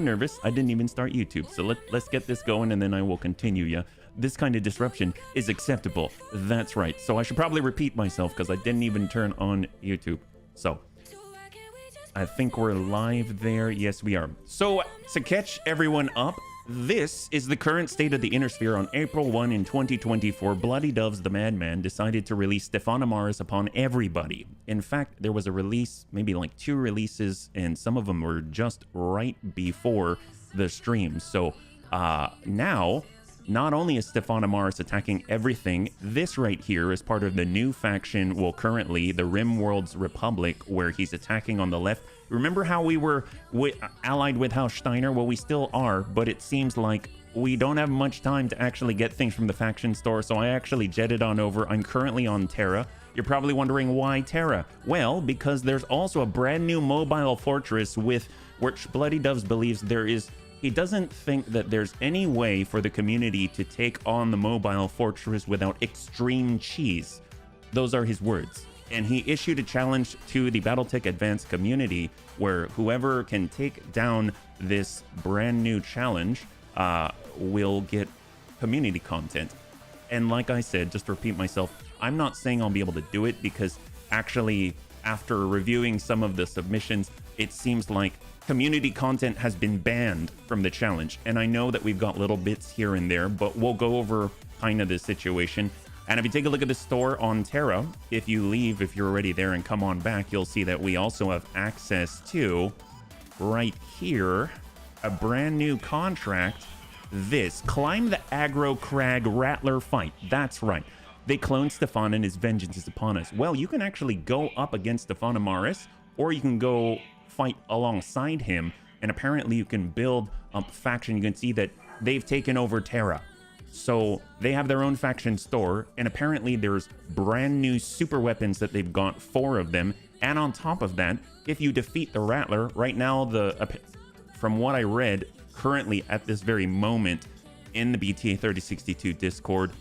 nervous. I didn't even start YouTube. So let's get this going and then I will continue. Yeah. This kind of disruption is acceptable. That's right. So I should probably repeat myself because I didn't even turn on YouTube. So I think we're live there. Yes, we are. So to catch everyone up, this is the current state of the Inner Sphere on April 1 in 2024. Bloody Doves the Madman decided to release Stefan Amaris upon everybody. In fact, there was a release, maybe like 2 releases, and some of them were just right before the stream. So now, not only is Stefan Amaris attacking everything, this right here is part of the new faction, well, currently the Rimworld's Republic, where he's attacking on the left. Remember how we were allied with House Steiner? Well, we still are, but it seems like we don't have much time to actually get things from the faction store, so I actually jetted on over. I'm currently on Terra. You're probably wondering why Terra? Well, because there's also a brand new mobile fortress with which Bloody Doves believes there is. He doesn't think that there's any way for the community to take on the mobile fortress without extreme cheese. Those are his words. And he issued a challenge to the Battletech Advanced community where whoever can take down this brand new challenge will get community content. And like I said, just to repeat myself, I'm not saying I'll be able to do it because actually after reviewing some of the submissions, it seems like community content has been banned from the challenge. And I know that we've got little bits here and there, but we'll go over kind of the situation. And if you take a look at the store on Terra, if you leave, if you're already there and come on back, you'll see that we also have access to, right here, a brand new contract. This, climb the aggro crag rattler fight. That's right. They cloned Stefan and his vengeance is upon us. Well, you can actually go up against Stefan Amaris, or you can go fight alongside him. And apparently you can build up faction. You can see that they've taken over Terra. So they have their own faction store, and apparently there's brand new super weapons that they've got, 4 of them. And on top of that, if you defeat the Rattler, right now, from what I read, currently at this very moment in the BTA 3062 Discord,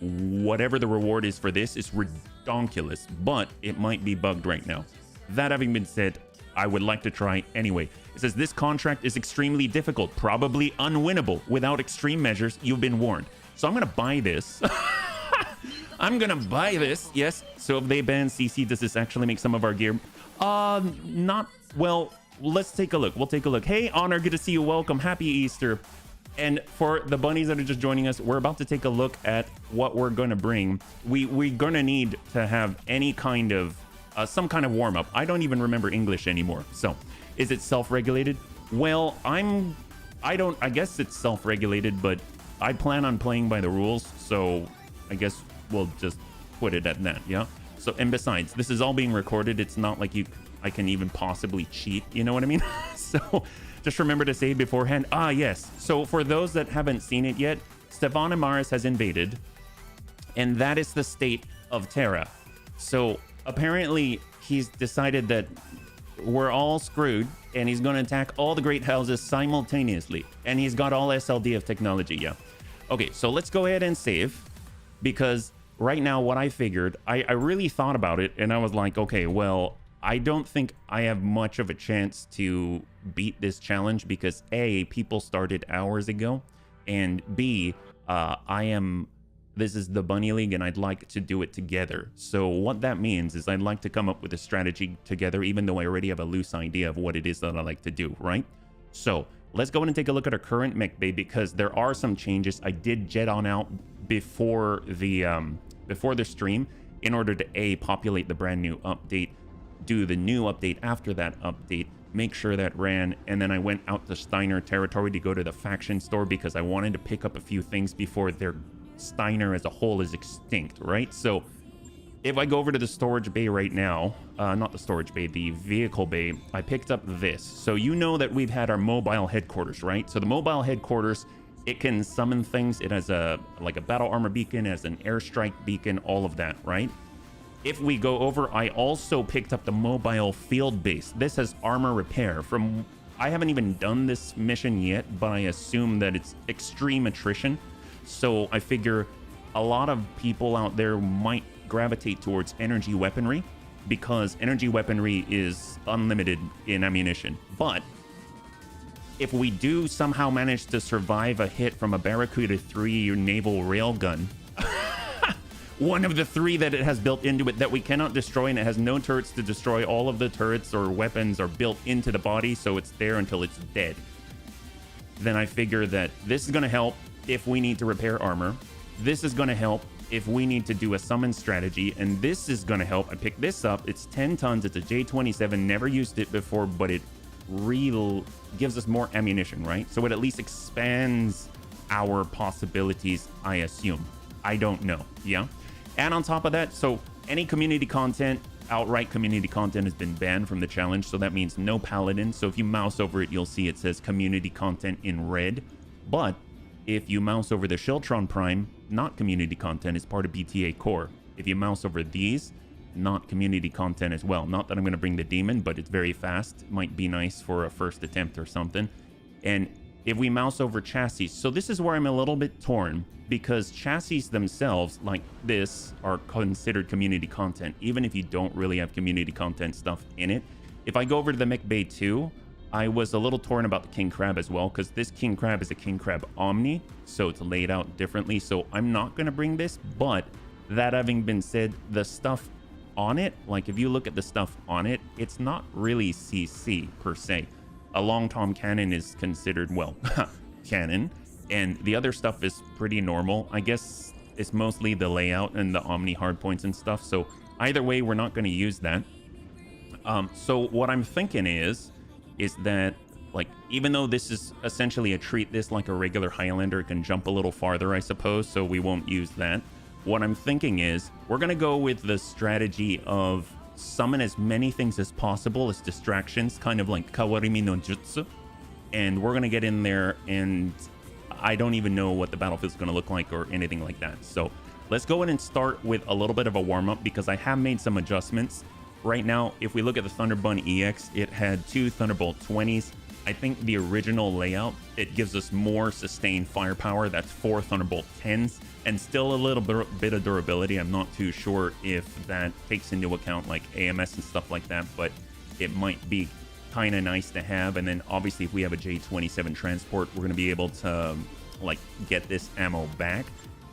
whatever the reward is for this is redonkulous, but it might be bugged right now. That having been said, I would like to try anyway. It says this contract is extremely difficult, probably unwinnable. Without extreme measures, you've been warned. So I'm gonna buy this. I'm gonna buy this, yes. So if they ban CC, does this actually make some of our gear? Not, well, let's take a look. We'll take a look. Hey, Honor, good to see you. Welcome, happy Easter. And for the bunnies that are just joining us, we're about to take a look at what we're gonna bring. We're gonna need to have any kind of some kind of warm-up. I don't even remember English anymore. So is it self-regulated? Well, I guess it's self-regulated, but I plan on playing by the rules, so I guess we'll just put it at that. Yeah. So, and besides, this is all being recorded. It's not like I can even possibly cheat, you know what I mean? So just remember to say beforehand. Ah, yes. So for those that haven't seen it yet, Stefan Amaris has invaded, and that is the state of Terra. So apparently he's decided that we're all screwed and he's going to attack all the great houses simultaneously, and he's got all SLDF technology. Yeah. Okay, so let's go ahead and save, because right now what I figured, I really thought about it and I was like, okay, well, I don't think I have much of a chance to beat this challenge because A, people started hours ago, and B, this is the Bunny League and I'd like to do it together. So what that means is I'd like to come up with a strategy together, even though I already have a loose idea of what it is that I like to do, right? So let's go in and take a look at our current mech bay, because there are some changes. I did jet on out before the stream in order to A, populate the brand new update, do the new update after that update, make sure that ran, and then I went out to Steiner territory to go to the faction store because I wanted to pick up a few things before their Steiner as a whole is extinct, right? So if I go over to the storage bay right now, not the storage bay, the vehicle bay, I picked up this. So you know that we've had our mobile headquarters, right? So the mobile headquarters, it can summon things. It has like a battle armor beacon, it has an airstrike beacon, all of that, right? If we go over, I also picked up the mobile field base. This has armor repair. I haven't even done this mission yet, but I assume that it's extreme attrition. So I figure a lot of people out there might gravitate towards energy weaponry, because energy weaponry is unlimited in ammunition. But if we do somehow manage to survive a hit from a Barracuda 3 naval railgun, one of the 3 that it has built into it that we cannot destroy, and it has no turrets to destroy. All of the turrets or weapons are built into the body, so it's there until it's dead. Then I figure that this is going to help if we need to repair armor. This is going to help if we need to do a summon strategy, and this is going to help. I picked this up. It's 10 tons. It's a J27. Never used it before, but it gives us more ammunition, right? So it at least expands our possibilities, I assume. I don't know. Yeah. And on top of that, so any community content, outright community content, has been banned from the challenge. So that means no paladin. So if you mouse over it, you'll see it says community content in red. But if you mouse over the Shiltron Prime, not community content, is part of BTA core. If you mouse over these, not community content as well. Not that I'm going to bring the demon, but it's very fast. Might be nice for a first attempt or something. And if we mouse over chassis, so this is where I'm a little bit torn, because chassis themselves, like this, are considered community content, even if you don't really have community content stuff in it. If I go over to the Mech Bay 2, I was a little torn about the King Crab as well, because this King Crab is a King Crab Omni, so it's laid out differently. So I'm not going to bring this, but that having been said, the stuff on it, like if you look at the stuff on it, it's not really CC per se. A long tom cannon is considered, well, cannon, and the other stuff is pretty normal. I guess it's mostly the layout and the Omni hardpoints and stuff. So either way, we're not going to use that. So what I'm thinking is that, like, even though this is essentially treat this like a regular Highlander, it can jump a little farther, I suppose, so we won't use that. What I'm thinking is we're going to go with the strategy of summon as many things as possible as distractions, kind of like Kawarimi no Jutsu. And we're going to get in there, and I don't even know what the battlefield's going to look like or anything like that. So let's go in and start with a little bit of a warm-up, because I have made some adjustments. Right now, if we look at the Thunderbun EX, it had 2 Thunderbolt 20s. I think the original layout, it gives us more sustained firepower. That's 4 Thunderbolt 10s and still a little bit of durability. I'm not too sure if that takes into account like AMS and stuff like that, but it might be kind of nice to have. And then obviously if we have a J27 transport, we're going to be able to like get this ammo back.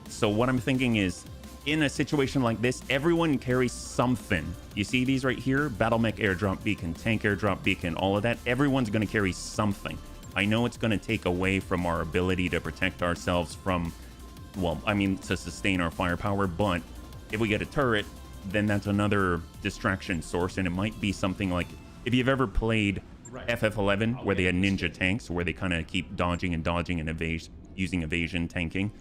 So what I'm thinking is, in a situation like this, everyone carries something. You see these right here? Battle Mech airdrop beacon, tank airdrop beacon, all of that. Everyone's going to carry something. I know it's going to take away from our ability to protect ourselves from, well, I mean, to sustain our firepower, but if we get a turret, then that's another distraction source, and it might be something like, if you've ever played FF11, where they had ninja tanks, where they kind of keep dodging and using evasion tanking,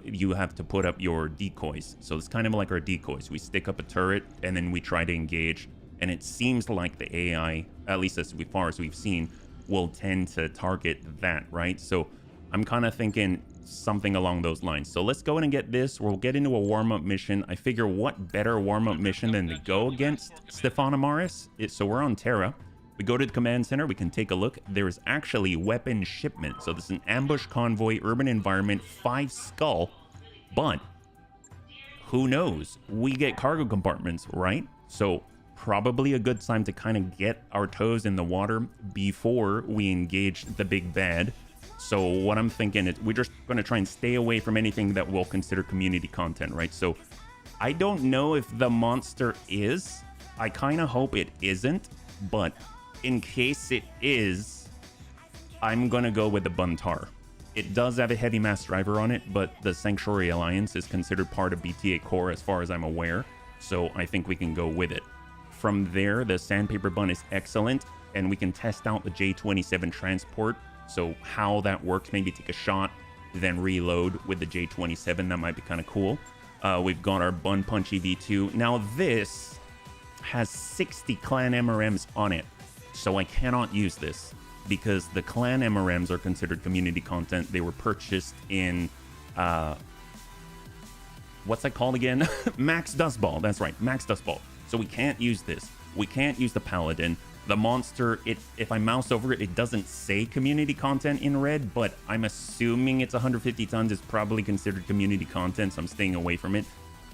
you have to put up your decoys. So it's kind of like our decoys. We stick up a turret and then we try to engage, and it seems like the AI, at least as far as we've seen, will tend to target that, right? So I'm kind of thinking something along those lines. So let's go in and get this. We'll get into a warm-up mission. I figure what better warm-up mission than to go against Stefan Amaris? So we're on Terra. We go to the command center, we can take a look. There's actually weapon shipment. So this is an ambush convoy, urban environment, 5 skull. But who knows? We get cargo compartments, right? So probably a good time to kind of get our toes in the water before we engage the big bad. So what I'm thinking is we're just going to try and stay away from anything that we'll consider community content, right? So I don't know if the monster is. I kind of hope it isn't, but in case it is, I'm gonna go with the Buntar. It does have a heavy mass driver on it, but the Sanctuary Alliance is considered part of BTA core as far as I'm aware, so I think we can go with it. From there, the Sandpaper Bun is excellent, and we can test out the J27 transport, so how that works, maybe take a shot, then reload with the J27, that might be kind of cool. We've got our Bun Punch EV2. Now this has 60 clan MRMs on it, so I cannot use this because the clan MRMs are considered community content. They were purchased in what's that called again? Max Dustball. That's right, Max Dustball. So we can't use this. We can't use the Paladin. The monster, if I mouse over it, it doesn't say community content in red, but I'm assuming it's 150 tons. It's probably considered community content, so I'm staying away from it.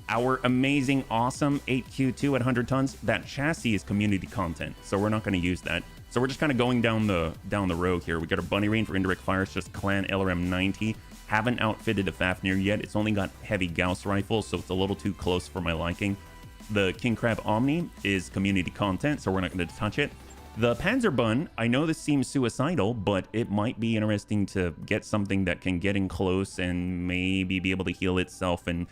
Our amazing, awesome 8Q2 at 100 tons, that chassis is community content, so we're not going to use that. So we're just kind of going down the road here. We got our bunny rain for indirect fire. It's just clan LRM 90. Haven't outfitted the Fafnir yet. It's only got heavy Gauss rifles, so it's a little too close for my liking. The King Crab Omni is community content, so we're not going to touch it. The Panzerbun, I know this seems suicidal, but it might be interesting to get something that can get in close and maybe be able to heal itself and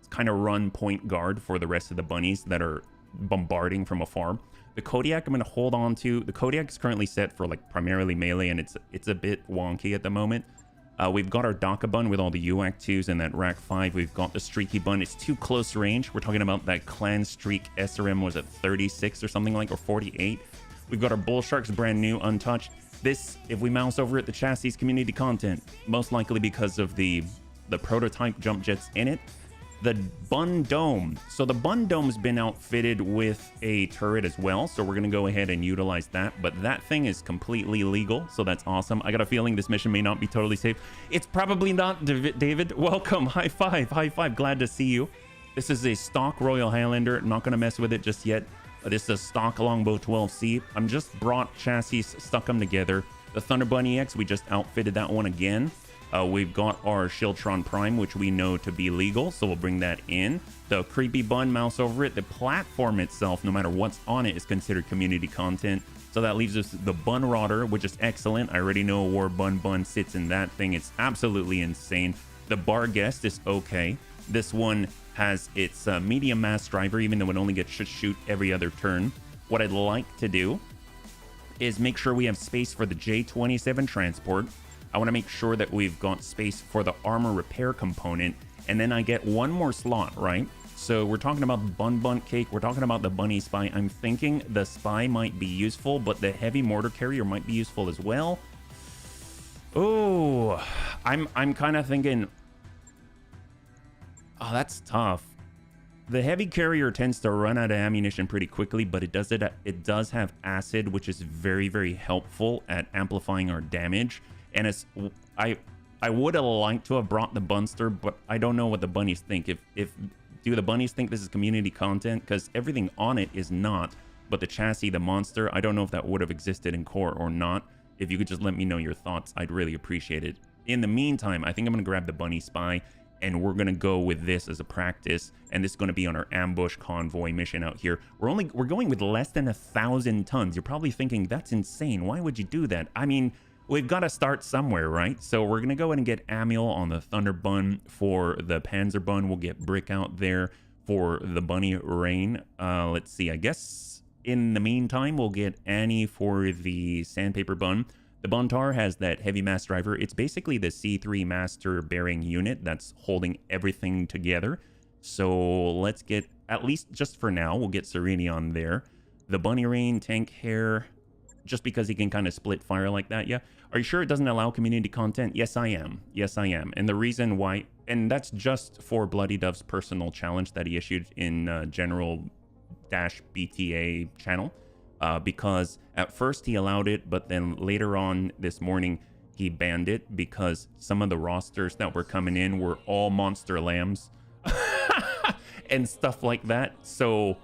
kind of run point guard for the rest of the bunnies that are bombarding from afar. The Kodiak I'm going to hold on to. The Kodiak is currently set for like primarily melee, and it's a bit wonky at the moment. We've got our Daka Bun with all the UAC 2s and that Rack 5. We've got the Streaky Bun. It's too close range. We're talking about that Clan Streak SRM, was it 36 or something like, or 48? We've got our Bull Sharks, brand new, untouched. This, if we mouse over it, the chassis community content, most likely because of the prototype jump jets in it. The Bun Dome. So the Bun Dome's been outfitted with a turret as well, so we're going to go ahead and utilize that. But that thing is completely legal, so that's awesome. I got a feeling this mission may not be totally safe. It's probably not, David. Welcome. High five. High five. Glad to see you. This is a stock Royal Highlander. Not going to mess with it just yet. This is a stock Longbow 12C. I'm just brought chassis, stuck them together. The Thunderbun EX, we just outfitted that one again. We've got our Shieldtron Prime, which we know to be legal, so we'll bring that in. The Creepy Bun, mouse over it. The platform itself, no matter what's on it, is considered community content. So that leaves us the Bun Rodder, which is excellent. I already know where Bun sits in that thing. It's absolutely insane. The Bar Guest is okay. This one has its medium mass driver, even though it only gets to shoot every other turn. What I'd like to do is make sure we have space for the J27 transport. I want to make sure that we've got space for the armor repair component, and then I get one more slot, right? So we're talking about Bun Cake, we're talking about the Bunny Spy. I'm thinking the Spy might be useful, but the Heavy Mortar Carrier might be useful as well. Oh, I'm kind of thinking, oh, that's tough. The Heavy Carrier tends to run out of ammunition pretty quickly, but it does have acid, which is very, very helpful at amplifying our damage. And I would have liked to have brought the Bunster, but I don't know what the bunnies think. Do the bunnies think this is community content? Because everything on it is not, but the chassis, the monster, I don't know if that would have existed in core or not. If you could just let me know your thoughts, I'd really appreciate it. In the meantime, I think I'm going to grab the Bunny Spy, and we're going to go with this as a practice, and this is going to be on our ambush convoy mission out here. We're going with less than 1,000 tons. You're probably thinking, that's insane. Why would you do that? I mean, we've got to start somewhere, right? So we're going to go ahead and get Amiel on the Thunderbun. For the Panzerbun, we'll get Brick out there for the Bunny Rain. Let's see, I guess in the meantime, we'll get Annie for the Sandpaper Bun. The Buntar has that heavy mass driver. It's basically the C3 master bearing unit that's holding everything together. So let's get, at least just for now, we'll get Sereni on there. The Bunny Rain tank hair, just because he can kind of split fire like that. Yeah. Are you sure it doesn't allow community content? Yes, I am. Yes, I am. And the reason why, and that's just for Bloody Dove's personal challenge that he issued in general-BTA channel. Because at first he allowed it, but then later on this morning he banned it because some of the rosters that were coming in were all monster lambs and stuff like that. So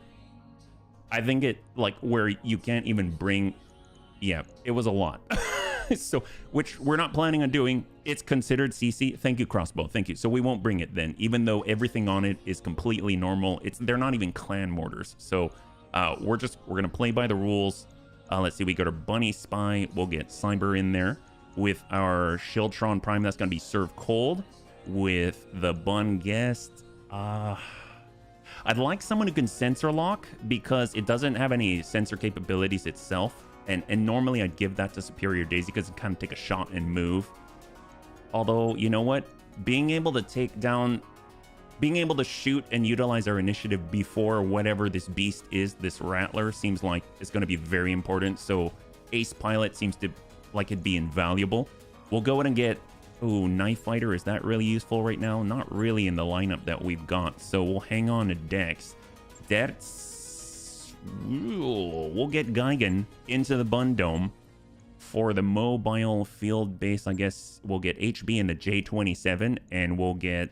I think it, like, where you can't even bring, yeah, it was a lot. So, which we're not planning on doing. It's considered CC. Thank you, Crossbow. Thank you. So we won't bring it then, even though everything on it is completely normal. They're not even clan mortars. So we're gonna play by the rules. Let's see, we got our Bunny Spy. We'll get Cyber in there with our Shieldtron Prime. That's gonna be served cold with the Bun Guest. I'd like someone who can sensor lock, because it doesn't have any sensor capabilities itself. And normally I'd give that to Superior Daisy because it kind of take a shot and move. Although, you know what? Being able to shoot and utilize our initiative before whatever this beast is, this Rattler, seems like it's going to be very important. So Ace Pilot seems to like it'd be invaluable. We'll go ahead and get, ooh, Knife Fighter. Is that really useful right now? Not really in the lineup that we've got. So we'll hang on to Dex. We'll get Geigen into the Bun Dome. For the mobile field base, I guess we'll get HB in the J27, and we'll get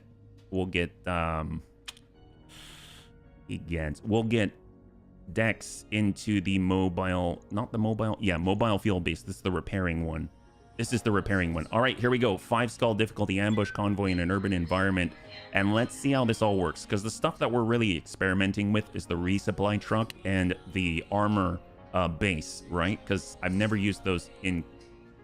decks into the mobile, not the mobile, yeah, mobile field base. This is the repairing one. This is the repairing one. All right, here we go. 5 skull difficulty ambush convoy in an urban environment. And let's see how this all works. Because the stuff that we're really experimenting with is the resupply truck and the armor base, right? Because I've never used those in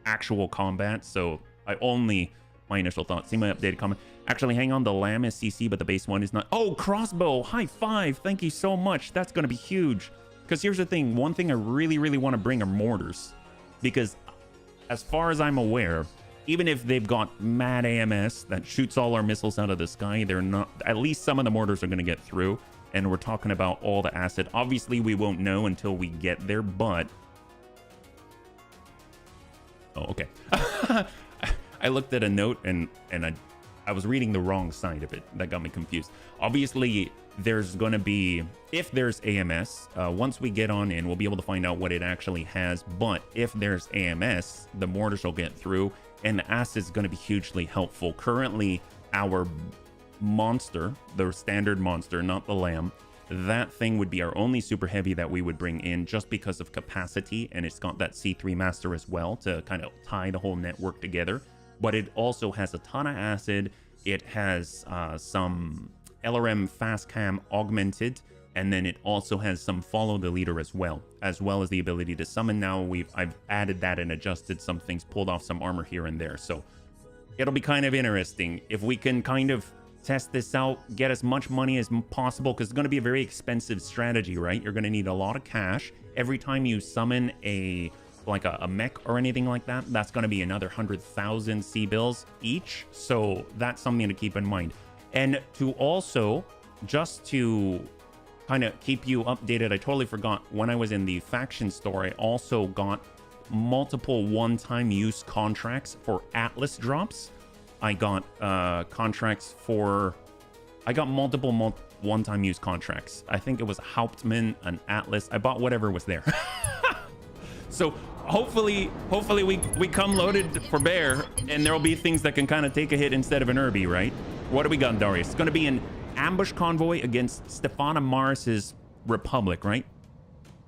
actual combat. So my initial thoughts. See my updated comment. Actually, hang on. The lamb is CC, but the base one is not. Oh, crossbow. High five. Thank you so much. That's going to be huge. Because here's the thing. One thing I really, really want to bring are mortars. Because as far as I'm aware, even if they've got mad AMS that shoots all our missiles out of the sky, they're not, at least some of the mortars are going to get through. And we're talking about all the acid. Obviously, we won't know until we get there, but... Oh, okay. I looked at a note and I was reading the wrong side of it. That got me confused. Obviously, there's going to be, if there's AMS, once we get on in, we'll be able to find out what it actually has. But if there's AMS, the mortars will get through, and the acid is going to be hugely helpful. Currently, our monster, the standard monster, not the lamb, that thing would be our only super heavy that we would bring in just because of capacity, and it's got that C3 master as well to kind of tie the whole network together. But it also has a ton of acid. It has some LRM fast cam augmented, and then it also has some follow the leader as well as the ability to summon. Now I've added that and adjusted some things, pulled off some armor here and there. So it'll be kind of interesting if we can kind of test this out, get as much money as possible, because it's going to be a very expensive strategy, right? You're going to need a lot of cash every time you summon a mech or anything like that. That's going to be another 100,000 C-bills each. So that's something to keep in mind. And to also, just to kind of keep you updated, I totally forgot, when I was in the faction store, I also got multiple one-time use contracts for Atlas drops. I got contracts for, I got multiple one-time use contracts. I think it was Hauptmann, an Atlas. I bought whatever was there. So hopefully we come loaded for bear, and there'll be things that can kind of take a hit instead of an Irby, right? What do we got, Darius? It's going to be an ambush convoy against Stefana Maris's Republic, right?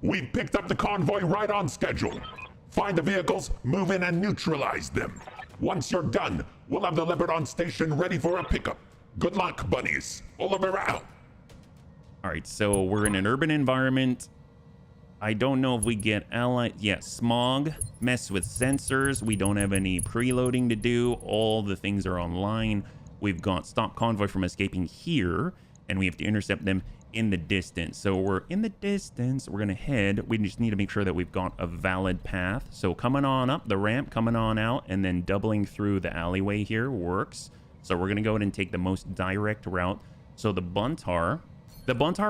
We picked up the convoy right on schedule. Find the vehicles, move in, and neutralize them. Once you're done, we'll have the Leopard on station ready for a pickup. Good luck, bunnies. Oliver out. All right, so we're in an urban environment. I don't know if we get allied. Yeah, smog, mess with sensors. We don't have any preloading to do. All the things are online. We've got stop convoy from escaping here, and we have to intercept them in the distance. So we're in the distance. We're going to head. We just need to make sure that we've got a valid path. So coming on up the ramp, coming on out, and then doubling through the alleyway here works. So we're going to go ahead and take the most direct route. So the Buntar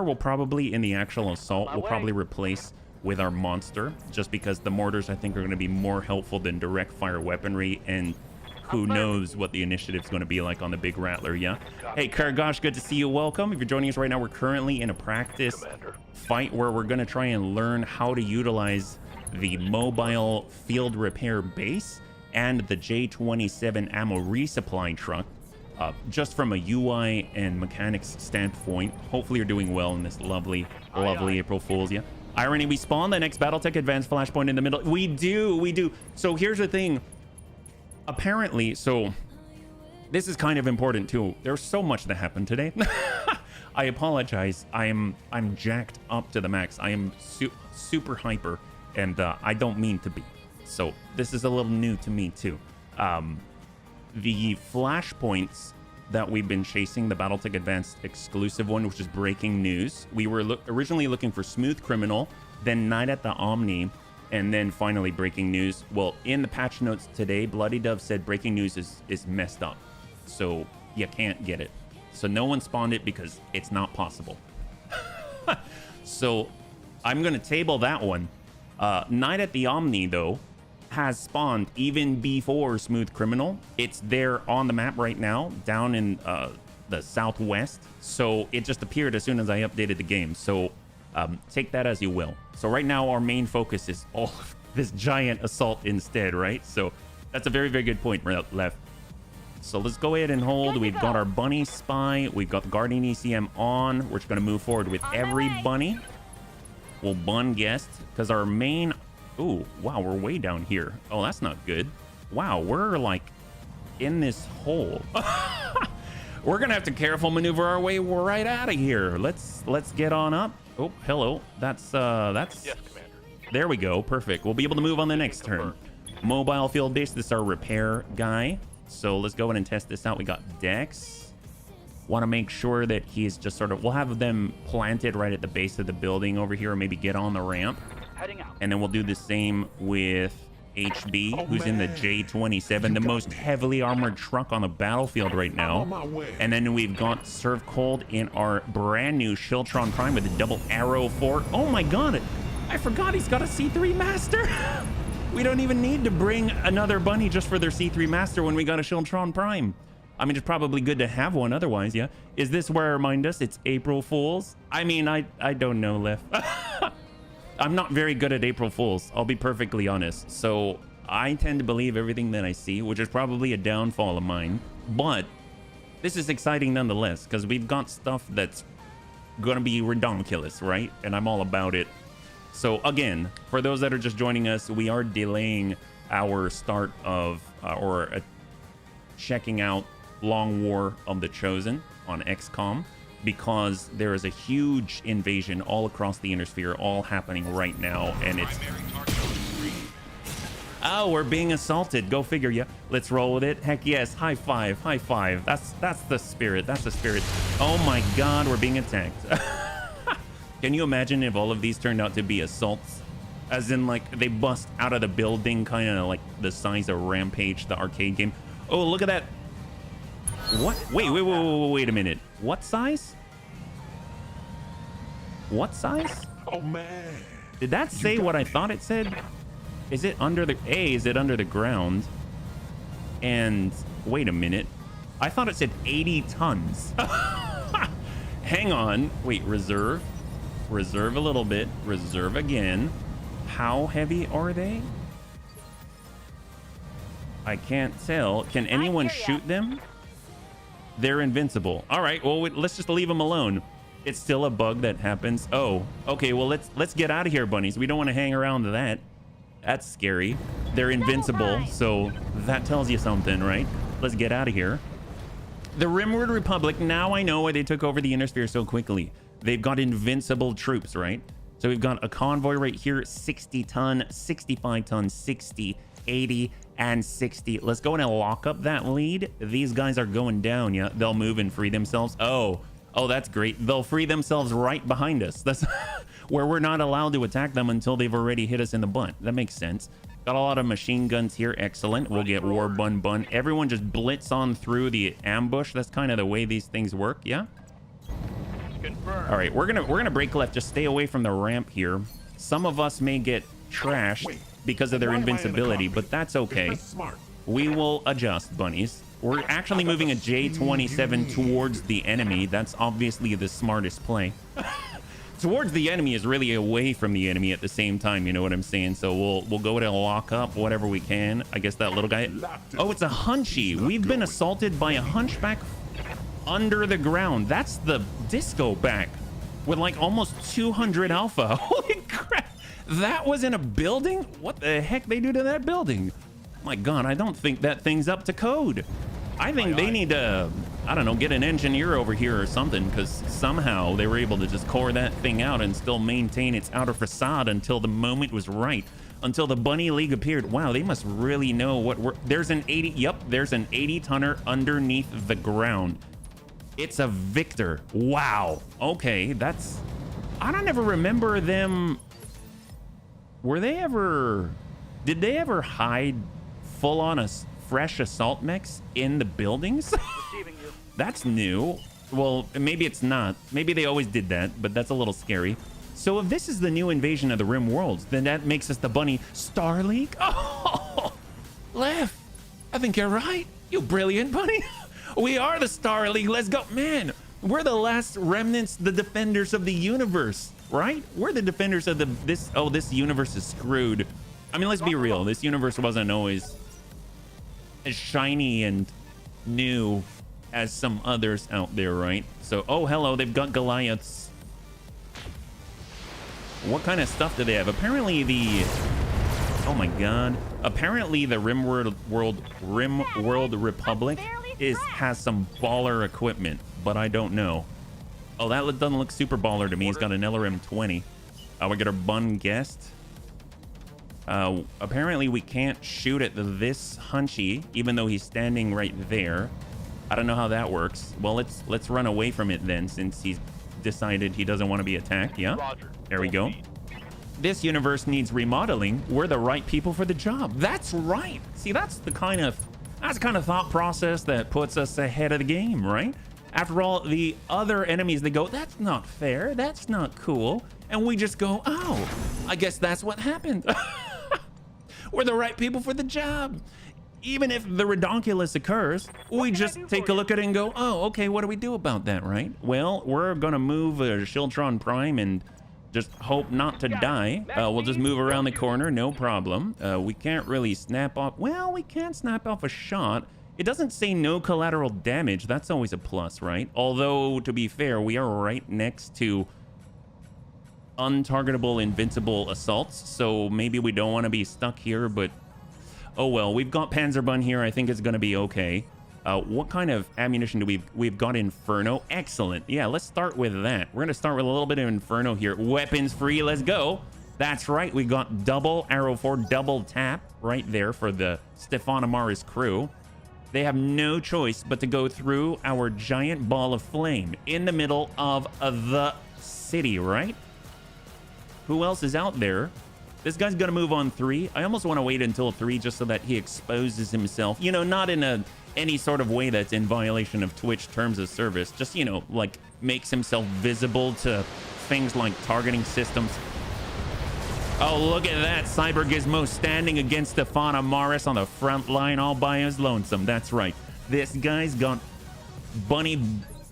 will probably, in the actual assault, will probably replace with our monster, just because the mortars, I think, are going to be more helpful than direct fire weaponry, and who knows what the initiative's going to be like on the big Rattler, yeah? Hey, Kargosh, good to see you. Welcome. If you're joining us right now, we're currently in a practice fight where we're going to try and learn how to utilize the mobile field repair base and the J27 ammo resupply truck, just from a UI and mechanics standpoint. Hopefully you're doing well in this lovely April Fool's, yeah? Irony, we spawn the next Battletech advanced flashpoint in the middle. We do. So here's the thing. Apparently, so this is kind of important too. There's so much that happened today. I apologize. I'm jacked up to the max. I am super hyper, and I don't mean to be. So this is a little new to me too. The flashpoints that we've been chasing, the Battletech Advanced exclusive one, which is breaking news. We were originally looking for Smooth Criminal, then Night at the Omni, and then finally breaking news. Well, in the patch notes today, Bloody Dove said breaking news is messed up, so you can't get it. So no one spawned it because it's not possible. So I'm gonna table that one. Night at the Omni though has spawned even before Smooth Criminal. It's there on the map right now, down in the southwest. So it just appeared as soon as I updated the game. So take that as you will. So right now our main focus is all of this giant assault instead, right? So that's a very, very good point, left. So let's go ahead and hold. We've got our bunny spy. We've got the Guardian ECM on. We're just going to move forward with every bunny. We'll bun guest because our main... Ooh, wow, we're way down here. Oh, that's not good. Wow, we're like in this hole. We're gonna have to careful maneuver our way right out of here. Let's get on up. Oh, hello. That's Yes, Commander. there we go. Perfect. We'll be able to move on the next turn. Mobile field base. This is our repair guy. So let's go in and test this out. We got Dex. Want to make sure that he's just sort of... We'll have them planted right at the base of the building over here, or maybe get on the ramp. Heading out. And then we'll do the same with HB, who's in the J27, the most heavily armored truck on the battlefield right now. And then we've got Serve Cold in our brand new Shiltron Prime with a double arrow for... Oh my god, I forgot he's got a C3 Master. We don't even need to bring another bunny just for their C3 Master when we got a Shiltron Prime. I mean, it's probably good to have one otherwise, yeah? Is this where I remind us it's April Fools? I mean, I don't know, Lef. I'm not very good at April Fools, I'll be perfectly honest. So I tend to believe everything that I see, which is probably a downfall of mine. But this is exciting nonetheless, because we've got stuff that's gonna be redonkulous, right? And I'm all about it. So again, for those that are just joining us, we are delaying our start of, checking out Long War of the Chosen on XCOM, because there is a huge invasion all across the Inner all happening right now, and it's... Oh, we're being assaulted. Go figure, yeah. Let's roll with it. Heck yes. High five. High five. That's the spirit. That's the spirit. Oh my god, we're being attacked. Can you imagine if all of these turned out to be assaults? As in, like, they bust out of the building, kind of like the size of Rampage, the arcade game. Oh, look at that. What? Wait a minute. What size? What size? Oh man. Did that say what I thought it said? Is it under the... A, is it under the ground? And wait a minute. I thought it said 80 tons. Hang on. Wait, reserve. Reserve a little bit. Reserve again. How heavy are they? I can't tell. Can anyone shoot them? They're invincible. All right, well, let's just leave them alone. It's still a bug that happens. Oh, okay, well, let's get out of here, bunnies. We don't want to hang around to that. That's scary. They're invincible, so that tells you something, right? Let's get out of here. The Rimward Republic, now I know why they took over the Inner so quickly. They've got invincible troops, right? So we've got a convoy right here, 60 ton, 65 ton, 60, 80, and 60. Let's go in and lock up that lead. These guys are going down, yeah? They'll move and free themselves. Oh, that's great. They'll free themselves right behind us. That's where we're not allowed to attack them until they've already hit us in the butt. That makes sense. Got a lot of machine guns here. Excellent. We'll get war bun. Everyone just blitz on through the ambush. That's kind of the way these things work, yeah? Confirmed. All right, we're gonna break left. Just stay away from the ramp here. Some of us may get trashed because of their invincibility, but that's okay. We will adjust, bunnies. We're actually moving a J27 towards the enemy. That's obviously the smartest play. Towards the enemy is really away from the enemy at the same time, you know what I'm saying? So we'll go to lock up whatever we can. I guess that little guy... Oh, it's a hunchy. We've been assaulted by a hunchback under the ground. That's the disco back with like almost 200 alpha. Holy crap. That was in a building? What the heck they do to that building? My god, I don't think that thing's up to code. I think they need to, I don't know, get an engineer over here or something, because somehow they were able to just core that thing out and still maintain its outer facade until the moment was right, until the Bunny League appeared. Wow, they must really know what there's an 80, yep, there's an 80 tonner underneath the ground. It's a Victor. Wow. Okay, that's, I don't ever remember them. Were they ever, did they ever hide full on a fresh assault mechs in the buildings? That's new. Well, maybe it's not. Maybe they always did that, but that's a little scary. So if this is the new invasion of the Rim Worlds, then that makes us the Bunny Star League? Oh, Lef, I think you're right. You brilliant bunny. We are the Star League. Let's go. Man, we're the last remnants, the defenders of the universe, right? We're the defenders of this universe is screwed. I mean, let's be real. This universe wasn't always as shiny and new as some others out there, right? So, oh, hello, they've got Goliaths. What kind of stuff do they have? Apparently the... Oh my god. Apparently the RimWorld Republic has some baller equipment, but I don't know. Oh, that doesn't look super baller to me. He's got an LRM-20. We got our bun guest. Apparently we can't shoot at this hunchy, even though he's standing right there. I don't know how that works. Well, let's run away from it then, since he's decided he doesn't want to be attacked. Yeah, Roger. there we go. This universe needs remodeling. We're the right people for the job. That's right. See, that's the kind of thought process that puts us ahead of the game, right? After all, the other enemies, they go, that's not fair, that's not cool, and we just go, oh, I guess that's what happened. We're the right people for the job. Even if the redonkulous occurs, we just take a look at it and go, oh, okay, what do we do about that, right? Well, we're gonna move a Shiltron Prime and just hope not to die. We'll just move around the corner, no problem. We can't really snap off. Well, we can snap off a shot. It doesn't say no collateral damage. That's always a plus, right? Although, to be fair, we are right next to untargetable, invincible assaults. So maybe we don't want to be stuck here, but oh well. We've got Panzerbun here. I think it's going to be okay. What kind of ammunition do we've got? Inferno. Excellent. Yeah, let's start with that. We're going to start with a little bit of Inferno here. Weapons free. Let's go. That's right. We got double arrow for double tap right there for the Stefan Amara's crew. They have no choice but to go through our giant ball of flame in the middle of the city, right? Who else is out there? This guy's gonna move on 3. I almost want to wait until 3 just so that he exposes himself. You know, not in any sort of way that's in violation of Twitch terms of service. Just, you know, like makes himself visible to things like targeting systems. Oh, look at that. Cyber Gizmo standing against Stefan Amaris on the front line all by his lonesome. That's right. This guy's got bunny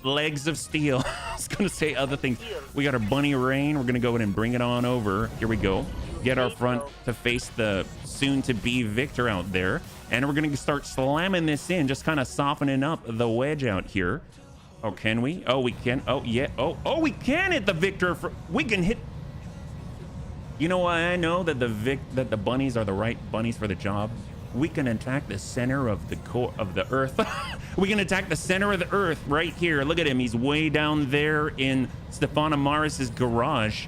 legs of steel. I was going to say other things. We got our bunny rain. We're going to go in and bring it on over. Here we go. Get our front to face the soon-to-be victor out there. And we're going to start slamming this in, just kind of softening up the wedge out here. Oh, can we? Oh, we can. Oh, yeah. Oh, we can hit the victor. We can hit... You know why I know that the bunnies are the right bunnies for the job? We can attack the center of the core of the earth. We can attack the center of the earth right here. Look at him. He's way down there in Stefan Amaris's garage,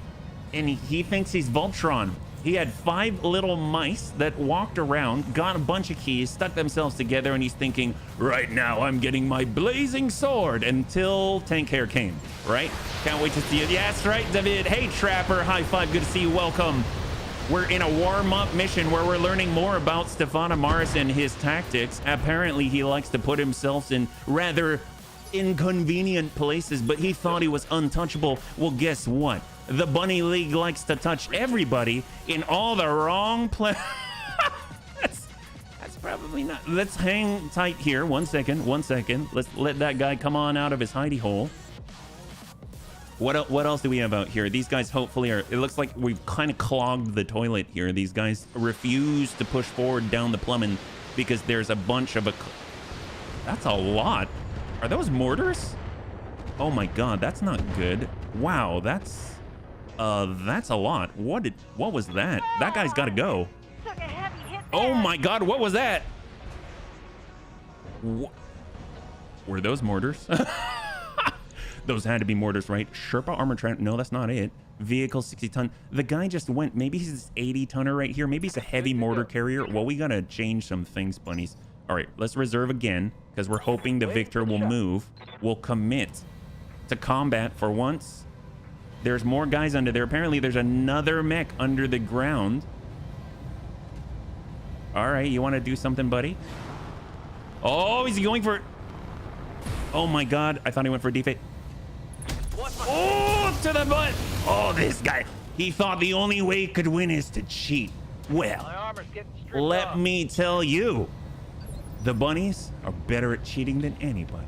and he thinks he's Voltron. He had 5 little mice that walked around, got a bunch of keys, stuck themselves together, and he's thinking, right now I'm getting my blazing sword, until Tank Hair came, right? Can't wait to see it. Yes, right, David. Hey, Trapper. High five. Good to see you. Welcome. We're in a warm-up mission where we're learning more about Stefan Amaris and his tactics. Apparently, he likes to put himself in rather inconvenient places, but he thought he was untouchable. Well, guess what? The Bunny League likes to touch everybody in all the wrong places. That's probably not. Let's hang tight here. 1 second. 1 second. Let's let that guy come on out of his hidey hole. What else do we have out here? These guys hopefully are... It looks like we've kind of clogged the toilet here. These guys refuse to push forward down the plumbing because there's a bunch of... That's a lot. Are those mortars? Oh my god, that's not good. Wow, that's a lot. What was that? That guy's got to go. Oh my god, what was that? Were those mortars? Those had to be mortars, right? Sherpa armor trap. No, that's not it. Vehicle 60 ton. The guy just went. Maybe he's 80 tonner right here. Maybe he's a heavy mortar carrier. Well, we gotta change some things, bunnies. All right, let's reserve again because we're hoping the victor will move. We'll commit to combat for once. There's more guys under there. Apparently, there's another mech under the ground. All right, you want to do something, buddy? Oh, is he going for it? Oh my god, I thought he went for a defate. Oh, to the butt. Oh, this guy. He thought the only way he could win is to cheat. Well, let me tell you, the bunnies are better at cheating than anybody.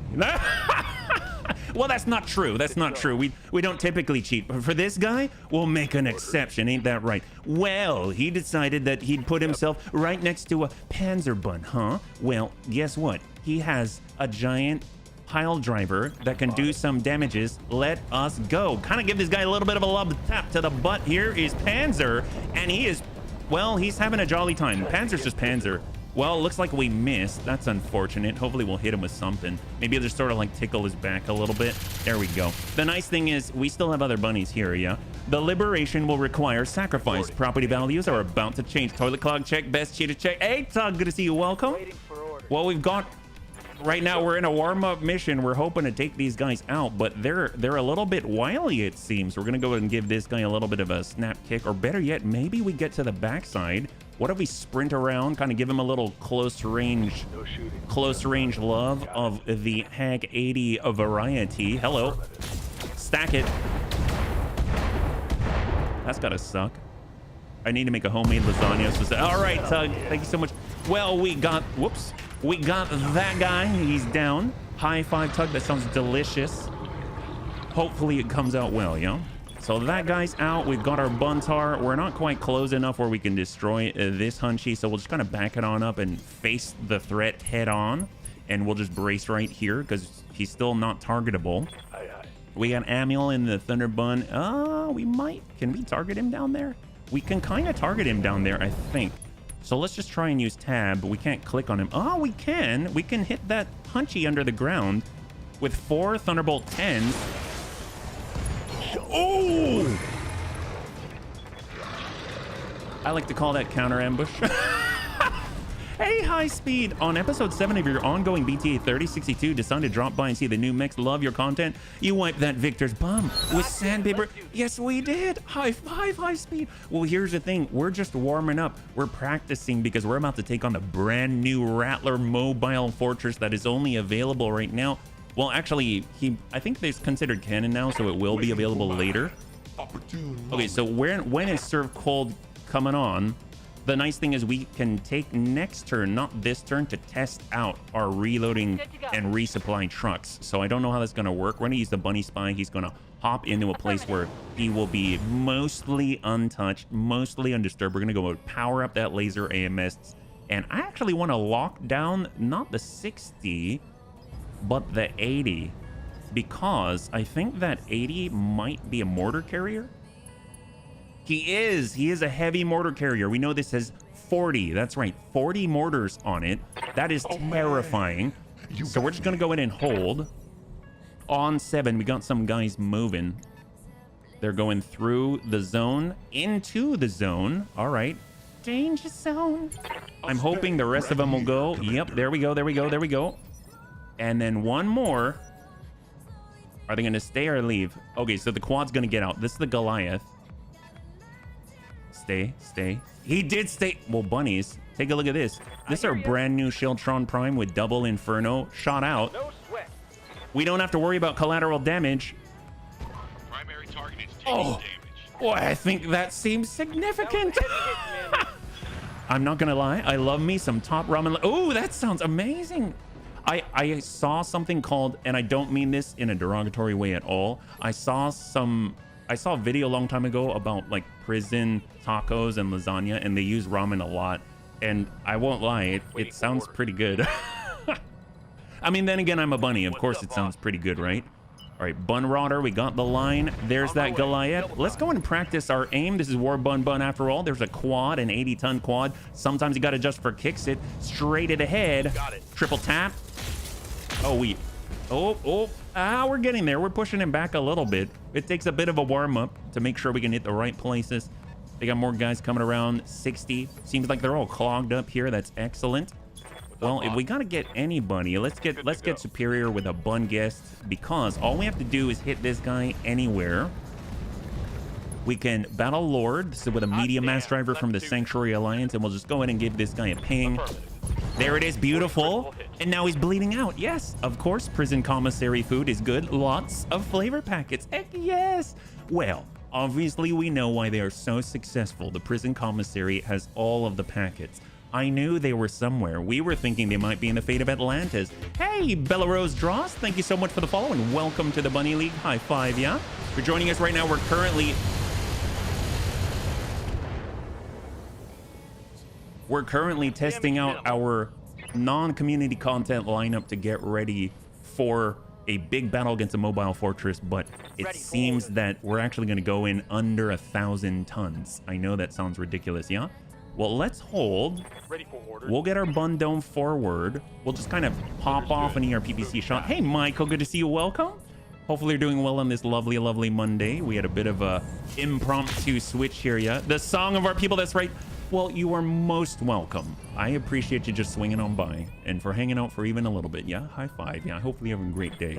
Well, that's not true. That's not true. We don't typically cheat. But for this guy, we'll make an exception. Ain't that right? Well, he decided that he'd put himself right next to a Panzerbun, huh? Well, guess what? He has a giant pile driver that can do some damages. Let us go. Kind of give this guy a little bit of a love tap to the butt. Here is Panzer, and he is, well, he's having a jolly time. Panzer's just Panzer. Well, looks like we missed. That's unfortunate. Hopefully we'll hit him with something. Maybe they'll just sort of like tickle his back a little bit. There we go. The nice thing is we still have other bunnies here, yeah? The liberation will require sacrifice. Property values are about to change. Toilet clog check, best cheetah check. Hey, Tug, good to see you. Welcome. Well, we've got, right now we're in a warm-up mission. We're hoping to take these guys out, but they're a little bit wily, it seems. We're gonna go and give this guy a little bit of a snap kick, or better yet, maybe we get to the backside. What if we sprint around, kind of give him a little close range love of the Hag 80 variety. Hello. Stack it. That's gotta suck. I need to make a homemade lasagna. So all right, Tug, thank you so much. Well, we got that guy. He's down. High five, Tug. That sounds delicious. Hopefully it comes out well, you know? So that guy's out. We've got our Buntar. We're not quite close enough where we can destroy this Hunchy, so we'll just kind of back it on up and face the threat head on, and we'll just brace right here because he's still not targetable. We got Amiel in the Thunder Bun. We might. Can we target him down there? We can kind of target him down there, I think. So let's just try and use tab. We can't click on him. Oh, we can. We can hit that Hunchy under the ground with 4 Thunderbolt 10s. Oh! I like to call that counter ambush. Hey, High Speed! On episode 7 of your ongoing BTA 3062, decided to drop by and see the new mix. Love your content. You wiped that Victor's bum with sandpaper. Yes, we did. High five, High Speed. Well, here's the thing. We're just warming up. We're practicing because we're about to take on the brand new Rattler Mobile Fortress that is only available right now. Well, actually, I think it's considered canon now, so it will be available later. Okay, so when is Serve Cold coming on? The nice thing is we can take next turn, not this turn, to test out our reloading and resupply trucks. So I don't know how that's going to work. We're going to use the Bunny Spy. He's going to hop into a place where he will be mostly untouched, mostly undisturbed. We're going to go power up that laser AMS. And I actually want to lock down not the 60, but the 80, because I think that 80 might be a mortar carrier. He is a heavy mortar carrier. We know this has 40. That's right, 40 mortars on it. That is terrifying. So we're just gonna go in and hold. On 7, we got some guys moving. They're going through the zone, into the zone. All right, danger zone. I'm hoping the rest of them will go. Yep, there we go, there we go, there we go. And then one more. Are they going to stay or leave? Okay, so the quad's going to get out. This is the Goliath. Stay. He did stay. Well, bunnies, take a look at this. This is our brand new Shieldtron Prime with double Inferno shot out. No sweat. We don't have to worry about collateral damage. Primary target is taking damage. Boy, I think that seems significant. I'm not going to lie. I love me some top ramen. Oh, that sounds amazing. I saw something called, and I don't mean this in a derogatory way at all. I saw a video a long time ago about like prison tacos and lasagna, and they use ramen a lot. And I won't lie, it sounds pretty good. I mean, then again, I'm a bunny. Of course, it sounds pretty good, right? All right, Bun Rodder, we got the line. There's that Goliath. Let's go and practice our aim. This is War Bun after all. There's a quad, an 80-ton quad. Sometimes you got to adjust for kicks it. Straight it ahead. Triple tap. Oh, we're getting there. We're pushing him back a little bit. It takes a bit of a warm-up to make sure we can hit the right places. They got more guys coming around. 60. Seems like they're all clogged up here. That's excellent. Well, if we gotta get anybody, let's get Superior with a Bun Guest, because all we have to do is hit this guy anywhere. We can Battle Lord. This is with a medium mass driver from the Sanctuary Alliance, and we'll just go ahead and give this guy a ping. There it is, beautiful. And now he's bleeding out. Yes, of course, prison commissary food is good. Lots of flavor packets. Heck yes. Well, obviously we know why they are so successful. The prison commissary has all of the packets. I knew they were somewhere. We were thinking they might be in the fate of Atlantis. Hey, Belarose Dross, thank you so much for the follow and welcome to the Bunny League. High five, yeah? If you're joining us right now, we're currently testing out our non-community content lineup to get ready for a big battle against a mobile fortress, but it seems that we're actually going to go in under 1,000 tons. I know that sounds ridiculous, yeah? Well, let's hold. Ready for order. We'll get our bun dome forward. We'll just kind of pop off an ERPPC shot. Hey, Michael, good to see you. Welcome. Hopefully you're doing well on this lovely, lovely Monday. We had a bit of a impromptu switch here, yeah? The song of our people, that's right. Well, you are most welcome. I appreciate you just swinging on by and for hanging out for even a little bit, yeah? High five, yeah? Hopefully you're having a great day.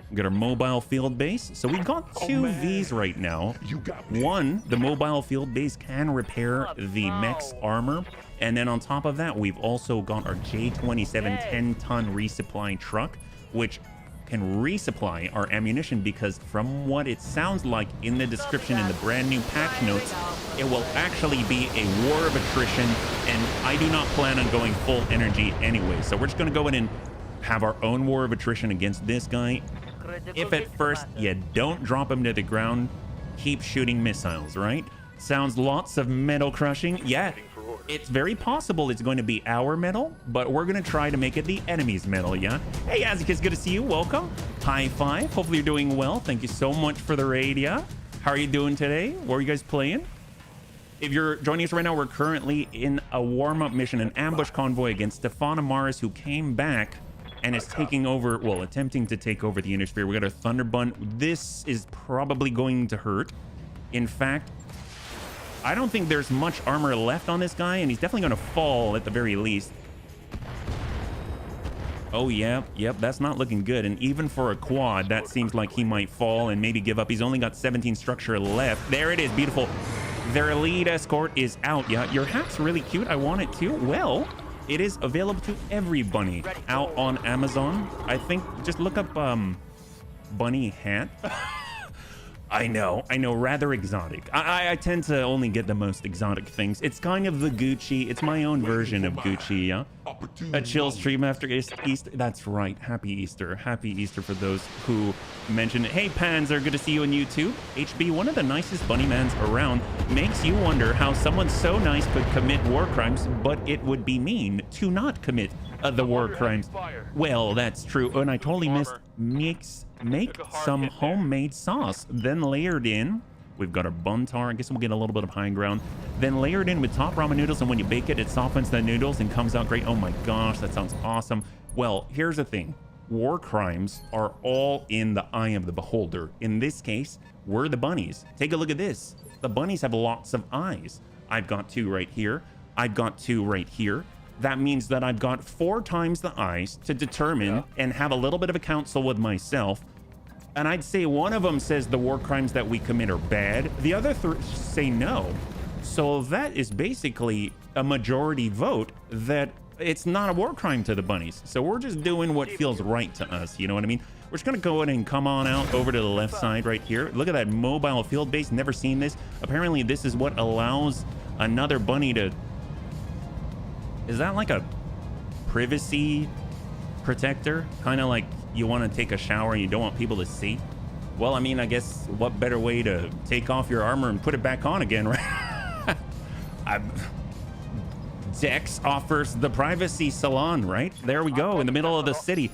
We got our mobile field base. So we got two Vs right now. You got me. One, the mobile field base can repair the mech's armor. And then on top of that, we've also got our J27 10-ton resupply truck, which can resupply our ammunition, because from what it sounds like in the description in the brand new patch notes, it will actually be a war of attrition, and I do not plan on going full energy anyway. So we're just going to go in and have our own war of attrition against this guy. If at first you don't drop him to the ground, keep shooting missiles, right? Sounds lots of metal crushing. Yeah, it's very possible it's going to be our metal, but we're going to try to make it the enemy's metal, yeah? Hey, Azikis, good to see you. Welcome. High five. Hopefully you're doing well. Thank you so much for the raid, yeah? How are you doing today? What are you guys playing? If you're joining us right now, we're currently in a warm-up mission, an ambush convoy against Stefan Amaris, who came back and is taking over, well, attempting to take over the Innersphere. We got our Thunderbun. This is probably going to hurt. In fact, I don't think there's much armor left on this guy, and he's definitely going to fall at the very least. Oh, yeah. Yep, that's not looking good. And even for a quad, that seems like he might fall and maybe give up. He's only got 17 structure left. There it is. Beautiful. Their lead escort is out. Yeah, your hat's really cute. I want it too. Well, it is available to every bunny out on Amazon. I think just look up bunny hat. I know, rather exotic. I tend to only get the most exotic things. It's kind of the Gucci. It's my own version of Gucci, yeah? A chill stream after Easter. That's right. Happy Easter. Happy Easter for those who mentioned it. Hey, Panzer, good to see you on YouTube. HB, one of the nicest bunny mans around. Makes you wonder how someone so nice could commit war crimes, but it would be mean to not commit the war crimes. Well, that's true. And I totally missed make some homemade sauce, then layered in. We've got our buntar. I guess we'll get a little bit of high ground. Then layered in with top ramen noodles, and when you bake it, it softens the noodles and comes out great. Oh my gosh, that sounds awesome. Well, here's the thing. War crimes are all in the eye of the beholder. In this case, we're the bunnies. Take a look at this. The bunnies have lots of eyes. I've got 2 right here. I've got 2 right here. That means that I've got 4 times the eyes to determine and have a little bit of a counsel with myself. And I'd say one of them says the war crimes that we commit are bad. The other 3 say no. So that is basically a majority vote that it's not a war crime to the bunnies. So we're just doing what feels right to us. You know what I mean? We're just going to go in and come on out over to the left side right here. Look at that mobile field base. Never seen this. Apparently this is what allows another bunny to... Is that like a privacy protector? Kind of like you want to take a shower and you don't want people to see? Well, I mean, I guess what better way to take off your armor and put it back on again, right? Dex offers the privacy salon, right? There we go, in the middle of the city.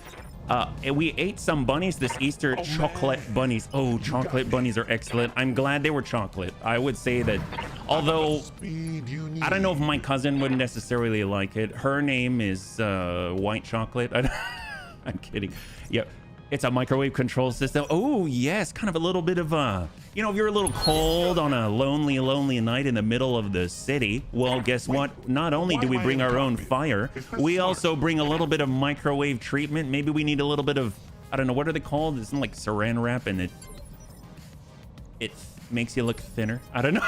And we ate some bunnies this Easter, chocolate bunnies. Oh, chocolate bunnies are excellent. I'm glad they were chocolate. I would say that, although I don't know if my cousin would necessarily like it. Her name is White Chocolate. I'm kidding. Yeah, it's a microwave control system. Oh, yes, kind of a little bit of a, you know, if you're a little cold on a lonely, lonely night in the middle of the city, well, guess what? Not only do we bring our own fire, we also bring a little bit of microwave treatment. Maybe we need a little bit of, I don't know, what are they called? It's like saran wrap, and it makes you look thinner. I don't know.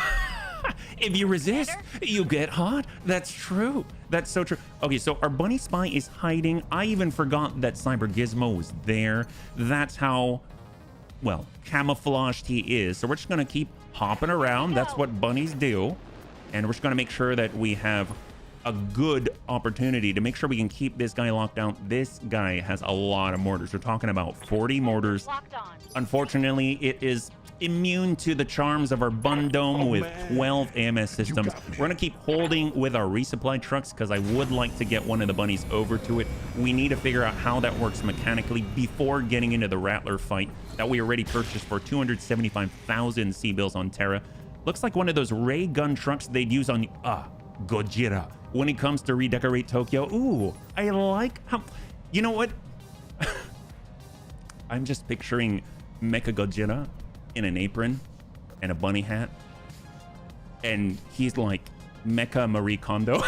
If you resist, you get hot. That's true. That's so true. Okay, so our bunny spy is hiding. I even forgot that Cyber Gizmo was there. That's how, well, camouflaged he is. So we're just going to keep hopping around. That's what bunnies do. And we're just going to make sure that we have a good opportunity to make sure we can keep this guy locked down. This guy has a lot of mortars. We're talking about 40 mortars. Unfortunately, it is immune to the charms of our bun dome with 12 AMS systems. We're gonna keep holding with our resupply trucks because I would like to get one of the bunnies over to it. We need to figure out how that works mechanically before getting into the Rattler fight that we already purchased for 275,000 C-bills on Terra. Looks like one of those ray gun trucks they'd use on Gojira when it comes to redecorate Tokyo. Ooh, I like how, you know what? I'm just picturing Mecha Gojira in an apron and a bunny hat, and he's like Mecha Marie Kondo.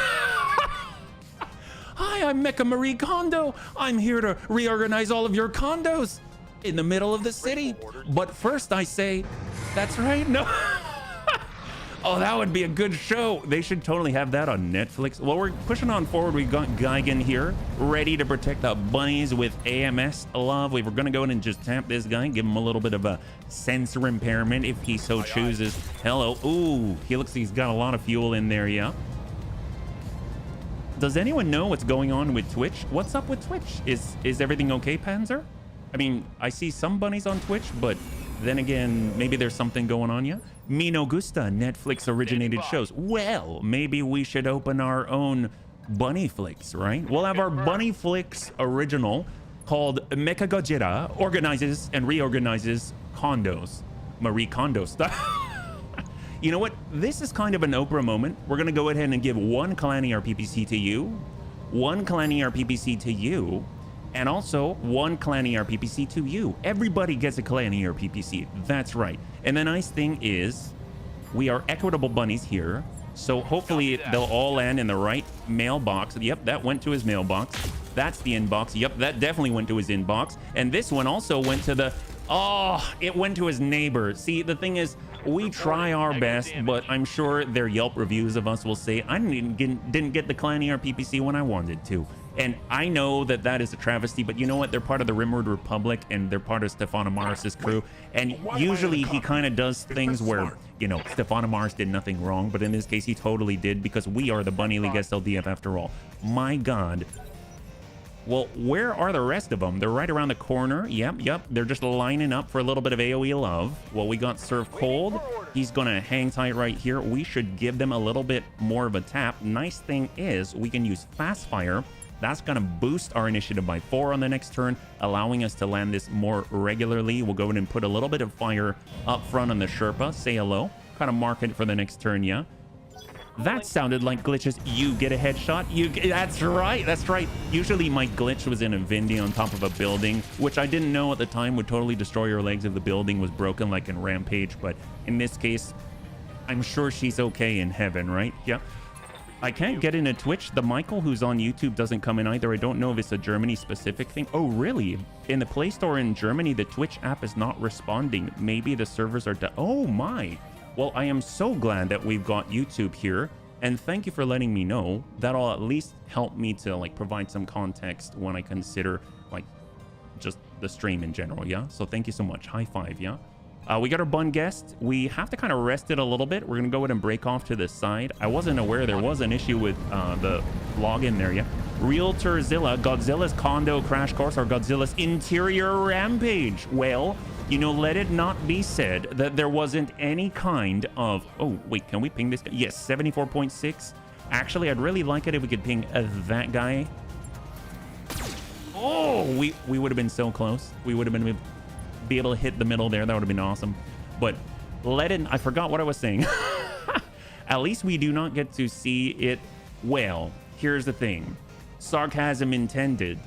Hi, I'm Mecha Marie Kondo. I'm here to reorganize all of your condos in the middle of the city. But first I say, that's right, no. Oh, that would be a good show. They should totally have that on Netflix. Well, we're pushing on forward. We got Geigen here, ready to protect the bunnies with AMS love. We were gonna go in and just tap this guy, give him a little bit of a sensor impairment if he so chooses. Hello. Ooh, he looks like he's got a lot of fuel in there, yeah. Does anyone know what's going on with Twitch? What's up with Twitch? Is everything okay, Panzer? I mean, I see some bunnies on Twitch, but then again, maybe there's something going on, yeah? Me no gusta, Netflix originated shows. Well, maybe we should open our own Bunny Flicks, right? We'll have our Bunny Flicks original called Mecha Gojira organizes and reorganizes condos. Marie Kondo stuff. You know what? This is kind of an Oprah moment. We're gonna go ahead and give one Clan ERPPC to you, one Clan ERPPC to you, and also one Clan ERPPC to you. Everybody gets a Clan ERPPC. That's right. And the nice thing is we are equitable bunnies here. So hopefully they'll all land in the right mailbox. Yep, that went to his mailbox. That's the inbox. Yep, that definitely went to his inbox. And this one also went to the, it went to his neighbor. See, the thing is, we try our best, but I'm sure their Yelp reviews of us will say, I didn't get the Clan ERPPC when I wanted to. And I know that that is a travesty, but you know what? They're part of the Rimwood Republic, and they're part of Stefan Amaris' crew. And usually he kind of does things where, you know, Stefan Amaris did nothing wrong, but in this case, he totally did, because we are the Bunny League SLDF after all. My God. Well, where are the rest of them? They're right around the corner. Yep. They're just lining up for a little bit of AoE love. Well, we got Serve Cold. He's gonna hang tight right here. We should give them a little bit more of a tap. Nice thing is we can use Fast Fire. That's going to boost our initiative by 4 on the next turn, allowing us to land this more regularly. We'll go in and put a little bit of fire up front on the Sherpa. Say hello. Kind of mark it for the next turn, yeah? That sounded like glitches. You get a headshot. That's right. That's right. Usually my glitch was in a Vindy on top of a building, which I didn't know at the time would totally destroy your legs if the building was broken like in Rampage. But in this case, I'm sure she's okay in heaven, right? Yeah. I can't get into Twitch. The Michael who's on YouTube doesn't come in either. I don't know if it's a Germany specific thing. Oh, really? In the Play Store in Germany, the Twitch app is not responding. Maybe the servers are down. Oh my. Well, I am so glad that we've got YouTube here. And thank you for letting me know. That'll at least help me to like provide some context when I consider like just the stream in general, yeah? So thank you so much. High five, yeah? We got our bun guest. We have to kind of rest it a little bit. We're going to go ahead and break off to the side. I wasn't aware there was an issue with the login there yet. Realtorzilla, Godzilla's condo crash course, or Godzilla's interior rampage. Well, you know, let it not be said that there wasn't any kind of... Oh, wait, can we ping this guy? Yes, 74.6. Actually, I'd really like it if we could ping that guy. Oh, we would have been so close. We would have been... be able to hit the middle there. That would have been awesome. But let it... I forgot what I was saying. At least we do not get to see it. Well, here's the thing. Sarcasm intended.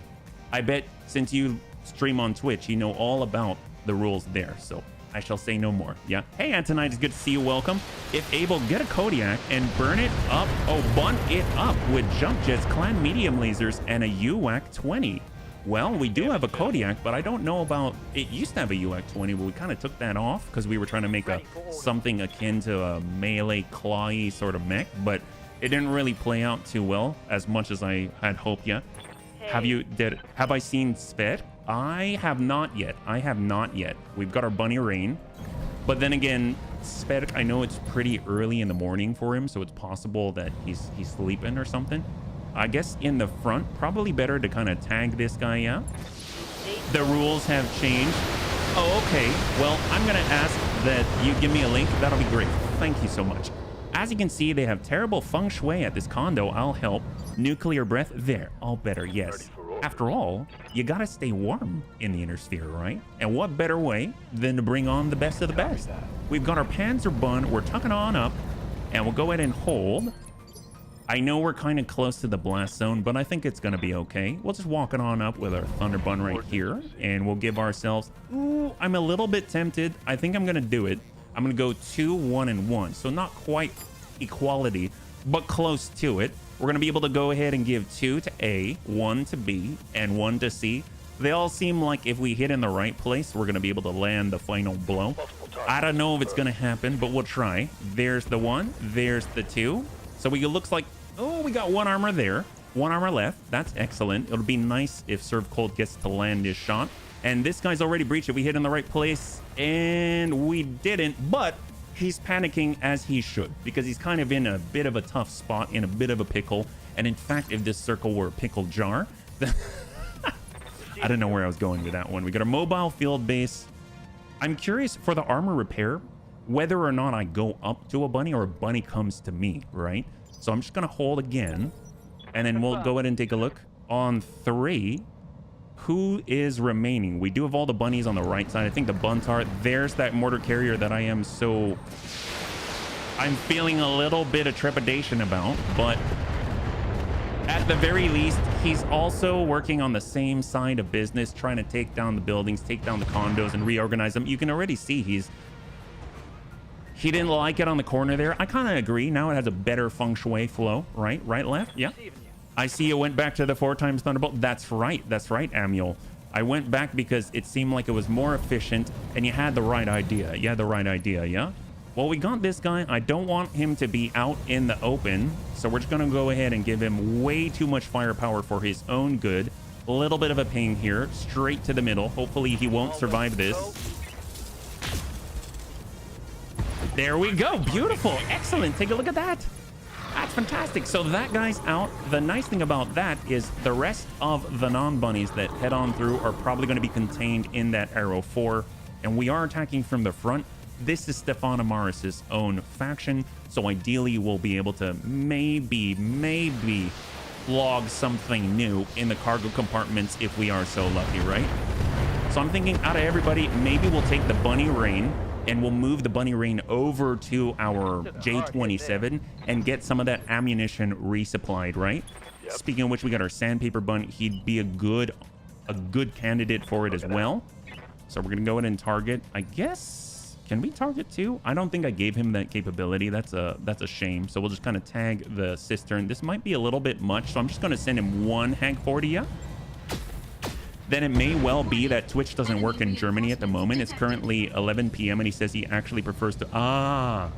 I bet since you stream on Twitch, you know all about the rules there. So I shall say no more. Yeah. Hey, Antonite, it's good to see you. Welcome. If able, get a Kodiak and burn it up. Oh, bun it up with Jump Jet's Clan Medium Lasers and a UAC 20. Well, we do have a Kodiak, but I don't know about... It used to have a UAC 20, but we kind of took that off because we were trying to make something akin to a melee clawy sort of mech, but it didn't really play out too well as much as I had hoped yet. Hey. Have I seen Sved? I have not yet. We've got our Bunny Rain, but then again, suspect, I know it's pretty early in the morning for him, so it's possible that he's sleeping or something. I guess in the front, probably better to kind of tag this guy out. The rules have changed. Oh, okay. Well, I'm going to ask that you give me a link. That'll be great. Thank you so much. As you can see, they have terrible feng shui at this condo. I'll help. Nuclear breath. There. All better. Yes. After all, you got to stay warm in the inner sphere, right? And what better way than to bring on the best of the best? We've got our Panzer bun. We're tucking on up, and we'll go ahead and hold. I know we're kind of close to the blast zone, but I think it's going to be okay. We'll just walk it on up with our Thunder Bun right here, and we'll give ourselves... Ooh, I'm a little bit tempted. I think I'm going to do it. I'm going to go 2, 1, and 1. So not quite equality, but close to it. We're going to be able to go ahead and give 2 to A, 1 to B, and 1 to C. They all seem like if we hit in the right place, we're going to be able to land the final blow. I don't know if it's going to happen, but we'll try. There's the 1. There's the 2. So it looks like, oh, we got 1 armor there. 1 armor left. That's excellent. It'll be nice if Serve Cold gets to land his shot. And this guy's already breached it. We hit in the right place, and we didn't. But he's panicking as he should, because he's kind of in a bit of a tough spot, in a bit of a pickle. And in fact, if this circle were a pickle jar, I don't know where I was going with that one. We got a mobile field base. I'm curious for the armor repair, whether or not I go up to a bunny or a bunny comes to me, right? So I'm just going to hold again, and then we'll go ahead and take a look. On 3, who is remaining? We do have all the bunnies on the right side. I think the Buntar, there's that mortar carrier that I'm feeling a little bit of trepidation about, but at the very least, he's also working on the same side of business, trying to take down the buildings, take down the condos, and reorganize them. You can already see he didn't like it on the corner there. I kind of agree. Now it has a better feng shui flow, right? Right, left? Yeah. I see you went back to the 4 times Thunderbolt. That's right. That's right, Amuel. I went back because it seemed like it was more efficient, and you had the right idea. You had the right idea, yeah? Well, we got this guy. I don't want him to be out in the open, so we're just going to go ahead and give him way too much firepower for his own good. A little bit of a ping here, straight to the middle. Hopefully he won't survive this. There we go. Beautiful. Excellent. Take a look at that. That's fantastic. So that guy's out. The nice thing about that is the rest of the non-bunnies that head on through are probably going to be contained in that Arrow 4. And we are attacking from the front. This is Stefan Amaris' own faction. So ideally, we'll be able to maybe log something new in the cargo compartments if we are so lucky, right? So I'm thinking out of everybody, maybe we'll take the Bunny Rain and we'll move the Bunny Rain over to our J27 and get some of that ammunition resupplied, right? Yep. Speaking of which, we got our Sandpaper Bun. He'd be a good candidate for it as well. So we're gonna go ahead and target. I guess, can we target too? I don't think I gave him that capability. That's a shame. So we'll just kind of tag the cistern. This might be a little bit much, so I'm just gonna send him 1 Hank 40. Yeah. Then it may well be that Twitch doesn't work in Germany at the moment. It's currently 11 p.m. and he says he actually prefers to...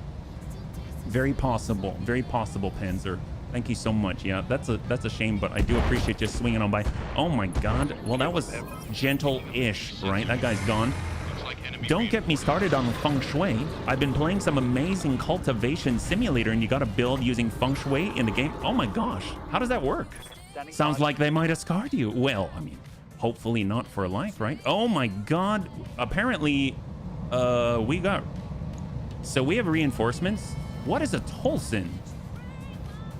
Very possible, Panzer. Thank you so much. Yeah, that's a shame, but I do appreciate just swinging on by. Oh my God. Well, that was gentle-ish, right? That guy's gone. Don't get me started on feng shui. I've been playing some amazing cultivation simulator, and you got to build using feng shui in the game. Oh my gosh, how does that work? Sounds like they might have scarred you. Well, I mean, hopefully not for life, right? Oh my God. Apparently, we have reinforcements. What is a Tolson?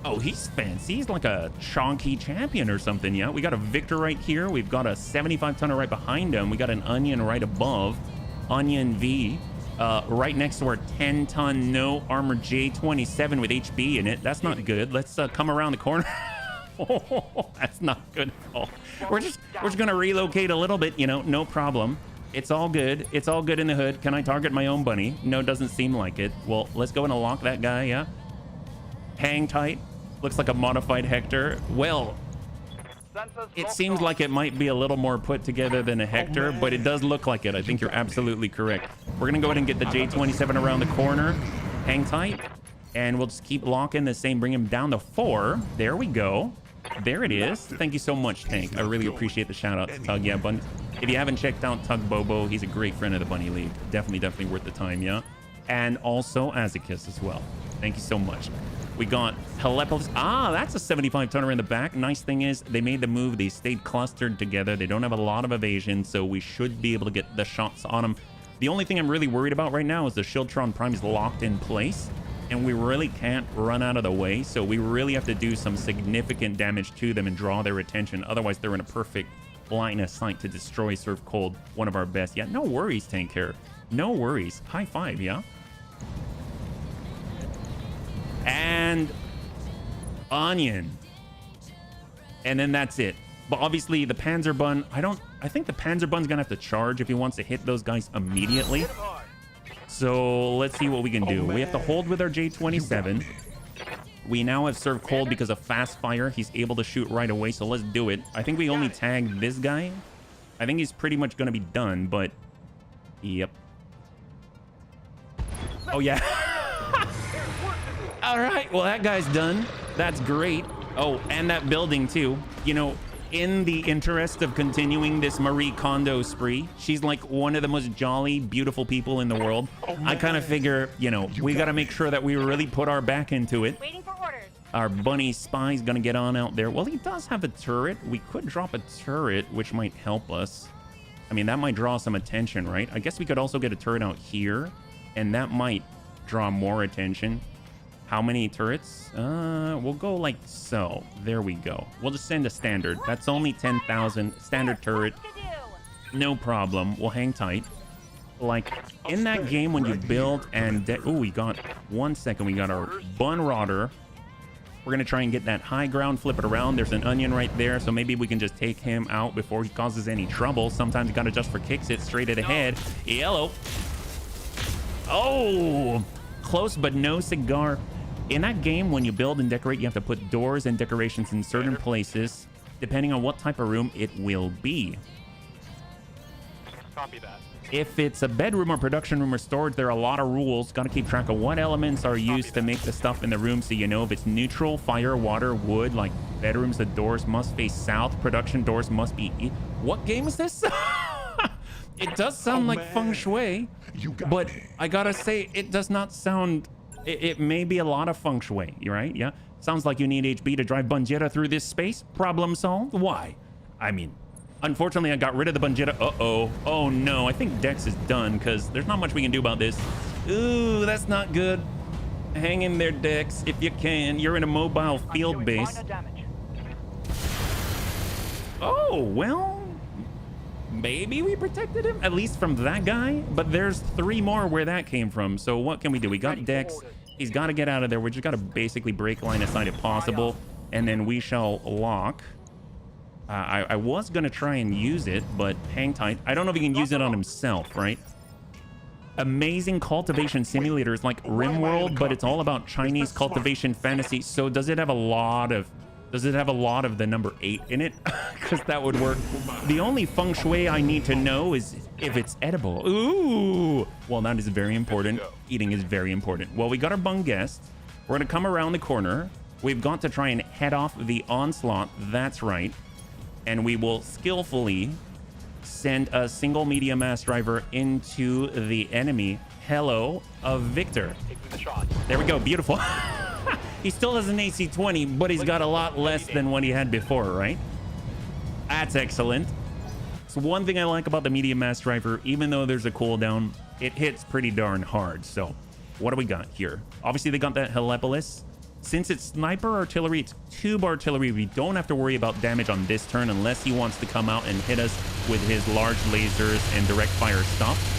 Oh, he's fancy. He's like a chonky champion or something. Yeah, we got a Victor right here. We've got a 75-tonner right behind him. We got an Onion right above. Onion V right next to our 10-ton no armor J27 with HB in it. That's not good. Let's come around the corner. Oh, that's not good at all. We're just gonna relocate a little bit, you know, no problem. It's all good. It's all good in the hood. Can I target my own bunny? No, doesn't seem like it. Well, let's go and lock that guy. Yeah. Hang tight. Looks like a modified Hector. Well, it seems like it might be a little more put together than a Hector, but it does look like it. I think you're absolutely correct. We're gonna go ahead and get the J27 around the corner. Hang tight, and we'll just keep locking the same. Bring him down to 4. There we go. There it is. Thank you so much, Tank. I really appreciate the shout out to Tug. Yeah, Bunny. If you haven't checked out Tug Bobo, he's a great friend of the Bunny League. Definitely worth the time. Yeah. And also Azicus as well. Thank you so much. We got Helepolis. Ah, that's a 75 tonner in the back. Nice thing is they made the move. They stayed clustered together. They don't have a lot of evasion, so we should be able to get the shots on them. The only thing I'm really worried about right now is the Shieldtron Prime is locked in place, and we really can't run out of the way. So we really have to do some significant damage to them and draw their attention. Otherwise, they're in a perfect line of sight to destroy Surf Cold, one of our best. Yeah, no worries, Tank Care. No worries. High five, yeah? And onion, and then that's it. But obviously the Panzerbun, I think the Panzerbun's gonna have to charge if he wants to hit those guys immediately. So let's see what we can do. We have to hold with our J27. We now have Serve Cold because of fast fire. He's able to shoot right away, so let's do it. I think we only tagged this guy. I think he's pretty much gonna be done, but yep. Oh yeah. All right, well, that guy's done. That's great. Oh, and that building too. You know, in the interest of continuing this Marie Kondo spree, she's like one of the most jolly, beautiful people in the world. I kind of figure, you know, we got to make sure that we really put our back into it. Waiting for orders. Our bunny spy's gonna get on out there. Well, he does have a turret. We could drop a turret, which might help us. I mean, that might draw some attention, right? I guess we could also get a turret out here, and that might draw more attention. How many turrets? We'll go like so. There we go. We'll just send a standard. That's only 10,000. Standard turret. No problem. We'll hang tight. Like, in that game when you build and... Oh, we got... 1 second. We got our Bun Rodder. We're going to try and get that high ground, flip it around. There's an onion right there, so maybe we can just take him out before he causes any trouble. Sometimes you got to just for kicks it straight at the head. Yellow. Oh! Close, but no cigar. In that game, when you build and decorate, you have to put doors and decorations in certain places. Depending on what type of room it will be. Copy that. If it's a bedroom or production room or storage, there are a lot of rules. Got to keep track of what elements are used to make the stuff in the room, so you know if it's neutral, fire, water, wood. Like bedrooms, the doors must face south. Production doors must be east. What game is this? It does sound like feng shui, but I gotta say, it does not sound... It may be a lot of feng shui, right? Yeah. Sounds like you need HB to drive Bunjetta through this space. Problem solved. Why? I mean, unfortunately, I got rid of the Bunjetta. Uh-oh. Oh, no. I think Dex is done because there's not much we can do about this. Ooh, that's not good. Hang in there, Dex, if you can. You're in a mobile field base. Oh, well, maybe we protected him, at least from that guy. But there's 3 more where that came from. So what can we do? We got Dex. He's got to get out of there. We just got to basically break line of sight if possible. And then we shall lock. I was going to try and use it, but hang tight. I don't know if he can use it on himself, right? Amazing cultivation simulators like RimWorld, but it's all about Chinese cultivation fantasy. So does it have a lot of... the number 8 in it? Because that would work. The only feng shui I need to know is if it's edible. Ooh! Well, that is very important. Eating is very important. Well, we got our bung guest. We're going to come around the corner. We've got to try and head off the onslaught. That's right. And we will skillfully send a single medium mass driver into the enemy. Hello, of Victor. There we go. Beautiful. He still has an AC-20, but he's got a lot less than what he had before, right? That's excellent. So one thing I like about the medium mass driver, even though there's a cooldown, it hits pretty darn hard. So what do we got here? Obviously, they got that Helepolis. Since it's sniper artillery, it's tube artillery. We don't have to worry about damage on this turn unless he wants to come out and hit us with his large lasers and direct fire stuff.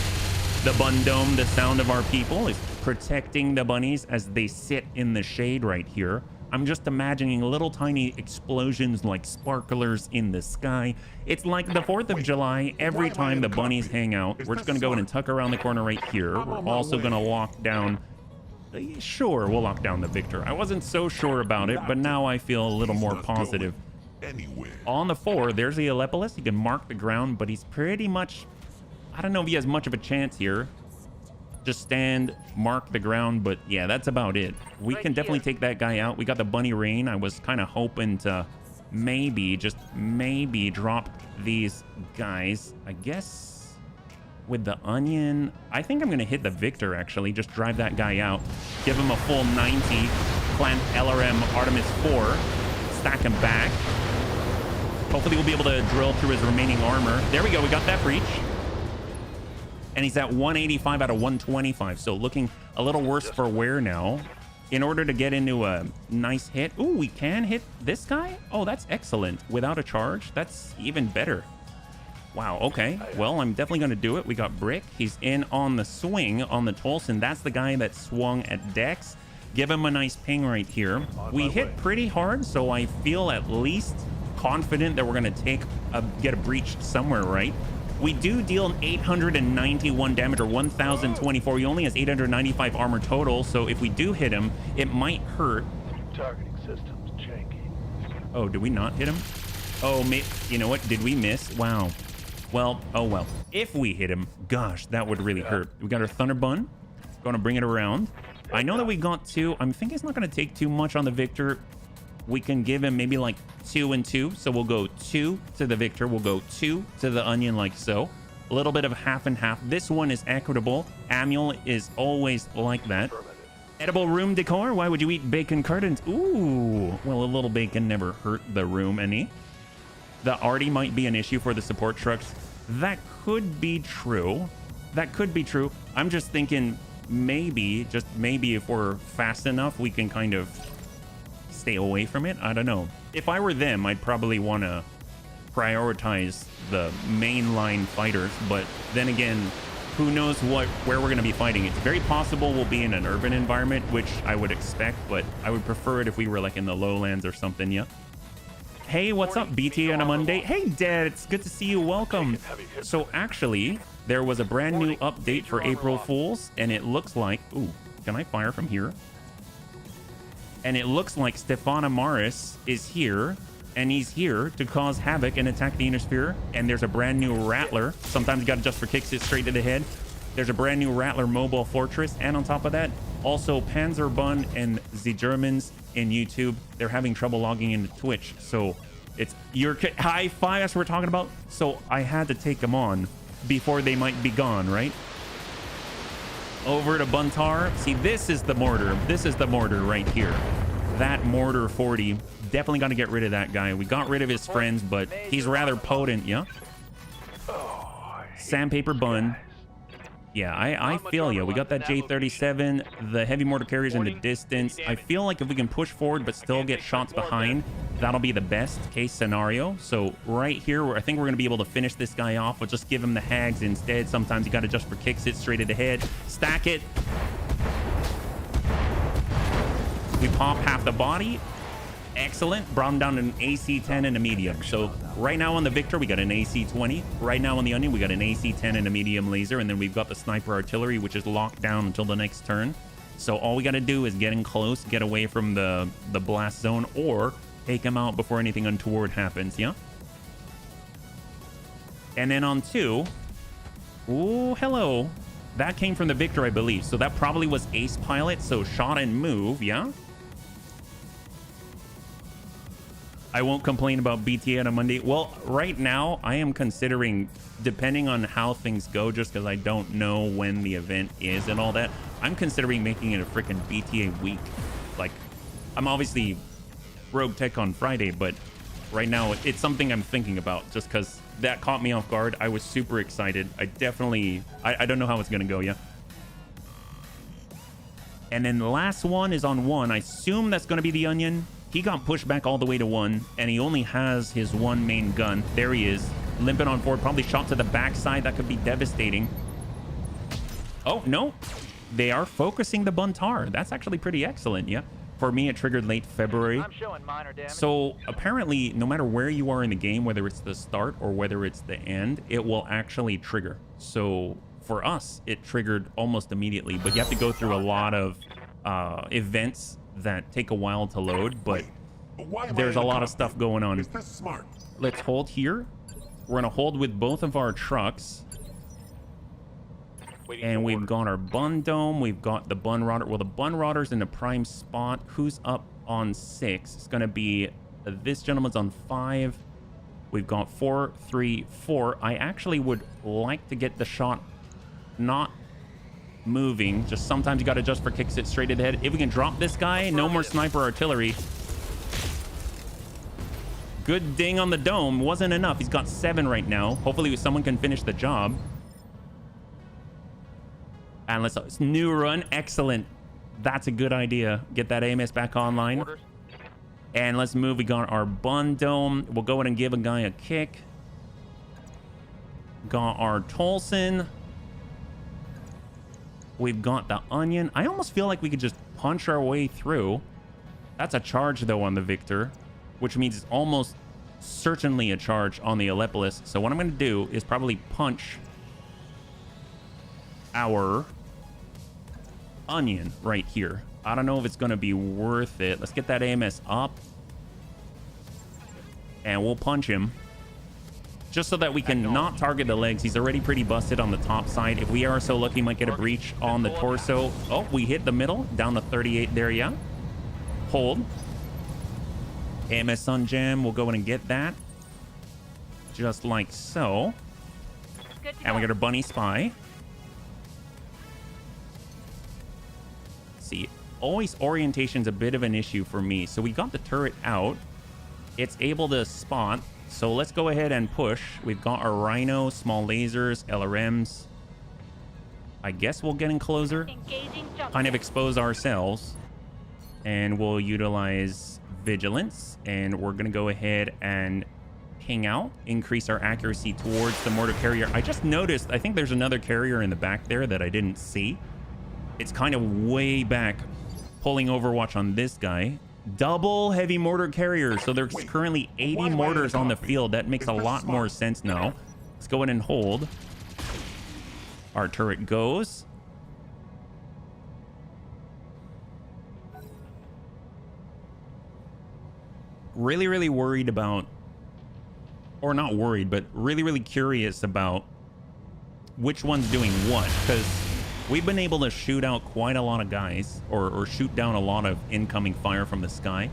The Bun Dome, the sound of our people, is protecting the bunnies as they sit in the shade right here. I'm just imagining little tiny explosions like sparklers in the sky. It's like the 4th of July every time the bunnies hang out. We're just going to go in and tuck around the corner right here. We're also going to lock down... Sure, we'll lock down the Victor. I wasn't so sure about it, but now I feel a little more positive. On the 4, there's the Helepolis. He can mark the ground, but he's pretty much... I don't know if he has much of a chance here. Just stand, mark the ground, but yeah, that's about it. We can definitely take that guy out. We got the Bunny Rain. I was kind of hoping to maybe, just maybe drop these guys. I guess with the onion, I think I'm going to hit the Victor, actually. Just drive that guy out. Give him a full 90. Plant LRM Artemis 4. Stack him back. Hopefully we'll be able to drill through his remaining armor. There we go. We got that breach. And he's at 185 out of 125. So looking a little worse for wear now. In order to get into a nice hit. Ooh, we can hit this guy? Oh, that's excellent. Without a charge, that's even better. Wow, okay. Well, I'm definitely going to do it. We got Brick. He's in on the swing on the Tolson. That's the guy that swung at Dex. Give him a nice ping right here. We hit pretty hard, so I feel at least confident that we're going to get a breach somewhere, right? We do deal 891 damage, or 1,024. He only has 895 armor total, so if we do hit him, it might hurt. Targeting systems checking. Oh, did we not hit him? Oh, you know what? Did we miss? Wow. Well, oh well. If we hit him, gosh, that would really hurt. We got our Thunder Bun. Going to bring it around. I know that we got 2. I'm thinking it's not going to take too much on the Victor. We can give him maybe like 2 and 2. So we'll go 2 to the Victor. We'll go 2 to the Onion, like so. A little bit of half and half. This one is equitable. Amul is always like that. Edible room decor. Why would you eat bacon cartons? Ooh. Well, a little bacon never hurt the room any. The arty might be an issue for the support trucks. That could be true. That could be true. I'm just thinking maybe, just maybe if we're fast enough, we can kind of stay away from it. I don't know. If I were them, I'd probably want to prioritize the mainline fighters. But then again, who knows where we're going to be fighting. It's very possible we'll be in an urban environment, which I would expect, but I would prefer it if we were like in the lowlands or something, yeah? Hey, what's up, BTA on a Monday? Hey, Dad, it's good to see you. Welcome. So actually, there was a brand new update for April Fools, and it looks like... Ooh, can I fire from here? And it looks like Stefana Maris is here, and he's here to cause havoc and attack the inner sphere. And there's a brand new Rattler. Sometimes you got to just for kicks it straight to the head. There's a brand new Rattler mobile fortress, and on top of that, also Panzer Bun and the Germans in YouTube. They're having trouble logging into Twitch, so it's your high five. That's what we're talking about. So I had to take them on before they might be gone, right? Over to Buntar. See, this is the mortar. This is the mortar right here. That mortar 40. Definitely got to get rid of that guy. We got rid of his friends, but he's rather potent, yeah? Sandpaper Bun. Yeah, I feel you. We got that J37, the heavy mortar carriers in the distance. I feel like if we can push forward but still get shots behind, that'll be the best case scenario. So right here, I think we're going to be able to finish this guy off. We'll just give him the hags instead. Sometimes you got to just for kicks it straight at the head. Stack it. We pop half the body. Excellent. Brought him down to an AC-10 and a medium. So right now on the Victor, we got an AC-20. Right now on the Onion, we got an AC-10 and a medium laser. And then we've got the sniper artillery, which is locked down until the next turn. So all we got to do is get in close, get away from the blast zone, or take him out before anything untoward happens, yeah? And then on 2, ooh, hello. That came from the Victor, I believe. So that probably was Ace Pilot. So shot and move, yeah? I won't complain about BTA on a Monday. Well, right now, I am considering, depending on how things go, just because I don't know when the event is and all that, I'm considering making it a freaking BTA week. Like, I'm obviously Rogue Tech on Friday, but right now, it's something I'm thinking about, just because that caught me off guard. I was super excited. I definitely... I don't know how it's going to go, yeah? And then the last one is on 1. I assume that's going to be the Onion. He got pushed back all the way to 1, and he only has his 1 main gun. There he is, limping on forward, probably shot to the backside. That could be devastating. Oh, no. They are focusing the Buntar. That's actually pretty excellent, yeah. For me, it triggered late February. I'm showing minor damage. So apparently, no matter where you are in the game, whether it's the start or whether it's the end, it will actually trigger. So for us, it triggered almost immediately, but you have to go through a lot of events that take a while to load, but there's a lot of stuff going on. Is this smart? Let's hold here. We're gonna hold with both of our trucks, and we've got our Bun Dome. We've got the Bun Rodder. Well, the Bun Rodder's in the prime spot. Who's up on 6? It's gonna be this gentleman's on 5. We've got 4, 3, 4. I actually would like to get the shot not moving. Just sometimes you got to adjust for kicks it straight at the head. If we can drop this guy, no more sniper artillery. Good ding on the dome. Wasn't enough. He's got 7 right now. Hopefully someone can finish the job. And let's new run. Excellent. That's a good idea. Get that AMS back online. And let's move. We got our bun dome. We'll go ahead and give a guy a kick. Got our Tolson. We've got the onion. I almost feel like we could just punch our way through. That's a charge though on the Victor, which means it's almost certainly a charge on the Alepolis. So what I'm going to do is probably punch our onion right here. I don't know if it's going to be worth it. Let's get that AMS up. And we'll punch him. Just so that we can not target the legs. He's already pretty busted on the top side. If we are so lucky, might get a breach on the torso. Oh, we hit the middle. Down to 38 there, yeah. Hold. AMS Sun Jam. We'll go in and get that. Just like so. And we got our bunny spy. See, always orientation's a bit of an issue for me. So we got the turret out. It's able to spot. So let's go ahead and push. We've got our Rhino, small lasers, LRMs. I guess we'll get in closer. Kind of expose ourselves. And we'll utilize vigilance. And we're going to go ahead and ping out. Increase our accuracy towards the mortar carrier. I just noticed, I think there's another carrier in the back there that I didn't see. It's kind of way back. Pulling Overwatch on this guy. Double heavy mortar carriers. So there's currently 80 mortars on the field. That makes a lot more sense now. Let's go in and hold. Our turret goes. Really worried about, or not worried, but really curious about which one's doing what, because we've been able to shoot out quite a lot of guys, or shoot down a lot of incoming fire from the sky.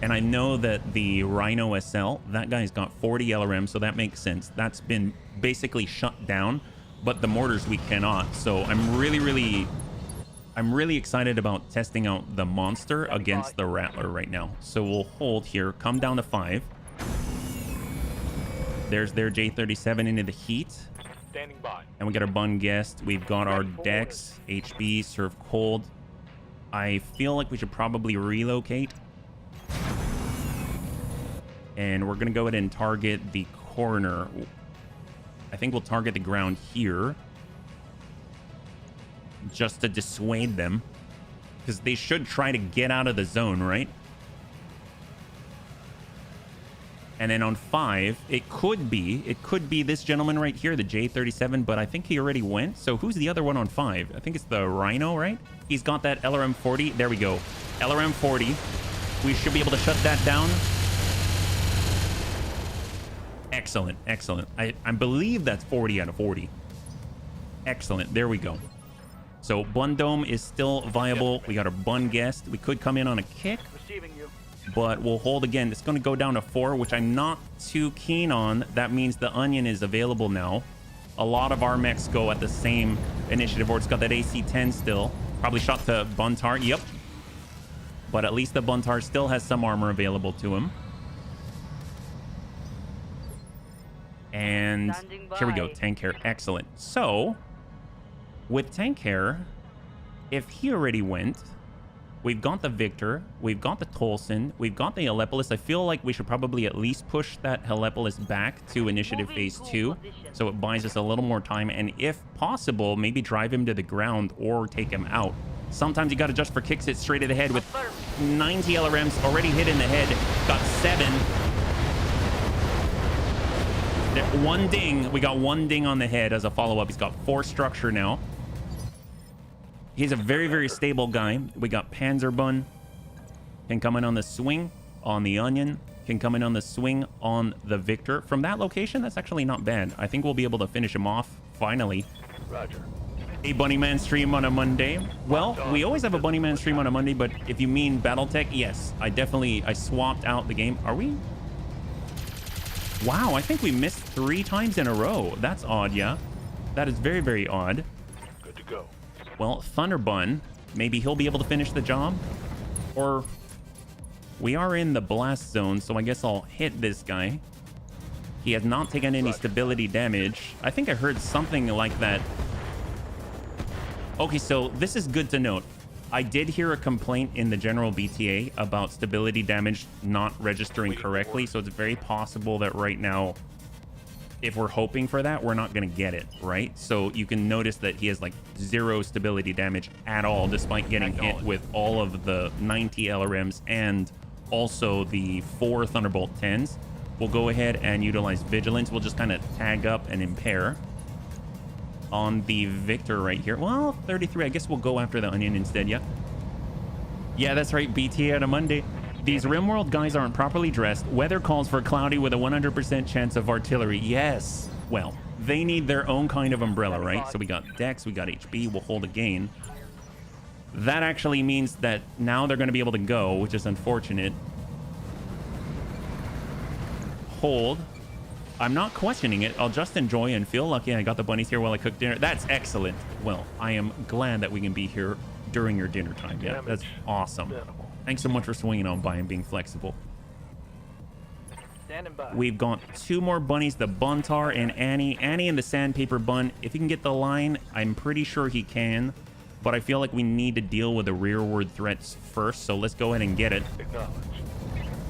And I know that the Rhino SL, that guy's got 40 LRM, so that makes sense. That's been basically shut down, but the mortars we cannot. So I'm really excited about testing out the monster against the Rattler right now. So we'll hold here, come down to 5. There's their J37 into the heat. Standing by. And we got our bun guest. We've got our Dex, HB, serve cold. I feel like we should probably relocate. And we're going to go ahead and target the corner. I think we'll target the ground here. Just to dissuade them. Because they should try to get out of the zone, right? And then on 5, it could be this gentleman right here, the J37, but I think he already went. So who's the other one on 5? I think it's the Rhino, right? He's got that LRM 40. There we go. LRM 40. We should be able to shut that down. Excellent. I believe that's 40 out of 40. Excellent. There we go. So Bun Dome is still viable. We got our Bun Guest. We could come in on a kick. Receiving you. But we'll hold again. It's going to go down to 4, which I'm not too keen on. That means the Onion is available now. A lot of our mechs go at the same initiative, or it's got that AC-10 still. Probably shot to Buntar. Yep. But at least the Buntar still has some armor available to him. And here we go. Tank Hair. Excellent. So, with Tank Hair, if he already went... We've got the Victor, we've got the Tolson, we've got the Alepolis. I feel like we should probably at least push that Alepolis back to Initiative Phase 2, so it buys us a little more time, and if possible, maybe drive him to the ground or take him out. Sometimes you got to adjust for kicks it straight at the head with 90 LRMs already hit in the head. Got 7. One ding. We got 1 ding on the head as a follow-up. He's got 4 structure now. He's a very stable guy. We got Panzerbun. Can come in on the swing on the Onion. Can come in on the swing on the Victor. From that location, that's actually not bad. I think we'll be able to finish him off, finally. Roger. A Bunnyman stream on a Monday. Well, we always have a Bunnyman stream on a Monday, but if you mean Battletech, yes. I swapped out the game. Are we? Wow, I think we missed 3 times in a row. That's odd, yeah. That is very odd. Good to go. Well, Thunderbun, maybe he'll be able to finish the job. Or we are in the blast zone, so I guess I'll hit this guy. He has not taken any stability damage. I think I heard something like that. Okay, so this is good to note. I did hear a complaint in the general BTA about stability damage not registering correctly, so it's very possible that right now, if we're hoping for that, we're not going to get it, right? So you can notice that he has like 0 stability damage at all, despite getting hit with all of the 90 LRMs and also the 4 Thunderbolt 10s. We'll go ahead and utilize Vigilance. We'll just kind of tag up and impair on the Victor right here. Well, 33. I guess we'll go after the Onion instead. Yeah, that's right. BTA on a Monday. These RimWorld guys aren't properly dressed. Weather calls for cloudy with a 100% chance of artillery. Yes. Well, they need their own kind of umbrella, right? So we got Dex, we got HB. We'll hold again. That actually means that now they're going to be able to go, which is unfortunate. Hold. I'm not questioning it. I'll just enjoy and feel lucky I got the bunnies here while I cook dinner. That's excellent. Well, I am glad that we can be here during your dinner time. Yeah, that's awesome. Thanks so much for swinging on by and being flexible. Standing by. We've got 2 more bunnies, the Buntar and Annie. Annie and the Sandpaper Bun. If he can get the line, I'm pretty sure he can. But I feel like we need to deal with the rearward threats first. So let's go ahead and get it. Acknowledge.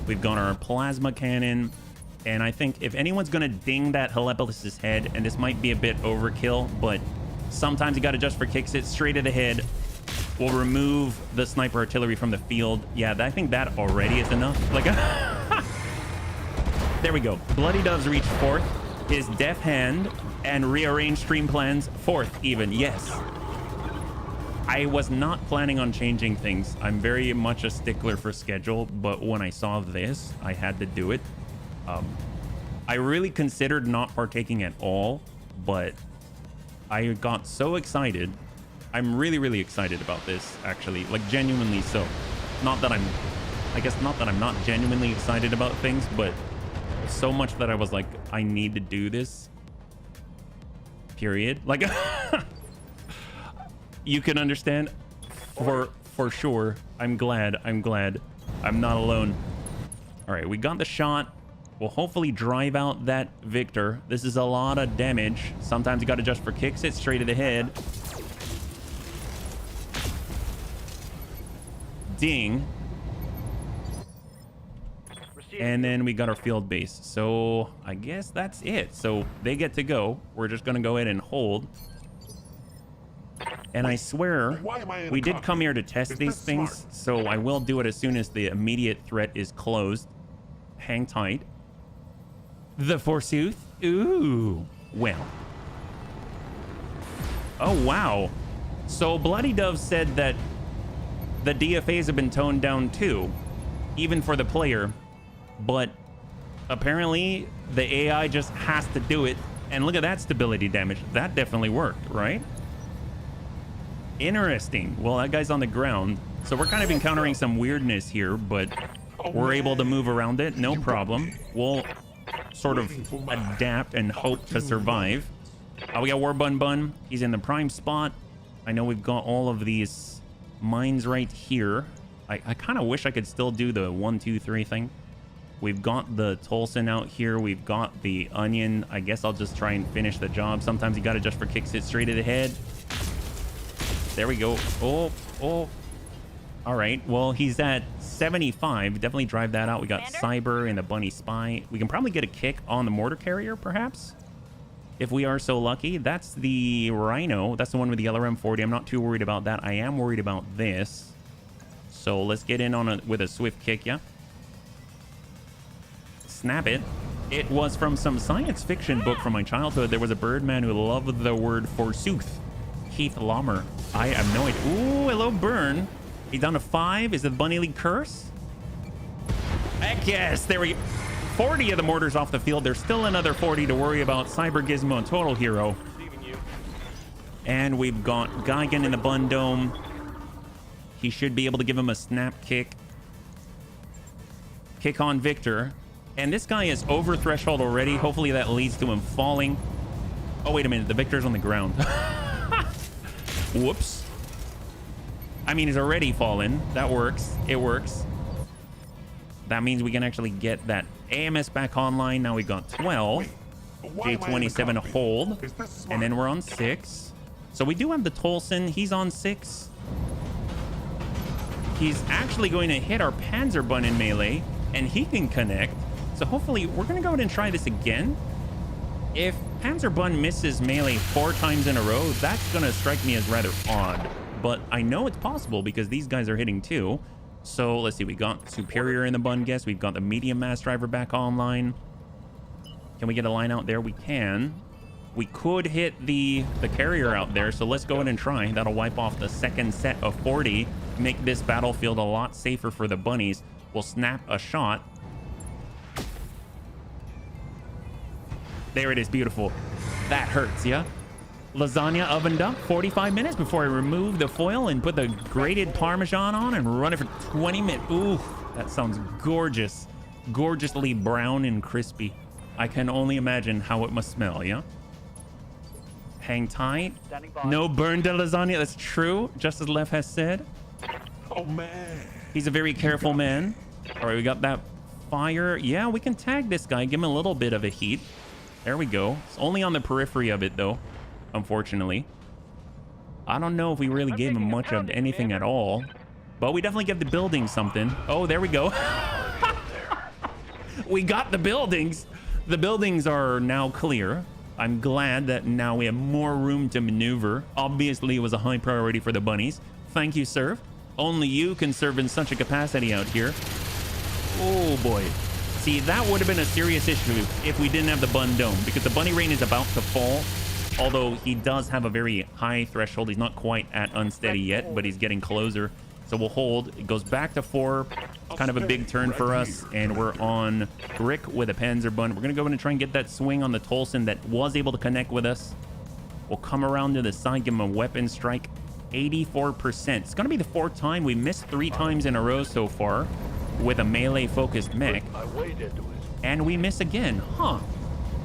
We've got our Plasma Cannon. And I think if anyone's going to ding that Helepolis's head, and this might be a bit overkill, but sometimes you got to just for kicks it straight to the head. We'll remove the sniper artillery from the field. Yeah, I think that already is enough. Like, there we go. Bloody Doves reach 4th. His Death Hand and rearrange stream plans 4th even. Yes. I was not planning on changing things. I'm very much a stickler for schedule, but when I saw this, I had to do it. I really considered not partaking at all, but I got so excited. I'm really, really excited about this, actually, like genuinely so. Not that I guess not that I'm not genuinely excited about things, but so much that I was like, I need to do this, period. Like, you can understand for sure. I'm glad I'm not alone. All right, we got the shot. We'll hopefully drive out that Victor. This is a lot of damage. Sometimes you got to just for kicks it straight to the head. Ding. And then we got our field base. So I guess that's it. So they get to go. We're just going to go ahead and hold. And I swear, we did come here to test these things. So I will do it as soon as the immediate threat is closed. Hang tight. The Forsooth. Ooh. Well. Oh, wow. So Bloody Dove said that the DFAs have been toned down too, even for the player. But apparently the AI just has to do it. And look at that stability damage. That definitely worked, right? Interesting. Well, that guy's on the ground. So we're kind of encountering some weirdness here, but we're able to move around it. No problem. We'll sort of adapt and hope to survive. We got War Bun Bun. He's in the prime spot. I know we've got all of these mines right here. I kind of wish I could still do the 1, 2, 3 thing. We've got the Tolson out here. We've got the Onion. I guess I'll just try and finish the job. Sometimes you got to just for kicks it straight to the head. There we go. Oh. All right. Well, he's at 75. Definitely drive that out. We got Cyber and the Bunny Spy. We can probably get a kick on the mortar carrier, perhaps, if we are so lucky. That's the Rhino. That's the one with the LRM 40. I'm not too worried about that. I am worried about this. So let's get in on with a swift kick. Yeah. Snap it. It was from some science fiction book from my childhood. There was a birdman who loved the word forsooth. Keith Lommer. I have no idea. Ooh, hello, Burn. He's down to 5. Is it the Bunny League curse? Heck yes. There we go. 40 of the mortars off the field. There's still another 40 to worry about. Cyber Gizmo and Total Hero. And we've got Geigen in the Bun Dome. He should be able to give him a snap kick. Kick on Victor. And this guy is over threshold already. Hopefully that leads to him falling. Oh, wait a minute. The Victor's on the ground. Whoops. I mean, he's already fallen. That works. It works. That means we can actually get that AMS back online. Now we got 12. J27 hold. And then we're on 6. So we do have the Tolson. He's on 6. He's actually going to hit our Panzerbun in melee, and he can connect. So hopefully we're going to go ahead and try this again. If Panzerbun misses melee 4 times in a row, that's going to strike me as rather odd. But I know it's possible because these guys are hitting too. So let's see. We got Superior in the bun guess. We've got the medium mass driver back online. Can we get a line out there? We can. We could hit the carrier out there. So let's go ahead and try. That'll wipe off the second set of 40. Make this battlefield a lot safer for the bunnies. We'll snap a shot. There it is. Beautiful. That hurts, yeah? Lasagna ovened up 45 minutes before I remove the foil and put the grated Parmesan on and run it for 20 minutes. Ooh, that sounds gorgeous. Gorgeously brown and crispy. I can only imagine how it must smell, yeah? Hang tight. No burn to lasagna. That's true, just as Lev has said. Oh, man. He's a very careful man. All right, we got that fire. Yeah, we can tag this guy. Give him a little bit of a heat. There we go. It's only on the periphery of it, though. Unfortunately, I don't know if we really gave him much of anything at all, but we definitely gave the buildings something. Oh, there we go. We got the buildings. The buildings are now clear. I'm glad that now we have more room to maneuver. Obviously, it was a high priority for the bunnies. Thank you, sir. Only you can serve in such a capacity out here. Oh boy. See, that would have been a serious issue if we didn't have the bun dome, because the bunny rain is about to fall. Although he does have a very high threshold. He's not quite at unsteady yet, but he's getting closer. So we'll hold. It goes back to 4. It's kind of a big turn for us. And we're on Brick with a Panzerbun. We're going to go in and try and get that swing on the Tolson that was able to connect with us. We'll come around to the side, give him a weapon strike. 84%. It's going to be the 4th time. We missed 3 times in a row so far with a melee-focused mech. And we miss again. Huh.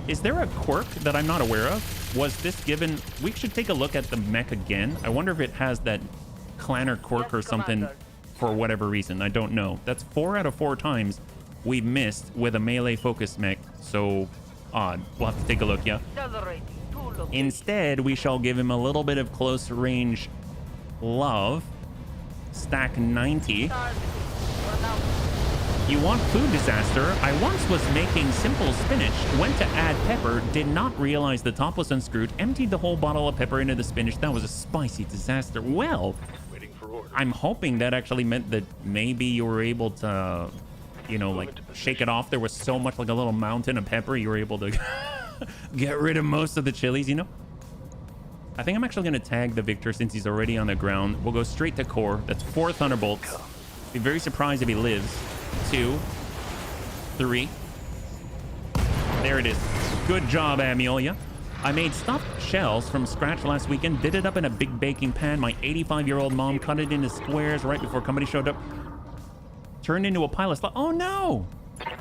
Is there a quirk that I'm not aware of? Was this given? We should take a look at the mech again. I wonder if it has that clanner quirk or something for whatever reason. I don't know. That's 4 out of 4 times we've missed with a melee focus mech. So odd. We'll have to take a look, yeah? Instead, we shall give him a little bit of close range love. Stack 90. You want food disaster? I once was making simple spinach, went to add pepper, did not realize the top was unscrewed, emptied the whole bottle of pepper into the spinach. That was a spicy disaster. Well, I'm hoping that actually meant that maybe you were able to, you know, like shake it off. There was so much, like a little mountain of pepper, you were able to get rid of most of the chilies, you know? I think I'm actually going to tag the Victor since he's already on the ground. We'll go straight to core. That's 4 Thunderbolts. Be very surprised if he lives. 2, 3. There it is. Good job, Amelia. I made stuffed shells from scratch last weekend, did it up in a big baking pan. My 85-year-old mom cut it into squares right before company showed up. Turned into a pile of stuff. Oh no!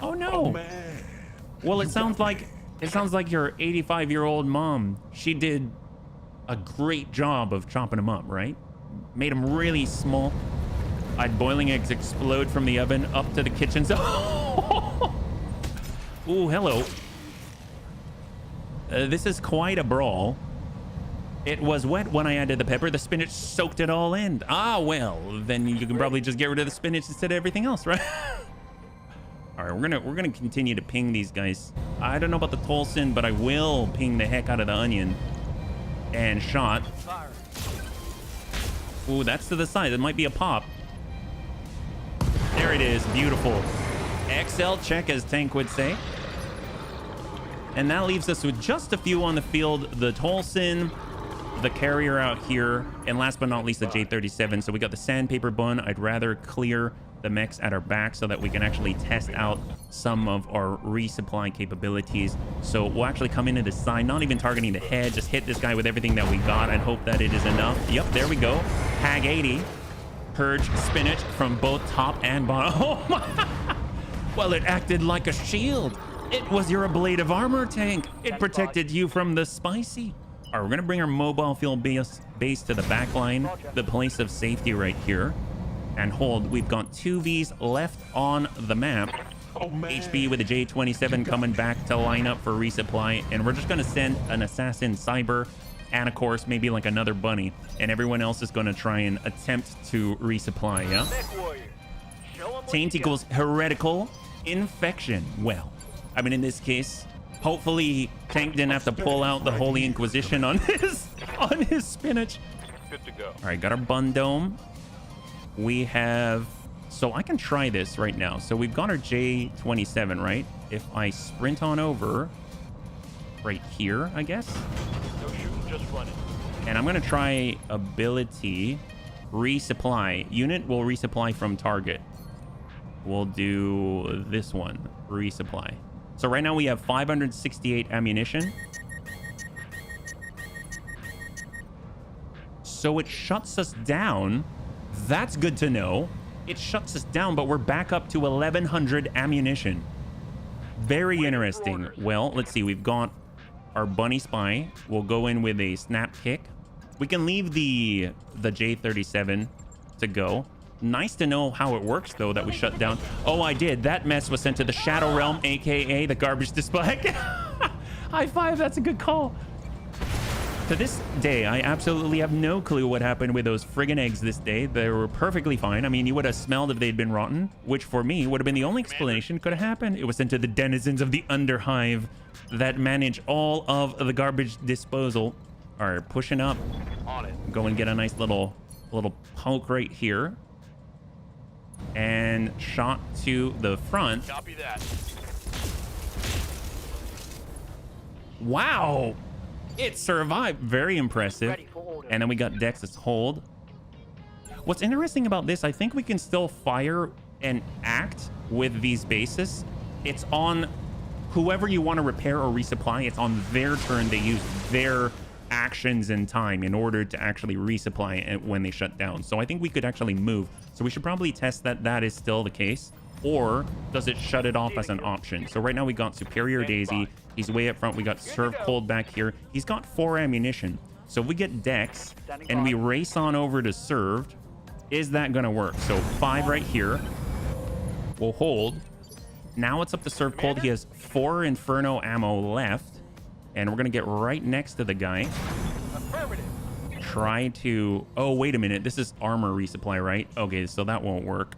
Oh no! Oh, man. Well, it sounds like your 85-year-old mom. She did a great job of chopping them up, right? Made them really small. I had boiling eggs explode from the oven up to the kitchen. So, ooh, hello. This is quite a brawl. It was wet when I added the pepper. The spinach soaked it all in. Ah, well, then you can probably just get rid of the spinach instead of everything else, right? All right, we're gonna continue to ping these guys. I don't know about the Tolson, but I will ping the heck out of the onion. And shot. Ooh, that's to the side. That might be a pop. There it is. Beautiful. XL check, as Tank would say. And that leaves us with just a few on the field. The Tolson, the carrier out here, and last but not least, the J37. So we got the sandpaper bun. I'd rather clear the mechs at our back so that we can actually test out some of our resupply capabilities. So we'll actually come into the side, not even targeting the head, just hit this guy with everything that we got and hope that it is enough. Yep, there we go. Hag 80. Purge spinach from both top and bottom. Oh my! Well, it acted like a shield. It was your blade of armor, Tank. It protected you from the spicy. All right, we're gonna bring our mobile field base to the back line, the place of safety right here, and hold. We've got 2 Vs left on the map. Oh, man. HB with a J27 coming back to line up for resupply, and we're just gonna send an assassin cyber, and of course maybe like another bunny, and everyone else is gonna try and attempt to resupply. Yeah. Taint equals heretical infection. Well, I mean, in this case, hopefully Tank didn't have to pull out the Holy Inquisition on his spinach. Good to go. All right, got our bun dome. We have, so I can try this right now. So we've got our J27, right? If I sprint on over right here, I guess. No shooting, just running. And I'm gonna try ability resupply. Unit will resupply from target. We'll do this one, resupply. So right now we have 568 ammunition. So it shuts us down. That's good to know. It shuts us down, but we're back up to 1100 ammunition. Very interesting. Well, let's see. We've got our bunny spy. We'll go in with a snap kick. We can leave the J37 to go. Nice to know how it works, though, that we shut down. Oh, I did. That mess was sent to the Shadow Realm, aka the garbage display. High five. That's a good call. To this day, I absolutely have no clue what happened with those friggin' eggs this day. They were perfectly fine. I mean, you would have smelled if they'd been rotten, which for me would have been the only explanation could have happened. It was sent to the denizens of the Underhive that manage all of the garbage disposal. All right, pushing up. On it. Go and get a nice little poke right here. And shot to the front. Copy that. Wow. It survived. Very impressive. And then we got Dex's hold. What's interesting about this, I think we can still fire and act with these bases. It's on whoever you want to repair or resupply. It's on their turn. They use their actions and time in order to actually resupply it when they shut down. So I think we could actually move. So we should probably test that that is still the case. Or does it shut it off as an option? So right now we got Superior Daisy. He's way up front. We got Serve Cold back here. He's got 4 ammunition. So if we get Dex and we race on over to Served, is that going to work? So 5 right here. We'll hold. Now it's up to Serve Cold. He has 4 Inferno ammo left. And we're going to get right next to the guy. Try to... Oh, wait a minute. This is armor resupply, right? Okay, so that won't work.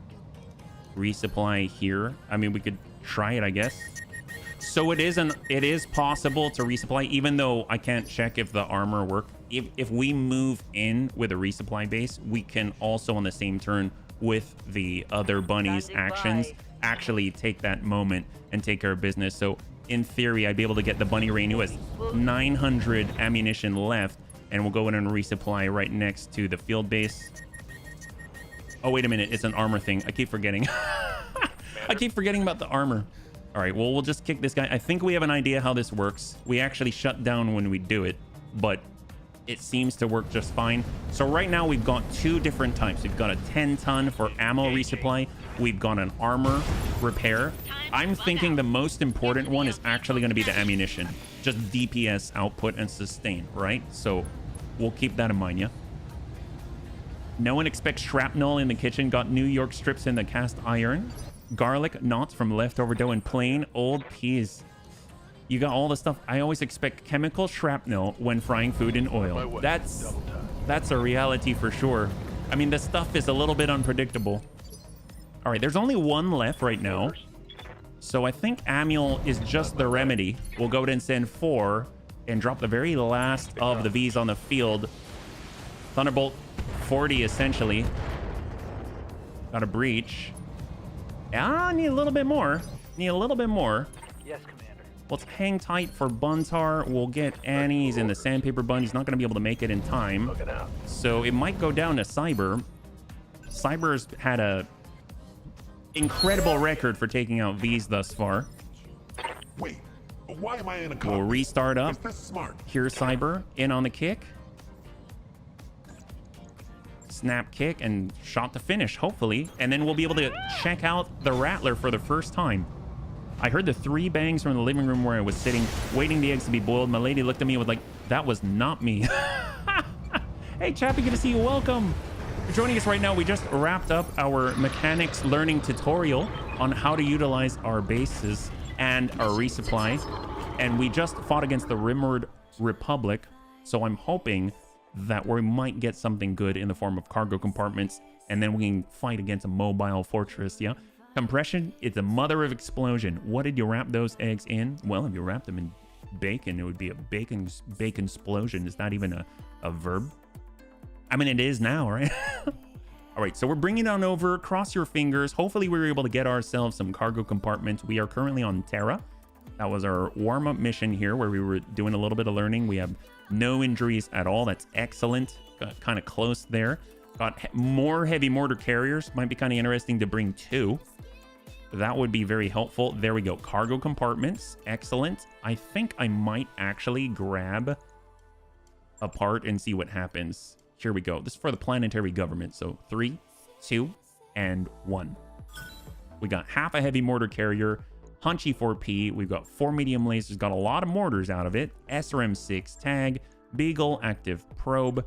Resupply here. I mean, we could try it, I guess. So it is possible to resupply, even though I can't check if the armor work. If we move in with a resupply base, we can also on the same turn with the other bunnies' actions actually take that moment and take care of business. So in theory, I'd be able to get the bunny rain who has 900 ammunition left, and we'll go in and resupply right next to the field base. Oh, wait a minute. It's an armor thing. I keep forgetting. I keep forgetting about the armor. All right, well, we'll just kick this guy. I think we have an idea how this works. We actually shut down when we do it, but it seems to work just fine. So right now we've got 2 different types. We've got a 10-ton for ammo resupply. We've got an armor repair. I'm thinking the most important one is actually going to be the ammunition. Just DPS output and sustain, right? So we'll keep that in mind, yeah? No one expects shrapnel in the kitchen. Got New York strips in the cast iron. Garlic knots from leftover dough and plain old peas. You got all the stuff. I always expect chemical shrapnel when frying food in oil. That's a reality for sure. I mean, the stuff is a little bit unpredictable. All right, there's only 1 left right now. So I think Amiel is just the remedy. We'll go ahead and send 4 and drop the very last of the Vs on the field. Thunderbolt 40, essentially. Got a breach. Ah, need a little bit more. Need a little bit more. Yes, Commander. Let's hang tight for Buntar. We'll get Annie's in the sandpaper bun. He's not going to be able to make it in time. Looking out. So it might go down to Cyber. Cyber's had a incredible record for taking out Vs thus far. Wait, why am I in a car? We'll restart up. Is this smart? Here's Cyber in on the kick. Snap kick and shot to finish, hopefully. And then we'll be able to check out the Rattler for the first time. I heard the 3 bangs from the living room where I was sitting, waiting the eggs to be boiled. My lady looked at me with like, That was not me. Hey, Chappie, good to see you. Welcome. For joining us right now, we just wrapped up our mechanics learning tutorial on how to utilize our bases and our resupply. And we just fought against the Rimward Republic. So I'm hoping that we might get something good in the form of cargo compartments. And then we can fight against a mobile fortress, yeah? Compression, it's a mother of explosion. What did you wrap those eggs in? Well, if you wrapped them in bacon, it would be a bacon explosion. Is that even a verb? I mean, it is now, right? All right, so we're bringing it on over. Cross your fingers. Hopefully we were able to get ourselves some cargo compartments. We are currently on Terra. That was our warm-up mission here where we were doing a little bit of learning. We have no injuries at all. That's excellent. Got kind of close there. Got more heavy mortar carriers. Might be kind of interesting to bring 2. That would be very helpful. There we go. Cargo compartments. Excellent. I think I might actually grab a part and see what happens. Here we go. This is for the planetary government. So 3, 2, and 1. We got half a heavy mortar carrier. Punchy 4P. We've got 4 medium lasers. Got a lot of mortars out of it. SRM6 tag. Beagle active probe.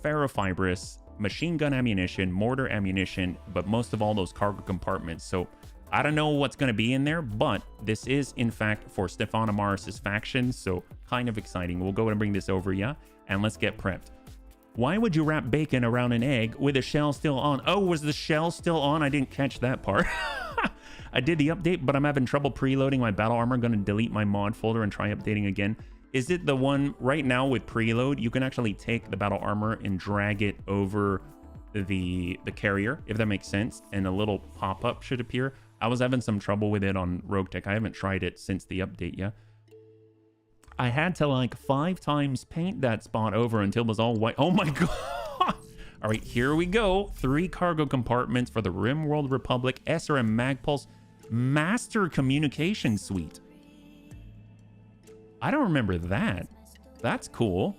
Ferrofibrous. Machine gun ammunition. Mortar ammunition. But most of all, those cargo compartments. So I don't know what's going to be in there, but this is, in fact, for Stefan Amaris' faction, so kind of exciting. We'll go and bring this over, yeah? And let's get prepped. Why would you wrap bacon around an egg with a shell still on? Oh, was the shell still on? I didn't catch that part. I did the update, but I'm having trouble preloading my battle armor. I'm going to delete my mod folder and try updating again. Is it the one right now with preload? You can actually take the battle armor and drag it over the carrier, if that makes sense, and a little pop-up should appear. I was having some trouble with it on Rogue Tech. I haven't tried it since the update, yeah? I had to like 5 times paint that spot over until it was all white. Oh my god! All right, here we go. 3 cargo compartments for the Rimworld Republic SRM Magpulse Master Communication Suite. I don't remember that. That's cool.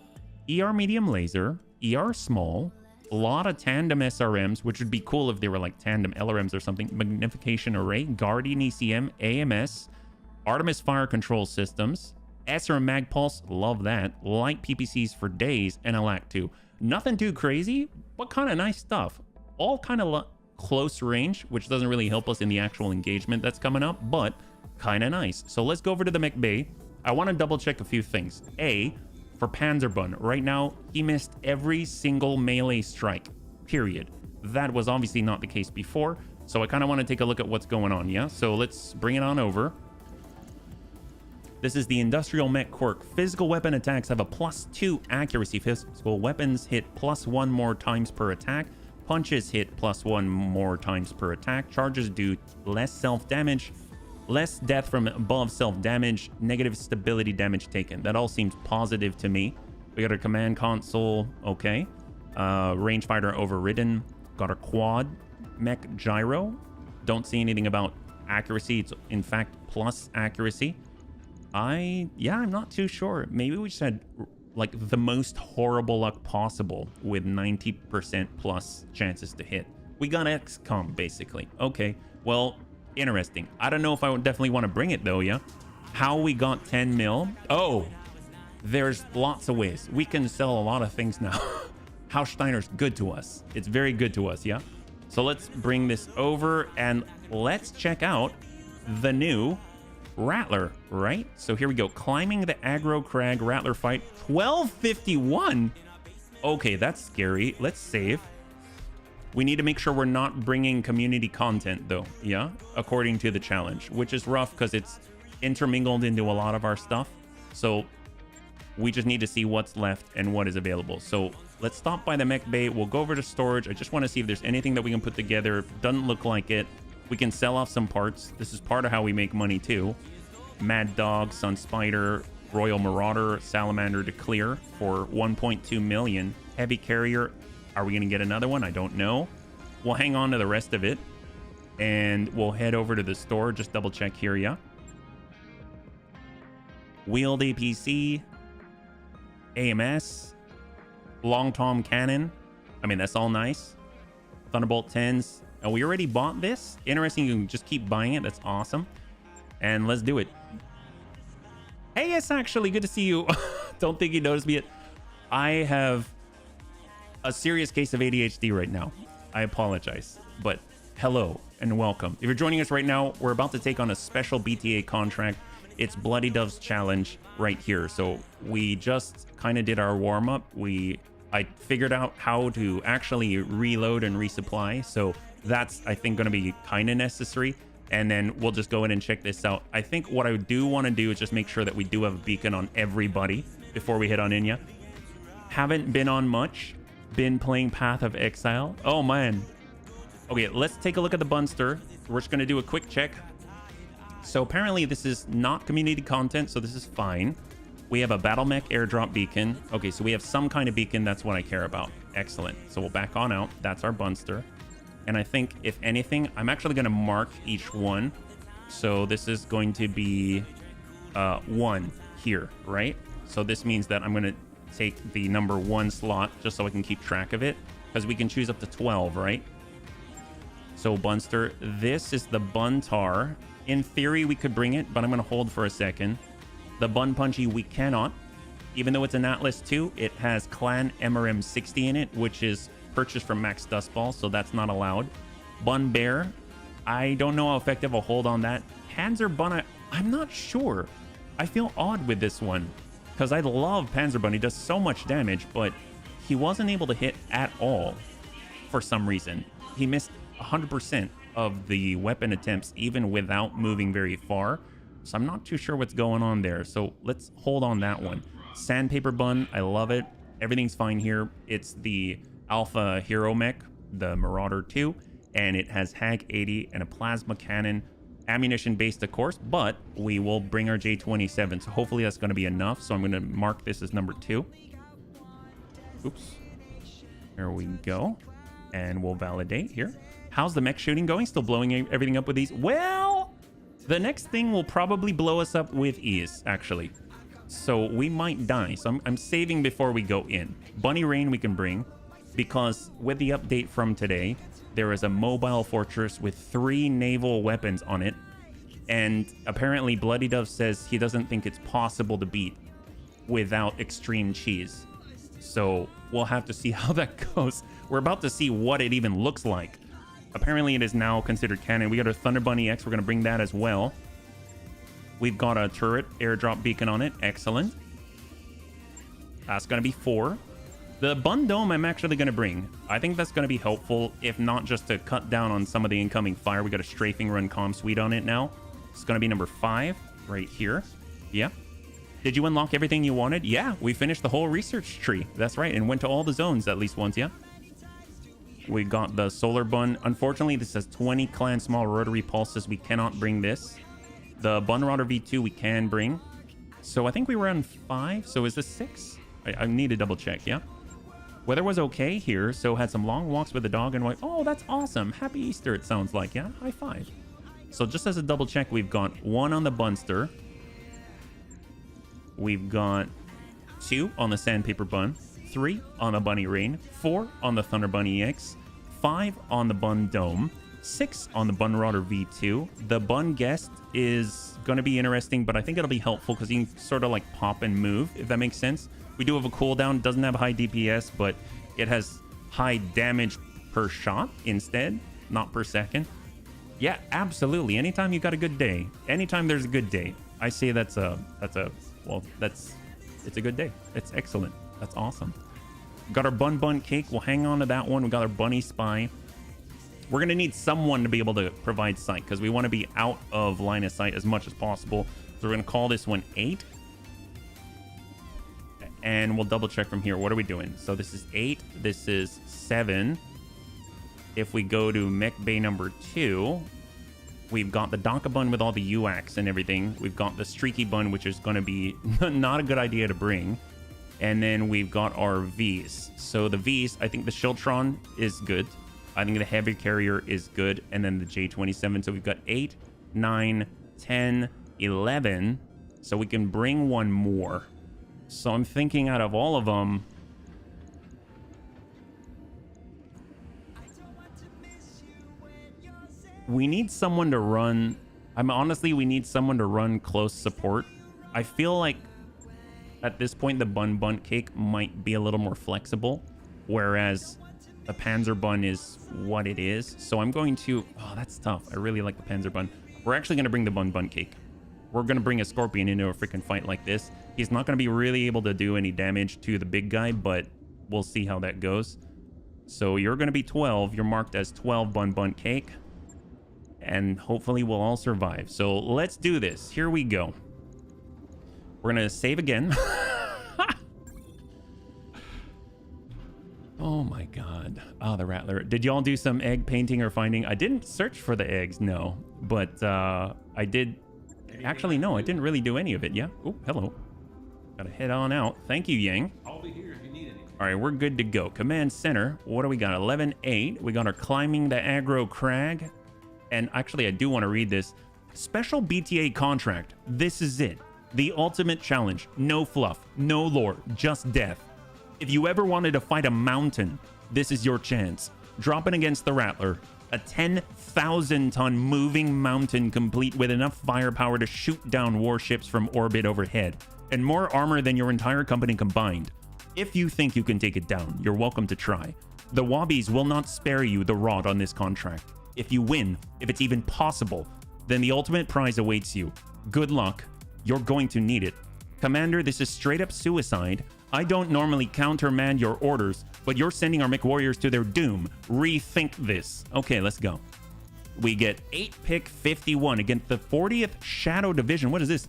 ER medium laser, ER small, a lot of tandem SRMs, which would be cool if they were like tandem LRMs or something. Magnification array, Guardian ECM, AMS, Artemis fire control systems, SRM Magpulse, love that. Light PPCs for days, and a LAC 2. Nothing too crazy, but kind of nice stuff. All kind of close range, which doesn't really help us in the actual engagement that's coming up, but kind of nice. So let's go over to the mech bay. I want to double check a few things. A, for Panzerbun, right now, he missed every single melee strike, period. That was obviously not the case before, so I kind of want to take a look at what's going on, yeah? So let's bring it on over. This is the Industrial Mech Quirk. Physical weapon attacks have a +2 accuracy. Physical weapons hit +1 more times per attack. Punches hit +1 more times per attack. Charges do less self-damage. Less death from above self-damage. Negative stability damage taken. That all seems positive to me. We got our command console. Okay. Rangefighter overridden. Got our quad mech gyro. Don't see anything about accuracy. It's in fact plus accuracy. I'm not too sure. Maybe we just had like the most horrible luck possible with 90% plus chances to hit. We got XCOM basically. Okay, well, interesting. I don't know if I would definitely want to bring it though, yeah? How we got 10 mil? Oh, there's lots of ways. We can sell a lot of things now. Haussteiner's good to us. It's very good to us, yeah? So let's bring this over and let's check out the new Rattler, right? So here we go. Climbing the aggro crag Rattler fight. 1251. Okay, that's scary. Let's save. We need to make sure we're not bringing community content though, yeah? According to the challenge, which is rough because it's intermingled into a lot of our stuff. So we just need to see what's left and what is available. So let's stop by the mech bay. We'll go over to storage. I just want to see if there's anything that we can put together. Doesn't look like it. We can sell off some parts. This is part of how we make money too. Mad Dog, Sun Spider, Royal Marauder, Salamander to clear for 1.2 million. Heavy Carrier. Are we going to get another one? I don't know. We'll hang on to the rest of it. And we'll head over to the store. Just double check here, yeah. Wheeled APC. AMS. Long Tom Cannon. I mean, that's all nice. Thunderbolt 10s. And we already bought this. Interesting, you can just keep buying it. That's awesome. And let's do it. Hey, yes, actually, good to see you. Don't think you noticed me yet. I have a serious case of ADHD right now. I apologize, but hello and welcome. If you're joining us right now, we're about to take on a special BTA contract. It's Bloody Dove's challenge right here. So we just kind of did our warm up. I figured out how to actually reload and resupply. So that's, I think, going to be kind of necessary. And then we'll just go in and check this out. I think what I do want to do is just make sure that we do have a beacon on everybody before we hit on Inya. Haven't been on much. Been playing Path of Exile. Oh, man. Okay, let's take a look at the Bunster. We're just going to do a quick check. So apparently this is not community content, so this is fine. We have a Battle Mech airdrop beacon. Okay, so we have some kind of beacon. That's what I care about. Excellent. So we'll back on out. That's our Bunster. And I think, if anything, I'm actually going to mark each one. So this is going to be 1 here, right? So this means that I'm going to take the number 1 slot just so I can keep track of it, because we can choose up to 12, right? So Bunster, this is the Buntar. In theory, we could bring it, but I'm going to hold for a second. The Bun Punchy, we cannot. Even though it's an Atlas 2, it has Clan MRM 60 in it, which is purchased from Max Dustball, so that's not allowed. Bun Bear, I don't know how effective a hold on that. Panzer Bun, I'm not sure. I feel odd with this one, because I love Panzer Bun. He does so much damage, but he wasn't able to hit at all for some reason. He missed 100% of the weapon attempts, even without moving very far. So I'm not too sure what's going on there. So let's hold on that one. Sandpaper Bun, I love it. Everything's fine here. It's the Alpha Hero Mech, the Marauder 2, and it has HAG 80 and a plasma cannon. Ammunition based, of course, but we will bring our J27. So hopefully that's going to be enough. So I'm going to mark this as number 2. Oops. There we go. And we'll validate here. How's the mech shooting going? Still blowing everything up with ease? Well, the next thing will probably blow us up with ease, actually. So we might die. So I'm saving before we go in. Bunny Rain we can bring, because with the update from today, there is a mobile fortress with 3 naval weapons on it. And apparently Bloody Dove says he doesn't think it's possible to beat without extreme cheese. So we'll have to see how that goes. We're about to see what it even looks like. Apparently it is now considered canon. We got a Thunder Bunny X. We're going to bring that as well. We've got a turret airdrop beacon on it. Excellent. That's going to be 4. The Bun Dome I'm actually going to bring. I think that's going to be helpful, if not just to cut down on some of the incoming fire. We got a strafing run comm suite on it now. It's going to be number 5 right here. Yeah. Did you unlock everything you wanted? Yeah, we finished the whole research tree. That's right, and went to all the zones at least once, yeah. We got the Solar Bun. Unfortunately, this has 20 Clan Small Rotary Pulses. We cannot bring this. The Bun Router V2 we can bring. So I think we were on 5. So is this 6? I need to double check, yeah. Weather was okay here, so had some long walks with the dog and like, oh, that's awesome. Happy Easter, it sounds like, yeah. High 5. So just as a double check, we've got 1 on the Bunster. We've got 2 on the Sandpaper Bun, 3 on the Bunny Rain, 4 on the Thunder Bunny X, 5 on the Bun Dome, 6 on the Bun Marauder V2. The Bun Guest is going to be interesting, but I think it'll be helpful because you can sort of like pop and move, if that makes sense. We do have a cooldown, doesn't have high DPS, but it has high damage per shot instead, not per second. Yeah, absolutely. Anytime you got a good day, anytime there's a good day, I say it's a good day. It's excellent. That's awesome. Got our Bun Cake. We'll hang on to that one. We got our Bunny Spy. We're going to need someone to be able to provide sight because we want to be out of line of sight as much as possible. So we're going to call this one 8. And we'll double check from here. What are we doing? So this is 8. This is 7. If we go to Mech Bay number 2, we've got the Donka Bun with all the UACs and everything. We've got the Streaky Bun, which is going to be not a good idea to bring. And then we've got our Vs. So the Vs, I think the Shiltron is good. I think the Heavy Carrier is good. And then the J27. So we've got 8, 9, 10, 11. So we can bring one more. So I'm thinking out of all of them, we need someone to run. Honestly, we need someone to run close support. I feel like At this point, the bun bunt cake might be a little more flexible, whereas the panzer bun is what it is. So I'm going to... Oh, that's tough. I really like the panzer bun. We're actually going to bring the bun bunt cake. We're going to bring a scorpion into a freaking fight like this. He's not going to be really able to do any damage to the big guy, but we'll see how that goes. So you're going to be 12. You're marked as 12 bun bunt cake. And hopefully we'll all survive. So let's do this. Here we go. We're going to save again. Oh my god. Oh, the rattler. Did y'all do some egg painting or finding? I didn't search for the eggs, no. But I did... Actually, no, I didn't really do any of it, yeah? Oh, hello. Gotta head on out. Thank you, Yang. I'll be here if you need anything. All right, we're good to go. Command center. What do we got? 11-8. We got our climbing the aggro crag. And actually, I do want to read this. Special BTA contract. This is it. The ultimate challenge. No fluff. No lore. Just death. If you ever wanted to fight a mountain, this is your chance. Dropping against the Rattler. A 10,000-ton moving mountain complete with enough firepower to shoot down warships from orbit overhead. And more armor than your entire company combined. If you think you can take it down, you're welcome to try. The Wobbies will not spare you the rod on this contract. If you win, if it's even possible, then the ultimate prize awaits you. Good luck. You're going to need it. Commander, this is straight up suicide. I don't normally countermand your orders, but you're sending our MechWarriors to their doom. Rethink this. Okay, let's go. We get 8-pick 51 against the 40th Shadow Division. What is this?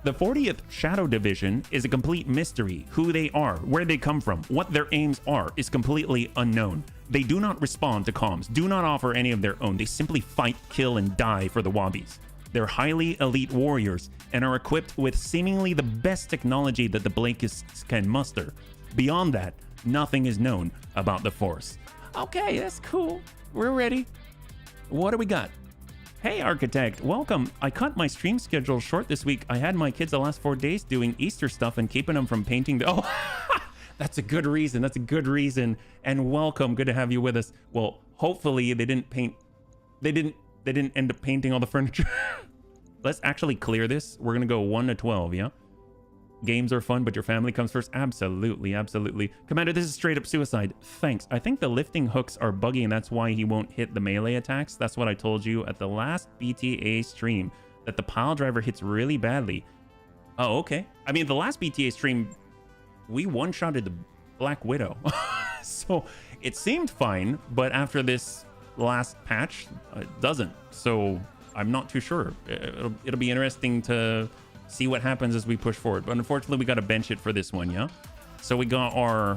The 40th Shadow Division is a complete mystery. Who they are, where they come from, what their aims are is completely unknown. They do not respond to comms, do not offer any of their own. They simply fight, kill, and die for the Wobbies. They're highly elite warriors and are equipped with seemingly the best technology that the Blakeists can muster. Beyond that, nothing is known about the Force. Okay, that's cool. We're ready. What do we got? Hey, Architect, welcome. I cut my stream schedule short this week. I had my kids the last 4 days doing Easter stuff and keeping them from painting the... Oh, that's a good reason. That's a good reason. And welcome. Good to have you with us. Well, hopefully they didn't paint... They didn't end up painting all the furniture. Let's actually clear this. We're going to go 1 to 12, yeah? Games are fun, but your family comes first. Absolutely, absolutely. Commander, this is straight up suicide. Thanks. I think the lifting hooks are buggy, and that's why he won't hit the melee attacks. That's what I told you at the last BTA stream, that the pile driver hits really badly. Oh, okay. I mean, the last BTA stream, we one-shotted the Black Widow. So it seemed fine, but after this last patch, it doesn't. So I'm not too sure. It'll be interesting to see what happens as we push forward. But unfortunately, we got to bench it for this one, yeah? So we got our...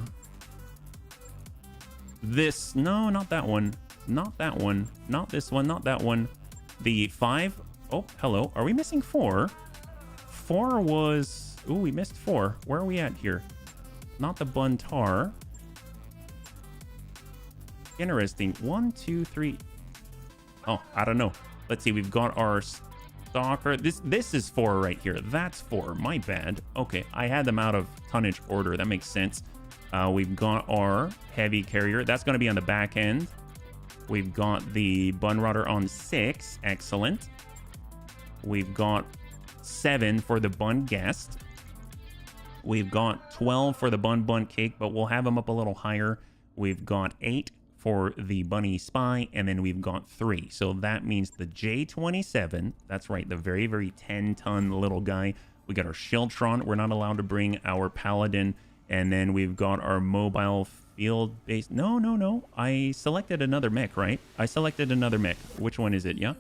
This... No, not that one. Not that one. Not this one. Not that one. The 5... Oh, hello. Are we missing 4? 4 was... Ooh, we missed 4. Where are we at here? Not the Buntar. Interesting. 1, 2, 3... Oh, I don't know. Let's see. We've got our... Stalker. This is 4 right here. That's 4. My bad. Okay, I had them out of tonnage order. That makes sense. We've got our heavy carrier. That's going to be on the back end. We've got the Bun Rodder on 6. Excellent. We've got 7 for the Bun Guest. We've got 12 for the Bun Cake, but we'll have them up a little higher. We've got 8 for the Bunny Spy, and then we've got 3. So that means the J27, that's right, the very, very 10-ton little guy. We got our Shieldtron. We're not allowed to bring our Paladin. And then we've got our mobile field-based... No. I selected another mech, right? I selected another mech. Which one is it, yeah?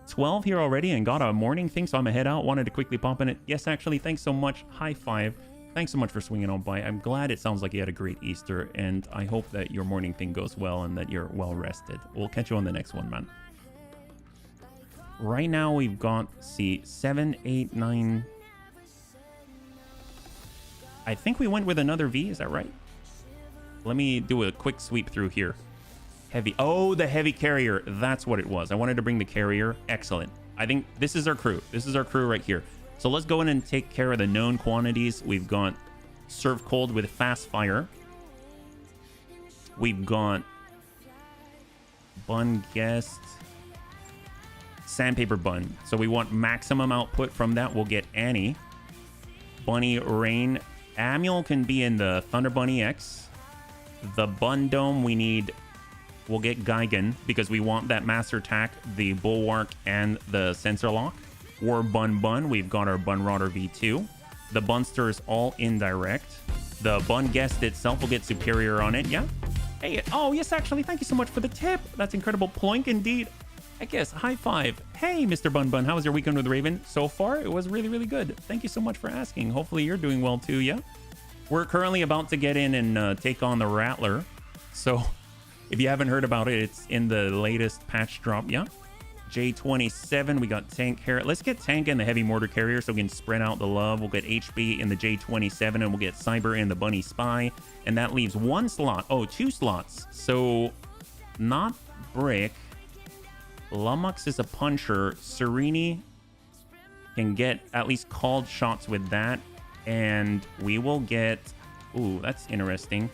12 here already and got a morning thing, so I'm ahead out. Wanted to quickly pop in it. Yes, actually, thanks so much. High five. Thanks so much for swinging on by. I'm glad it sounds like you had a great Easter, and I hope that your morning thing goes well and that you're well rested. We'll catch you on the next one, man. Right now, we've got, see, 7, 8, 9... I think we went with another V, is that right? Let me do a quick sweep through here. Heavy. Oh, the heavy carrier. That's what it was. I wanted to bring the carrier. Excellent. I think this is our crew. This is our crew right here. So let's go in and take care of the known quantities. We've got Serve Cold with Fast Fire. We've got Bun Guest. Sandpaper Bun. So we want maximum output from that. We'll get Annie. Bunny Rain. Amuel can be in the Thunder Bunny X. The Bun Dome we'll get Gigan because we want that Master Attack, the Bulwark, and the Sensor Lock. Or Bun, we've got our Bun Rotter V2. The Bunster is all indirect. The Bun Guest itself will get Superior on it, yeah? Hey, oh yes, actually, thank you so much for the tip. That's incredible. Ploink indeed. I guess, high five. Hey, Mr. Bun, how was your weekend with Raven? So far, it was really, really good. Thank you so much for asking. Hopefully you're doing well too, yeah? We're currently about to get in and take on the Rattler. So, if you haven't heard about it, it's in the latest patch drop, yeah? J27, we got Tank here. Let's get Tank in the Heavy Mortar Carrier so we can spread out the love. We'll get HB in the J27 and we'll get Cyber in the Bunny Spy. And that leaves one slot. Oh, two slots. So, not Brick. Lummox is a puncher. Serini can get at least called shots with that. And we will get... Ooh, that's interesting.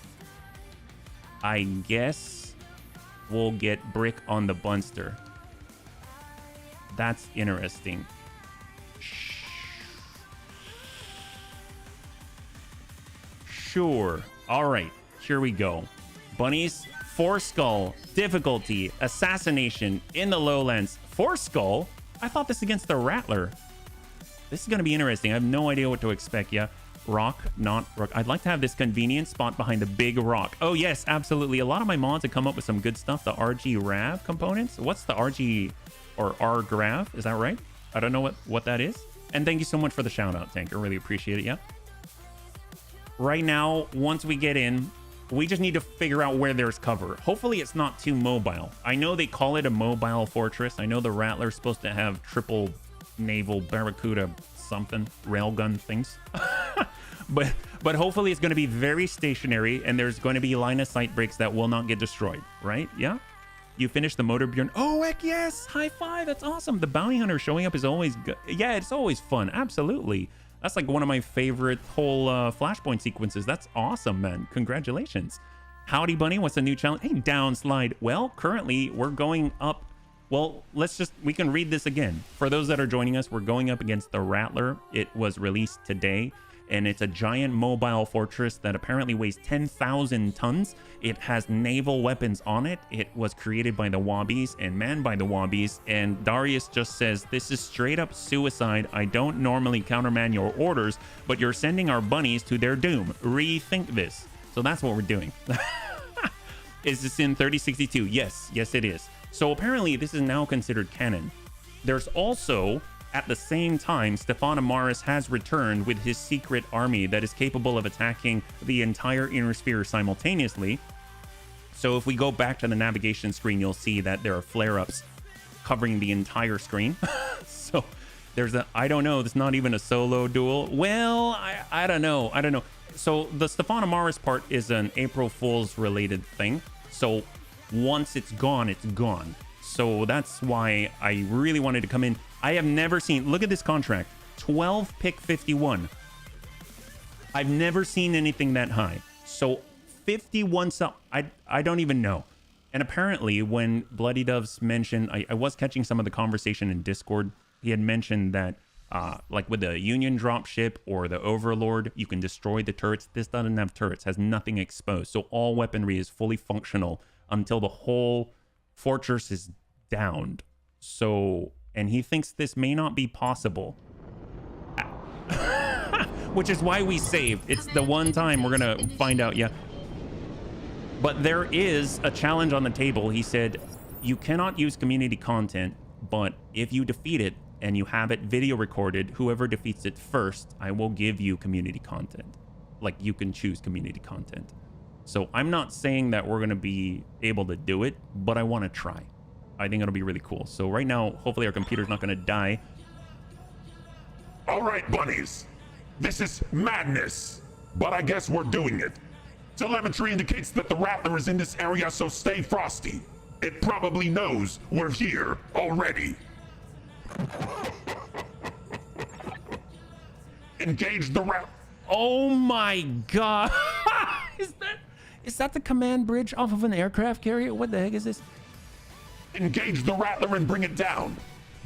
I guess we'll get Brick on the Bunster. That's interesting. Sure. All right. Here we go. Bunnies, 4 Skull, difficulty, assassination in the lowlands. 4 Skull? I thought this against the Rattler. This is going to be interesting. I have no idea what to expect. Yeah. Rock, not rock. I'd like to have this convenient spot behind the big rock. Oh, yes, absolutely. A lot of my mods have come up with some good stuff. The RG Rav components. What's the RG or R Grav? Is that right? I don't know what that is. And thank you so much for the shout out, Tank. I really appreciate it. Yeah. Right now, once we get in, we just need to figure out where there's cover. Hopefully it's not too mobile. I know they call it a mobile fortress. I know the Rattler's supposed to have triple naval Barracuda something railgun things. but hopefully it's going to be very stationary and there's going to be line of sight breaks that will not get destroyed, right? Yeah. You finished the Motor Bjorn. Oh, heck yes. High five. That's awesome. The bounty hunter showing up is always good. Yeah, it's always fun. Absolutely. That's like one of my favorite whole Flashpoint sequences. That's awesome, man. Congratulations. Howdy, Bunny. What's the new challenge? Hey, downslide. Well, currently we're going up. Well, we can read this again. For those that are joining us, we're going up against the Rattler. It was released today, and it's a giant mobile fortress that apparently weighs 10,000 tons. It has naval weapons on it. It was created by the Wobbies and manned by the Wobbies. And Darius just says, this is straight up suicide. I don't normally countermand your orders, but you're sending our bunnies to their doom. Rethink this. So that's what we're doing. Is this in 3062? Yes, it is. So apparently this is now considered canon. There's also, at the same time, Stefan Amaris has returned with his secret army that is capable of attacking the entire inner sphere simultaneously. So if we go back to the navigation screen, you'll see that there are flare-ups covering the entire screen. So there's I don't know, there's not even a solo duel. Well, I don't know. So the Stefan Amaris part is an April Fool's related thing. So once it's gone, it's gone. So that's why I really wanted to come in. I have never seen, look at this contract, 12 pick 51. I've never seen anything that high. So 51, I don't even know. And apparently when Bloody Doves mentioned, I was catching some of the conversation in Discord. He had mentioned that like with the Union dropship or the Overlord, you can destroy the turrets. This doesn't have turrets, has nothing exposed. So all weaponry is fully functional until the whole fortress is downed. So, and he thinks this may not be possible. Which is why we saved. It's the one time we're gonna find out, yeah. But there is a challenge on the table. He said, you cannot use community content, but if you defeat it and you have it video recorded, whoever defeats it first, I will give you community content. Like, you can choose community content. So I'm not saying that we're going to be able to do it, but I want to try. I think it'll be really cool. So right now, hopefully our computer's not going to die. All right, bunnies. This is madness, but I guess we're doing it. Telemetry indicates that the Rattler is in this area, so stay frosty. It probably knows we're here already. Engage the Rattler. Oh my god. Is that the command bridge off of an aircraft carrier? What the heck is this? Engage the Rattler and bring it down.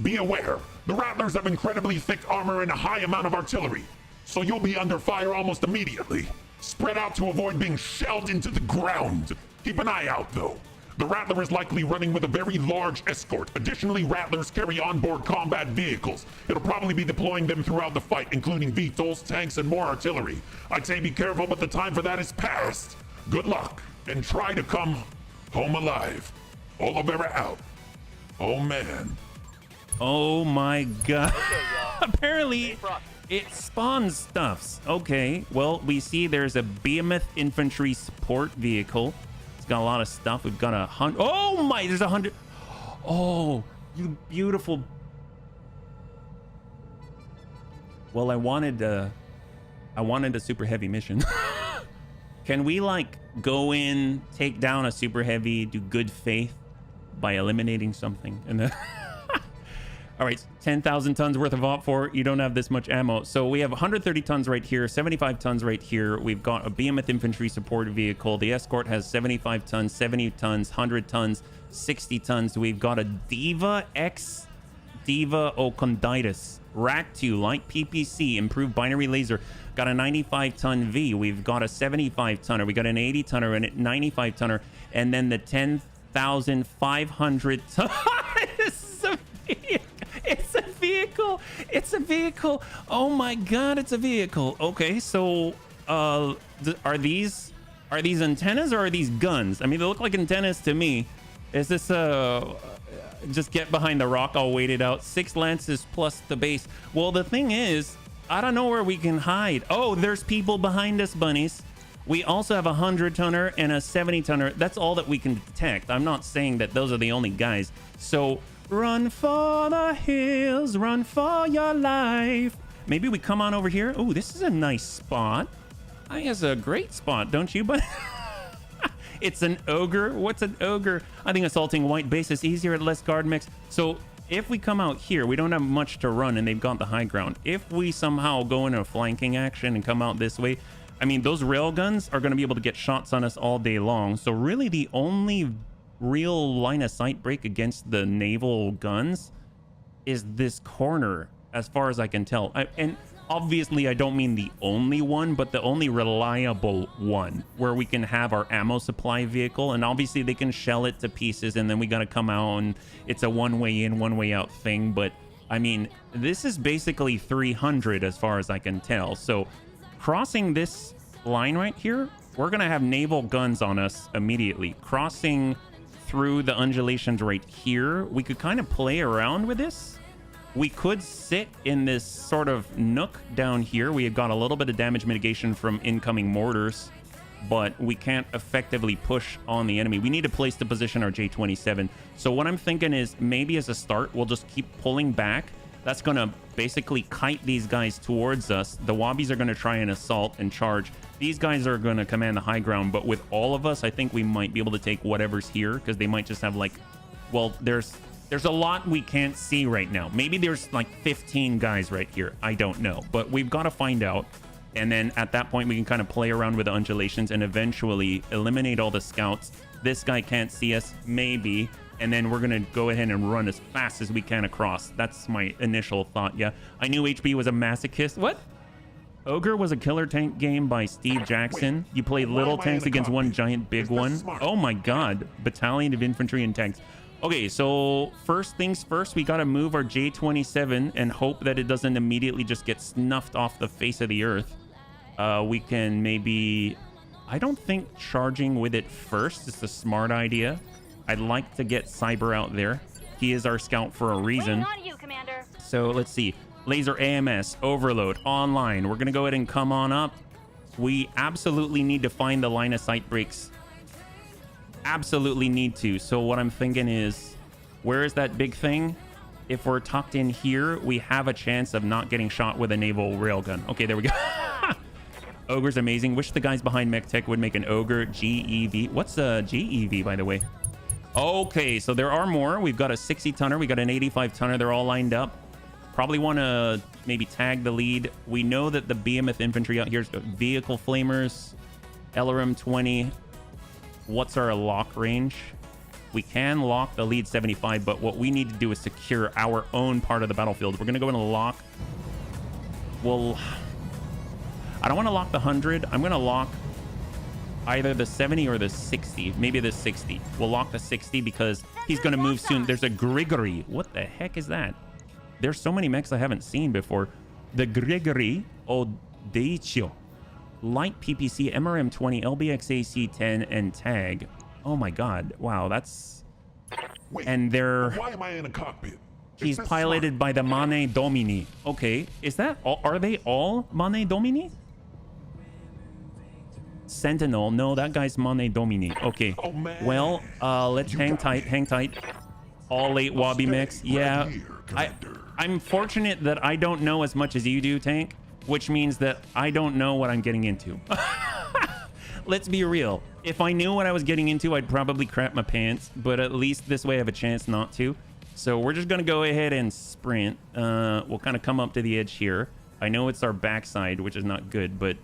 Be aware, the Rattlers have incredibly thick armor and a high amount of artillery. so you'll be under fire almost immediately. Spread out to avoid being shelled into the ground. Keep an eye out, though. The Rattler is likely running with a very large escort. Additionally, Rattlers carry onboard combat vehicles. It'll probably be deploying them throughout the fight, including VTOLs, tanks, and more artillery. I'd say be careful, but the time for that is past. Good luck, and try to come home alive. Olivera out. Oh, man. Oh my god. Apparently, it spawns stuffs. Okay, well, we see there's a Behemoth infantry support vehicle. It's got a lot of stuff. We've got 100. Oh my, there's 100. Oh, you beautiful. Well, I wanted a super heavy mission. Can we like go in, take down a super heavy, do good faith by eliminating something, and then all right, 10,000 tons worth of op for. You don't have this much ammo. So we have 130 tons right here, 75 tons right here. We've got a Behemoth infantry support vehicle. The escort has 75 tons, 70 tons, 100 tons, 60 tons. We've got a Diva X Diva Oconditis. Rack 2, light PPC, improved binary laser. Got a 95 ton V. We've got a 75 tonner. We got an 80 tonner and a 95 tonner. And then the 10,500 ton. It's a vehicle. It's a vehicle. Oh my god, it's a vehicle. Okay, so are these antennas or are these guns? I mean, they look like antennas to me. Is this just get behind the rock, I'll wait it out. 6 lances plus the base. Well, the thing is, I don't know where we can hide. Oh, there's people behind us, bunnies. We also have a 100 tonner and a 70 tonner. That's all that we can detect. I'm not saying that those are the only guys. So run for the hills, run for your life. Maybe we come on over here. Oh, this is a nice spot. I think it's a great spot, don't you? But it's an ogre. What's an ogre? I think assaulting white base is easier at less guard mix. So if we come out here, we don't have much to run and they've got the high ground. If we somehow go into a flanking action and come out this way, I mean, those rail guns are going to be able to get shots on us all day long. So really the only real line of sight break against the naval guns is this corner, as far as I can tell. And obviously I don't mean the only one, but the only reliable one where we can have our ammo supply vehicle. And obviously they can shell it to pieces and then we got to come out and it's a one way in, one way out thing. But I mean, this is basically 300 as far as I can tell. So crossing this line right here, we're going to have naval guns on us immediately. Crossing through the undulations right here, we could kind of play around with this. We could sit in this sort of nook down here. We have got a little bit of damage mitigation from incoming mortars, but we can't effectively push on the enemy. We need a place to position our J-27. So what I'm thinking is maybe as a start, we'll just keep pulling back. That's going to basically kite these guys towards us. The Wobbies are going to try and assault and charge. These guys are going to command the high ground, but with all of us, I think we might be able to take whatever's here because they might just have like, well, there's a lot we can't see right now. Maybe there's like 15 guys right here. I don't know, but we've got to find out. And then at that point, we can kind of play around with the undulations and eventually eliminate all the scouts. This guy can't see us, maybe. And then we're going to go ahead and run as fast as we can across. That's my initial thought. Yeah, I knew HB was a masochist. What? Ogre was a killer tank game by Steve Jackson. You play little tanks against one giant big one. Oh my god. Battalion of infantry and tanks. Okay, so first things first, we got to move our J-27 and hope that it doesn't immediately just get snuffed off the face of the earth. We can maybe... I don't think charging with it first is a smart idea. I'd like to get Cyber out there. He is our scout for a reason. Waiting on you, Commander. So let's see. Laser AMS, overload, online. We're going to go ahead and come on up. We absolutely need to find the line of sight breaks. Absolutely need to. So what I'm thinking is, where is that big thing? If we're tucked in here, we have a chance of not getting shot with a naval railgun. Okay, there we go. Ogre's amazing. Wish the guys behind MechTech would make an Ogre GEV. What's a GEV, by the way? Okay, so there are more. We've got a 60 tonner. We got an 85 tonner. They're all lined up. Probably want to maybe tag the lead. We know that the Behemoth infantry out here is vehicle flamers, LRM 20. What's our lock range? We can lock the lead 75, but what we need to do is secure our own part of the battlefield. We're going to go in and lock. Well, I don't want to lock the 100. I'm going to lock either the 70 or the 60. Maybe the 60. We'll lock the 60 because he's going to move soon. There's a Grigory. What the heck is that? There's so many mechs I haven't seen before. The Grigory Odeichio. Light PPC, MRM 20, LBXAC 10, and tag. Oh my god. Wow, that's... Wait, and they're... why am I in a cockpit? He's piloted by the Mane Domini. Okay, is that all? Are they all Mane Domini? Sentinel. No, that guy's Mane Domini. Okay. Oh, man. Well, let's hang tight, hang tight. All 8 Wabi mechs. Yeah. I'm fortunate that I don't know as much as you do, Tank, which means that I don't know what I'm getting into. Let's be real. If I knew what I was getting into, I'd probably crap my pants, but at least this way I have a chance not to. So we're just going to go ahead and sprint. We'll kind of come up to the edge here. I know it's our backside, which is not good, but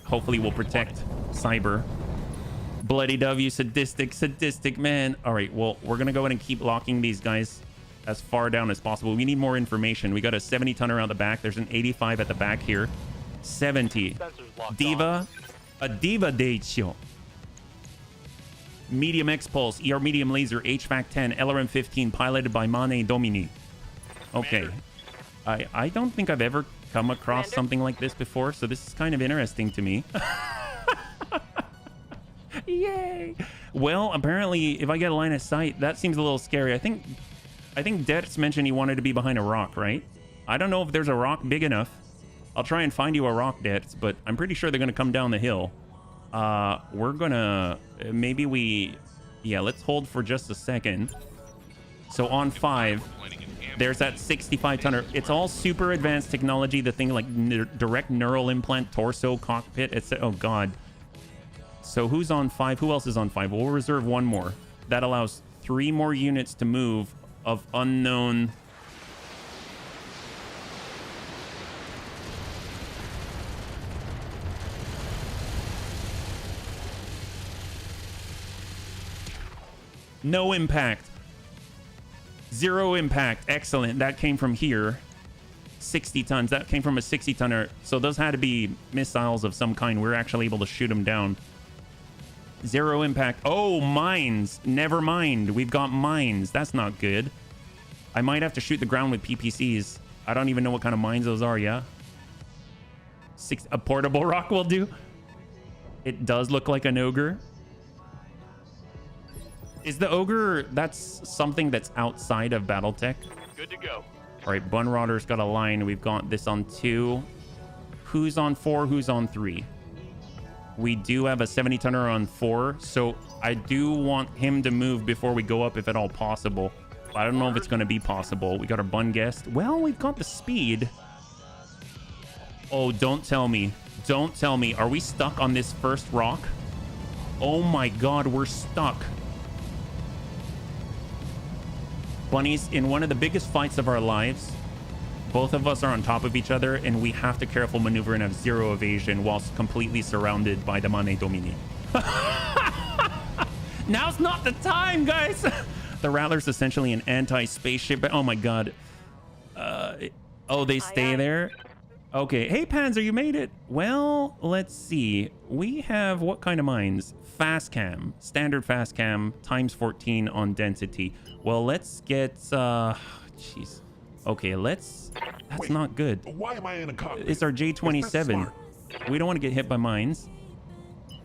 hopefully we'll protect Cyber. Bloody Dove, you sadistic man. All right, well, we're going to go ahead and keep locking these guys as far down as possible. We need more information. We got a 70 tonner around the back. There's an 85 at the back here. 70. Diva. A Diva Deitio. Medium X-Pulse, ER Medium Laser, HVAC 10, LRM 15, piloted by Mane Domini. Okay. I don't think I've ever come across something like this before, so this is kind of interesting to me. Yay! Well, apparently, if I get a line of sight, that seems a little scary. I think Detz mentioned he wanted to be behind a rock, right? I don't know if there's a rock big enough. I'll try and find you a rock, Detz, but I'm pretty sure they're going to come down the hill. We're gonna... Maybe we... Yeah, let's hold for just a second. So on 5, there's that 65 tonner. It's all super advanced technology. The thing like direct neural implant, torso, cockpit. It's... Oh, God. So who's on 5? Who else is on 5? We'll reserve 1 more. That allows 3 more units to move of unknown... No impact. 0 impact. Excellent. That came from here. 60 tons. That came from a 60 tonner. So those had to be missiles of some kind. We're actually able to shoot them down. 0 impact. Oh, mines. Never mind. We've got mines. That's not good. I might have to shoot the ground with PPCs. I don't even know what kind of mines those are, yeah? A portable rock will do. It does look like an ogre. Is the ogre, that's something that's outside of Battletech? Good to go. All right, Bunrodder's got a line. We've got this on 2. Who's on 4? Who's on 3? We do have a 70 tonner on 4, so I do want him to move before we go up if at all possible. I don't know if it's going to be possible. We got our Bun guest. Well, we've got the speed. Oh, don't tell me. Don't tell me. Are we stuck on this first rock? Oh my God, we're stuck. Bunnies, in one of the biggest fights of our lives, both of us are on top of each other and we have to careful maneuver and have 0 evasion whilst completely surrounded by the Mane Domini. Now's not the time, guys. The Rattler's essentially an anti-spaceship. Oh my God. Oh, they stay there? Okay. Hey, Panzer, you made it. Well, let's see. We have what kind of mines? Fast cam. Standard fast cam times 14 on density. Well, let's get... Jeez. Okay, let's... That's Wait, not good. Why am I in a cockpit? It's our J27. We don't want to get hit by mines.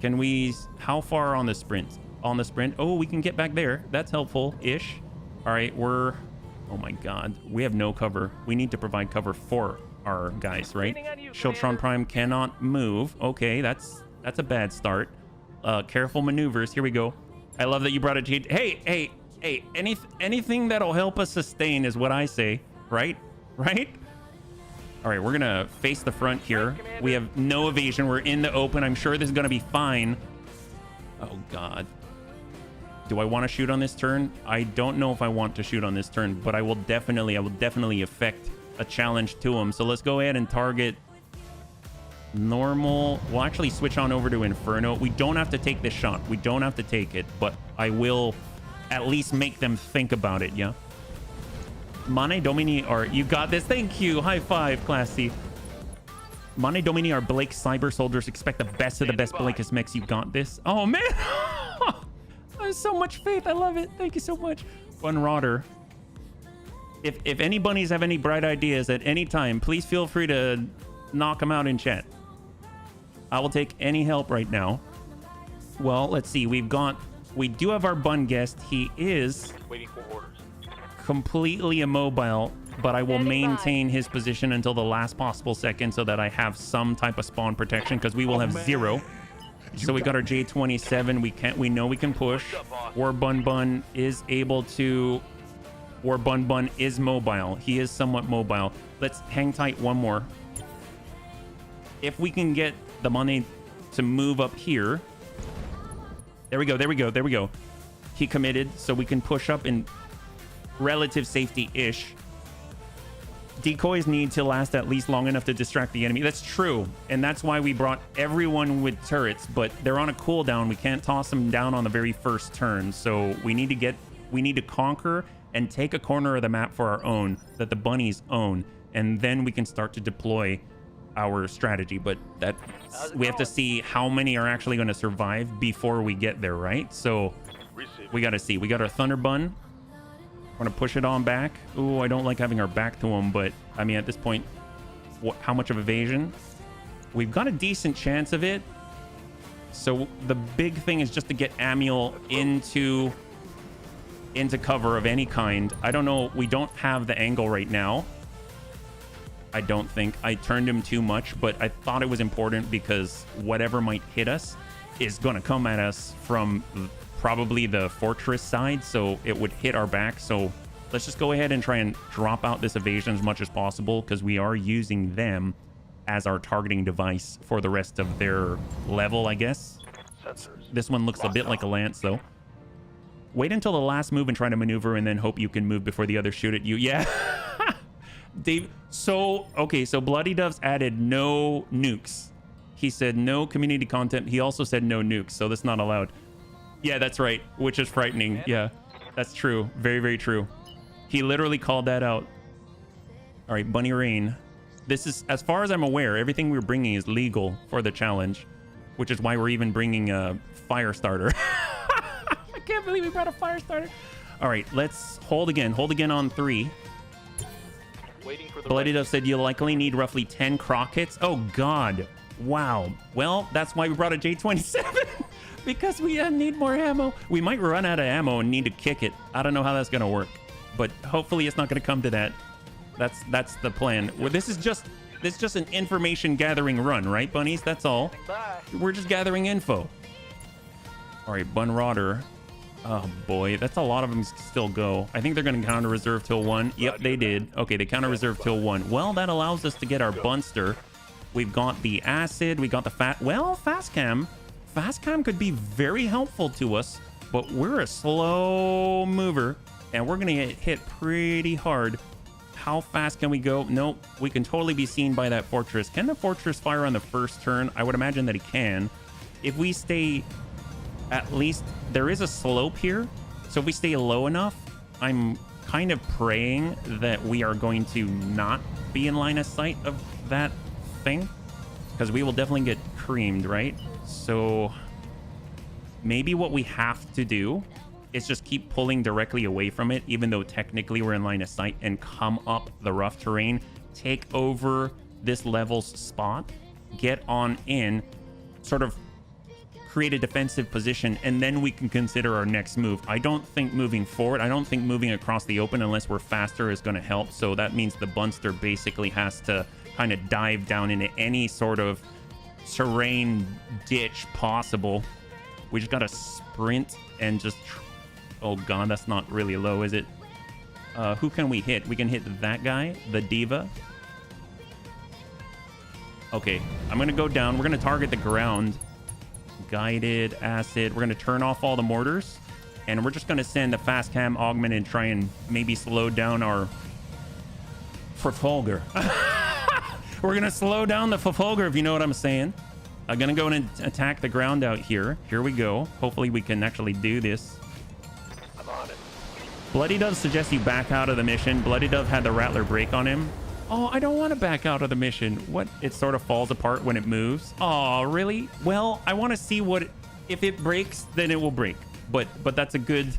Can we... How far on the sprint? On the sprint? Oh, we can get back there. That's helpful-ish. All right, we're... Oh my God. We have no cover. We need to provide cover for our guys, right? Shiltron Prime cannot move. Okay, that's a bad start. Careful maneuvers. Here we go. I love that you brought it to... Hey, anything that'll help us sustain is what I say, right? Right? All right, we're gonna face the front here. We have no evasion. We're in the open. I'm sure this is gonna be fine. Oh God. Do I want to shoot on this turn? I don't know if I want to shoot on this turn, but I will definitely effect a challenge to him. So let's go ahead and target normal. We'll actually switch on over to Inferno. We don't have to take this shot. We don't have to take it, but I will at least make them think about it, yeah? Mane Domini, or you got this. Thank you. High five, classy. Mane Domini, our Blake cyber soldiers expect the best of the best. Blakest mix, you got this. Oh man, there's so much faith. I love it. Thank you so much. One Rodder. If any bunnies have any bright ideas at any time, please feel free to knock them out in chat. I will take any help right now. Well, let's see. We do have our bun guest. He is Waiting for orders. completely immobile, but I will Standing by. maintain his position until the last possible second so that I have some type of spawn protection, because we will have 0. So we got our J27. We know we can push. War Bun Bun is able to. War Bun Bun is mobile. He is somewhat mobile. Let's hang tight one more. If we can get the money to move up here. There we go. There we go. There we go. He committed, so we can push up in relative safety-ish. Decoys need to last at least long enough to distract the enemy. That's true, and that's why we brought everyone with turrets, but they're on a cooldown. We can't toss them down on the very first turn, so we need to conquer and take a corner of the map for our own, that the bunnies own, and then we can start to deploy our strategy. But that we have to see how many are actually going to survive before we get there, right? So we got to see. We got our Thunder Bun. We're going to push it on back. Ooh, I don't like having our back to him, but I mean, at this point, how much of evasion? We've got a decent chance of it. So the big thing is just to get Amiel into cover of any kind. I don't know. We don't have the angle right now. I don't think. I turned him too much, but I thought it was important because whatever might hit us is going to come at us from probably the fortress side, so it would hit our back. So let's just go ahead and try and drop out this evasion as much as possible, because we are using them as our targeting device for the rest of their level, I guess. Sensors. This one looks a bit like a lance, though. Wait until the last move and try to maneuver, and then hope you can move before the others shoot at you. Yeah. Dave. So, okay, so Bloody Dove's added no nukes. He said no community content. He also said no nukes, so that's not allowed. Yeah, that's right, which is frightening. Yeah, that's true. Very, very true. He literally called that out. All right, Bunny Rain. This is, as far as I'm aware, everything we're bringing is legal for the challenge, which is why we're even bringing a fire starter. I can't believe we brought a fire starter. All right, let's hold again. Hold again on 3. Waiting for the Bloody Dove said you'll likely need roughly 10 croc hits. Oh, God. Wow. Well, that's why we brought a J27. Because we need more ammo. We might run out of ammo and need to kick it. I don't know how that's going to work. But hopefully it's not going to come to that. That's the plan. Well, this is just an information gathering run, right, bunnies? That's all. Bye. We're just gathering info. All right, Bun Rodder. Oh, boy. That's a lot of them still go. I think they're going to counter reserve till 1. Yep, they did. Okay, they counter reserve till 1. Well, that allows us to get our Bunster. We've got the acid. We got the fast cam. Fast cam could be very helpful to us, but we're a slow mover, and we're going to get hit pretty hard. How fast can we go? Nope. We can totally be seen by that fortress. Can the fortress fire on the first turn? I would imagine that it can. If we stay, at least, there is a slope here. So if we stay low enough, I'm kind of praying that we are going to not be in line of sight of that thing, because we will definitely get creamed, right? So maybe what we have to do is just keep pulling directly away from it, even though technically we're in line of sight, and come up the rough terrain, take over this level's spot, get on in, sort of create a defensive position, and then we can consider our next move. I don't think moving forward, I don't think moving across the open unless we're faster is going to help. So that means the Bunster basically has to kind of dive down into any sort of terrain ditch possible. We just got to sprint and just... Oh, God, that's not really low, is it? Who can we hit? We can hit that guy, the Diva. Okay, I'm going to go down. We're going to target the ground. Guided, acid. We're going to turn off all the mortars. And we're just going to send the fast cam augment and try and maybe slow down our Trafalgar. We're going to slow down the Trafalgar, if you know what I'm saying. I'm going to go in and attack the ground out here. Here we go. Hopefully we can actually do this. I'm on it. Bloody Dove suggests you back out of the mission. Bloody Dove had the Rattler break on him. Oh, I don't want to back out of the mission. What? It sort of falls apart when it moves. Oh, really? Well, I want to see what... If it breaks, then it will break. But that's a good...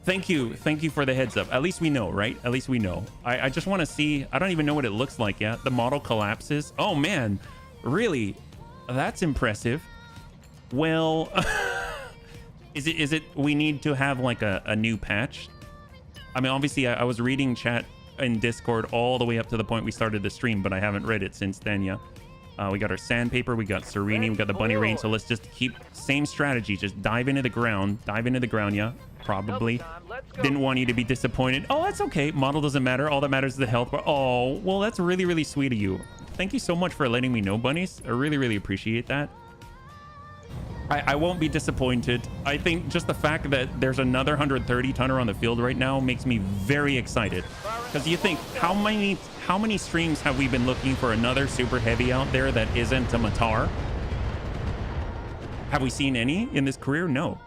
Thank you for the heads up. At least we know, right? At least we know. I just want to see... I don't even know what it looks like yet. The model collapses. Oh, man. Really? That's impressive. Well... Is it... We need to have, like, a new patch? I mean, obviously, I was reading chat in Discord all the way up to the point we started the stream, but I haven't read it since then. Yeah, we got our sandpaper, we got Serini, we got the bunny rain. So let's just keep same strategy. Just dive into the ground. Yeah, probably didn't want you to be disappointed. Oh, that's okay. Model doesn't matter. All that matters is the health. Oh, well, that's really sweet of you. Thank you so much for letting me know, bunnies. I really appreciate that. I won't be disappointed. I think just the fact that there's another 130 tonner on the field right now makes me very excited. Because you think, how many streams have we been looking for another super heavy out there that isn't a Matar? Have we seen any in this career? No.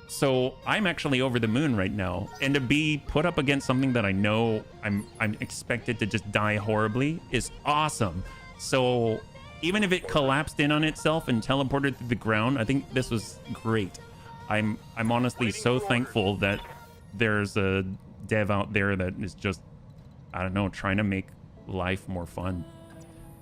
So I'm actually over the moon right now. And to be put up against something that I know I'm expected to just die horribly is awesome. So... Even if it collapsed in on itself and teleported to the ground, I think this was great. I'm honestly so thankful that there's a dev out there that is just, I don't know, trying to make life more fun.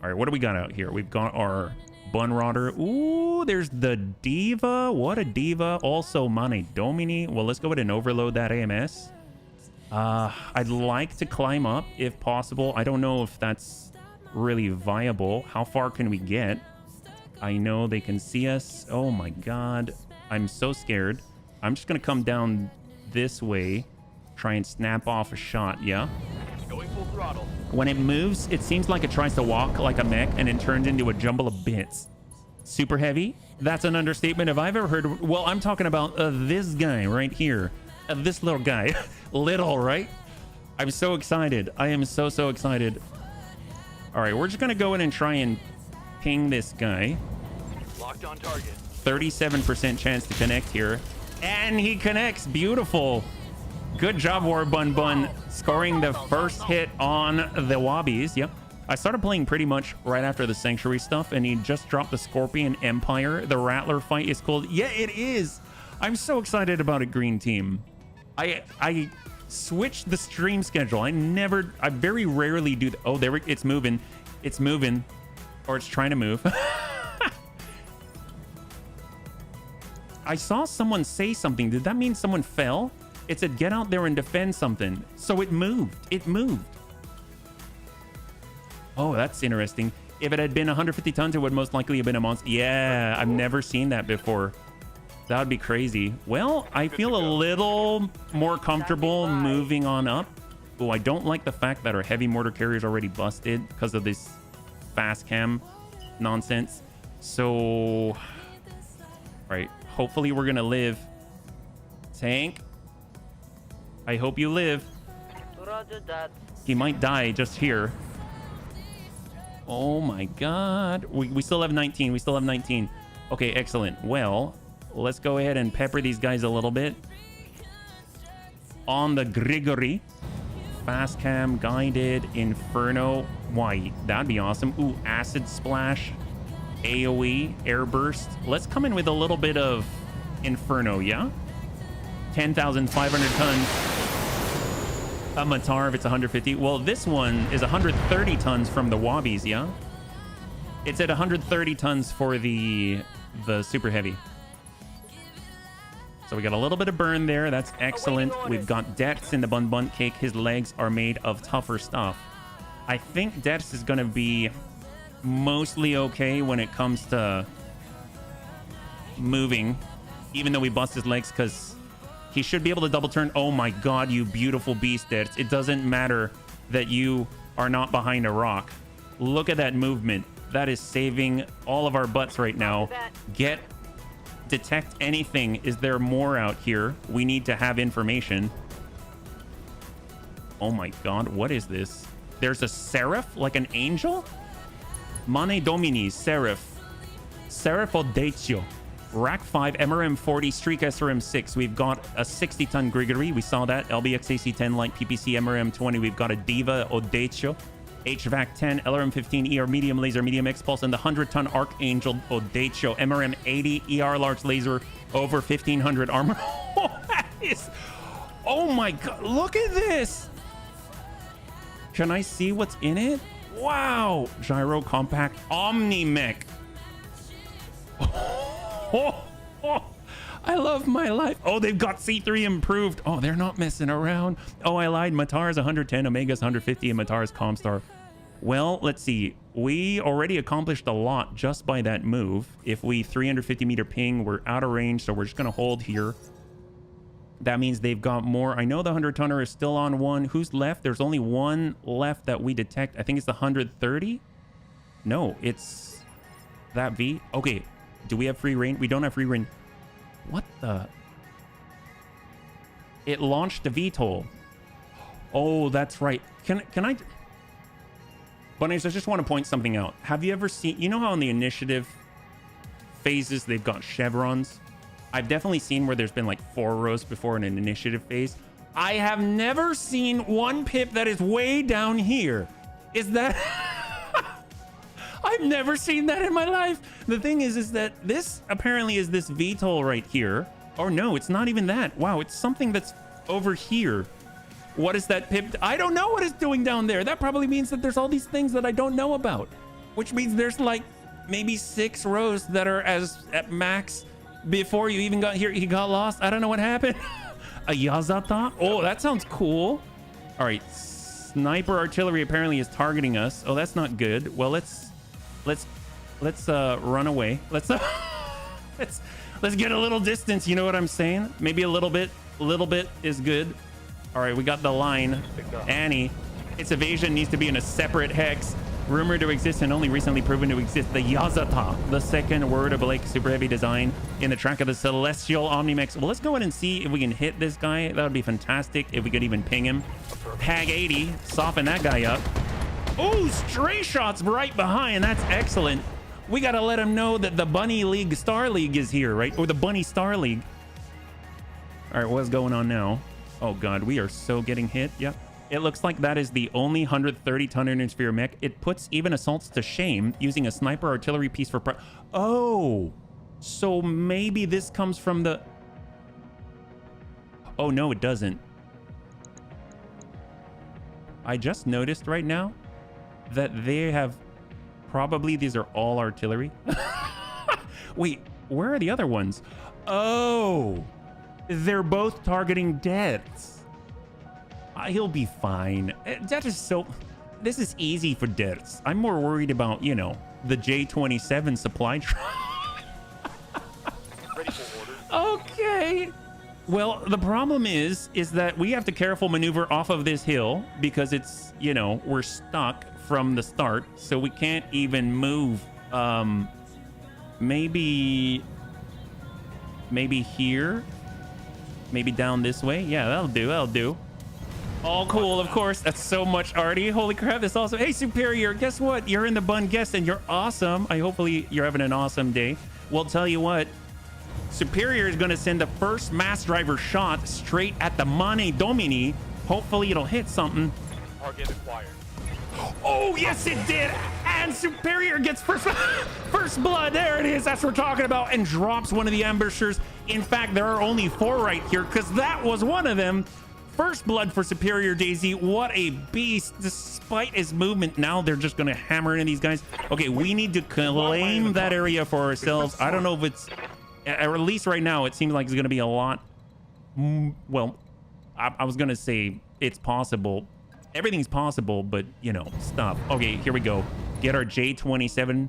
All right, what do we got out here? We've got our Bunrodder. Ooh, there's the Diva. What a diva. Also, Mane Domini. Well, let's go ahead and overload that AMS. I'd like to climb up if possible. I don't know if that's really viable. How far can we get? I know they can see us. Oh my god, I'm so scared. I'm just gonna come down this way, try and snap off a shot. Yeah, Going full throttle. when it moves, it seems like it tries to walk like a mech and it turns into a jumble of bits. Super heavy? That's an understatement if I've ever heard. Well, I'm talking about this guy right here, this little guy. Little, right? I'm so excited. I am so excited. All right, we're just gonna go in and try and ping this guy. Locked on target. 37% chance to connect here, and he connects. Beautiful. Good job, War Bun, scoring the first hit on the Wobbies. Yep. I started playing pretty much right after the Sanctuary stuff, and he just dropped the Scorpion Empire. The Rattler fight is cool. Yeah, it is. I'm so excited about it, Green Team. I switch the stream schedule. I very rarely do oh, there it's moving, or it's trying to move. I saw someone say something. Did that mean someone fell? It said get out there and defend something, so it moved. Oh, that's interesting. If it had been 150 tons, it would most likely have been a monster. Yeah, I've never seen that before. That would be crazy. Well, I feel a little more comfortable moving on up. Oh, I don't like the fact that our heavy mortar carrier is already busted because of this fast cam nonsense. So, right, hopefully we're gonna live. Tank, I hope you live. He might die just here. Oh my god. We still have 19. We still have 19. Okay, excellent. Well, let's go ahead and pepper these guys a little bit. On the Grigory. Fast cam, guided, Inferno. Why, that'd be awesome. Ooh, Acid Splash. AoE, Air Burst. Let's come in with a little bit of Inferno, yeah? 10,500 tons. A Matar if it's 150. Well, this one is 130 tons from the Wobbies, yeah? It's at 130 tons for the Super Heavy. So we got a little bit of burn there. That's excellent. We've got Dex in the Bun Cake. His legs are made of tougher stuff. I think Dex is going to be mostly okay when it comes to moving, even though we bust his legs, because he should be able to double turn. Oh my god, you beautiful beast, Dex. It doesn't matter that you are not behind a rock. Look at that movement. That is saving all of our butts right now. Detect anything. Is there more out here? We need to have information. Oh my god, what is this? There's a Seraph, like an angel? Mane Domini, Seraph. Seraph Audacio. Rack 5, MRM 40, Streak SRM 6. We've got a 60-ton Grigory. We saw that. LBX AC 10 Light PPC MRM 20. We've got a Diva Audacio. HVAC 10, LRM 15, ER medium laser, medium X pulse, and the 100-ton Archangel Audacio, MRM 80, ER large laser, over 1500 armor. That is, oh my god, look at this. Can I see what's in it? Wow, gyro compact omni mech. I love my life. Oh, they've got C3 improved. Oh, they're not messing around. Oh, I lied. Matar's 110, Omega's 150, and Matar's Comstar. Well, let's see. We already accomplished a lot just by that move. If we 350 meter ping, we're out of range, so we're just gonna hold here. That means they've got more. I know the 100-tonner is still on one. Who's left? There's only one left that we detect. I think it's the 130. No, it's that V. Okay, do we have free reign? We don't have free reign. What the? It launched a VTOL. Oh, that's right. Can I? Bunnies, I just want to point something out. Have you ever seen, you know how in the initiative phases they've got chevrons? I've definitely seen where there's been like 4 rows before in an initiative phase. I have never seen one pip that is way down here. Is that? I've never seen that in my life. The thing is that this apparently is this VTOL right here. Or no, it's not even that. Wow, it's something that's over here. What is that pip? I don't know what it's doing down there. That probably means that there's all these things that I don't know about, which means there's like maybe 6 rows that are at max before you even got here. He got lost. I don't know what happened. A Yazata? Oh, that sounds cool. All right, sniper artillery apparently is targeting us. Oh, that's not good. Well, let's run away. Let's get a little distance. You know what I'm saying? Maybe a little bit is good. All right, we got the line. Annie, its evasion needs to be in a separate hex. Rumored to exist and only recently proven to exist. The Yazata, the second word of Blake super heavy design in the track of the Celestial Omnimex. Well, let's go ahead and see if we can hit this guy. That would be fantastic if we could even ping him. Hag 80, soften that guy up. Oh, stray shots right behind. That's excellent. We got to let him know that the Bunny League Star League is here, right? Or the Bunny Star League. All right, what's going on now? Oh, God, we are so getting hit. Yep. It looks like that is the only 130-ton Innersphere mech. It puts even assaults to shame using a sniper artillery piece for... Oh, so maybe this comes from the... Oh, no, it doesn't. I just noticed right now that they have... Probably these are all artillery. Wait, where are the other ones? Oh, they're both targeting deaths. He'll be fine. That is so... This is easy for deaths. I'm more worried about, you know, the J-27 supply truck. Ready for orders. Okay. Well, the problem is that we have to careful maneuver off of this hill because it's, you know, we're stuck from the start, so we can't even move. Maybe here, maybe down this way. Yeah, that'll do. All cool, of course. That's so much arty. Holy crap, that's awesome. Hey, Superior, guess what? You're in the bun guest and you're awesome. Hopefully you're having an awesome day. We'll tell you what, Superior is going to send the first mass driver shot straight at the Mane Domini. Hopefully it'll hit something. Target acquired. Oh, yes, it did. And Superior gets first blood. There it is. That's what we're talking about. And drops one of the ambushers. In fact, there are only 4 right here because that was one of them. First blood for Superior Daisy. What a beast. Despite his movement, now they're just going to hammer in these guys. Okay, we need to claim that area for ourselves. I don't know if it's... At least right now, it seems like it's going to be a lot... Well, I was going to say it's possible. Everything's possible, but, you know, stuff. Okay, here we go. Get our J-27.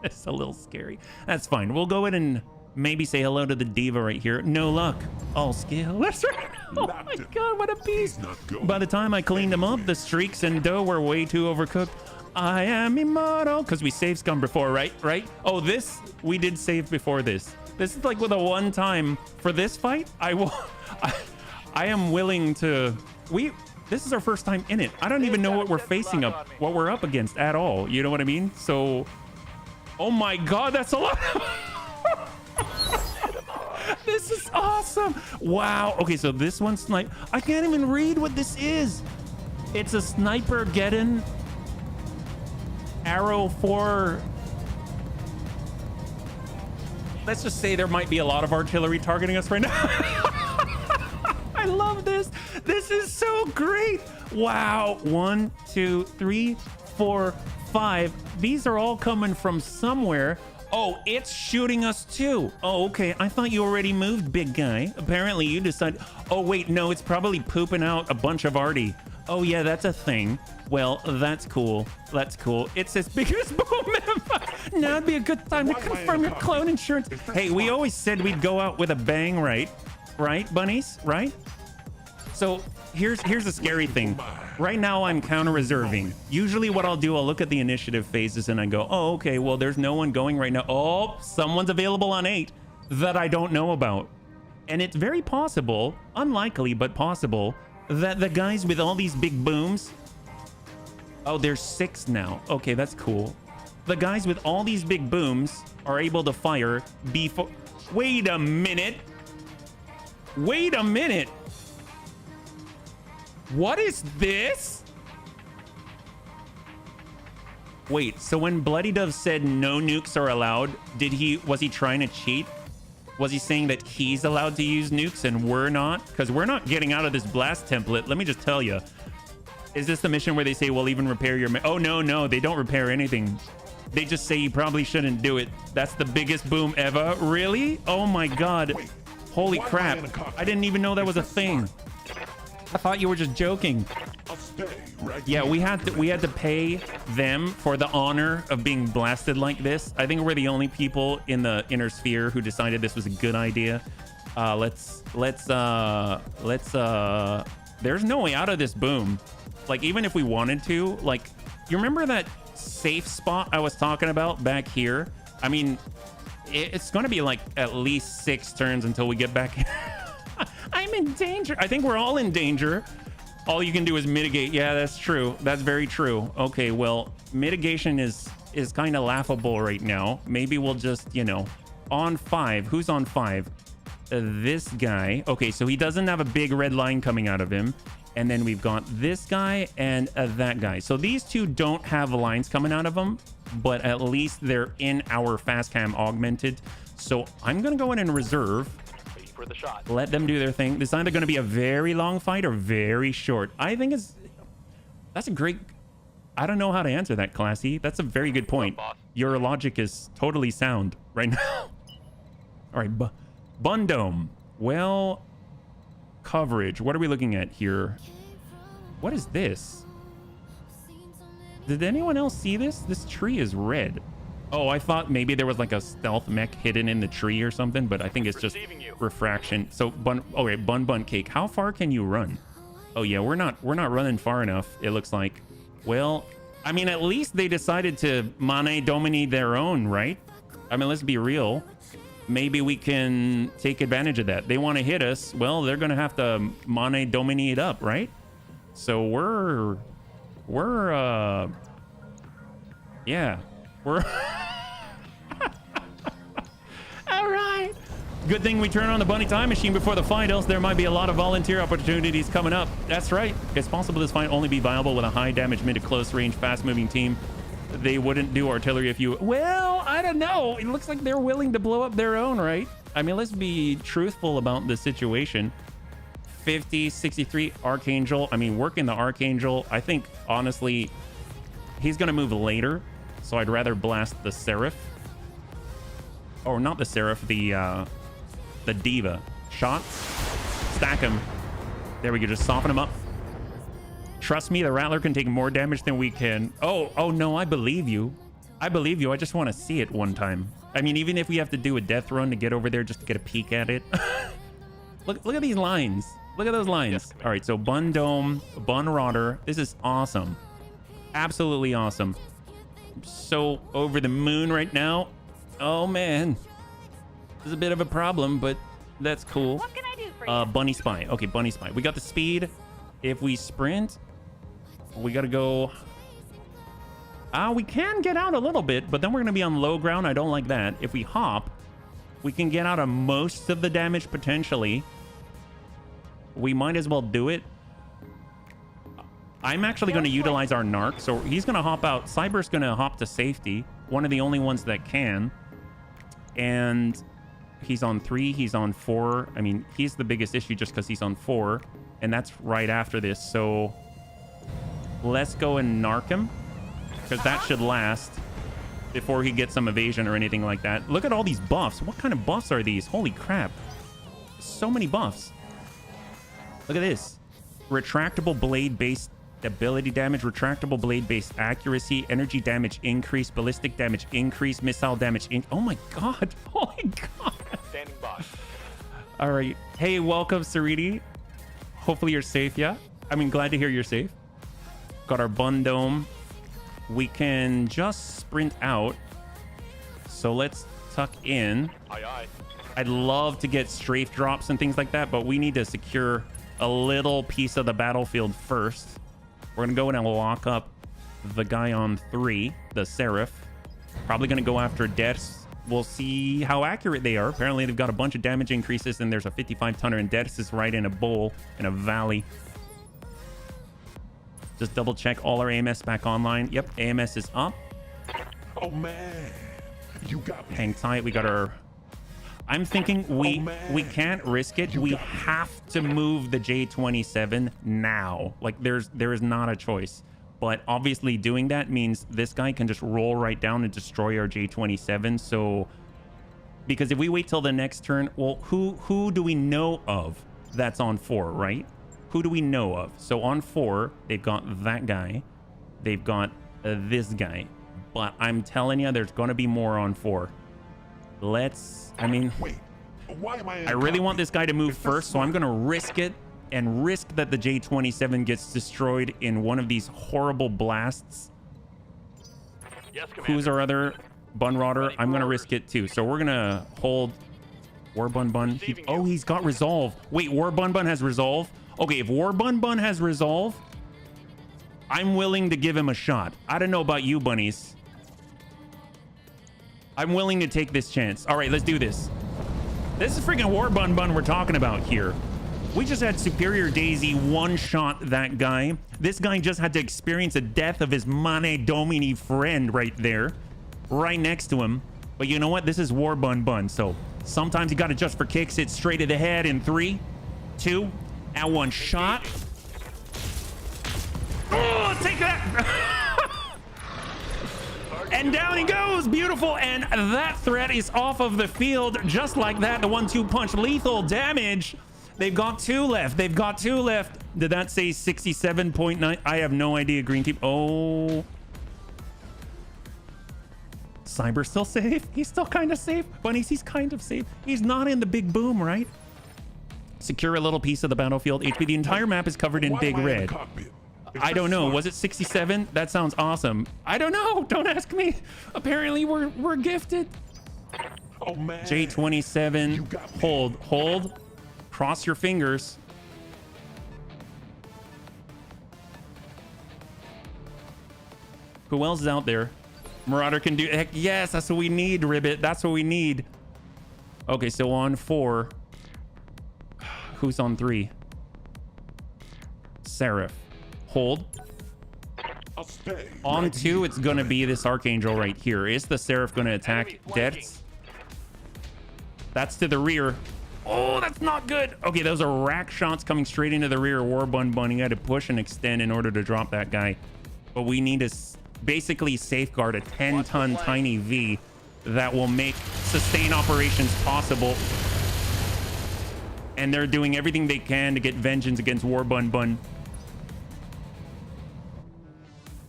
It's a little scary. That's fine. We'll go ahead and maybe say hello to the diva right here. No luck. All skill. That's right. Oh my God, what a beast. By the time I cleaned them up, the streaks and dough were way too overcooked. I am immortal. Because we saved scum before, right? Oh, this, we did save before this. This is like with a one time for this fight. I am willing to, this is our first time in it. I don't even know what we're facing up, what we're up against at all. You know what I mean? So, oh my God, that's a lot. This is awesome. Wow. Okay, so this one's like, I can't even read what this is. It's a sniper getting arrow for... Let's just say there might be a lot of artillery targeting us right now. I love this. This is so great. Wow. 1, 2, 3, 4, 5. These are all coming from somewhere. Oh, it's shooting us too. Oh, okay. I thought you already moved, big guy. Apparently you decided... Oh, wait. No, it's probably pooping out a bunch of arty. Oh, yeah, that's a thing. Well, that's cool. That's cool. It's as big as boom. Now would be a good time to confirm your clone insurance. Hey, we always said we'd go out with a bang, right? Right, bunnies? Right? So here's a scary thing. Right now, I'm counter-reserving. Usually what I'll do, I'll look at the initiative phases and I go, oh, okay, well, there's no one going right now. Oh, someone's available on 8 that I don't know about. And it's very possible, unlikely, but possible, that the guys with all these big booms... Oh, there's 6 now. Okay, that's cool. The guys with all these big booms are able to fire before... Wait a minute. Wait a minute. What is this? Wait, so when Bloody Dove said no nukes are allowed, was he trying to cheat? Was he saying that he's allowed to use nukes and we're not? Because we're not getting out of this blast template. Let me just tell you. Is this the mission where they say, we'll even repair your... Oh, no, they don't repair anything. They just say you probably shouldn't do it. That's the biggest boom ever. Really? Oh my God. Holy crap. I didn't even know that was a thing. I thought you were just joking. Yeah, we had to pay them for the honor of being blasted like this. I think we're the only people in the inner sphere who decided this was a good idea. There's no way out of this boom. Like, even if we wanted to, like, you remember that safe spot I was talking about back here? I mean, it's going to be like at least 6 turns until we get back. I'm in danger. I think we're all in danger. All you can do is mitigate. Yeah, that's true. That's very true. Okay, well, mitigation is kind of laughable right now. Maybe we'll just, you know, on 5. Who's on 5? This guy. Okay, so he doesn't have a big red line coming out of him. And then we've got this guy and that guy. So these two don't have lines coming out of them, but at least they're in our fast cam augmented. So I'm going to go in and reserve. For the shot. Let them do their thing. It's either going to be a very long fight or very short. I think that's a great... I don't know how to answer that, Classy. That's a very good point. Your logic is totally sound right now. All right, Bundome. Well, coverage. What are we looking at here? What is this? Did anyone else see this? This tree is red. Oh, I thought maybe there was like a stealth mech hidden in the tree or something, but I think it's just refraction. So, Bun Cake, how far can you run? Oh yeah, we're not running far enough, it looks like. Well, I mean, at least they decided to Mane Domini their own, right? I mean, let's be real. Maybe we can take advantage of that. They want to hit us. Well, they're going to have to Mane Domini it up, right? So yeah. We're all right. Good thing we turn on the bunny time machine before the fight, else there might be a lot of volunteer opportunities coming up. That's right. It's possible this fight only be viable with a high damage mid to close range fast moving team. They wouldn't do artillery if you... Well, I don't know. It looks like they're willing to blow up their own, right? I mean, let's be truthful about the situation. 50, 63 Archangel. I mean, working the Archangel, I think honestly he's gonna move later. So I'd rather blast the Seraph. Or not the Seraph, the Diva. Shot. Stack him. There we go, just soften him up. Trust me, the Rattler can take more damage than we can. Oh no, I believe you. I believe you, I just want to see it one time. I mean, even if we have to do a death run to get over there just to get a peek at it. Look at these lines. Look at those lines. Yes, all right, so Bun Dome, Bun Rotter. This is awesome. Absolutely awesome. So over the moon right now. Oh man, this is a bit of a problem, but that's cool. What can I do for you? Bunny Spy. Okay, Bunny Spy. We got the speed. If we sprint, we gotta go. We can get out a little bit, but then we're gonna be on low ground. I don't like that. If we hop, we can get out of most of the damage potentially. We might as well do it. I'm actually going to utilize our narc. So he's going to hop out. Cyber's going to hop to safety. One of the only ones that can. And he's on 3. He's on 4. I mean, he's the biggest issue just because he's on 4. And that's right after this. So let's go and narc him. Because that should last before he gets some evasion or anything like that. Look at all these buffs. What kind of buffs are these? Holy crap. So many buffs. Look at this. Retractable blade based ability damage, retractable blade based accuracy, energy damage increase, ballistic damage increase, missile damage oh my god. Oh my god. Standing by. All right. Hey, welcome, Sariti. Hopefully you're safe, yeah? I mean, glad to hear you're safe. Got our bun dome. We can just sprint out. So let's tuck in. Aye, aye. I'd love to get strafe drops and things like that, but we need to secure a little piece of the battlefield first. We're gonna go in and lock up the guy on 3, the Seraph. Probably gonna go after deaths. We'll see how accurate they are. Apparently they've got a bunch of damage increases, and there's a 55-tonner, and deaths is right in a bowl in a valley. Just double check all our AMS back online. Yep, AMS is up. Oh man, you got me. Hang tight. We got our... I'm thinking we can't risk it. We have to move the J27 now. Like there is not a choice. But obviously doing that means this guy can just roll right down and destroy our J27. So because if we wait till the next turn, well, who do we know of that's on 4, right? Who do we know of? So on 4, they've got that guy. They've got this guy. But I'm telling you, there's going to be more on 4. I mean, Wait, why am I really want this guy to move first, so I'm going to risk it and risk that the J27 gets destroyed in one of these horrible blasts. Yes, Commander. Who's our other bun rodder? I'm going to risk it too. So we're going to hold War Bun Bun. He's got resolve. Wait, War Bun Bun has resolve? Okay, if War Bun Bun has resolve, I'm willing to give him a shot. I don't know about you, bunnies. I'm willing to take this chance. All right, let's do this. This is freaking War Bun Bun we're talking about here. We just had Superior Daisy one-shot that guy. This guy just had to experience the death of his Mane Domini friend right there, right next to him. But you know what? This is War Bun Bun. So sometimes you got to just for kicks it straight to the head in 3, 2, and 1 shot. Oh, take that. And down he goes. Beautiful. And that threat is off of the field just like that. The 1-2 punch, lethal damage. They've got 2 left. They've got 2 left. Did that say 67.9? I have no idea. Green team. Oh. Cyber's still safe. He's still kind of safe. Bunnies, he's kind of safe. He's not in the big boom, right? Secure a little piece of the battlefield. HP. The entire map is covered in big red. I don't know. Was it 67? That sounds awesome. I don't know. Don't ask me. Apparently we're gifted. Oh man. J27. Hold. Cross your fingers. Who else is out there? Marauder can do. Heck yes, that's what we need, Ribbit. That's what we need. Okay, so on 4. Who's on 3? Seraph. Hold. On 2, it's gonna be this Archangel right here. Is the Seraph gonna attack Deaths? That's to the rear. Oh, that's not good. Okay, those are rack shots coming straight into the rear. War Bun Bun, he had to push and extend in order to drop that guy. But we need to basically safeguard a 10-ton tiny V that will make sustain operations possible. And they're doing everything they can to get vengeance against War Bun Bun.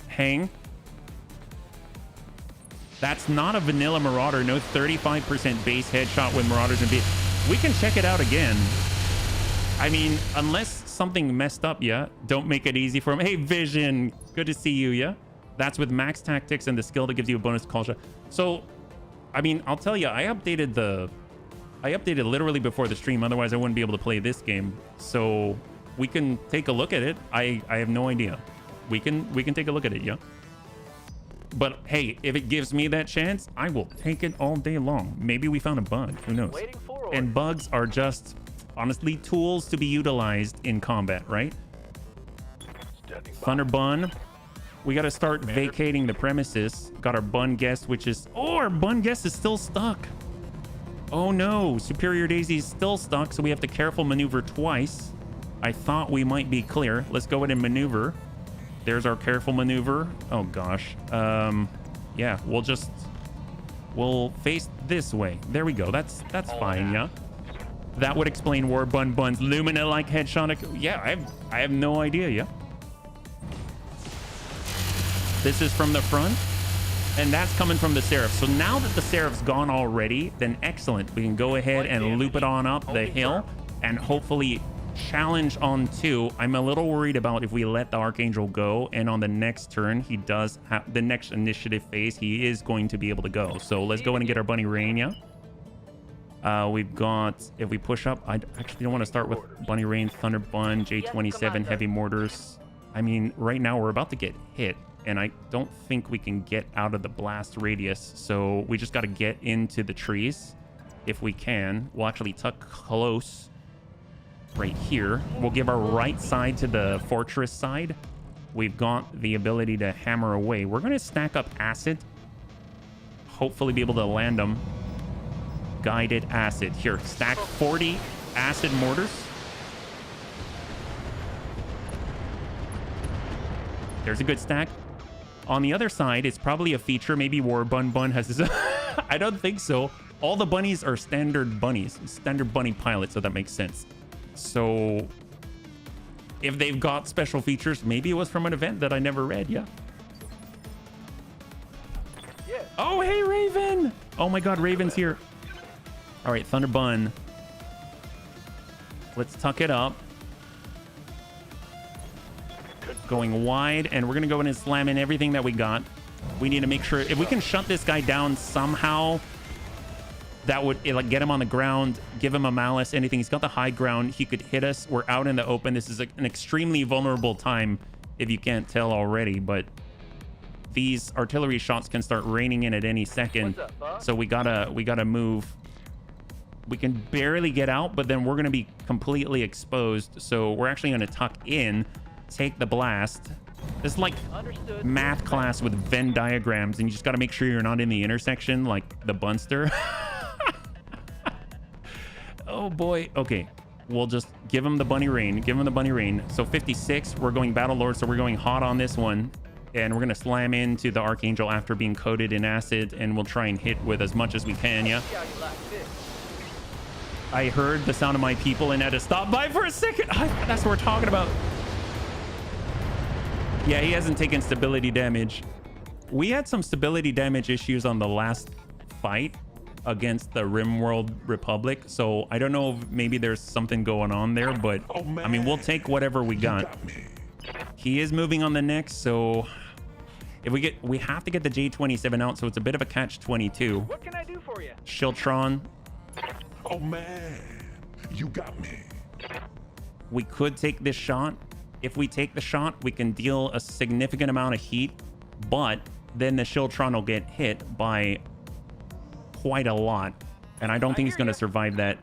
Hang. That's not a vanilla Marauder. No 35% base headshot with Marauders and B. We can check it out again. I mean, unless something messed up, yeah. Don't make it easy for him. Hey, Vision. Good to see you, yeah. That's with max tactics and the skill that gives you a bonus call shot. So, I mean, I'll tell you, I updated literally before the stream. Otherwise, I wouldn't be able to play this game. So we can take a look at it. I have no idea. We can take a look at it, yeah. But hey, if it gives me that chance, I will take it all day long. Maybe we found a bug. Who knows? And bugs are just, honestly, tools to be utilized in combat, right? Thunder Bun. We got to start vacating the premises. Got our bun guest, which is... Oh, our bun guest is still stuck. Oh, no. Superior Daisy is still stuck, so we have to careful maneuver twice. I thought we might be clear. Let's go ahead and maneuver. There's our careful maneuver. Oh, gosh. Yeah, we'll face this way. There we go. That's fine, yeah? That would explain War Bun Bun's Lumina-like headshot. Yeah, I have no idea, yeah? This is from the front, and that's coming from the Seraph. So now that the Seraph's gone already, then excellent. We can go ahead and loop it on up the hill and hopefully challenge on 2. I'm a little worried about if we let the Archangel go, and on the next turn, he does have the next initiative phase, he is going to be able to go. So let's go in and get our Bunny Rain, yeah? We've got, if we push up, I actually don't want to start with Bunny Rain, Thunder Bun, J27, Heavy Mortars. I mean, right now we're about to get hit, and I don't think we can get out of the blast radius. So we just got to get into the trees if we can. We'll actually tuck close right here. We'll give our right side to the fortress side. We've got the ability to hammer away. We're going to stack up acid. Hopefully be able to land them. Guided acid. Here, stack 40 acid mortars. There's a good stack. On the other side, it's probably a feature. Maybe War Bun has his... I don't think so. All the bunnies are standard bunnies. Standard bunny pilots, so that makes sense. So if they've got special features, maybe it was from an event that I never read, yeah? Oh, hey, Raven! Oh my god, Raven's here. All right, Thunder Bun. Let's tuck it up. Going wide, and we're gonna go in and slam in everything that we got. We need to make sure if we can shut this guy down somehow, that would like get him on the ground, give him a malice, anything. He's got the high ground. He could hit us. We're out in the open. This is an extremely vulnerable time, if you can't tell already. But these artillery shots can start raining in at any second. So we gotta move. We can barely get out, but then we're gonna be completely exposed. So we're actually gonna tuck in. Take the blast. It's like math class with Venn diagrams, and you just got to make sure you're not in the intersection like the Bunster. Oh boy. Okay, we'll just give him the Bunny Rain. Give him the Bunny Rain. So 56, we're going Battle Lord, so we're going hot on this one, and we're gonna slam into the Archangel after being coated in acid, and we'll try and hit with as much as we can. Yeah, I heard the sound of my people and had to stop by for a second. That's what we're talking about. Yeah, he hasn't taken stability damage. We had some stability damage issues on the last fight against the Rimworld Republic, so I don't know if maybe there's something going on there, but I mean, we'll take whatever we got. He is moving on the next, so if we have to get the J27 out, so it's a bit of a catch-22. What can I do for you? Shiltron. Oh man, you got me. We could take this shot. If we take the shot, we can deal a significant amount of heat, but then the Shiltron will get hit by quite a lot, and I don't think he's going to survive that.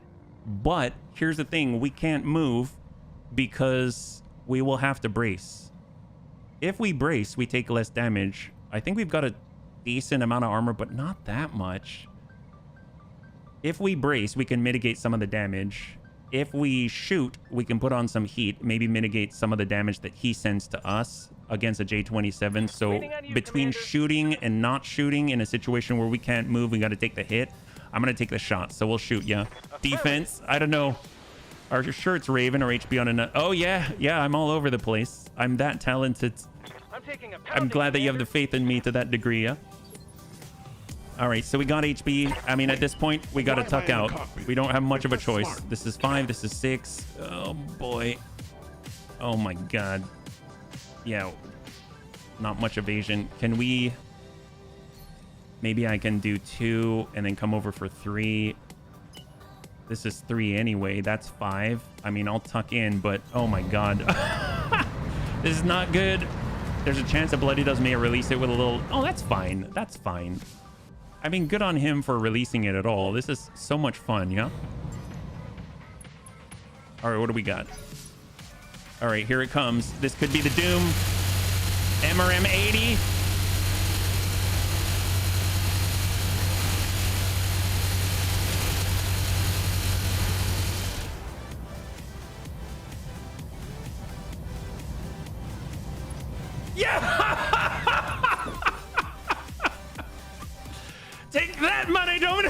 But here's the thing, we can't move because we will have to brace. If we brace, we take less damage. I think we've got a decent amount of armor, but not that much. If we brace, we can mitigate some of the damage. If we shoot, we can put on some heat, maybe mitigate some of the damage that he sends to us against a J27. So between shooting and not shooting in a situation where we can't move, we got to take the hit. I'm going to take the shot, so we'll shoot, yeah. Defense, I don't know. Are you sure it's Raven or HB on a... Oh, yeah, I'm all over the place. I'm that talented. I'm glad that you have the faith in me to that degree, yeah? All right, so we got HB. I mean, at this point, we got to tuck out. We don't have much of a choice. This is 5. This is 6. Oh, boy. Oh, my God. Yeah. Not much evasion. Can we... Maybe I can do 2 and then come over for 3. This is 3 anyway. That's 5. I mean, I'll tuck in, but... Oh, my God. This is not good. There's a chance that Bloody Does may release it with a little... Oh, that's fine. That's fine. I mean, good on him for releasing it at all. This is so much fun, yeah? All right, what do we got? All right, here it comes. This could be the doom. MRM 80. Yeah! Take that, money, don't.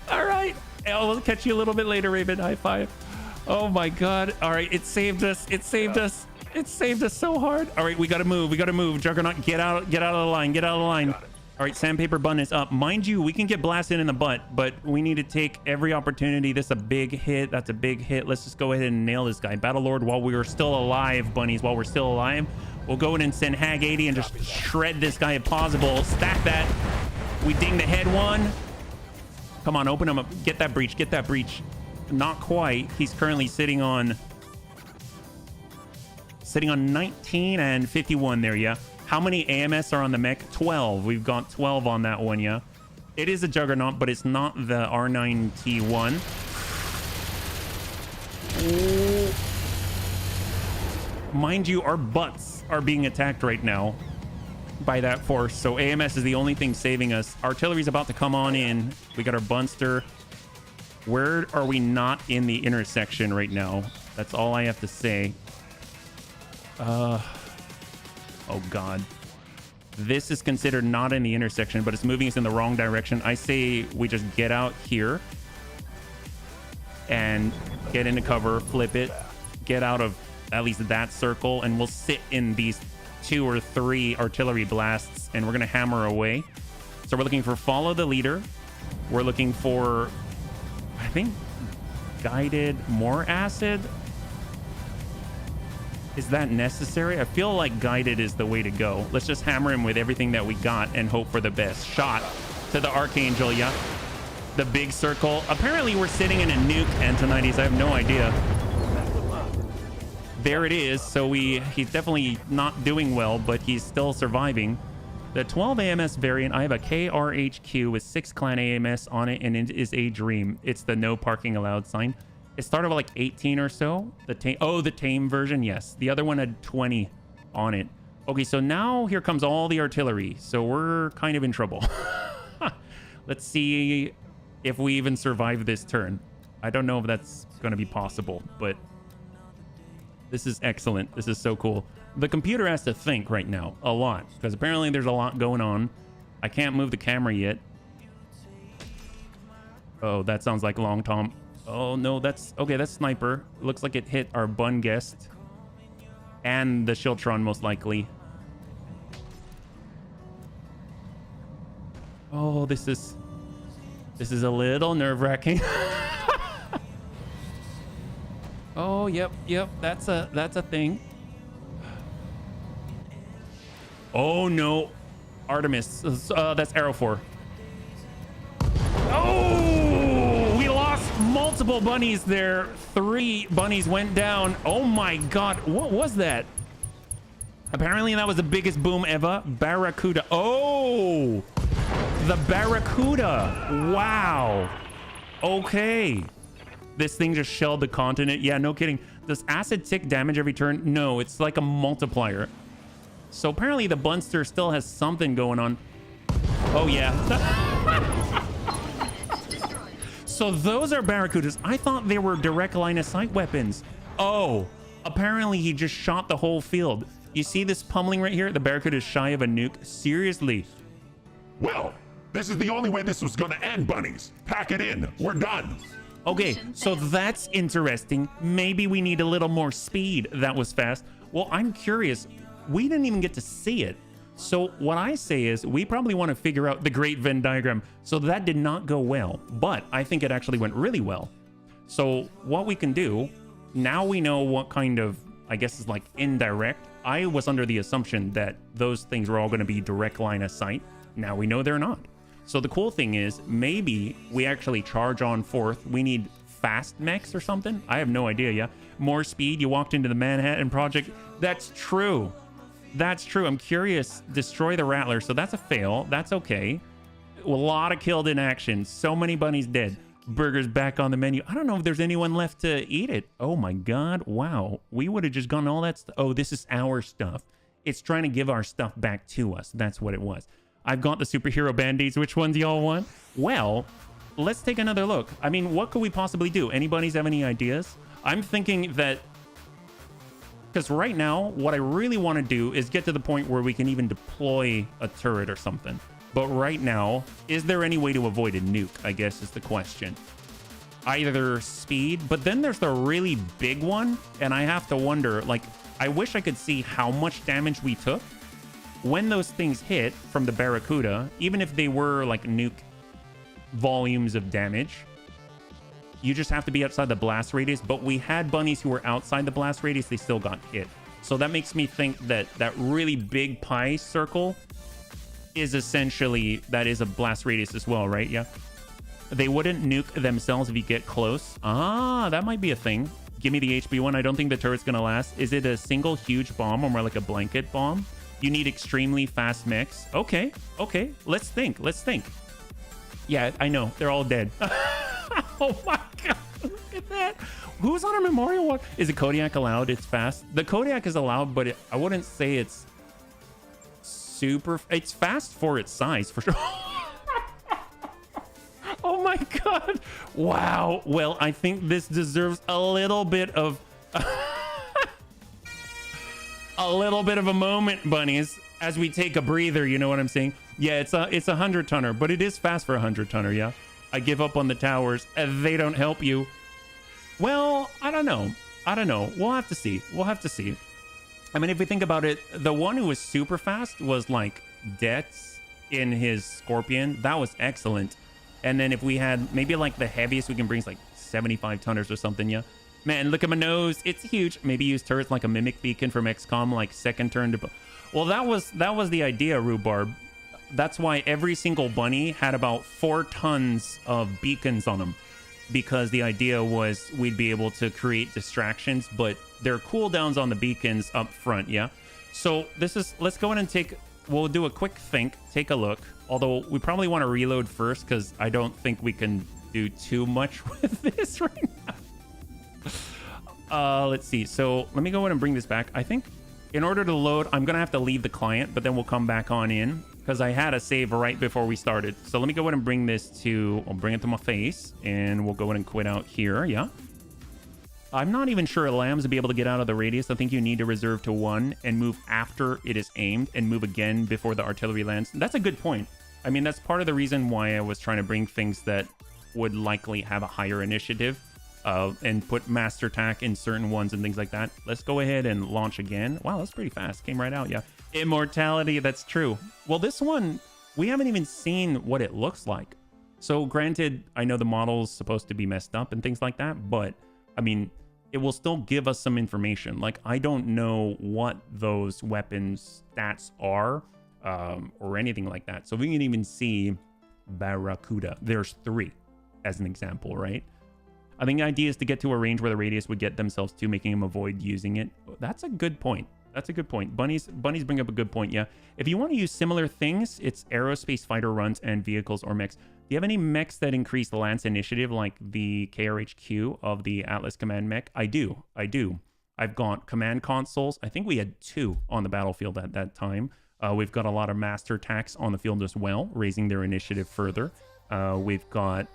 All right. I'll catch you a little bit later, Raven. High five. Oh my God. All right. It saved us. It saved us. It saved us so hard. All right. We got to move. We got to move. Juggernaut, get out of the line. Get out of the line. All right. Sandpaper bun is up. Mind you, we can get blasted in the butt, but we need to take every opportunity. This is a big hit. That's a big hit. Let's just go ahead and nail this guy. Battle Lord, while we are still alive, bunnies, while we're still alive, we'll go in and send Hag 80 and just shred this guy if possible. Stack that. We ding the head one. Come on, open him up. Get that breach. Get that breach. Not quite. He's currently sitting on 19 and 51 there, yeah. How many AMS are on the mech? 12. We've got 12 on that one, yeah. It is a Juggernaut, but it's not the R9T1. Ooh. Mind you, our butts are being attacked right now by that force, so AMS is the only thing saving us. Artillery's about to come on in. We got our Bunster. Where are we not in the intersection right now? That's all I have to say. Oh God, this is considered not in the intersection, but it's moving us in the wrong direction. I say we just get out here and get into cover, flip it, get out of at least that circle, and we'll sit in these 2 or 3 artillery blasts, and we're gonna hammer away. So we're looking for follow the leader. We're looking for, I think, guided more acid. Is that necessary? I feel like guided is the way to go. Let's just hammer him with everything that we got and hope for the best. Shot to the Archangel, yeah. The big circle. Apparently we're sitting in a nuke, Antonides. I have no idea. There it is. So he's definitely not doing well, but he's still surviving. The 12 AMS variant, I have a KRHQ with 6 clan AMS on it, and it is a dream. It's the no parking allowed sign. It started with like 18 or so. The tame version, yes. The other one had 20 on it. Okay, so now here comes all the artillery. So we're kind of in trouble. Let's see if we even survive this turn. I don't know if that's going to be possible, but this is excellent. This is so cool. The computer has to think right now a lot, because apparently there's a lot going on. I can't move the camera yet. Oh, that sounds like Long Tom. Oh no, that's okay. That's Sniper. It looks like it hit our bun guest and the Shiltron most likely. Oh, this is a little nerve-wracking. Oh, yep, that's a thing. Oh no, Artemis. That's Arrow 4. Oh, we lost multiple bunnies there. 3 bunnies went down. Oh my God, what was that? Apparently that was the biggest boom ever. Barracuda. Oh, the Barracuda. Wow. Okay. This thing just shelled the continent. Yeah, no kidding. Does acid tick damage every turn? No, it's like a multiplier. So apparently the Bunster still has something going on. Oh yeah. So those are Barracudas. I thought they were direct line of sight weapons. Oh, apparently he just shot the whole field. You see this pummeling right here? The Barracuda is shy of a nuke. Seriously. Well, this is the only way this was gonna end, bunnies. Pack it in. We're done. Okay, so that's interesting. Maybe we need a little more speed. That was fast. Well, I'm curious. We didn't even get to see it. So what I say is we probably want to figure out the Great Venn diagram. So that did not go well, but I think it actually went really well. So what we can do, now we know what kind of, I guess is like indirect. I was under the assumption that those things were all going to be direct line of sight. Now we know they're not. So the cool thing is maybe we actually charge on fourth. We need fast mechs or something. I have no idea. Yeah. More speed. You walked into the Manhattan Project. That's true. That's true. I'm curious. Destroy the Rattler. So that's a fail. That's okay. A lot of killed in action. So many bunnies dead. Burger's back on the menu. I don't know if there's anyone left to eat it. Oh my God. Wow. We would have just gotten all that stuff. Oh, this is our stuff. It's trying to give our stuff back to us. That's what it was. I've got the superhero band-aids. Which ones y'all want? Well, let's take another look. I mean, what could we possibly do? Anybody's have any ideas? I'm thinking that, because right now, what I really want to do is get to the point where we can even deploy a turret or something. But right now, is there any way to avoid a nuke, I guess is the question. Either speed, but then there's the really big one, and I have to wonder, like, I wish I could see how much damage we took when those things hit from the Barracuda, even if they were like nuke volumes of damage. You just have to be outside the blast radius, but we had bunnies who were outside the blast radius, they still got hit. So that makes me think that that really big pie circle is essentially, that is a blast radius as well, right? Yeah. They wouldn't nuke themselves if you get close. Ah, that might be a thing. Give me the HB one. I don't think the turret's gonna last. Is it a single huge bomb or more like a blanket bomb? You need extremely fast mix. Okay, okay. Let's think. Let's think. Yeah, I know. They're all dead. Oh my God. Look at that. Who's on our memorial walk? Is it Kodiak allowed? It's fast. The Kodiak is allowed, but I wouldn't say it's super. It's fast for its size, for sure. Oh my God. Wow. Well, I think this deserves a little bit of a little bit of a moment, bunnies, as we take a breather. You know what I'm saying? Yeah, it's a 100-tonner, but it is fast for a 100-tonner. Yeah. I give up on the towers. They don't help you. Well, I don't know. I don't know. We'll have to see. We'll have to see. I mean, if we think about it, the one who was super fast was like Dex in his Scorpion. That was excellent. And then if we had maybe like the heaviest we can bring is like 75 tonners or something. Yeah. Man, look at my nose. It's huge. Maybe use turrets like a Mimic Beacon from XCOM, like second turn to... Well, that was the idea, Rhubarb. That's why every single bunny had about 4 tons of beacons on them, because the idea was we'd be able to create distractions, but there are cooldowns on the beacons up front. Yeah. So this is, let's go in and we'll do a quick think, take a look. Although we probably want to reload first, because I don't think we can do too much with this right now. Let's see. So let me go in and bring this back. I think in order to load, I'm going to have to leave the client, but then we'll come back on in, because I had a save right before we started. So let me go ahead and bring this to, I'll bring it to my face, and we'll go ahead and quit out here. Yeah. I'm not even sure lambs will be able to get out of the radius. I think you need to reserve to 1 and move after it is aimed, and move again before the artillery lands. That's a good point. I mean, that's part of the reason why I was trying to bring things that would likely have a higher initiative, and put master attack in certain ones and things like that. Let's go ahead and launch again. Wow, that's pretty fast. Came right out. Yeah. Immortality. That's true. Well, this one, we haven't even seen what it looks like. So granted, I know the model's supposed to be messed up and things like that, but I mean, it will still give us some information. Like, I don't know what those weapons stats are, or anything like that. So we can even see Barracuda. There's 3 as an example, right? I think the idea is to get to a range where the radius would get themselves to, making them avoid using it. That's a good point. That's a good point. Bunnies bring up a good point. Yeah. If you want to use similar things, it's aerospace fighter runs and vehicles or mechs. Do you have any mechs that increase the lance initiative, like the KRHQ of the Atlas Command mech? I do. I've got command consoles. I think we had 2 on the battlefield at that time. We've got a lot of master attacks on the field as well, raising their initiative further. We've got...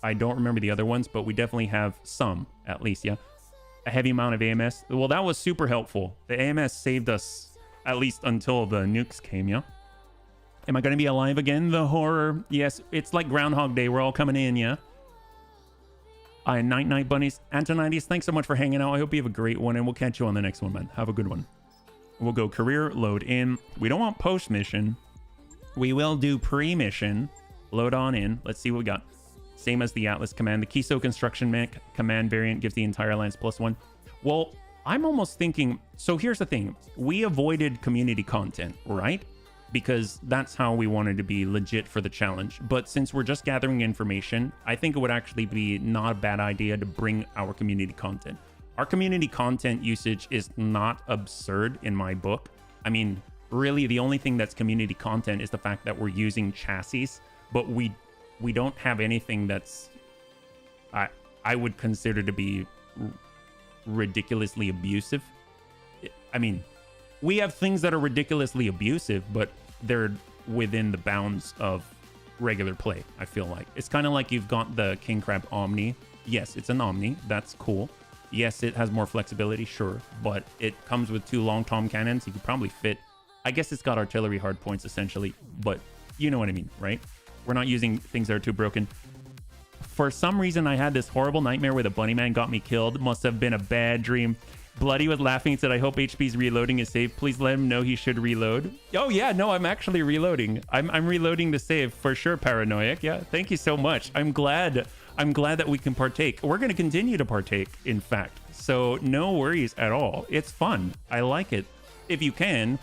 I don't remember the other ones, but we definitely have some, at least, yeah. A heavy amount of AMS. Well, that was super helpful. The AMS saved us, at least until the nukes came, yeah? Am I going to be alive again? The horror. Yes, it's like Groundhog Day. We're all coming in, yeah? Night bunnies. Antonides, thanks so much for hanging out. I hope you have a great one, and we'll catch you on the next one, man. Have a good one. We'll go career, load in. We don't want post-mission. We will do pre-mission. Load on in. Let's see what we got. Same as the Atlas Command. The Kiso Construction Mech Command variant gives the entire lance +1. Well, I'm almost thinking... So here's the thing. We avoided community content, right? Because that's how we wanted to be legit for the challenge. But since we're just gathering information, I think it would actually be not a bad idea to bring our community content. Our community content usage is not absurd in my book. I mean, really, the only thing that's community content is the fact that we're using chassis, but we we don't have anything that's I would consider to be ridiculously abusive. I mean, we have things that are ridiculously abusive, but they're within the bounds of regular play. I feel like it's kind of like you've got the King Crab Omni. Yes, it's an Omni. That's cool. Yes, it has more flexibility, sure, but it comes with 2 long tom cannons. You could probably fit. I guess it's got artillery hard points essentially, but you know what I mean, right? We're not using things that are too broken. For some reason, I had this horrible nightmare where the bunny man got me killed. Must have been a bad dream. Bloody was laughing and said, I hope HP's reloading is safe. Please let him know he should reload. Oh yeah, no, I'm actually reloading. I'm reloading the save for sure, Paranoiac. Yeah, thank you so much. I'm glad that we can partake. We're going to continue to partake, in fact. So no worries at all. It's fun. I like it. If you can,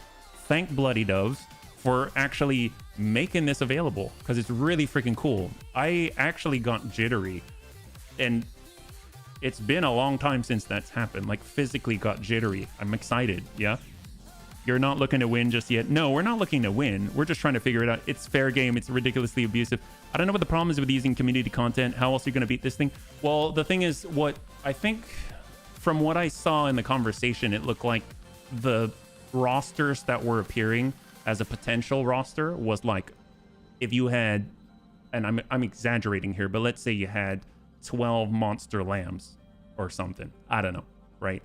thank Bloody Doves for actually making this available, because it's really freaking cool. I actually got jittery, and it's been a long time since that's happened. Like, physically got jittery. I'm excited. Yeah. You're not looking to win just yet. No, we're not looking to win. We're just trying to figure it out. It's fair game. It's ridiculously abusive. I don't know what the problem is with using community content. How else are you going to beat this thing? Well, the thing is, what I think from what I saw in the conversation, it looked like the rosters that were appearing as a potential roster was like, if you had, and I'm exaggerating here, but let's say you had 12 monster lambs or something. I don't know, right?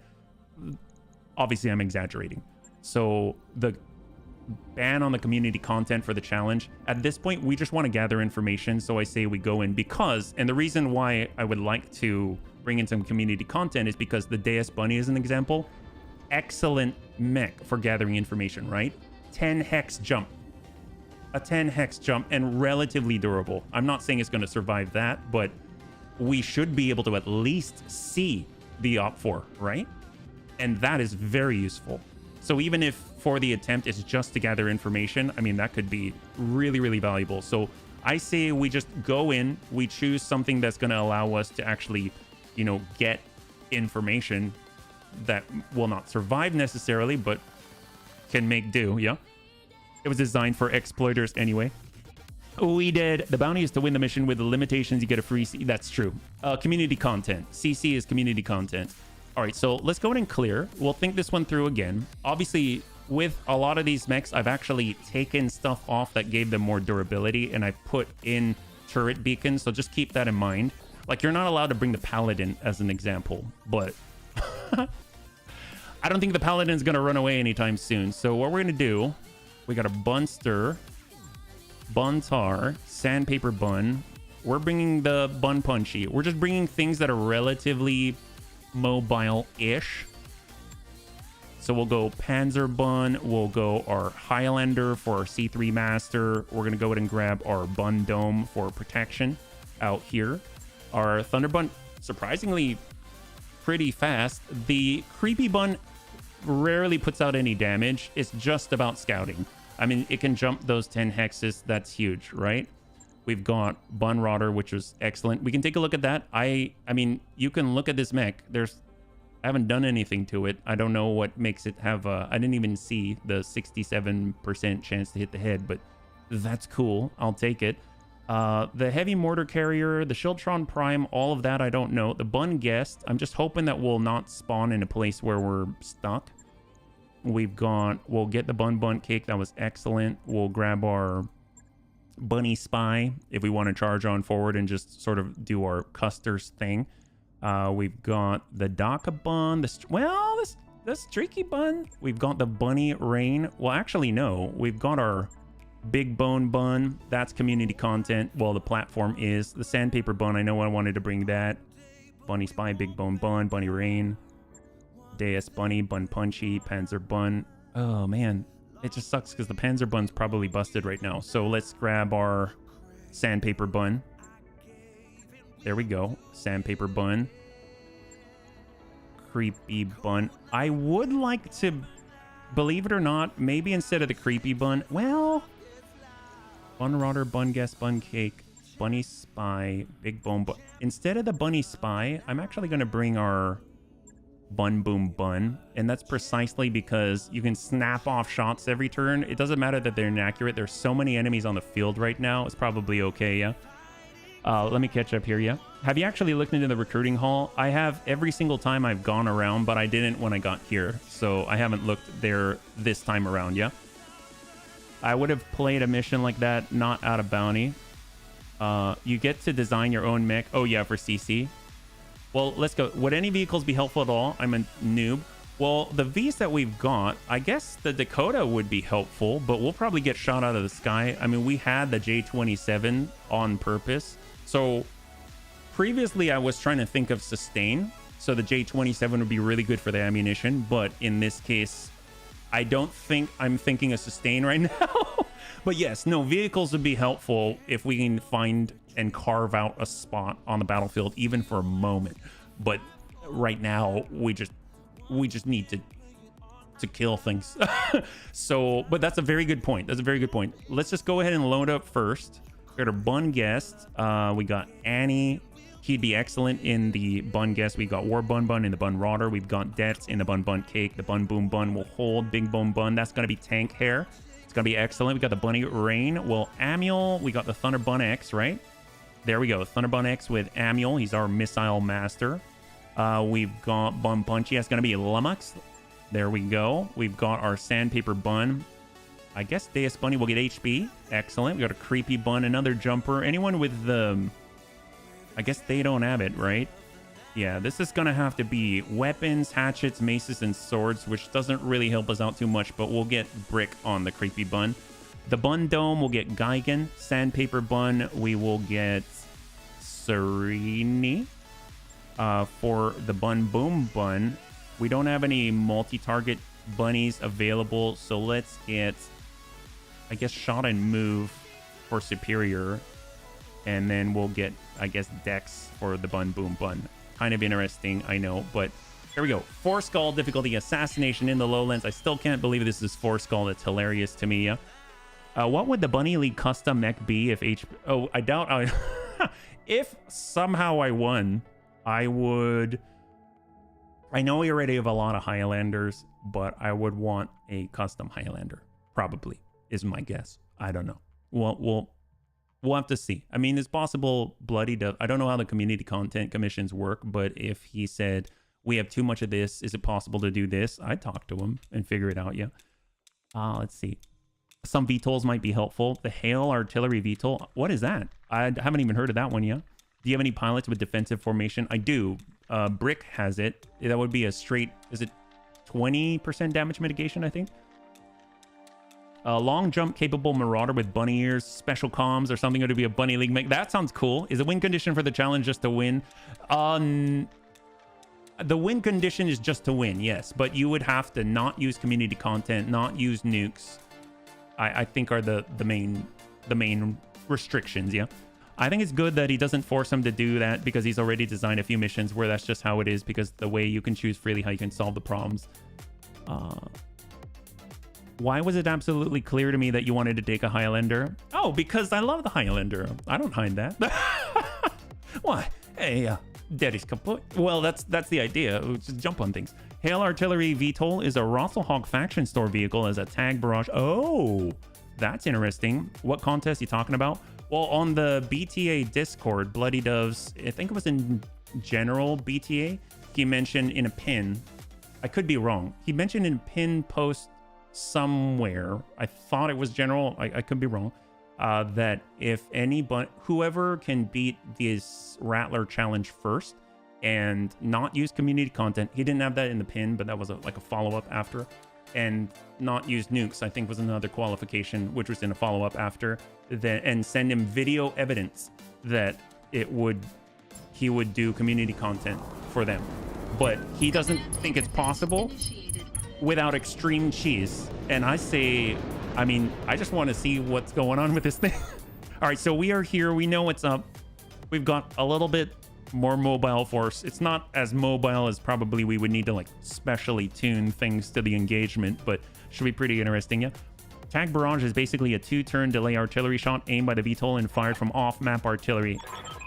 Obviously, I'm exaggerating. So the ban on the community content for the challenge, at this point, we just want to gather information. So I say we go in because, and the reason why I would like to bring in some community content is because the Deus Bunny is an example. Excellent mech for gathering information, right? 10 hex jump. A 10 hex jump and relatively durable. I'm not saying it's going to survive that, but we should be able to at least see the OP4, right? And that is very useful. So even if for the attempt it's just to gather information, I mean, that could be really, really valuable. So I say we just go in, we choose something that's going to allow us to actually, you know, get information that will not survive necessarily, but can make do. Yeah, it was designed for exploiters anyway. We did. The bounty is to win the mission. With the limitations, you get a free C. That's true. Community content. CC is community content. All right, so let's go ahead and clear. We'll think this one through again. Obviously, with a lot of these mechs, I've actually taken stuff off that gave them more durability, and I put in turret beacons, so just keep that in mind. Like, you're not allowed to bring the Paladin as an example, but I don't think the Paladin's going to run away anytime soon. So what we're going to do, we got a Bunster, Buntar, Sandpaper Bun. We're bringing the Bun Punchy. We're just bringing things that are relatively mobile-ish. So we'll go Panzer Bun. We'll go our Highlander for our C3 Master. We're going to go ahead and grab our Bun Dome for protection out here. Our Thunder Bun, surprisingly pretty fast. The Creepy Bun rarely puts out any damage. It's just about scouting. I mean, it can jump those 10 hexes. That's huge, right? We've got Bun Rotter, which was excellent. We can take a look at that. I mean, you can look at this mech. I haven't done anything to it. I don't know what makes it have I didn't even see the 67% chance to hit the head, but that's cool. I'll take it. The Heavy Mortar Carrier, the Shieldtron Prime, all of that, I don't know. The Bun Guest, I'm just hoping that we'll not spawn in a place where we're stuck. We'll get the Bun Cake. That was excellent. We'll grab our Bunny Spy if we want to charge on forward and just sort of do our Custer's thing. We've got the Daka Bun, the Streaky Bun. We've got the Bunny Rain. Well, actually, no. We've got our Big Bone Bun. That's community content. Well, the platform is. The Sandpaper Bun, I know I wanted to bring that. Bunny Spy, Big Bone Bun, Bunny Rain, Deus Bunny, Bun Punchy, Panzer Bun. Oh, man. It just sucks because the Panzer Bun's probably busted right now. So let's grab our Sandpaper Bun. There we go. Sandpaper Bun. Creepy Bun. I would like to, believe it or not, maybe instead of the Creepy Bun, well, Bun Rotter, Bun Guest, Bun Cake, Bunny Spy, Big Bone Bun. Instead of the Bunny Spy, I'm actually going to bring our Bun Boom Bun, and that's precisely because you can snap off shots every turn. It doesn't matter that they're inaccurate. There's so many enemies on the field right now. It's probably okay, yeah? Let me catch up here, yeah. Have you actually looked into the recruiting hall? I have every single time I've gone around, but I didn't when I got here. So I haven't looked there this time around, yeah. I would have played a mission like that, not out of bounty. You get to design your own mech. Oh yeah, for CC. Well, let's go. Would any vehicles be helpful at all? I'm a noob. Well, the Vs that we've got, I guess the Dakota would be helpful, but we'll probably get shot out of the sky. I mean, we had the J27 on purpose. So previously I was trying to think of sustain. So the J27 would be really good for the ammunition. But in this case, I don't think I'm thinking of sustain right now. But yes, no, vehicles would be helpful if we can find and carve out a spot on the battlefield, even for a moment. But right now, we just need to kill things. So, but that's a very good point. That's a very good point. Let's just go ahead and load up first. We got our bun guest. We got Annie. He'd be excellent in the bun guest. We got War Bun Bun in the bun rotter. We've got Debts in the bun bun cake. The bun boom bun will hold. Big bone bun. That's gonna be tank hair. It's gonna be excellent. We got the bunny rain. Well, Amiel. We got the Thunder Bun X, right? There we go. Thunder Bun X with Amiel. He's our missile master. We've got Bun Punchy. That's gonna be Lummox. There we go. We've got our Sandpaper Bun. I guess Deus Bunny will get HP. Excellent. We got a Creepy Bun, another Jumper. Anyone with the... I guess they don't have it, right? Yeah, this is gonna have to be weapons, hatchets, maces, and swords, which doesn't really help us out too much, but we'll get Brick on the Creepy Bun. The Bun Dome will get Geigen. Sandpaper Bun, we will get Serini. For the Bun Boom Bun, we don't have any multi-target bunnies available, so let's get, I guess, Shot and Move for Superior, and then we'll get, I guess, Dex for the Bun Boom Bun. Kind of interesting, I know, but here we go. 4 Skull difficulty, Assassination in the Lowlands. I still can't believe this is 4 Skull. It's hilarious to me. What would the Bunny League custom mech be if Oh, I doubt I... If somehow I won, I would... I know we already have a lot of Highlanders, but I would want a custom Highlander. Probably, is my guess. I don't know. We'll have to see. I mean, it's possible Bloody Dove... I don't know how the community content commissions work, but if he said, we have too much of this, is it possible to do this? I'd talk to him and figure it out, yeah. Let's see. Some VTOLs might be helpful. The Hail Artillery VTOL. What is that? I haven't even heard of that one yet. Do you have any pilots with defensive formation? I do. Brick has it. That would be a straight... Is it 20% damage mitigation, I think? Long jump capable Marauder with bunny ears, special comms or something to be a Bunny League mech. That sounds cool. Is a win condition for the challenge just to win? The win condition is just to win, yes. But you would have to not use community content, not use nukes. I think are the main restrictions, yeah. I think it's good that he doesn't force him to do that because he's already designed a few missions where that's just how it is, because the way you can choose freely how you can solve the problems. Why was it absolutely clear to me that you wanted to take a Highlander? Oh, because I love the Highlander. I don't hide that. Why? Hey, Daddy's kaput. Well, that's the idea. Just jump on things. Hail Artillery VTOL is a Rotzelhog faction store vehicle as a tag barrage. Oh, that's interesting. What contest are you talking about? Well, on the BTA Discord, Bloody Doves, I think it was in general BTA, he mentioned in a pin. I could be wrong. He mentioned in a pin post somewhere, I thought it was general, I could be wrong, that if whoever can beat this Rattler challenge first and not use community content, he didn't have that in the pin, but that was like a follow-up after, and not use nukes, I think was another qualification, which was in a follow-up after, and send him video evidence that he would do community content for them. But he doesn't think it's possible without extreme cheese. And I say, I mean, I just want to see what's going on with this thing. All right, so we are here. We know what's up. We've got a little bit more mobile force. It's not as mobile as probably we would need to like specially tune things to the engagement, but should be pretty interesting, yeah. Tag Barrage is basically a 2-turn delay artillery shot aimed by the VTOL and fired from off-map artillery.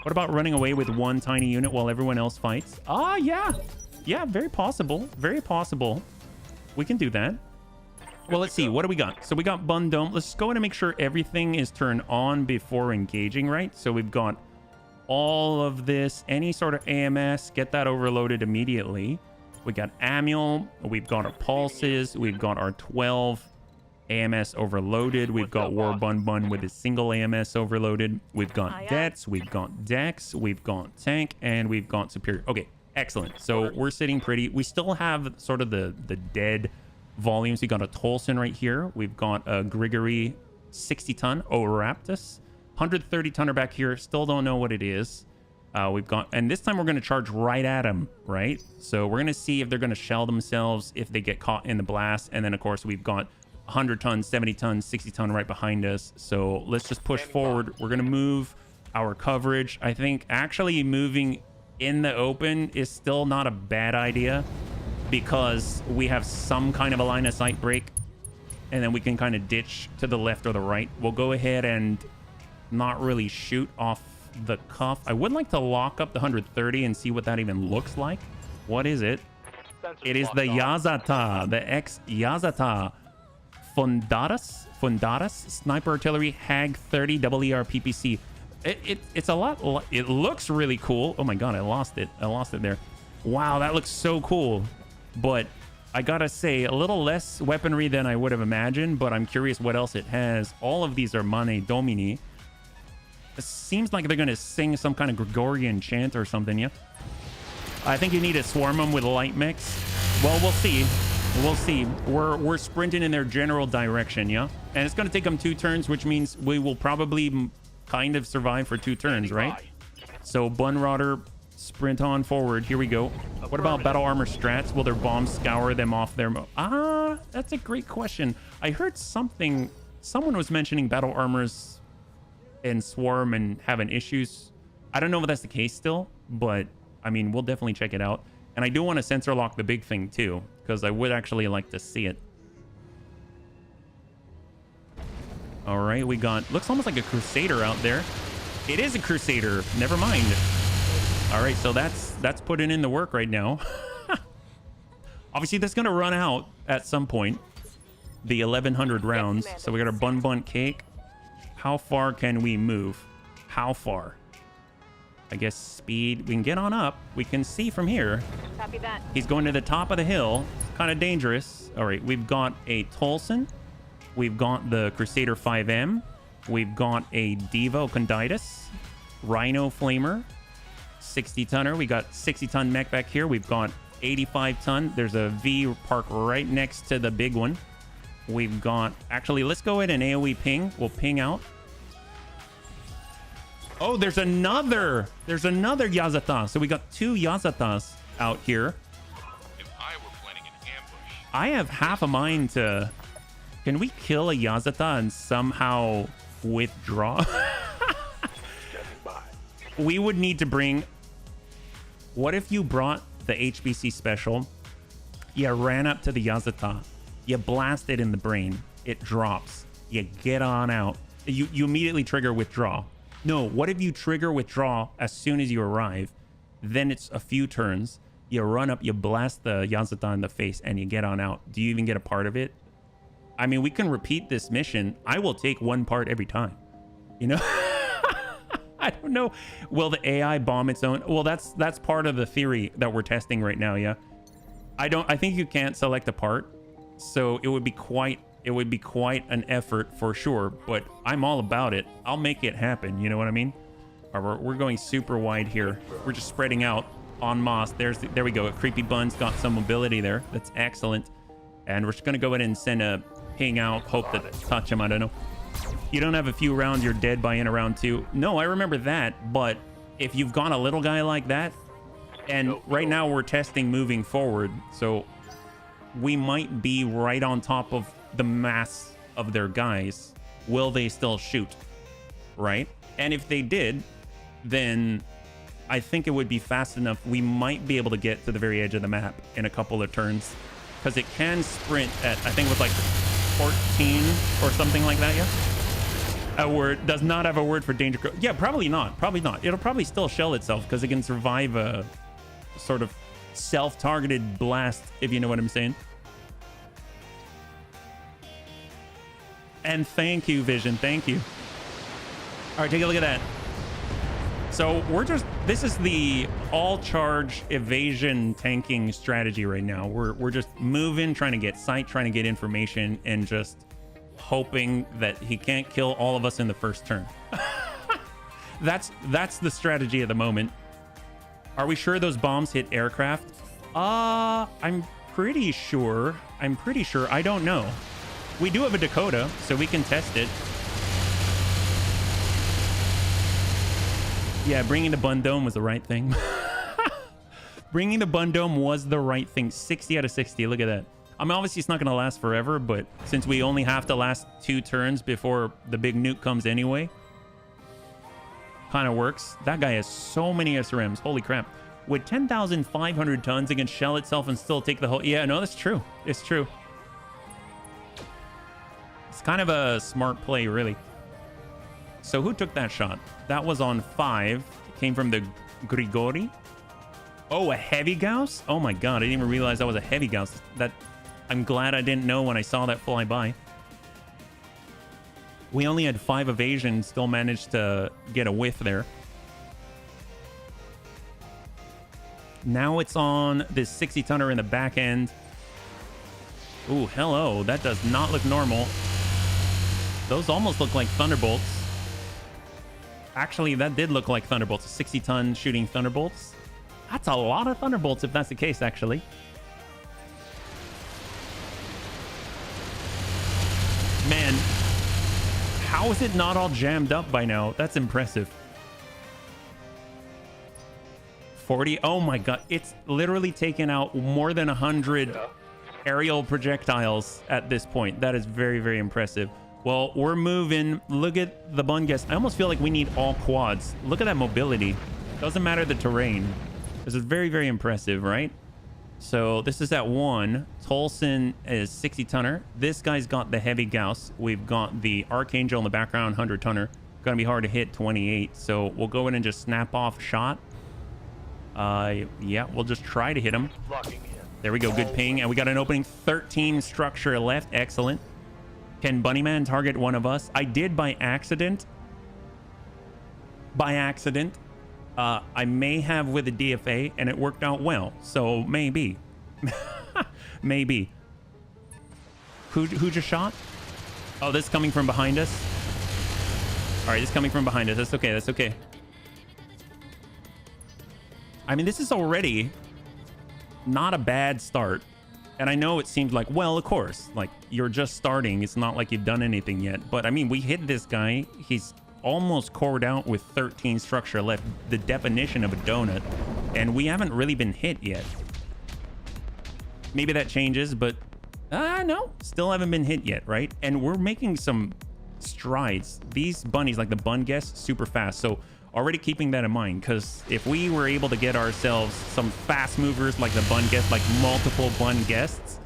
What about running away with one tiny unit while everyone else fights? Yeah. Yeah, very possible. Very possible. We can do that. Well, let's see. What do we got? So we got Bun Dome. Let's go in and make sure everything is turned on before engaging, right? So we've got all of this, any sort of AMS, get that overloaded immediately. We got Amul, we've got our pulses, we've got our 12 AMS overloaded, we've got War Bun Bun with a single AMS overloaded, we've got Dets, we've got Dex, we've got Tank, and we've got Superior. Okay, excellent. So we're sitting pretty. We still have sort of the dead volumes. We got a Tolson right here. We've got a Grigory 60-ton Oraptus, 130-tonner back here. Still don't know what it is. We've got, and this time we're going to charge right at them, right? So we're going to see if they're going to shell themselves if they get caught in the blast. And then, of course, we've got 100-ton, 70-ton, 60-ton right behind us. So let's just push forward. We're going to move our coverage. I think actually moving in the open is still not a bad idea because we have some kind of a line of sight break. And then we can kind of ditch to the left or the right. We'll go ahead and not really shoot off the cuff. I would like to lock up the 130 and see what that even looks like. What is it? It is the Yazata, the ex-Yazata Fundatus Sniper Artillery Hag 30 ER PPC. It's a lot. It looks really cool. Oh my god, I lost it there. Wow, that looks so cool. But I gotta say, a little less weaponry than I would have imagined, but I'm curious what else it has. All of these are Mane Domini. It seems like they're gonna sing some kind of Gregorian chant or something, yeah? I think you need to swarm them with a light mix. Well, we'll see. We'll see. We're sprinting in their general direction, yeah? And it's gonna take them 2 turns, which means we will probably kind of survive for 2 turns, right? So Bunrodder, sprint on forward. Here we go. What about battle armor strats? Will their bombs scour them off their... that's a great question. I heard someone was mentioning battle armors and swarm and having issues. I don't know if that's the case still, but I mean, we'll definitely check it out. And I do want to sensor lock the big thing too, because I would actually like to see it. All right, we got, looks almost like a Crusader out there. It is a Crusader, never mind. All right, so that's putting in the work right now. Obviously, that's gonna run out at some point, the 1100 rounds. So we got our Bun Bun Cake. How far can we move? How far? I guess speed. We can get on up. We can see from here. Copy that. He's going to the top of the hill. Kind of dangerous. All right, we've got a Tolson. We've got the Crusader 5M. We've got a Devo Conditus. Rhino Flamer. 60-tonner. We got 60-ton mech back here. We've got 85-ton. There's a V parked right next to the big one. We've got... Actually, let's go ahead and AoE ping. We'll ping out. Oh, there's another Yazata. So we got 2 Yazatas out here. If I were planning an ambush, I have half a mind to... Can we kill a Yazata and somehow withdraw? We would need to bring... What if you brought the HBC special? You ran up to the Yazata. You blast it in the brain. It drops. You get on out. You immediately trigger withdraw. No, what if you trigger withdraw as soon as you arrive? Then it's a few turns. You run up, you blast the Yazata in the face, and you get on out. Do you even get a part of it? I mean, we can repeat this mission. I will take 1 part every time. You know? I don't know. Will the AI bomb its own? Well, that's part of the theory that we're testing right now, yeah? I think you can't select a part. So it would be quite an effort for sure, but I'm all about it. I'll make it happen, you know what I mean? All right, we're going super wide here. We're just spreading out en masse. There we go. A Creepy Bun's got some mobility there. That's excellent. And we're just gonna go ahead and send a ping out. Hope to touch him. I don't know. You don't have a few rounds, you're dead by in a round 2. No, I remember that, but if you've got a little guy like that, and right now we're testing moving forward, so we might be right on top of the mass of their guys. Will they still shoot? Right? And if they did, then I think it would be fast enough. We might be able to get to the very edge of the map in a couple of turns, because it can sprint at, I think it was like 14 or something like that, yeah? A word does not have a word for danger. Yeah, probably not. It'll probably still shell itself because it can survive a sort of self-targeted blast, if you know what I'm saying. And thank you, Vision. Thank you. All right, take a look at that. So this is the all charge evasion tanking strategy right now. We're just moving, trying to get sight, trying to get information, and just hoping that he can't kill all of us in the first turn. That's the strategy at the moment. Are we sure those bombs hit aircraft? I'm pretty sure. I don't know. We do have a Dakota, so we can test it. Yeah, bringing the Bun Dome was the right thing. Bringing the Bun Dome was the right thing. 60 out of 60. Look at that. I mean, obviously, it's not going to last forever, but since we only have to last 2 turns before the big nuke comes anyway, kind of works. That guy has so many SRMs. Holy crap. With 10,500 tons, it can shell itself and still take the whole... Yeah, no, that's true. It's true. It's kind of a smart play, really. So who took that shot? That was on 5. It came from the Grigori. Oh, a heavy Gauss? Oh my god, I didn't even realize that was a heavy Gauss. I'm glad I didn't know when I saw that fly by. We only had 5 evasions, still managed to get a whiff there. Now it's on this 60-tonner in the back end. Ooh, hello. That does not look normal. Those almost look like Thunderbolts. Actually, that did look like Thunderbolts. A 60-ton shooting Thunderbolts. That's a lot of Thunderbolts if that's the case, actually. Man, how is it not all jammed up by now? That's impressive. 40. Oh my god. It's literally taken out more than 100 aerial projectiles at this point. That is very, very impressive. Well, we're moving. Look at the bun guess. I almost feel like we need all quads. Look at that mobility. Doesn't matter the terrain. This is very, very impressive, right? So this is at 1. Tolson is 60-tonner. This guy's got the heavy Gauss. We've got the Archangel in the background, 100-tonner. Gonna be hard to hit, 28. So we'll go in and just snap off shot. Yeah, we'll just try to hit him. There we go, good ping. And we got an opening, 13 structure left. Excellent. Can Bunnyman target one of us? I did by accident. I may have with a DFA, and it worked out well. So maybe. Maybe. Who just shot? Oh, this is coming from behind us. All right, this is coming from behind us. That's okay. That's okay. I mean, this is already not a bad start. And I know it seems like, well, of course, like you're just starting. It's not like you've done anything yet. But I mean, we hit this guy. He's almost cored out with 13 structure left. The definition of a donut. And we haven't really been hit yet. Maybe that changes, but no, still haven't been hit yet, right? And we're making some strides. These bunnies, like the bun guests, super fast. So already keeping that in mind, because if we were able to get ourselves some fast movers like the bun guests, like multiple bun guests,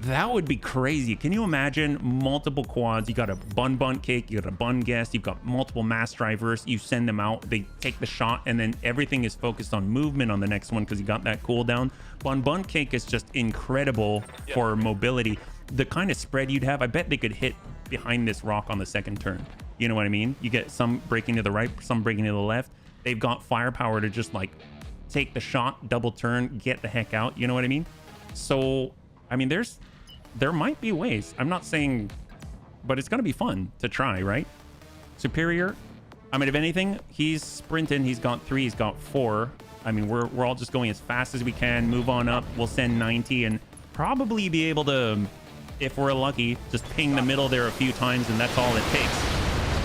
that would be crazy. Can you imagine multiple quads? You got a bun cake, you got a bun guest, you've got multiple mass drivers, you send them out, they take the shot, and then everything is focused on movement on the next one because you got that cooldown. Bun cake is just incredible for mobility. The kind of spread you'd have, I bet they could hit behind this rock on the second turn. You know what I mean? You get some breaking to the right, some breaking to the left. They've got firepower to just like take the shot, double turn, get the heck out. You know what I mean? So, I mean, there might be ways. I'm not saying, but it's going to be fun to try, right? Superior. I mean, if anything, he's sprinting. He's got 3. He's got 4. I mean, we're all just going as fast as we can. Move on up. We'll send 90 and probably be able to, if we're lucky, just ping the middle there a few times, and that's all it takes.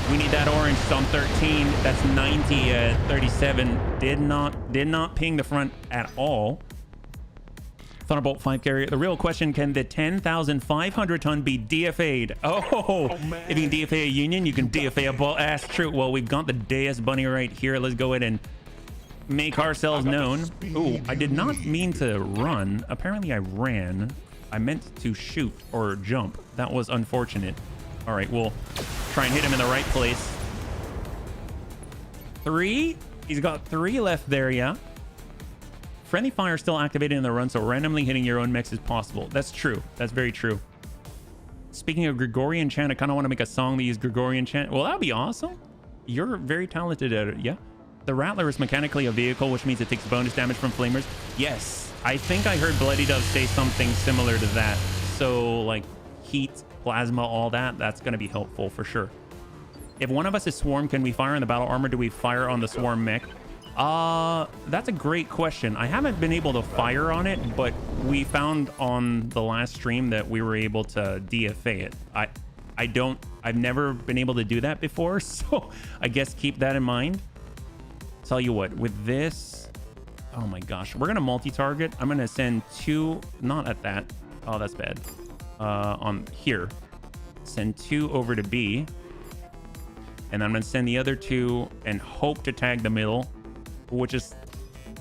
We need that orange. So I'm 13. That's 90 at 37. Did not ping the front at all. Thunderbolt 5 carrier. The real question, can the 10,500 ton be DFA'd? Oh man. If you can DFA a Union, you can DFA a ball. That's true. Well, we've got the Deus Bunny right here. Let's go ahead and make ourselves known. Ooh, I did not mean to run. Apparently I ran. I meant to shoot or jump. That was unfortunate. All right, we'll try and hit him in the right place. 3. He's got 3 left there, yeah. Friendly fire still activated in the run, so randomly hitting your own mechs is possible. That's true. That's very true. Speaking of Gregorian chant, I kind of want to make a song that uses Gregorian chant. Well, that'd be awesome. You're very talented at it, yeah? The Rattler is mechanically a vehicle, which means it takes bonus damage from flamers. Yes, I think I heard Bloody Dove say something similar to that. So like heat, plasma, all that, that's going to be helpful for sure. If one of us is swarm, can we fire on the battle armor? Do we fire on the swarm mech? That's a great question. I haven't been able to fire on it, but we found on the last stream that we were able to DFA it. I've never been able to do that before, so I guess keep that in mind. Tell you what, with this, oh my gosh, we're gonna multi-target. I'm gonna send 2, not at that. Oh, that's bad. On here, send 2 over to B, and I'm gonna send the other 2 and hope to tag the middle, which is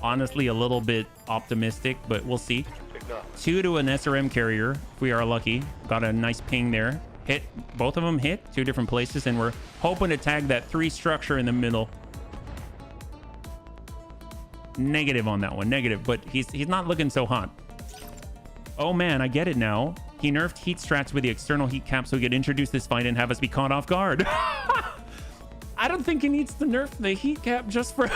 honestly a little bit optimistic, but we'll see. 2 to an SRM carrier, if we are lucky. Got a nice ping there. Hit, both of them hit 2 different places, and we're hoping to tag that 3 structure in the middle. Negative on that one, negative, but he's not looking so hot. Oh man, I get it now. He nerfed heat strats with the external heat cap so he could introduce this fight and have us be caught off guard. I don't think he needs to nerf the heat cap just for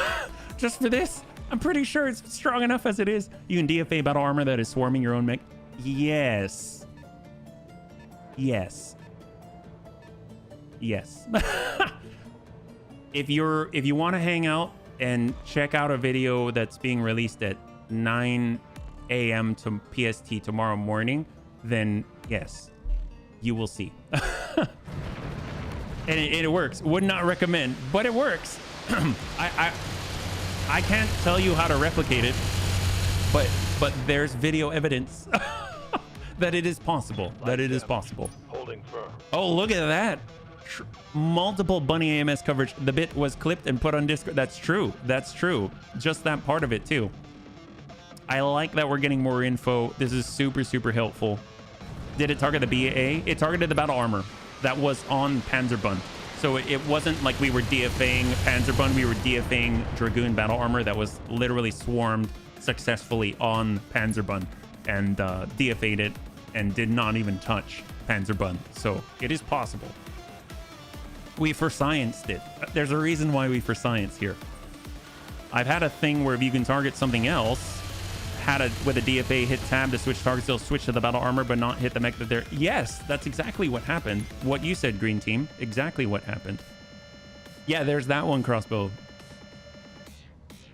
this. I'm pretty sure it's strong enough as it is. You can DFA battle armor that is swarming your own mech. Yes. Yes. Yes. If you want to hang out and check out a video that's being released at 9 a.m. to PST tomorrow morning, then yes, you will see. And it works. Would not recommend, but it works. I can't tell you how to replicate it, but there's video evidence that it is possible. That it is possible. Holding firm. Oh, look at that. Multiple bunny AMS coverage. The bit was clipped and put on Discord. That's true. That's true. Just that part of it too. I like that we're getting more info. This is super, super helpful. Did it target the BTA? It targeted the battle armor that was on Panzerbund. So it wasn't like we were DFAing Panzerbund. We were DFAing Dragoon battle armor that was literally swarmed successfully on Panzerbund and DFA'd it and did not even touch Panzerbund. So it is possible. We for scienced it. There's a reason why we for science here. I've had a thing where if you can target something else, with a DFA hit tab to switch targets, they'll switch to the battle armor but not hit the mech that they're... Yes, that's exactly what happened. What you said, green team. Exactly what happened. Yeah, there's that one, crossbow.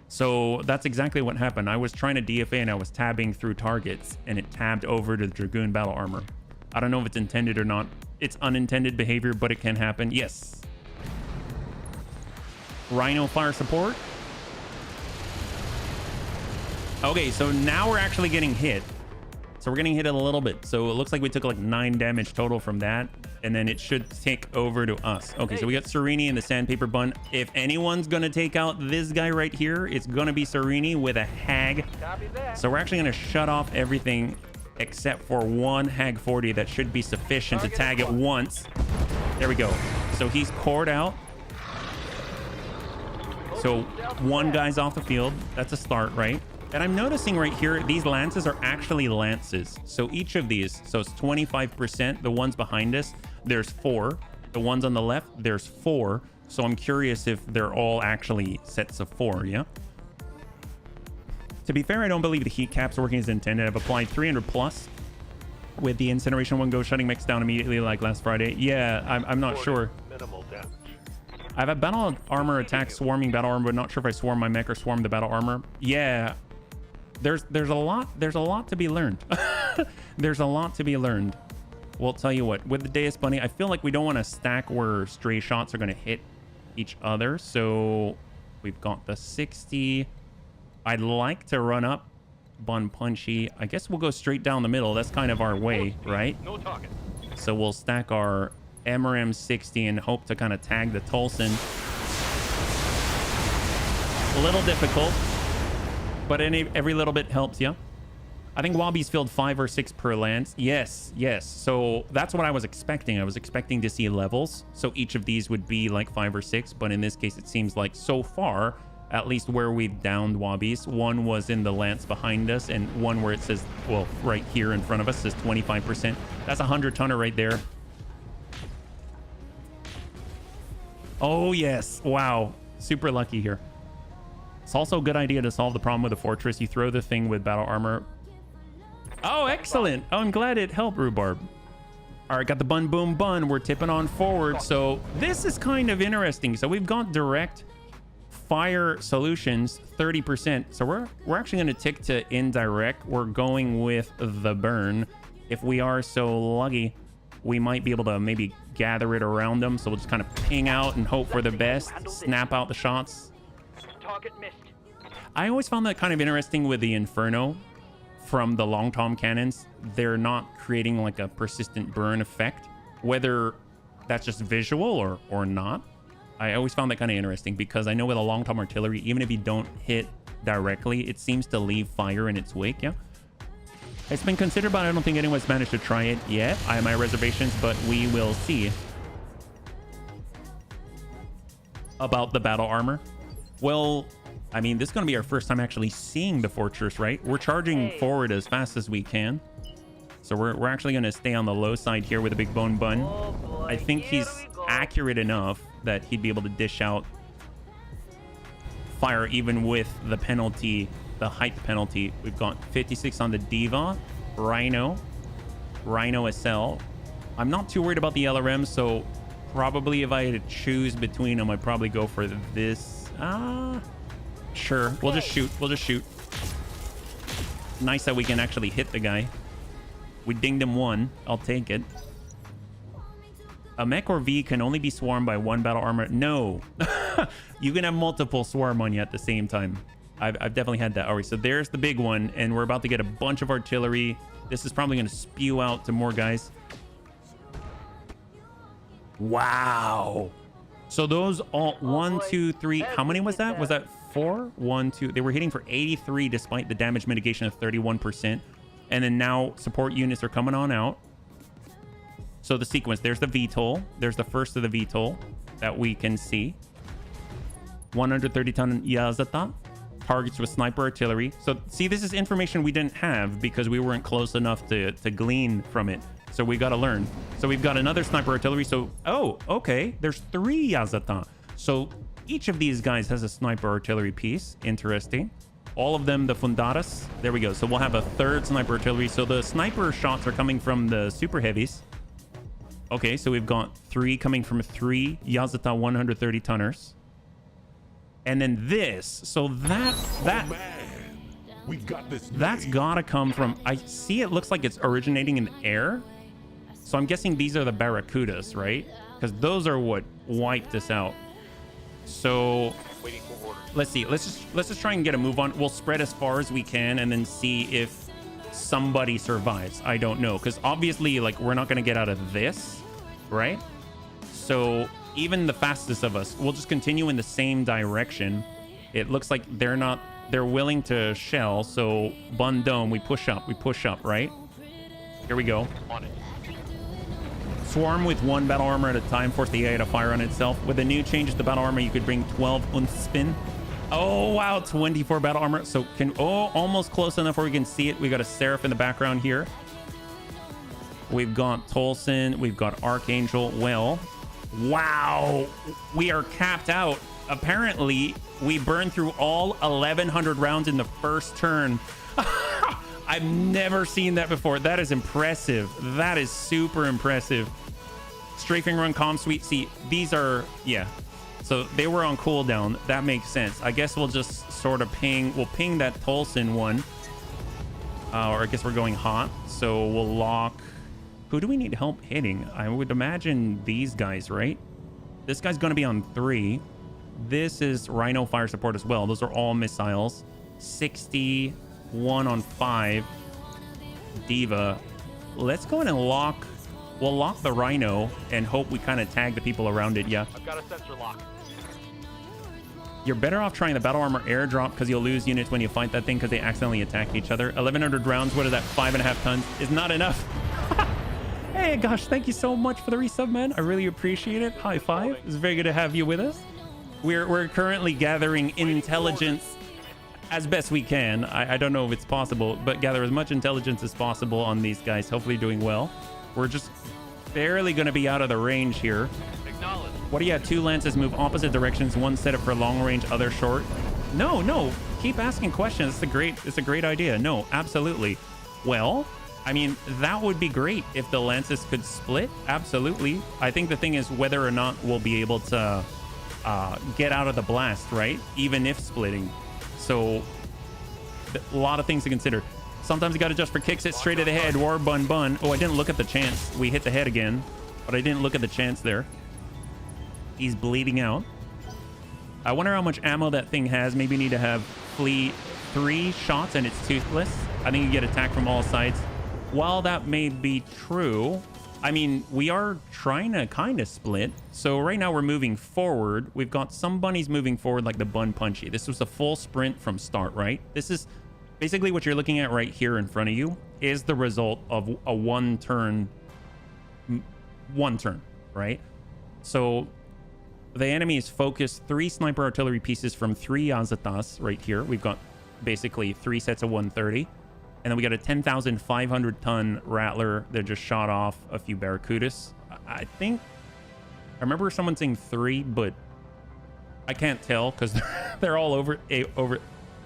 So that's exactly what happened. I was trying to DFA and I was tabbing through targets and it tabbed over to the Dragoon battle armor. I don't know if it's intended or not. It's unintended behavior, but it can happen. Yes. Rhino fire support. Okay, so now we're actually getting hit. So we're getting hit a little bit. So it looks like we took like 9 damage total from that. And then it should take over to us. Okay, so we got Serini and the sandpaper bun. If anyone's going to take out this guy right here, it's going to be Serini with a hag. So we're actually going to shut off everything except for one hag 40 that should be sufficient to tag it once. There we go. So he's cored out. So one guy's off the field. That's a start, right? And I'm noticing right here, these lances are actually lances. So each of these, so it's 25%. The ones behind us, there's 4. The ones on the left, there's 4. So I'm curious if they're all actually sets of 4, yeah? To be fair, I don't believe the heat cap's working as intended. I've applied 300 plus with the incineration one go shutting mechs down immediately like last Friday. Yeah, I'm not sure. Minimal damage. I've had battle armor attack swarming battle armor, but not sure if I swarm my mech or swarm the battle armor. Yeah. There's a lot to be learned. There's a lot to be learned. Well, tell you what, with the Deus Bunny, I feel like we don't want to stack where stray shots are going to hit each other. So we've got the 60. I'd like to run up Bun Punchy. I guess we'll go straight down the middle. That's kind of our way, right? No talking. So we'll stack our MRM 60 and hope to kind of tag the Tulsin. A little difficult, but every little bit helps, yeah? I think Wabi's filled 5 or 6 per lance. Yes, yes. So that's what I was expecting. I was expecting to see levels. So each of these would be like 5 or 6. But in this case, it seems like so far, at least where we've downed Wabis, one was in the lance behind us and one where it says, well, right here in front of us says 25%. That's a 100-tonner right there. Oh, yes. Wow. Super lucky here. It's also a good idea to solve the problem with a fortress. You throw the thing with battle armor. Oh, excellent. Oh, I'm glad it helped, Rhubarb. All right, got the bun, boom, bun. We're tipping on forward. So this is kind of interesting. So we've got direct fire solutions, 30%. So we're actually going to tick to indirect. We're going with the burn. If we are so lucky, we might be able to maybe gather it around them. So we'll just kind of ping out and hope for the best. Snap out the shots. Target missed. I always found that kind of interesting with the Inferno from the long tom cannons. They're not creating like a persistent burn effect, whether that's just visual or not. I always found that kind of interesting because I know with a long tom artillery, even if you don't hit directly, it seems to leave fire in its wake. Yeah, it's been considered, but I don't think anyone's managed to try it yet. I have my reservations, but we will see. About the battle armor, well, I mean, this is going to be our first time actually seeing the fortress, right? We're charging forward as fast as we can. So we're actually going to stay on the low side here with a big bone bun. I think he's accurate enough that he'd be able to dish out fire even with the penalty, the height penalty. We've got 56 on the Diva, Rhino SL. I'm not too worried about the LRM, so probably if I had to choose between them, I'd probably go for this. Sure, we'll just shoot. Nice that we can actually hit the guy. We dinged him one. I'll take it. A mech or V can only be swarmed by one battle armor. No. You can have multiple swarm on you at the same time. I've definitely had that. All right, so there's the big one, and we're about to get a bunch of artillery. This is probably going to spew out to more guys. Wow. So those all 1, 2, 3. How many was that? Was that 4? 1, 2. They were hitting for 83 despite the damage mitigation of 31%. And then now support units are coming on out. So the sequence, there's the VTOL. There's the first of the VTOL that we can see. 130-ton Yazata. Targets with sniper artillery. So see, this is information we didn't have because we weren't close enough to glean from it. So we got to learn. So we've got another sniper artillery. So, oh, okay. There's 3 Yazata. So each of these guys has a sniper artillery piece. Interesting. All of them, the Fundadas. There we go. So we'll have a 3rd sniper artillery. So the sniper shots are coming from the super heavies. Okay, so we've got 3 coming from 3 Yazata 130-tonners. And then this. So that man, we got this. That's gotta come from, I see it looks like it's originating in the air. So I'm guessing these are the Barracudas, right? Because those are what wiped us out. So Waiting for orders. let's see. Let's just try and get a move on. We'll spread as far as we can and then see if somebody survives. I don't know, because obviously, like, we're not gonna get out of this, right? So even the fastest of us, we'll just continue in the same direction. It looks like they're willing to shell. So Bun Dome, we push up, right? Here we go. On it. Swarm with 1 battle armor at a time. Force the AI to fire on itself. With the new changes to battle armor, you could bring 12 Unspin. Oh, wow. 24 battle armor. So almost close enough where we can see it. We got a Seraph in the background here. We've got Tolson. We've got Archangel. Well, wow. We are capped out. Apparently, we burned through all 1,100 rounds in the first turn. I've never seen that before. That is impressive. That is super impressive. Strafing run comm suite. See, these are, yeah. So they were on cooldown. That makes sense. I guess we'll just sort of ping. We'll ping that Tolson one. Or I guess we're going hot. So we'll lock. Who do we need help hitting? I would imagine these guys, right? This guy's going to be on 3. This is Rhino fire support as well. Those are all missiles. 60. 1 on 5. Diva. Let's go ahead and lock. We'll lock the Rhino and hope we kind of tag the people around it. Yeah. I've got a sensor lock. You're better off trying the battle armor airdrop because you'll lose units when you fight that thing because they accidentally attack each other. 1,100 rounds. What is that? 5.5 tons is not enough. Hey, gosh, thank you so much for the resub, man. I really appreciate it. High five. It's very good to have you with us. We're currently gathering intelligence as best we can. I don't know if it's possible, but gather as much intelligence as possible on these guys. Hopefully doing well. We're just barely going to be out of the range here. Acknowledge. What do you have? 2 lances move opposite directions. One set up for long range, other short. No, no. Keep asking questions. It's a great idea. No, absolutely. Well, I mean, that would be great if the lances could split. Absolutely. I think the thing is whether or not we'll be able to get out of the blast, right? Even if splitting. So a lot of things to consider. Sometimes you got to adjust for kicks it straight to the head. War bun bun. Oh, I didn't look at the chance. We hit the head again, but I didn't look at the chance there. He's bleeding out. I wonder how much ammo that thing has. Maybe you need to have flee 3 shots and it's toothless. I think you get attacked from all sides. While that may be true, I mean, we are trying to kind of split. So right now we're moving forward. We've got some bunnies moving forward like the bun punchy. This was a full sprint from start, right? This is basically what you're looking at right here in front of you is the result of a one turn, right? So the enemy is focused 3 sniper artillery pieces from 3 Azatas right here. We've got basically 3 sets of 130. And then we got a 10,500 ton Rattler that just shot off a few Barracudas. I think, I remember someone saying 3, but I can't tell because they're all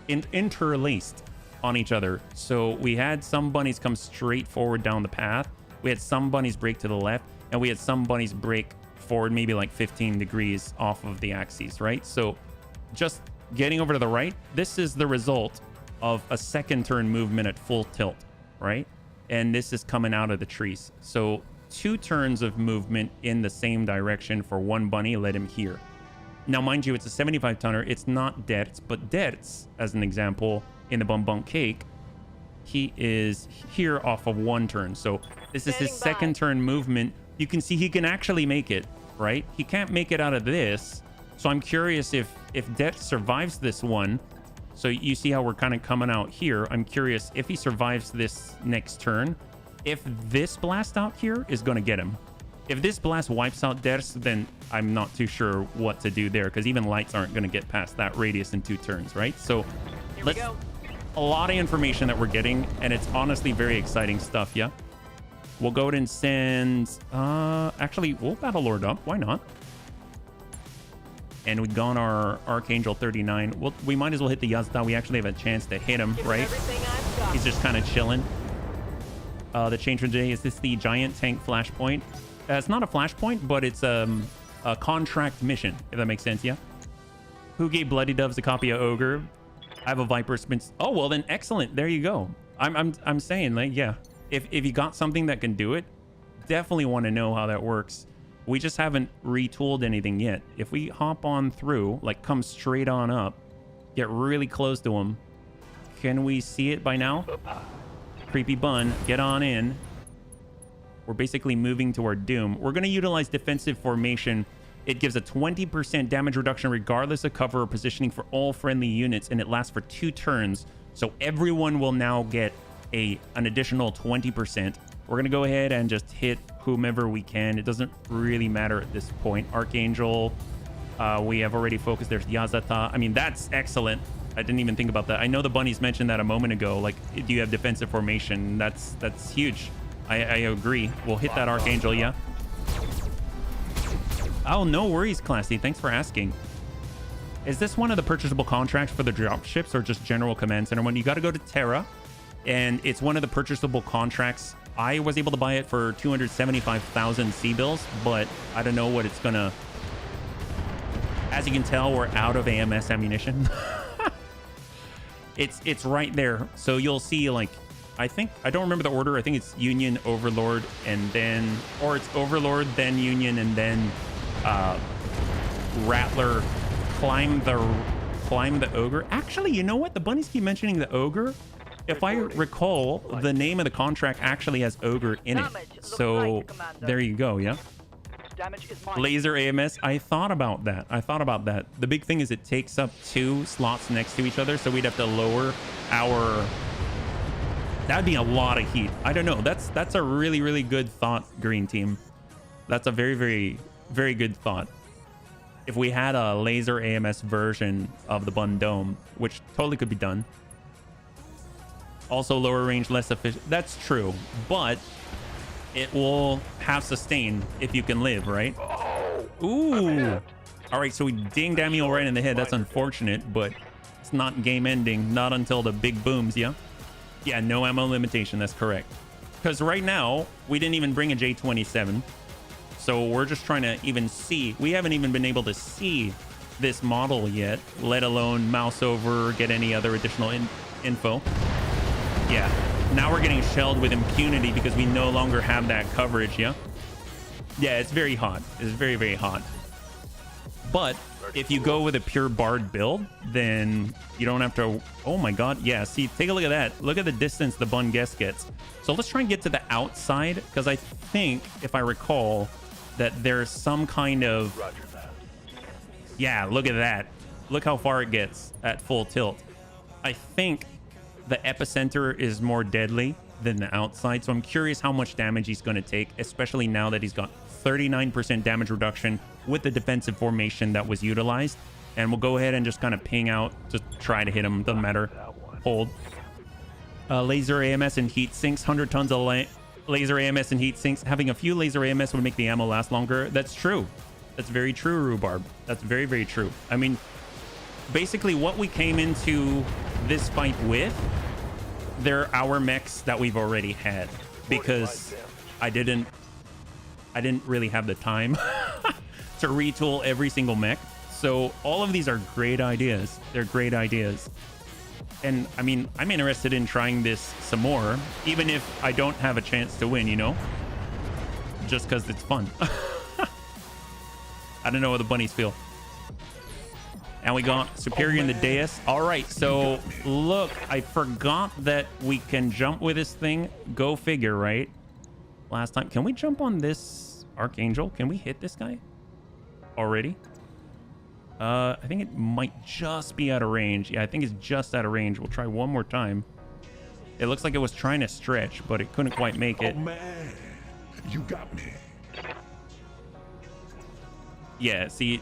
interlaced on each other. So we had some bunnies come straight forward down the path. We had some bunnies break to the left, and we had some bunnies break forward maybe like 15 degrees off of the axes, right? So just getting over to the right, this is the result of a second turn movement at full tilt, right? And this is coming out of the trees. So 2 turns of movement in the same direction for 1 bunny led him here. Now, mind you, it's a 75 tonner. It's not Dertz, but Dertz, as an example, in the Bum Bum Cake, he is here off of 1 turn. So this is his second turn movement. You can see he can actually make it, right? He can't make it out of this. So I'm curious if Dertz survives this one. So you see how we're kind of coming out here. I'm curious if he survives this next turn, if this blast out here is going to get him. If this blast wipes out Dertz, then I'm not too sure what to do there because even lights aren't going to get past that radius in 2 turns, right? So let's, a lot of information that we're getting, and it's honestly very exciting stuff, yeah? We'll go ahead and send... actually, we'll Battle Lord up. Why not? And we've gone our Archangel 39. Well, we might as well hit the Yazda. We actually have a chance to hit him, right? He's just kind of chilling. The change for today, is this the giant tank flashpoint? It's not a flashpoint, but it's a contract mission, if that makes sense, yeah? Who gave Bloody Doves a copy of Ogre? I have a Viper spin. Oh, well then, excellent. There you go. I'm saying, like, yeah. If you got something that can do it, definitely want to know how that works. We just haven't retooled anything yet. If we hop on through, like come straight on up, get really close to him, can we see it by now? Creepy bun, get on in. We're basically moving to our doom. We're going to utilize defensive formation. It gives a 20% damage reduction regardless of cover or positioning for all friendly units, and it lasts for 2 turns. So everyone will now get an additional 20%. We're going to go ahead and just hit whomever we can. It doesn't really matter at this point. Archangel, we have already focused. There's Yazata. I mean, that's excellent. I didn't even think about that. I know the bunnies mentioned that a moment ago. Like, do you have defensive formation? That's huge. I agree. We'll hit that Archangel, yeah. Oh, no worries, Classy. Thanks for asking. Is this one of the purchasable contracts for the drop ships or just general command center one? You got to go to Terra, and it's one of the purchasable contracts. I was able to buy it for 275,000 C-bills, but I don't know what it's gonna... As you can tell, we're out of AMS ammunition. It's right there. So you'll see, like, I don't remember the order. I think it's Union, Overlord, and then... Or it's Overlord, then Union, and then Rattler. Climb the Ogre. Actually, you know what? The bunnies keep mentioning the Ogre. If I recall, the name of the contract actually has Ogre in it. So there you go, yeah? Laser AMS. I thought about that. The big thing is it takes up 2 slots next to each other, so we'd have to lower our... That'd be a lot of heat. I don't know. That's a really, really good thought, Green Team. That's a very, very, very good thought. If we had a laser AMS version of the Bun Dome, which totally could be done. Also lower range, less efficient. That's true, but it will have sustain if you can live, right? Ooh. All right, so we dinged Amiel right in the head. That's unfortunate, but just not game ending, not until the big booms. Yeah, no ammo limitation. That's correct. Because right now we didn't even bring a J27, so we're just trying to even see. We haven't even been able to see this model yet, let alone mouse over, get any other additional info. Yeah, now we're getting shelled with impunity because we no longer have that coverage. Yeah, it's very hot. It's very, very hot. But if you go with a pure Bard build, then you don't have to. Oh my god, yeah, see, take a look at that. Look at the distance the Bun Guest gets. So let's try and get to the outside, because I think, if I recall, that there's some kind of... Roger that. Yeah, look at that. Look how far it gets at full tilt. I think the epicenter is more deadly than the outside, so I'm curious how much damage he's going to take, especially now that he's got 39% damage reduction with the defensive formation that was utilized. And we'll go ahead and just kind of ping out to try to hit him. Doesn't matter. Hold. Laser AMS and heat sinks. 100 tons of laser AMS and heat sinks. Having a few laser AMS would make the ammo last longer. That's true. That's very true, Rhubarb. That's very, very true. I mean, basically what we came into this fight with, they're our mechs that we've already had, because I didn't really have the time to retool every single mech. So all of these are great ideas. They're great ideas. And I mean, I'm interested in trying this some more, even if I don't have a chance to win, you know, just because it's fun. I don't know how the bunnies feel. And we got Superior in the dais. All right, so look, I forgot that we can jump with this thing. Go figure, right? Last time. Can we jump on this Archangel? Can we hit this guy already? I think it might just be out of range. Yeah, I think it's just out of range. We'll try one more time. It looks like it was trying to stretch, but it couldn't quite make it. Oh man, you got me. Yeah, see,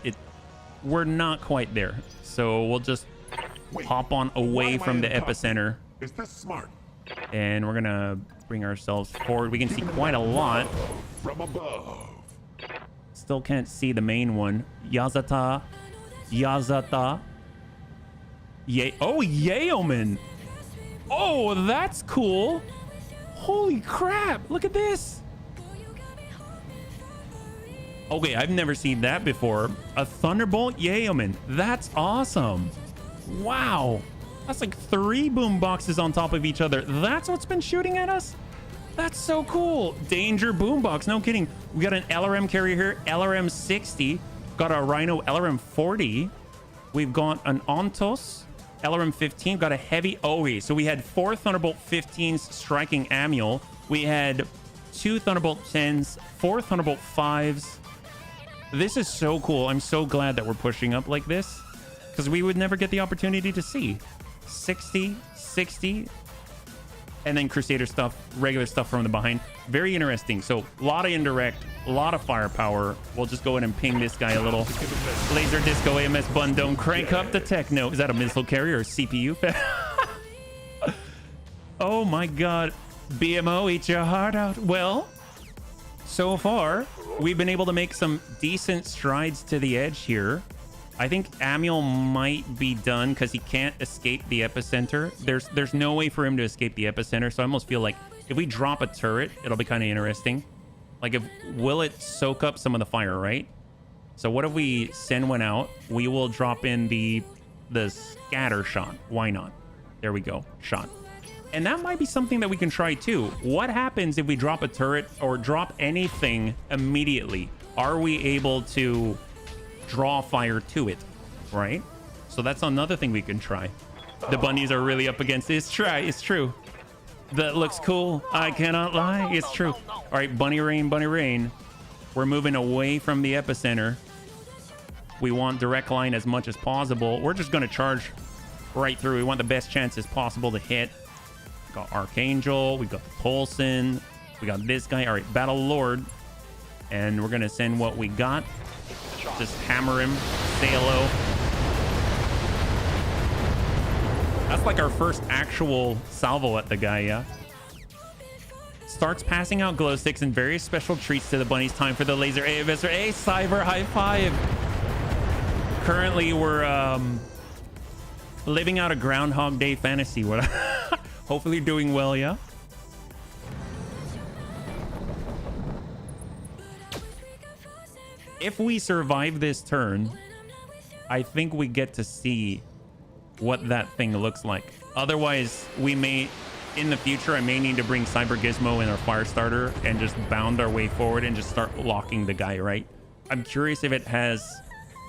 we're not quite there. So we'll just hop on away from the epicenter. Is this smart? And we're gonna bring ourselves forward. We can see quite a lot. From above. Still can't see the main one. Yazata. Oh, Yeoman. Oh, that's cool. Holy crap. Look at this. Okay, I've never seen that before. A Thunderbolt Yeoman. That's awesome. Wow. That's like 3 boom boxes on top of each other. That's what's been shooting at us? That's so cool. Danger boombox. No kidding. We got an LRM carrier here. LRM 60. Got a Rhino LRM 40. We've got an Ontos LRM 15. Got a heavy OE. So we had 4 Thunderbolt 15s striking Amiel. We had 2 Thunderbolt 10s, 4 Thunderbolt 5s. This is so cool. I'm so glad that we're pushing up like this, because we would never get the opportunity to see 60, 60, and then Crusader stuff, regular stuff from the behind. Very interesting. So a lot of indirect, a lot of firepower. We'll just go ahead and ping this guy a little. Laser Disco AMS Bun, don't crank up the techno. Is that a missile carrier or CPU? Oh my god. BMO, eat your heart out. Well, so far we've been able to make some decent strides to the edge here. I think Amiel might be done because he can't escape the epicenter. There's no way for him to escape the epicenter. So I almost feel like if we drop a turret, it'll be kind of interesting. Like, will it soak up some of the fire, right? So what if we send one out? We will drop in the scatter shot. Why not? There we go. Shot. And that might be something that we can try too. What happens if we drop a turret or drop anything immediately? Are we able to draw fire to it, right? So that's another thing we can try. The bunnies are really up against it. It's true. That looks cool. I cannot lie. It's true. All right, bunny rain, bunny rain. We're moving away from the epicenter. We want direct line as much as possible. We're just going to charge right through. We want the best chances possible to hit. We got Archangel. We got Polson. We got this guy. All right, Battle Lord. And we're going to send what we got. Just hammer him. Say hello. That's like our first actual salvo at the guy, yeah? Starts passing out glow sticks and various special treats to the bunnies. Time for the laser AFS. Hey, Cyber, high five. Currently, we're living out a Groundhog Day fantasy. What? Hopefully you're doing well, yeah? If we survive this turn, I think we get to see what that thing looks like. Otherwise, we may, in the future, I may need to bring Cyber Gizmo in our fire starter and just bound our way forward and just start locking the guy, right? I'm curious if it has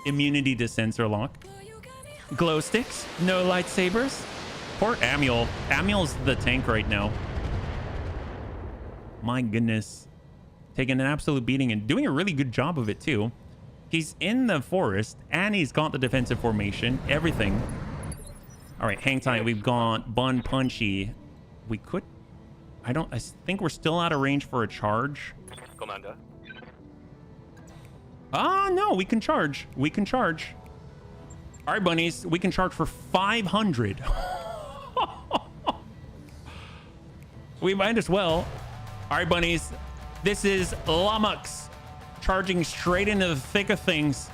immunity to sensor lock. Glow sticks, no lightsabers. Poor Amiel. Amiel's the tank right now. My goodness. Taking an absolute beating and doing a really good job of it too. He's in the forest and he's got the defensive formation, everything. All right, hang tight. We've got Bun Punchy. We could, I think we're still out of range for a charge. Commander. Ah, no, we can charge. We can charge. All right, bunnies, we can charge for 500. We might as well. All right, bunnies. This is Lamux charging straight into the thick of things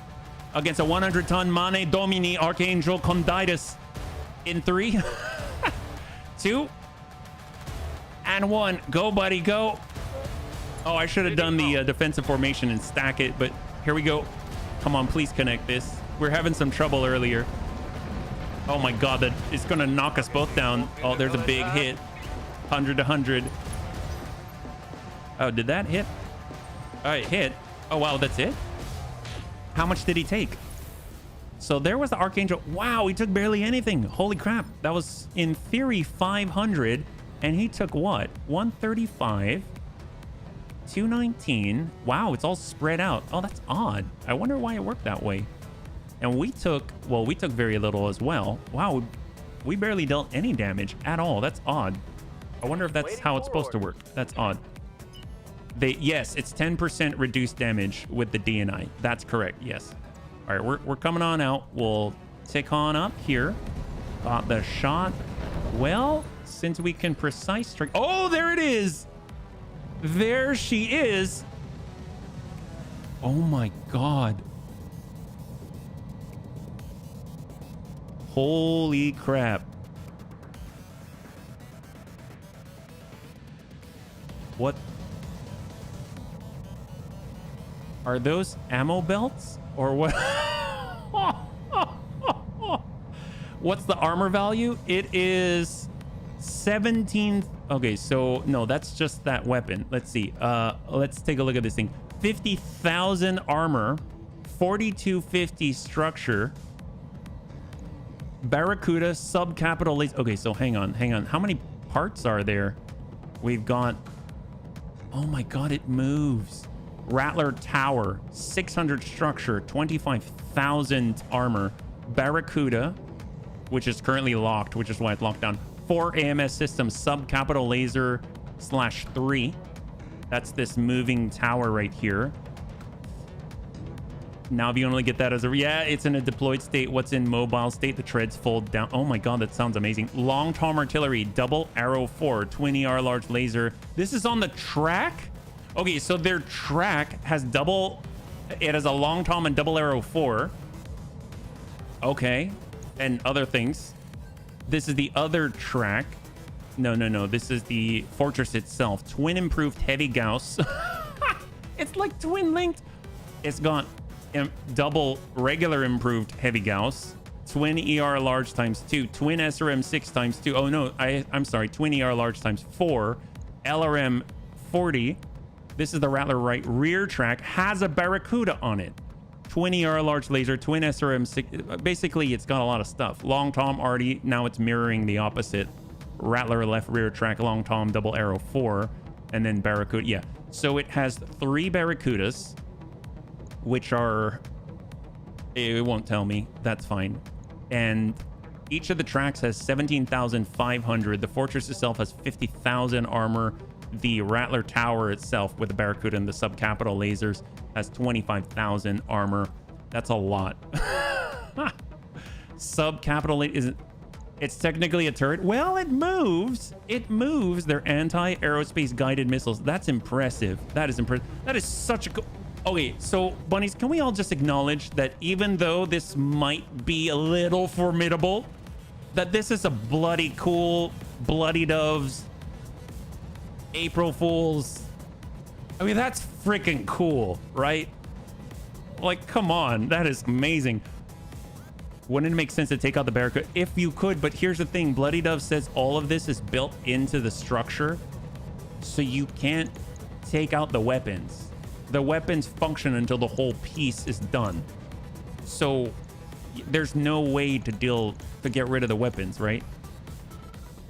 against a 100-ton Mane Domini Archangel Conditus in 3, 2, and 1. Go, buddy, go. Oh, I should have done the defensive formation and stack it, but here we go. Come on, please connect this. We're having some trouble earlier. Oh my God, that is going to knock us both down. Oh, there's a big hit. 100 to 100. Oh, did that hit? Oh, it hit. Oh, wow, that's it? How much did he take? So there was the Archangel. Wow, he took barely anything. Holy crap. That was, in theory, 500. And he took what? 135. 219. Wow, it's all spread out. Oh, that's odd. I wonder why it worked that way. And we took, well, we took very little as well. Wow, we barely dealt any damage at all. That's odd. I wonder if that's how it's supposed to work. That's odd. Yes, it's 10% reduced damage with the DNI. That's correct. Yes. All right, we're coming on out. We'll tick on up here. Got the shot. Well, since we can precise strike. Oh, there it is. There she is. Oh my God. Holy crap. What? Are those ammo belts or what? What's the armor value? It is 17. Okay, so no, that's just that weapon. Let's see. Let's take a look at this thing. 50,000 armor, 4250 structure. Barracuda subcapital laser. Okay, so hang on. How many parts are there? We've got, oh my God, it moves. Rattler Tower, 600 structure, 25,000 armor. Barracuda, which is currently locked, which is why it's locked down. 4 AMS systems, subcapital laser /3. That's this moving tower right here. Now, if you only get that as a, yeah, it's in a deployed state. What's in mobile state? The treads fold down. Oh my God, that sounds amazing. Long Tom artillery, double arrow 4, twin ER large laser. This is on the track. Okay, so their track has double, it has a long Tom and double arrow 4. Okay, and other things. This is the other track. No. This is the fortress itself. Twin improved heavy Gauss. It's like twin linked. It's got double regular improved heavy Gauss. Twin ER large ×2. Twin SRM 6 ×2. Oh no, I'm sorry. Twin ER large ×4. LRM 40. This is the Rattler right rear track. Has a Barracuda on it. Twin ER large laser, twin SRM 6. Basically, it's got a lot of stuff. Long Tom already, now it's mirroring the opposite. Rattler left rear track, long Tom, double arrow 4, and then Barracuda. Yeah, so it has 3 Barracudas, which are, it won't tell me. That's fine. And each of the tracks has 17,500. The fortress itself has 50,000 armor. The Rattler Tower itself with the Barracuda and the subcapital lasers has 25,000 armor. That's a lot. Subcapital is, it's technically a turret. Well, it moves. It moves. They're anti-aerospace guided missiles. That's impressive. That is impressive. That is such a okay, so bunnies, can we all just acknowledge that even though this might be a little formidable, that this is a bloody cool Bloody Doves April Fools. I mean, that's freaking cool, right? Like, come on, that is amazing. Wouldn't it make sense to take out the barracuda if you could? But here's the thing, Bloody Dove says all of this is built into the structure, so you can't take out the weapons. The weapons function until the whole piece is done. So there's no way to get rid of the weapons, right?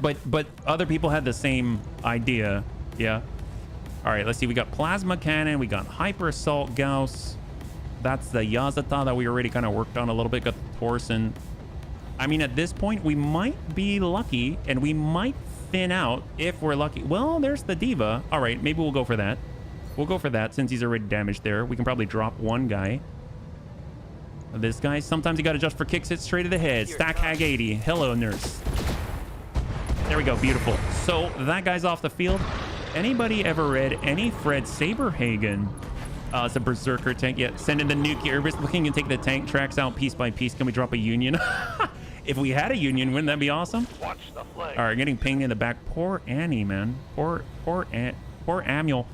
But other people had the same idea. Yeah. All right, let's see. We got plasma cannon. We got hyper assault Gauss. That's the Yazata that we already kind of worked on a little bit. Got the Torsen. I mean, at this point, we might be lucky, and we might thin out if we're lucky. Well, there's the Diva. All right, maybe we'll go for that. We'll go for that since he's already damaged there. We can probably drop one guy. This guy, sometimes you got to adjust for kicks hit straight to the head. Stack Hag 80. Hello, nurse. There we go. Beautiful. So that guy's off the field. Anybody ever read any Fred Saberhagen? It's a berserker tank. Yeah, send in the nuclear. Looking and take the tank tracks out piece by piece. Can we drop a union? If we had a union, wouldn't that be awesome? Watch the flag. All right, getting pinged in the back. Poor Annie, man. Poor Amuel.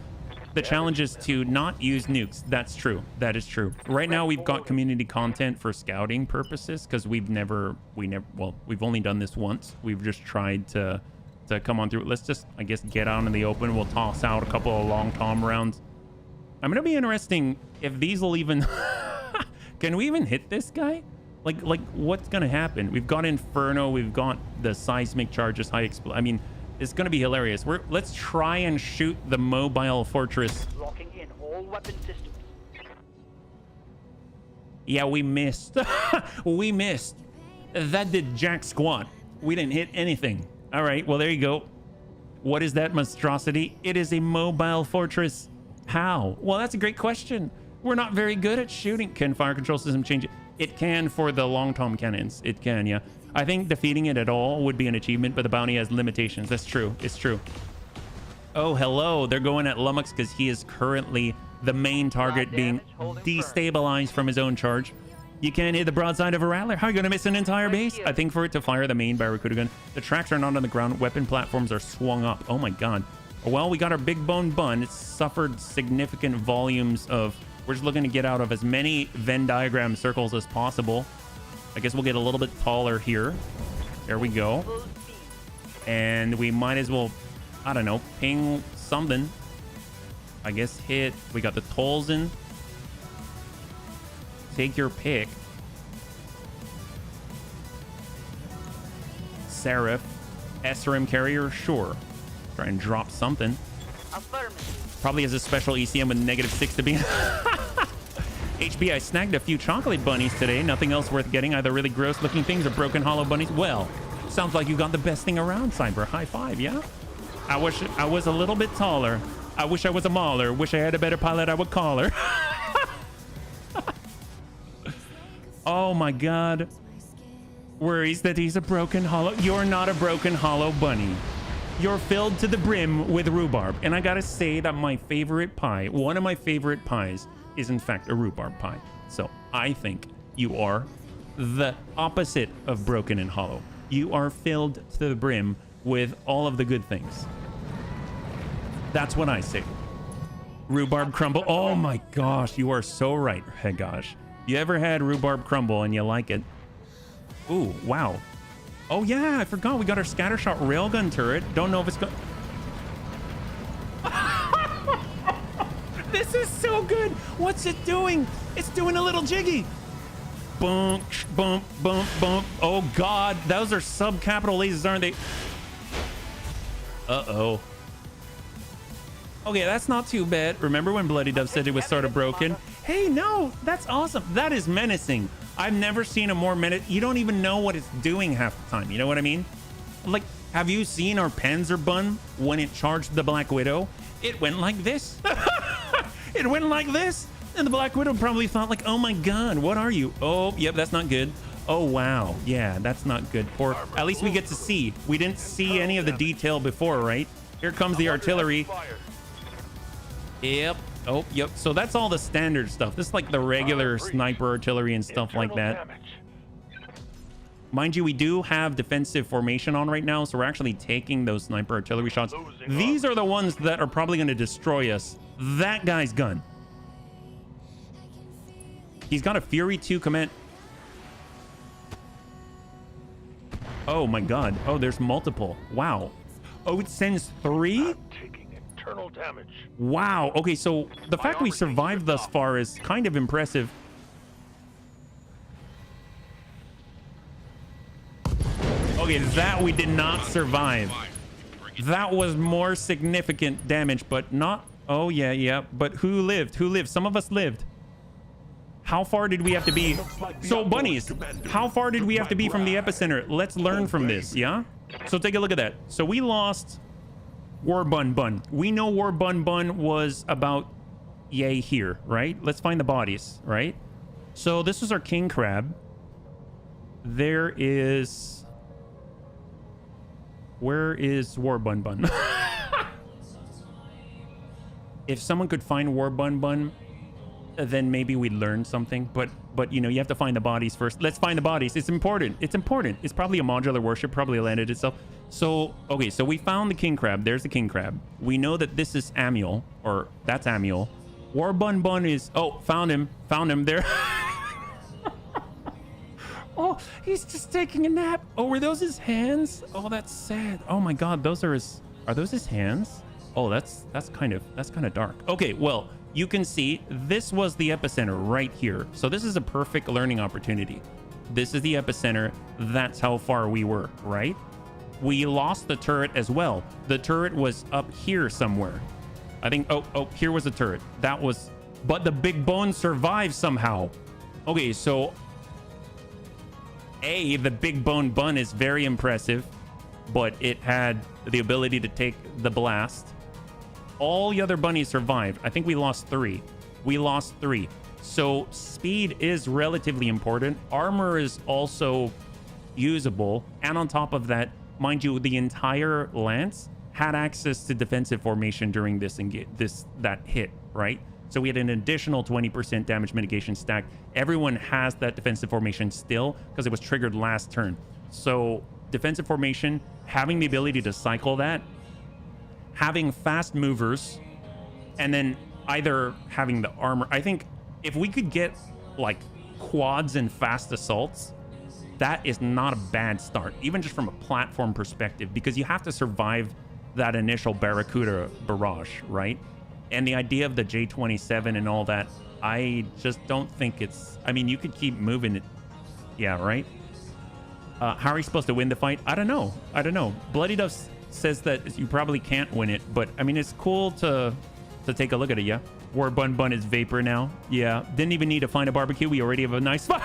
The challenge is to not use nukes. That's true. That is true. Right now, we've got community content for scouting purposes because we've only done this once. We've just tried to come on through. Let's just, I guess, get out in the open. We'll toss out a couple of long tom rounds. I'm gonna be interesting if these will even. Can we even hit this guy? Like what's gonna happen? We've got Inferno. We've got the seismic charges, high explode. I mean, it's gonna be hilarious. Let's try and shoot the mobile fortress. Locking in all weapon systems. Yeah, we missed. We missed. That did jack squat. We didn't hit anything. All right, well, there you go. What is that monstrosity? It is a mobile fortress. How? Well, that's a great question. We're not very good at shooting. Can fire control system change it? It can for the long tom cannons. It can, yeah. I think defeating it at all would be an achievement, but the bounty has limitations. That's true. It's true. Oh, hello. They're going at Lummox because he is currently the main target being destabilized from his own charge. You can't hit the broadside of a Rattler. How are you going to miss an entire base? I think for it to fire the main Barracuda gun, the tracks are not on the ground. Weapon platforms are swung up. Oh, my God. Well, we got our big bone bun. It's suffered significant volumes of... We're just looking to get out of as many Venn diagram circles as possible. I guess we'll get a little bit taller here. There we go. And we might as well, I don't know, ping something. I guess hit... We got the Tolzen. Take your pick. Seraph. SRM carrier, sure. Try and drop something. Probably has a special ECM with -6 to be. HB, I snagged a few chocolate bunnies today. Nothing else worth getting. Either really gross looking things or broken hollow bunnies. Well, sounds like you got the best thing around, Cyber. High five, yeah? I wish I was a little bit taller. I wish I was a mauler. Wish I had a better pilot, I would call her. Oh my God. Worries that he's a broken hollow. You're not a broken hollow bunny. You're filled to the brim with rhubarb. And I gotta say that my favorite pie, one of my favorite pies, is in fact a rhubarb pie. So I think you are the opposite of broken and hollow. You are filled to the brim with all of the good things. That's what I say. Rhubarb crumble. Oh my gosh, you are so right. Hey gosh. You ever had rhubarb crumble and you like it? Ooh, wow. Oh yeah, I forgot we got our scattershot railgun turret. Don't know if it's This is so good. What's it doing? It's doing a little jiggy. Bump, bump, bump, bump. Oh God, those are subcapital lasers, aren't they? Uh-oh. Okay, that's not too bad. Remember when Bloody Dove said it was sort of broken? Hey, no, that's awesome. That is menacing. I've never seen a more menacing. You don't even know what it's doing half the time. You know what I mean? Like, have you seen our Panzer Bun when it charged the Black Widow? It went like this. It went like this. And the Black Widow probably thought like, oh my God, what are you? Oh, yep, that's not good. Oh, wow. Yeah, that's not good. Or at least we get to see. We didn't see any of the detail before, right? Here comes the artillery. Yep. Oh, yep. So that's all the standard stuff. This is like the regular sniper artillery and stuff like that. Mind you, we do have defensive formation on right now, so we're actually taking those sniper artillery shots. These are the ones that are probably going to destroy us. That guy's gun. He's got a Fury 2 command. Oh my god. Oh, there's multiple. Wow. Oh, it sends 3? I'm taking internal damage. Wow. Okay, so the fact we survived thus far is kind of impressive. Okay, that we did not survive. That was more significant damage, but not... Oh, yeah. But who lived? Who lived? Some of us lived. How far did we have to be? So, bunnies, how far did we have to be from the epicenter? Let's learn from this, yeah? So take a look at that. So we lost War Bun Bun. We know War Bun Bun was about yay here, right? Let's find the bodies, right? So this is our king crab. There is... Where is War Bun Bun? If someone could find War Bun Bun, then maybe we'd learn something. But you know, you have to find the bodies first. Let's find the bodies. It's important. It's important. It's probably a modular warship, probably landed itself. So, okay, so we found the king crab. There's the king crab. We know that this is Amiel, or that's Amiel. War Bun Bun is... Oh, found him. Found him there. Oh, he's just taking a nap. Oh, were those his hands? Oh, that's sad. Oh my god, those are his... Are those his hands? Oh, that's kind of dark. Okay, well, you can see this was the epicenter right here. So this is a perfect learning opportunity. This is the epicenter. That's how far we were, right? We lost the turret as well. The turret was up here somewhere. I think, oh, here was the turret. That was... But the big bone survived somehow. Okay, so... The big bone bun is very impressive, but it had the ability to take the blast. All the other bunnies survived. I think we lost 3. We lost 3. So speed is relatively important. Armor is also usable. And on top of that, mind you, the entire lance had access to defensive formation during that hit, right? So we had an additional 20% damage mitigation stack. Everyone has that defensive formation still because it was triggered last turn. So defensive formation, having the ability to cycle that, having fast movers, and then either having the armor. I think if we could get like quads and fast assaults, that is not a bad start, even just from a platform perspective, because you have to survive that initial Barracuda barrage, right? And the idea of the J-27 and all that, I just don't think it's... I mean, you could keep moving it. Yeah, right? How are you supposed to win the fight? I don't know. Bloody Duff says that you probably can't win it, but I mean, it's cool to take a look at it, yeah? War Bun Bun is vapor now. Yeah, didn't even need to find a barbecue. We already have a nice spot.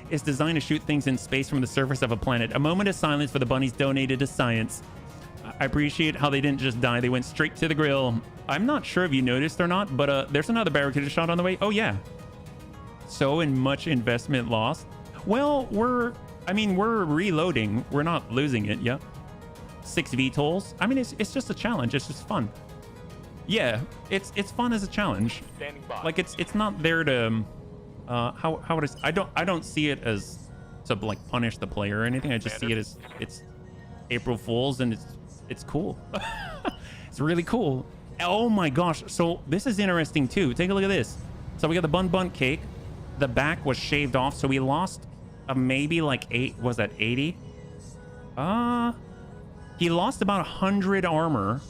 It's designed to shoot things in space from the surface of a planet. A moment of silence for the bunnies donated to science. I appreciate how they didn't just die. They went straight to the grill. I'm not sure if you noticed or not, but there's another Barracuda shot on the way. Oh, yeah. So in much investment lost. Well, we're reloading. We're not losing it. Yeah. 6 VTOLs. I mean, it's just a challenge. It's just fun. Yeah, it's fun as a challenge. Standing by. Like it's not there to how would I don't see it as to like punish the player or anything. I just see it as it's April Fools, and it's cool. It's really cool. Oh my gosh. So this is interesting too. Take a look at this. So we got the bun cake. The back was shaved off, so we lost maybe like 8. Was that 80? He lost about 100 armor,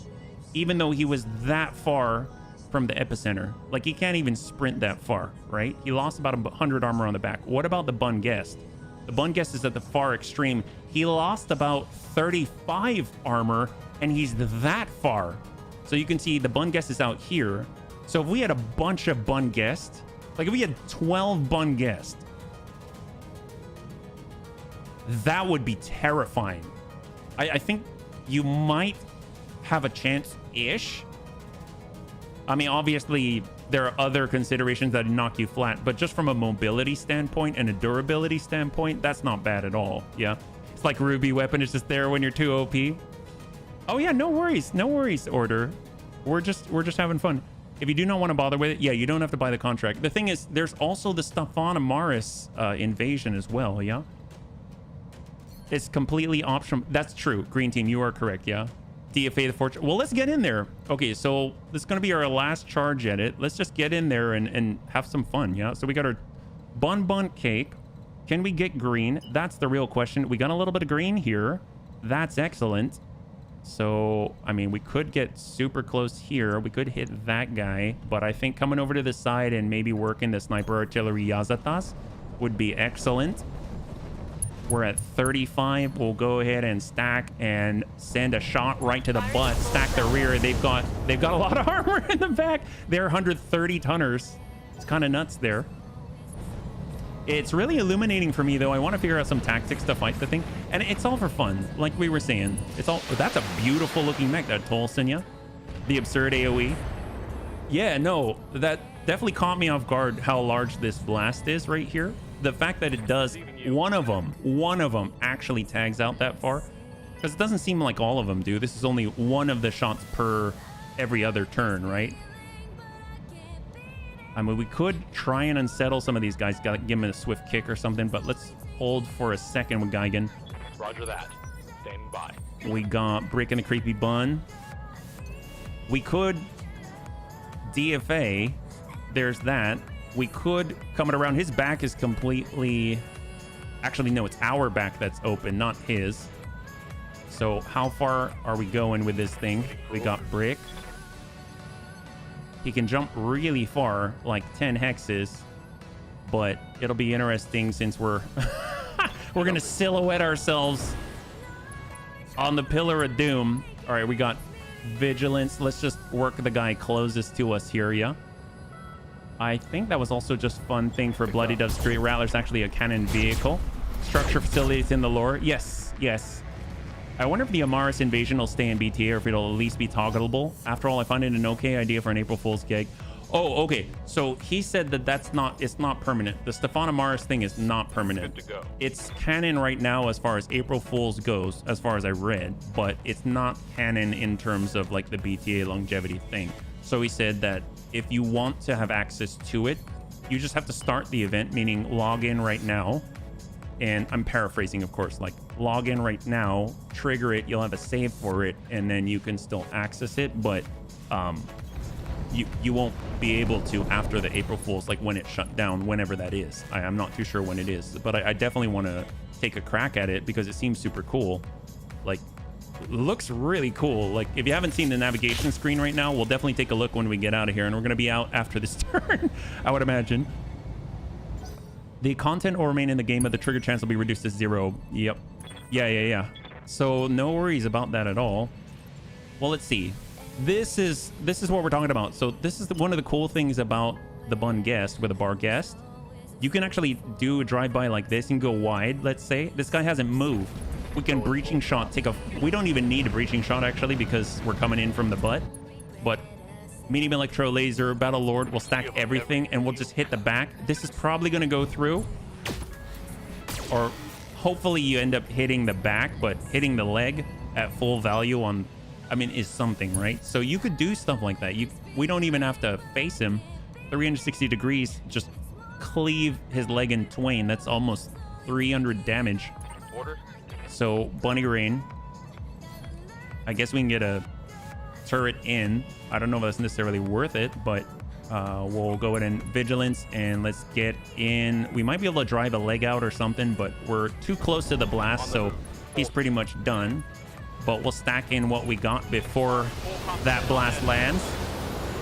even though he was that far from the epicenter. Like, he can't even sprint that far, right? He lost about 100 armor on the back. What about the bun guest? The bun guest is at the far extreme. He lost about 35 armor, and he's that far. So you can see the bun guest is out here. So if we had a bunch of bun guests, like if we had 12 bun guests, that would be terrifying. I think you might have a chance-ish. I mean, obviously, there are other considerations that knock you flat, but just from a mobility standpoint and a durability standpoint, that's not bad at all, yeah? It's like Ruby Weapon is just there when you're too OP. Oh yeah, no worries, Order. We're just having fun. If you do not want to bother with it, yeah, you don't have to buy the contract. The thing is, there's also the Stefan Amaris invasion as well, yeah? It's completely optional. That's true. Green team, you are correct. Yeah. DFA the fortress. Well, let's get in there. Okay, so this is going to be our last charge at it. Let's just get in there and have some fun. Yeah. So we got our bun cake. Can we get green? That's the real question. We got a little bit of green here. That's excellent. So, I mean, we could get super close here. We could hit that guy, but I think coming over to the side and maybe working the sniper artillery Yazatas would be excellent. We're at 35. We'll go ahead and stack and send a shot right to the butt. Stack the rear. They've got a lot of armor in the back. They're 130 tonners. It's kind of nuts there. It's really illuminating for me, though. I want to figure out some tactics to fight the thing, and it's all for fun, like we were saying. It's all. That's a beautiful looking mech, that Tolson, yeah. The absurd AOE. Yeah, no, that definitely caught me off guard. How large this blast is right here. The fact that it does, one of them actually tags out that far, because it doesn't seem like all of them do. This is only one of the shots per every other turn, right? I mean, we could try and unsettle some of these guys. Got to give them a swift kick or something, but let's hold for a second with Geigen. Roger that. Standing by. We got Brick and the Creepy Bun. We could DFA. There's that. We could come it around. His back is completely... Actually, no, it's our back that's open, not his. So how far are we going with this thing? We got Brick. He can jump really far, like 10 hexes, but it'll be interesting since we're we're gonna silhouette ourselves on the Pillar of Doom. All right, we got Vigilance. Let's just work the guy closest to us here, yeah. I think that was also just fun thing for Bloody Dove Street Rattler's actually a cannon vehicle. Structure facilities in the lore. Yes, yes. I wonder if the Amaris invasion will stay in BTA or if it'll at least be toggleable. After all, I find it an okay idea for an April Fool's gag. Oh, okay. So he said that it's not permanent. The Stefan Amaris thing is not permanent. Good to go. It's canon right now as far as April Fool's goes, as far as I read, but it's not canon in terms of like the BTA longevity thing. So he said that if you want to have access to it, you just have to start the event, meaning log in right now. And I'm paraphrasing, of course, like log in right now, trigger it, you'll have a save for it, and then you can still access it, but you won't be able to after the April Fool's, like when it shut down, whenever that is. I'm not too sure when it is, but I definitely want to take a crack at it because it seems super cool. Like, looks really cool. Like, if you haven't seen the navigation screen right now, we'll definitely take a look when we get out of here, and we're going to be out after this turn, I would imagine. The content will remain in the game, but the trigger chance will be reduced to 0. Yep. Yeah. So no worries about that at all. Well, let's see. This is what we're talking about. So this is one of the cool things about the Bun Guest with a bar guest. You can actually do a drive-by like this and go wide, let's say. This guy hasn't moved. We can breaching shot, we don't even need a breaching shot actually because we're coming in from the butt. But medium electro laser, Battle Lord, will stack everything and we'll just hit the back. This is probably going to go through. Or hopefully you end up hitting the back, but hitting the leg at full value on, I mean, is something, right? So you could do stuff like that. We don't even have to face him. 360 degrees, just cleave his leg in twain. That's almost 300 damage. Order. So Bunny Rain, I guess we can get a turret in. I don't know if that's necessarily worth it, but we'll go ahead and Vigilance and let's get in. We might be able to drive a leg out or something, but we're too close to the blast, so he's pretty much done. But we'll stack in what we got before that blast lands.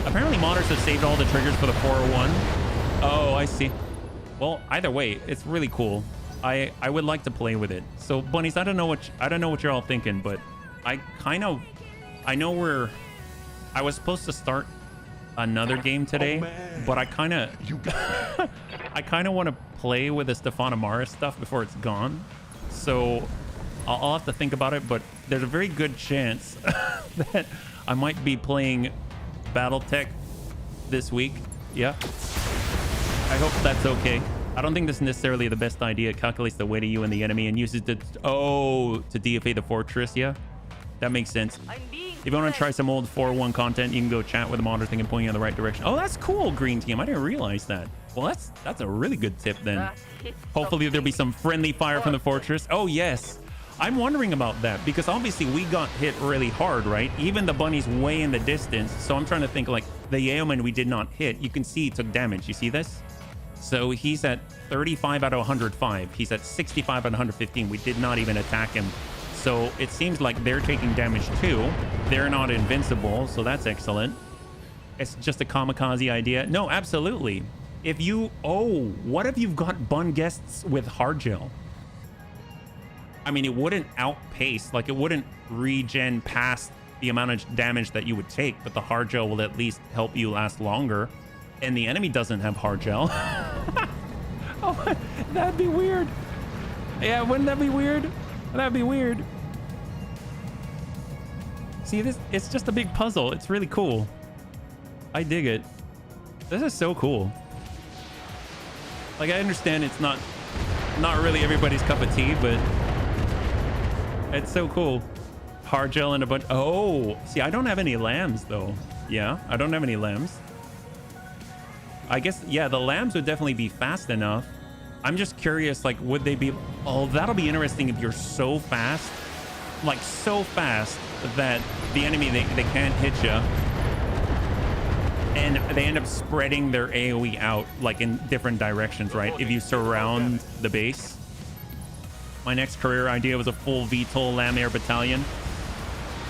Apparently modders have saved all the triggers for the 401. Oh, I see. Well, either way, it's really cool. I would like to play with it. So bunnies, I don't know what you're all thinking, but I know I was supposed to start another game today, but I kind of want to play with the Stefan Amaris stuff before it's gone. So I'll have to think about it, but there's a very good chance that I might be playing Battletech this week. Yeah. I hope that's okay. I don't think this is necessarily the best idea. It calculates the weight of you and the enemy and uses it to DFA the fortress. Yeah, that makes sense. If you want to try some old 401 content, you can go chat with the modder thing and point you in the right direction. Oh, that's cool, Green Team. I didn't realize that. Well, that's a really good tip then. Hopefully there'll be some friendly fire from the fortress. Oh, yes. I'm wondering about that because obviously we got hit really hard, right? Even the bunny's way in the distance. So I'm trying to think like the yeoman we did not hit. You can see he took damage. You see this? So he's at 35 out of 105. He's at 65 out of 115. We did not even attack him. So it seems like they're taking damage too. They're not invincible. So that's excellent. It's just a kamikaze idea. No, absolutely. If you... Oh, what if you've got bun guests with hard gel? I mean, it wouldn't outpace, like it wouldn't regen past the amount of damage that you would take, but the hard gel will at least help you last longer. And the enemy doesn't have hard gel. Oh, that'd be weird. Yeah, wouldn't that be weird? That'd be weird. See, this, it's just a big puzzle. It's really cool. I dig it. This is so cool. Like, I understand it's not really everybody's cup of tea, but it's so cool. Hard gel and a bunch. Oh, see, I don't have any lambs though. Yeah, I don't have any lambs. I guess, yeah, the lambs would definitely be fast enough. I'm just curious, like, would they be... Oh, that'll be interesting if you're so fast. Like, so fast that the enemy, they can't hit you. And they end up spreading their AoE out, like, in different directions, right? If you surround the base. My next career idea was a full VTOL Lamb Air Battalion.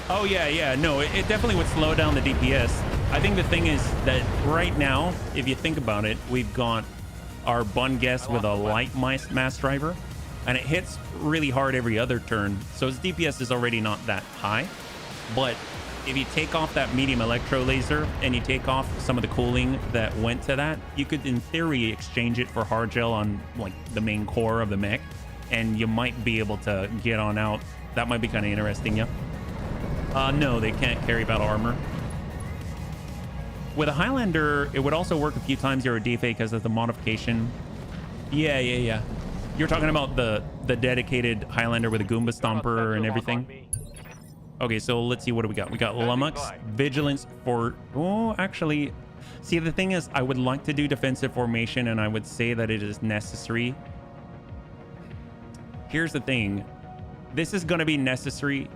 Oh, yeah. No, it definitely would slow down the DPS. I think the thing is that right now, if you think about it, we've got our bun guest with a light mass driver, and it hits really hard every other turn. So its DPS is already not that high. But if you take off that medium electro laser and you take off some of the cooling that went to that, you could, in theory, exchange it for hard gel on like the main core of the mech, and you might be able to get on out. That might be kind of interesting, yeah. No, they can't carry battle armor. With a Highlander, it would also work a few times you're a DFA because of the modification. Yeah. You're talking about the dedicated Highlander with a Goomba Stomper and everything. Okay, so let's see, what do we got? We got Lummox, Vigilance for... Oh, actually... See, the thing is, I would like to do defensive formation, and I would say that it is necessary. Here's the thing. This is going to be necessary.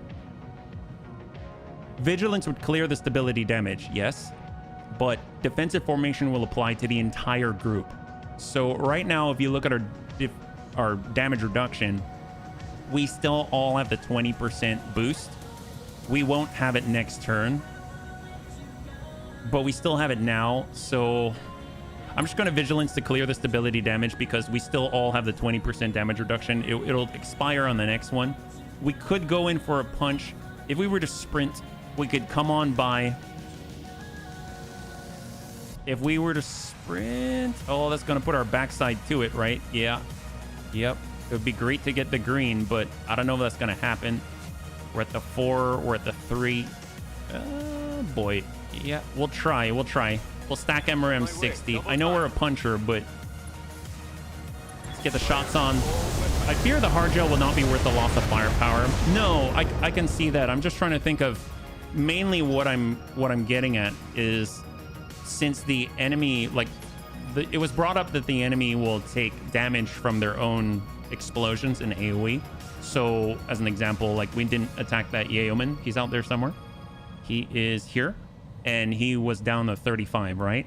Vigilance would clear the stability damage, yes. But defensive formation will apply to the entire group. So right now, if you look at our damage reduction, we still all have the 20% boost. We won't have it next turn, but we still have it now. So I'm just going to Vigilance to clear the stability damage because we still all have the 20% damage reduction. It'll expire on the next one. We could go in for a punch. If we were to sprint, we could come on by. If we were to sprint, oh, that's going to put our backside to it, right? Yeah. Yep. It would be great to get the green, but I don't know if that's going to happen. We're at the 4. We're at the 3. Boy. Yeah, we'll try. We'll stack MRM 60. I know we're a puncher, but let's get the shots on. I fear the hard gel will not be worth the loss of firepower. No, I can see that. I'm just trying to think of mainly what I'm getting at is since the enemy, like, it was brought up that the enemy will take damage from their own explosions in AoE. So, as an example, like, we didn't attack that yeoman. He's out there somewhere. He is here, and he was down to 35, right?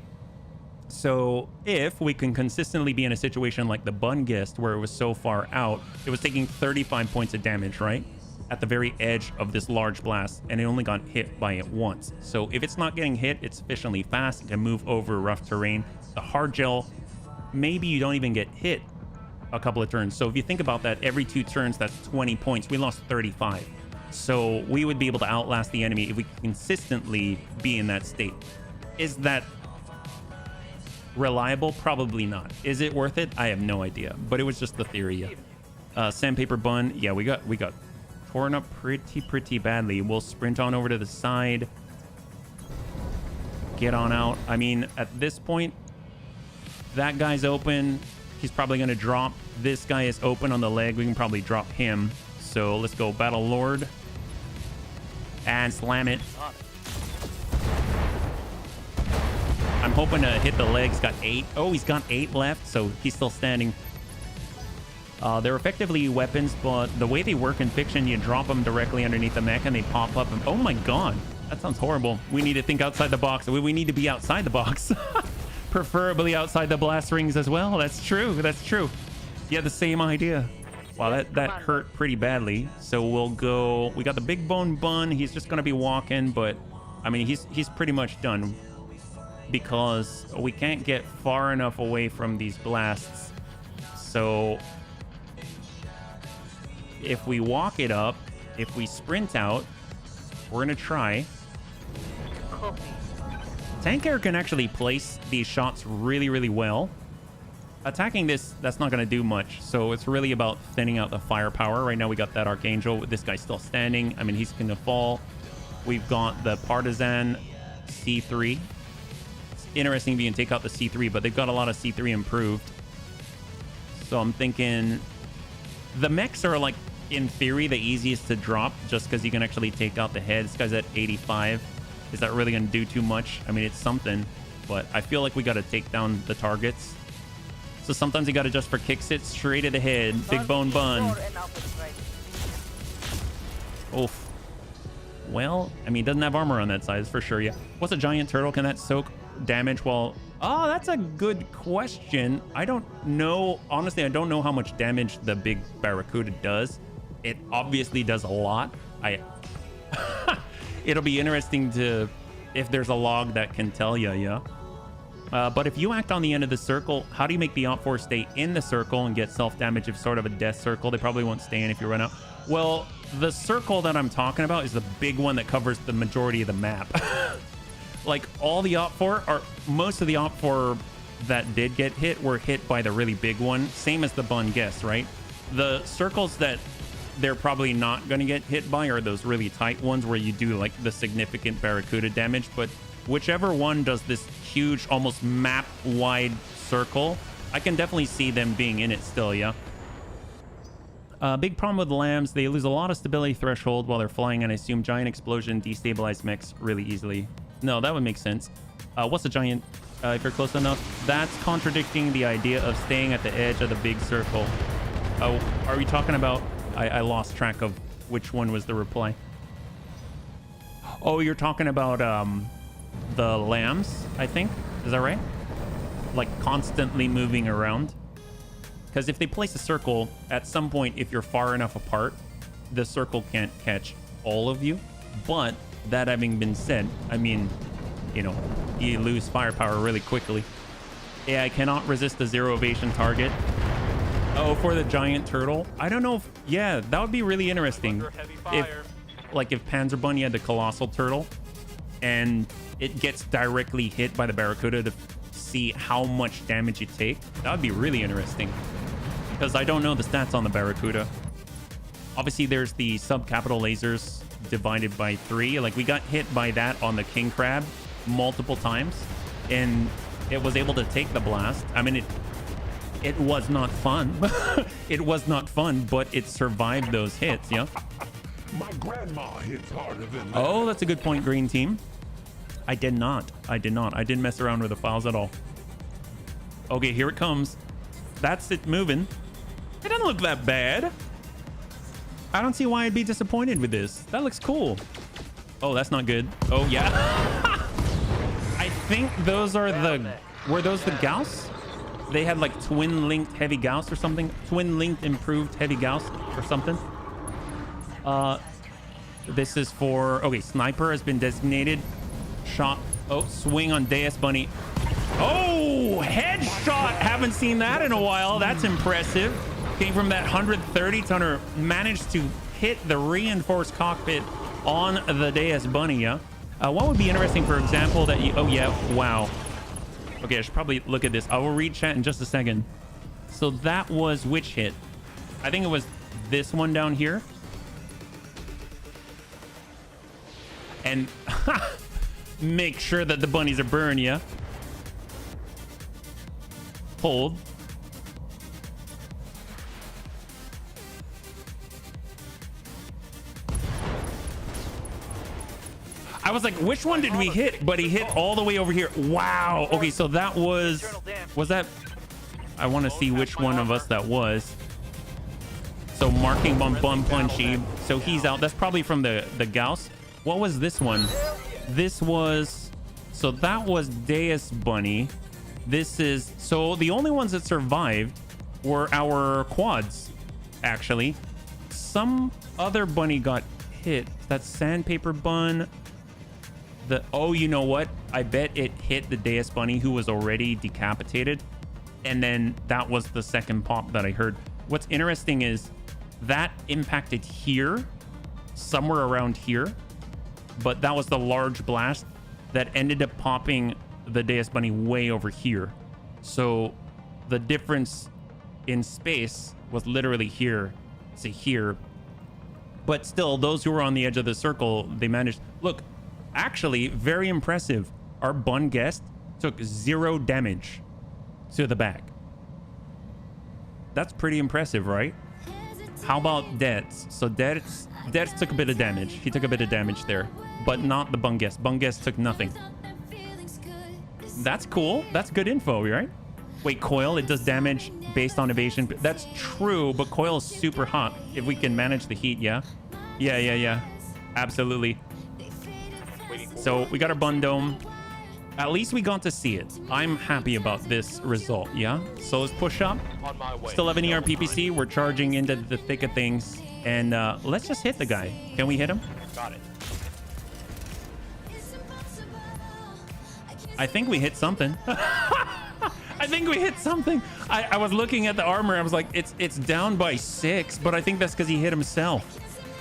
So, if we can consistently be in a situation like the Bun Guest, where it was so far out, it was taking 35 points of damage, right? At the very edge of this large blast, and it only got hit by it once. So, if it's not getting hit, it's sufficiently fast to move over rough terrain. The hard gel, maybe you don't even get hit a couple of turns. So if you think about that, every 2 turns, that's 20 points. We lost 35. So we would be able to outlast the enemy if we consistently be in that state. Is that reliable? Probably not. Is it worth it? I have no idea. But it was just the theory. Sandpaper Bun. Yeah, we got torn up pretty badly. We'll sprint on over to the side. Get on out. I mean, at this point, that guy's open. He's probably going to drop. This guy is open on the leg. We can probably drop him. So let's go Battle Lord. And slam it. I'm hoping to hit the legs. Got 8. Oh, he's got 8 left. So he's still standing. They're effectively weapons, but the way they work in fiction, you drop them directly underneath the mech and they pop up. And oh my god, that sounds horrible. We need to think outside the box. We need to be outside the box. Preferably outside the blast rings as well. That's true. That's true. Yeah, the same idea. Wow, that hurt pretty badly. So we'll go. We got the big bone bun. He's just gonna be walking, but I mean, he's pretty much done because we can't get far enough away from these blasts. So if we walk it up, if we sprint out, we're gonna try. Tank Air can actually place these shots really, really well. Attacking this, that's not going to do much. So it's really about thinning out the firepower. Right now we got that Archangel. This guy's still standing. I mean, he's going to fall. We've got the Partisan C3. It's interesting if you can take out the C3, but they've got a lot of C3 improved. So I'm thinking the mechs are, like, in theory, the easiest to drop just because you can actually take out the head. This guy's at 85. Is that really going to do too much? I mean, it's something, but I feel like we got to take down the targets. So sometimes you got to just for kicks it straight at the head. Big bone bun. Oof. Well, I mean, it doesn't have armor on that side, for sure. Yeah. What's a giant turtle? Can that soak damage while... Oh, that's a good question. I don't know. Honestly, I don't know how much damage the big Barracuda does. It obviously does a lot. It'll be interesting to... if there's a log that can tell you, yeah. But if you act on the end of the circle, how do you make the Op 4 stay in the circle and get self-damage if sort of a death circle? They probably won't stay in if you run out. Well, the circle that I'm talking about is the big one that covers the majority of the map. Like, all the Op 4, or most of the Op 4 that did get hit were hit by the really big one. Same as the Bun Guess, right? The circles that they're probably not going to get hit by are those really tight ones where you do, like, the significant Barracuda damage. But whichever one does this huge, almost map-wide circle, I can definitely see them being in it still, yeah? Big problem with lambs, they lose a lot of stability threshold while they're flying, and I assume giant explosion destabilize mechs really easily. No, that would make sense. What's a giant, if you're close enough? That's contradicting the idea of staying at the edge of the big circle. Oh, are we talking about... I lost track of which one was the reply. Oh, you're talking about the lambs, I think. Is that right? Like constantly moving around. Because if they place a circle, at some point, if you're far enough apart, the circle can't catch all of you. But that having been said, I mean, you know, you lose firepower really quickly. Yeah, I cannot resist the zero ovation target. Oh, for the giant turtle? I don't know if... Yeah, that would be really interesting. If Panzerbun, you had the colossal turtle, and it gets directly hit by the Barracuda to see how much damage you take. That would be really interesting. Because I don't know the stats on the Barracuda. Obviously, there's the subcapital lasers divided by 3. Like, we got hit by that on the King Crab multiple times, and it was able to take the blast. I mean, it was not fun. It was not fun, but it survived those hits, yeah? My grandma hits harder than that. Oh, that's a good point, green team. I did not. I didn't mess around with the files at all. Okay, here it comes. That's it moving. It doesn't look that bad. I don't see why I'd be disappointed with this. That looks cool. Oh, that's not good. Oh, yeah. I think those are the... Were those the Gauss? They had like twin-linked heavy Gauss or something. Twin-linked improved heavy Gauss or something. This is for... Okay, sniper has been designated. Shot. Oh, swing on Deus Bunny. Oh, headshot. Haven't seen that in a while. That's impressive. Came from that 130 tonner. Managed to hit the reinforced cockpit on the Deus Bunny, yeah? What would be interesting, for example, that you... Oh, yeah. Wow. Okay, I should probably look at this. I will read chat in just a second. So that was which hit? I think it was this one down here. And make sure that the bunnies are burned, yeah? Hold. I was like, which one did we hit? But he hit all the way over here. Wow. Okay, so that was that... I want to see which one of us that was. So marking bum punchy. So he's out. That's probably from the Gauss. What was this one? This was, so that was Deus Bunny. This is, so the only ones that survived were our quads, actually. Some other bunny got hit. That sandpaper bun. Oh, you know what? I bet it hit the Deus Bunny who was already decapitated. And then that was the second pop that I heard. What's interesting is that impacted here, somewhere around here. But that was the large blast that ended up popping the Deus Bunny way over here. So the difference in space was literally here to here. But still, those who were on the edge of the circle, they managed. Look, actually, very impressive. Our bun guest took 0 damage to the back. That's pretty impressive, right? How about Deads? So Deads took a bit of damage. He took a bit of damage there, but not the bun guest. Bun guest took nothing. That's cool. That's good info, right? Wait, coil, it does damage based on evasion. That's true, but coil is super hot if we can manage the heat, yeah? Yeah. Absolutely. So we got our bun dome. At least we got to see it. I'm happy about this result, yeah? So let's push up. On my way. Still have an ER PPC. We're charging into the thick of things. And let's just hit the guy. Can we hit him? Got it. I think we hit something. I think we hit something. I was looking at the armor. I was like, it's down by 6, but I think that's because he hit himself.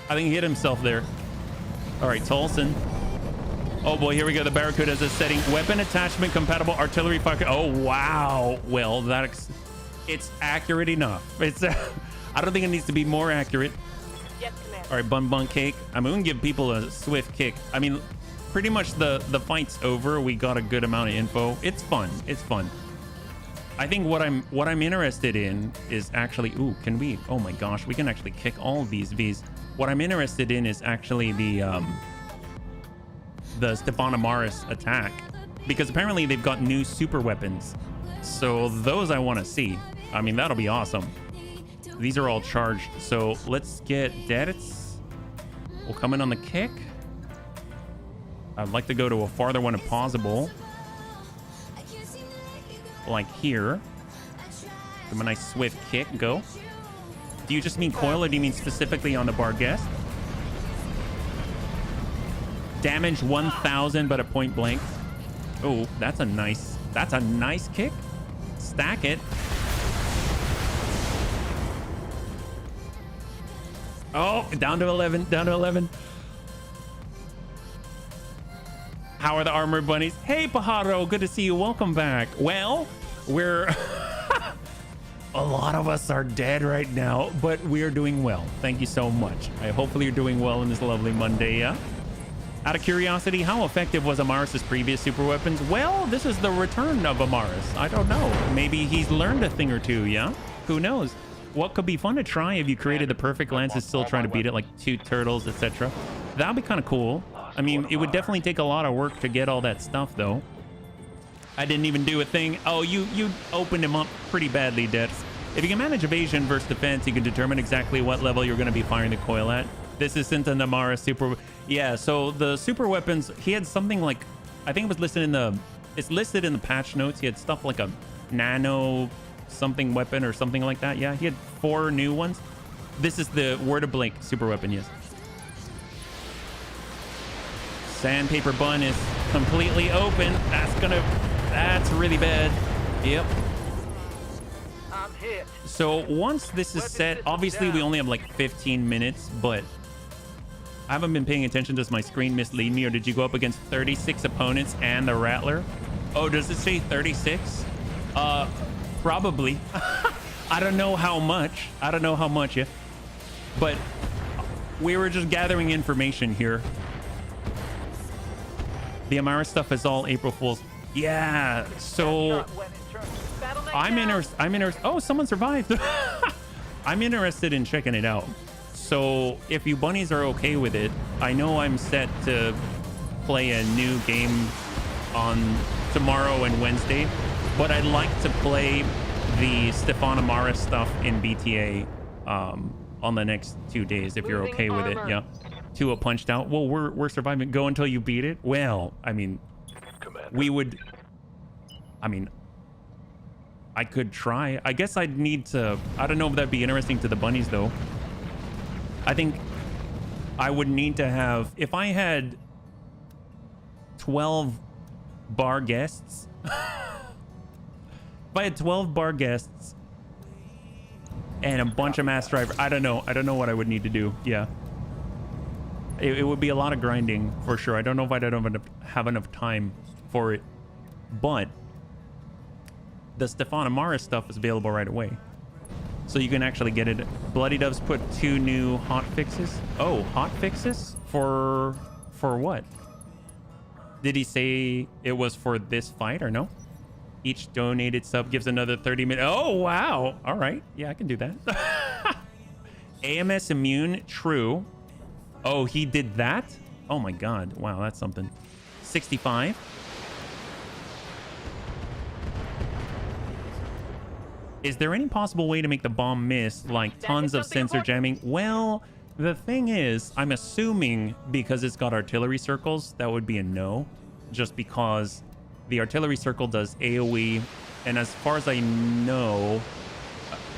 I think he hit himself there. All right, Tolson. Oh boy, here we go. The Barracuda is a setting. Weapon attachment compatible artillery fire. Oh wow. Well, it's accurate enough. It's I don't think it needs to be more accurate. Yes, Commander. All right, bun cake. I'm gonna give people a swift kick. I mean, pretty much the fight's over. We got a good amount of info. It's fun. It's fun. I think what I'm interested in is actually, ooh, can we? Oh my gosh, we can actually kick all of these Vs. What I'm interested in is actually the Stefan Amaris attack, because apparently they've got new super weapons. So those I want to see. I mean, that'll be awesome. These are all charged. So let's get Dadits. We'll come in on the kick. I'd like to go to a farther one if possible. Like here. Give him a nice swift kick. Go. Do you just mean coil, or do you mean specifically on the bar guest? Damage 1,000, but at point blank. Oh, that's a nice kick. Stack it. Oh, down to 11. Down to 11. How are the armored bunnies? Hey, Pajaro, good to see you. Welcome back. Well, we're a lot of us are dead right now, but we are doing well. Thank you so much. Hopefully you're doing well in this lovely Monday, yeah? Out of curiosity, how effective was Amaris' previous super weapons? Well, this is the return of Amaris. I don't know. Maybe he's learned a thing or two, yeah? Who knows? What could be fun to try if you created the perfect lance and still trying to beat it, like 2 turtles, etc. That would be kind of cool. I mean, it would definitely take a lot of work to get all that stuff, though. I didn't even do a thing. Oh, you opened him up pretty badly, Debs. If you can manage evasion versus defense, you can determine exactly what level you're going to be firing the coil at. This isn't an Amaris super... Yeah, so the super weapons, he had something like... I think it was listed in the... It's listed in the patch notes. He had stuff like a nano something weapon or something like that. Yeah, he had 4 new ones. This is the Word of Blink super weapon, yes. Sandpaper bun is completely open. That's really bad. Yep. I'm hit. So once this is set, obviously we only have like 15 minutes, but I haven't been paying attention. Does my screen mislead me, or did you go up against 36 opponents and the Rattler? Oh, does it say 36? Probably. I don't know how much. Yeah. But we were just gathering information here. The Amaris stuff is all April Fools. Yeah, so I'm interested. Oh, someone survived. I'm interested in checking it out. So if you bunnies are okay with it, I know I'm set to play a new game on tomorrow and Wednesday, but I'd like to play the Stefan Amaris stuff in BTA on the next 2 days if you're Moving okay with it. armor. Yeah. Tua punched out. Well, we're surviving. Go until you beat it. Well, I mean, Commander. we would. I mean, I could try. I guess I'd need to. I don't know if that'd be interesting to the bunnies though. I think I would need to have, if I had 12 bar guests. If I had 12 bar guests and a bunch of mass driver, I don't know what I would need to do. Yeah. It would be a lot of grinding for sure. I don't know if I'd have enough time for it, but the Stefan Amara stuff is available right away. So you can actually get it. Bloody Doves put 2 new hot fixes. Oh, hot fixes? For what? Did he say it was for this fight or no? Each donated sub gives another 30 minutes. Oh, wow. All right. Yeah, I can do that. AMS immune, true. Oh, he did that? Oh my God. Wow, that's something. 65. Is there any possible way to make the bomb miss, like tons of sensor jamming? Well, the thing is, I'm assuming because it's got artillery circles, that would be a no. Just because the artillery circle does AoE. And as far as I know,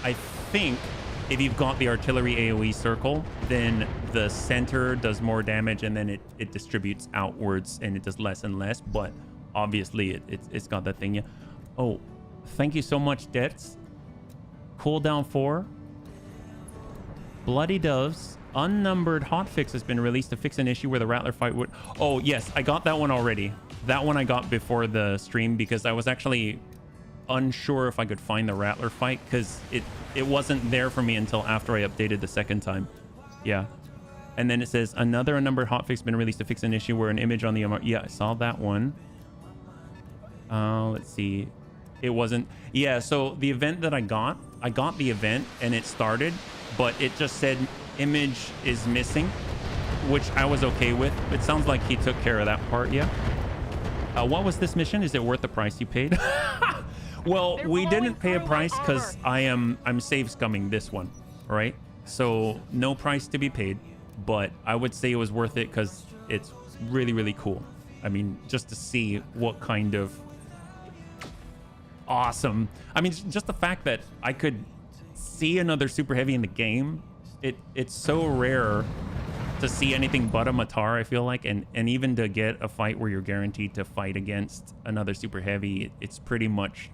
I think if you've got the artillery AoE circle, then the center does more damage and then it distributes outwards and it does less and less. But obviously it's got that thing. Yeah. Oh, thank you so much, Debts. Cooldown 4. Bloody Doves. Unnumbered hotfix has been released to fix an issue where the Rattler fight would... Oh, yes, I got that one already. That one I got before the stream because I was actually unsure if I could find the Rattler fight because it wasn't there for me until after I updated the second time. Yeah. And then it says, another unnumbered hotfix been released to fix an issue where an image on the... Yeah, I saw that one. Let's see. It wasn't... Yeah, so the event that I got the event and it started, but it just said image is missing, which I was okay with. It sounds like he took care of that part. Yeah. What was this mission? Is it worth the price you paid? Well, we didn't pay a price because I'm save scumming this one, right? So no price to be paid, but I would say it was worth it because it's really, really cool. I mean, just to see what kind of awesome. I mean, just the fact that I could see another super heavy in the game, it's so rare to see anything but a Matar, I feel like, and even to get a fight where you're guaranteed to fight against another super heavy, it's pretty much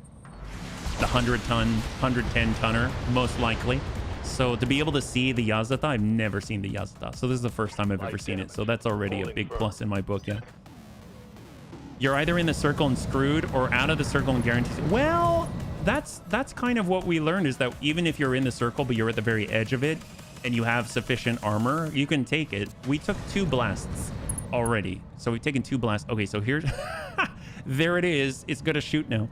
the 100-ton, 110-tonner, most likely. So to be able to see the Yazata, I've never seen the Yazata. So this is the first time I've ever seen it. So that's already a big plus in my book, yeah. You're either in the circle and screwed or out of the circle and guaranteed. Well, that's kind of what we learned, is that even if you're in the circle, but you're at the very edge of it and you have sufficient armor, you can take it. We took 2 blasts already. So we've taken 2 blasts. Okay, so here's... There it is. It's going to shoot now.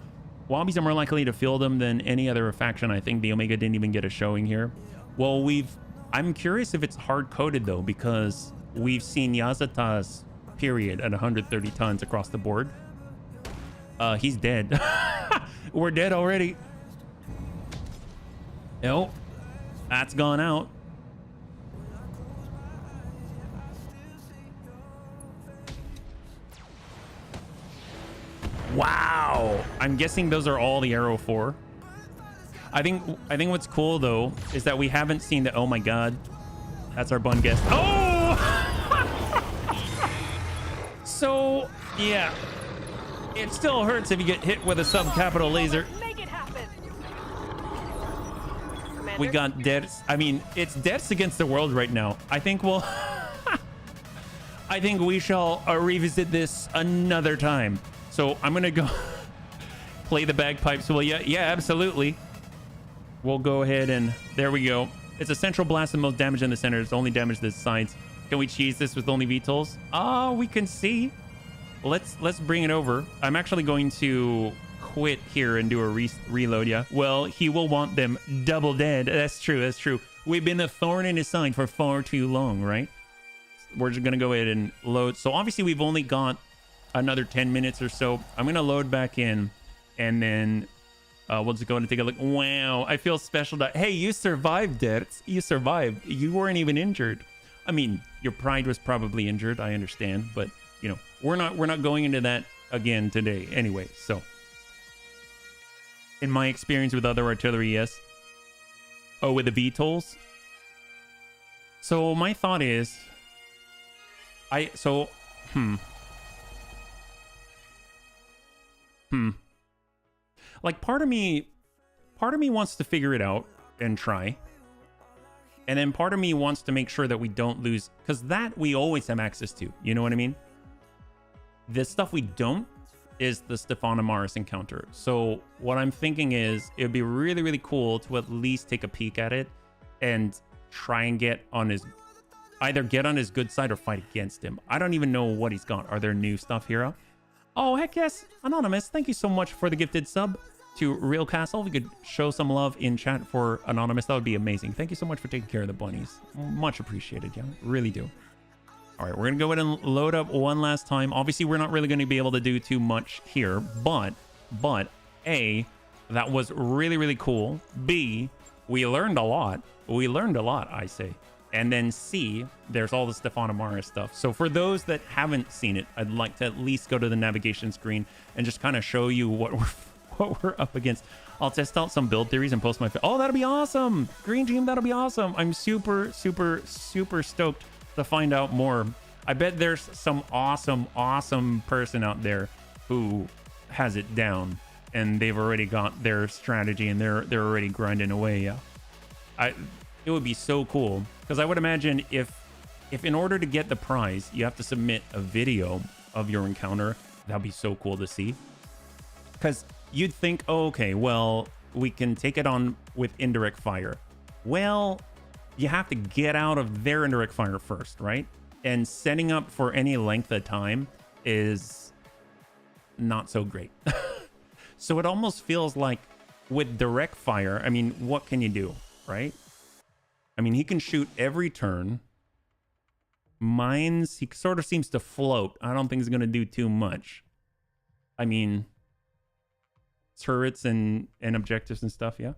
Wobbies are more likely to fill them than any other faction. I think the Omega didn't even get a showing here. Well, I'm curious if it's hard-coded, though, because we've seen Yazata's period at 130 tons across the board. He's dead. We're dead already. Nope. That's gone out. Wow. I'm guessing those are all the Arrow 4. I think what's cool though is that we haven't seen the... Oh my God. That's our bun guest. Oh! So, yeah. It still hurts if you get hit with a subcapital laser. Make it happen. We Commander, got deaths. I mean, it's deaths against the world right now. I think we'll... I think we shall revisit this another time. So I'm going to go play the bagpipes. Well, yeah, absolutely. We'll go ahead and there we go. It's a central blast, the most damage in the center. It's only damage to the sides. Can we cheese this with only VTOLs? We can see. Let's bring it over. I'm actually going to quit here and do a reload. Yeah. Well, he will want them double dead. That's true. That's true. We've been a thorn in his side for far too long, right? We're just going to go ahead and load. So obviously we've only got another 10 minutes or so. I'm going to load back in and then We'll just go in and take a look. Wow, I feel special. Hey, you survived it. You survived. You weren't even injured. I mean, your pride was probably injured. I understand, but you know, we're not going into that again today. Anyway, so in my experience with other artillery, yes. Oh, with the VTOLs. So my thought is, like part of me wants to figure it out and try. And then part of me wants to make sure that we don't lose, because that we always have access to. You know what I mean? The stuff we don't is the Stefan Amaris encounter. So what I'm thinking is it would be really, really cool to at least take a peek at it and try and either get on his good side or fight against him. I don't even know what he's got. Are there new stuff here? Oh, heck yes. Anonymous, thank you so much for the gifted sub to Real Castle. If you could show some love in chat for Anonymous, that would be amazing. Thank you so much for taking care of the bunnies. Much appreciated, yeah. Really do. All right, we're going to go ahead and load up one last time. Obviously, we're not really going to be able to do too much here, but A, that was really, really cool. B, we learned a lot. We learned a lot, I say. And then C, there's all the Stefan Amaris stuff. So for those that haven't seen it, I'd like to at least go to the navigation screen and just kind of show you what we're up against. I'll test out some build theories and post my... Oh, that'll be awesome! Green Team, that'll be awesome! I'm super, super, super stoked to find out more. I bet there's some awesome person out there who has it down and they've already got their strategy and they're already grinding away. Yeah, it would be so cool, because I would imagine if in order to get the prize you have to submit a video of your encounter, that'd be so cool to see. Because you'd think, oh, okay, well, we can take it on with indirect fire. Well, you have to get out of their indirect fire first, right? And setting up for any length of time is not so great. So it almost feels like with direct fire, I mean, what can you do, right? I mean, he can shoot every turn. Mines, he sort of seems to float. I don't think he's going to do too much. I mean, turrets and objectives and stuff, yeah.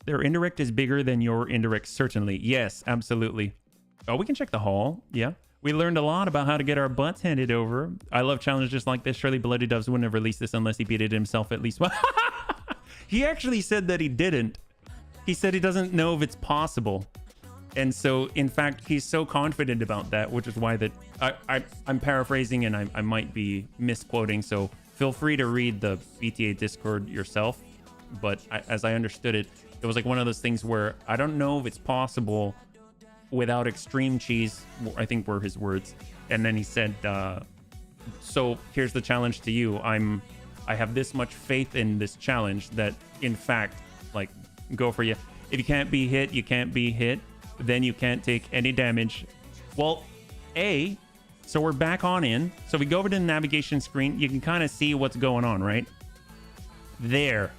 Their indirect is bigger than your indirect, certainly. Yes, absolutely. Oh, we can check the hall. Yeah. We learned a lot about how to get our butts handed over. I love challenges like this. Surely Bloody Doves wouldn't have released this unless he beat it himself at least. He actually said that he didn't. He said he doesn't know if it's possible. And so, in fact, he's so confident about that, which is why that I'm paraphrasing and I might be misquoting. So feel free to read the BTA Discord yourself. But as I understood it, it was like one of those things where I don't know if it's possible without extreme cheese, I think were his words. And then he said, so here's the challenge to you. I have this much faith in this challenge that, in fact, like, go for you. If you can't be hit, you can't be hit. Then you can't take any damage. Well, so we're back on in. So we go over to the navigation screen. You can kind of see what's going on, right? There.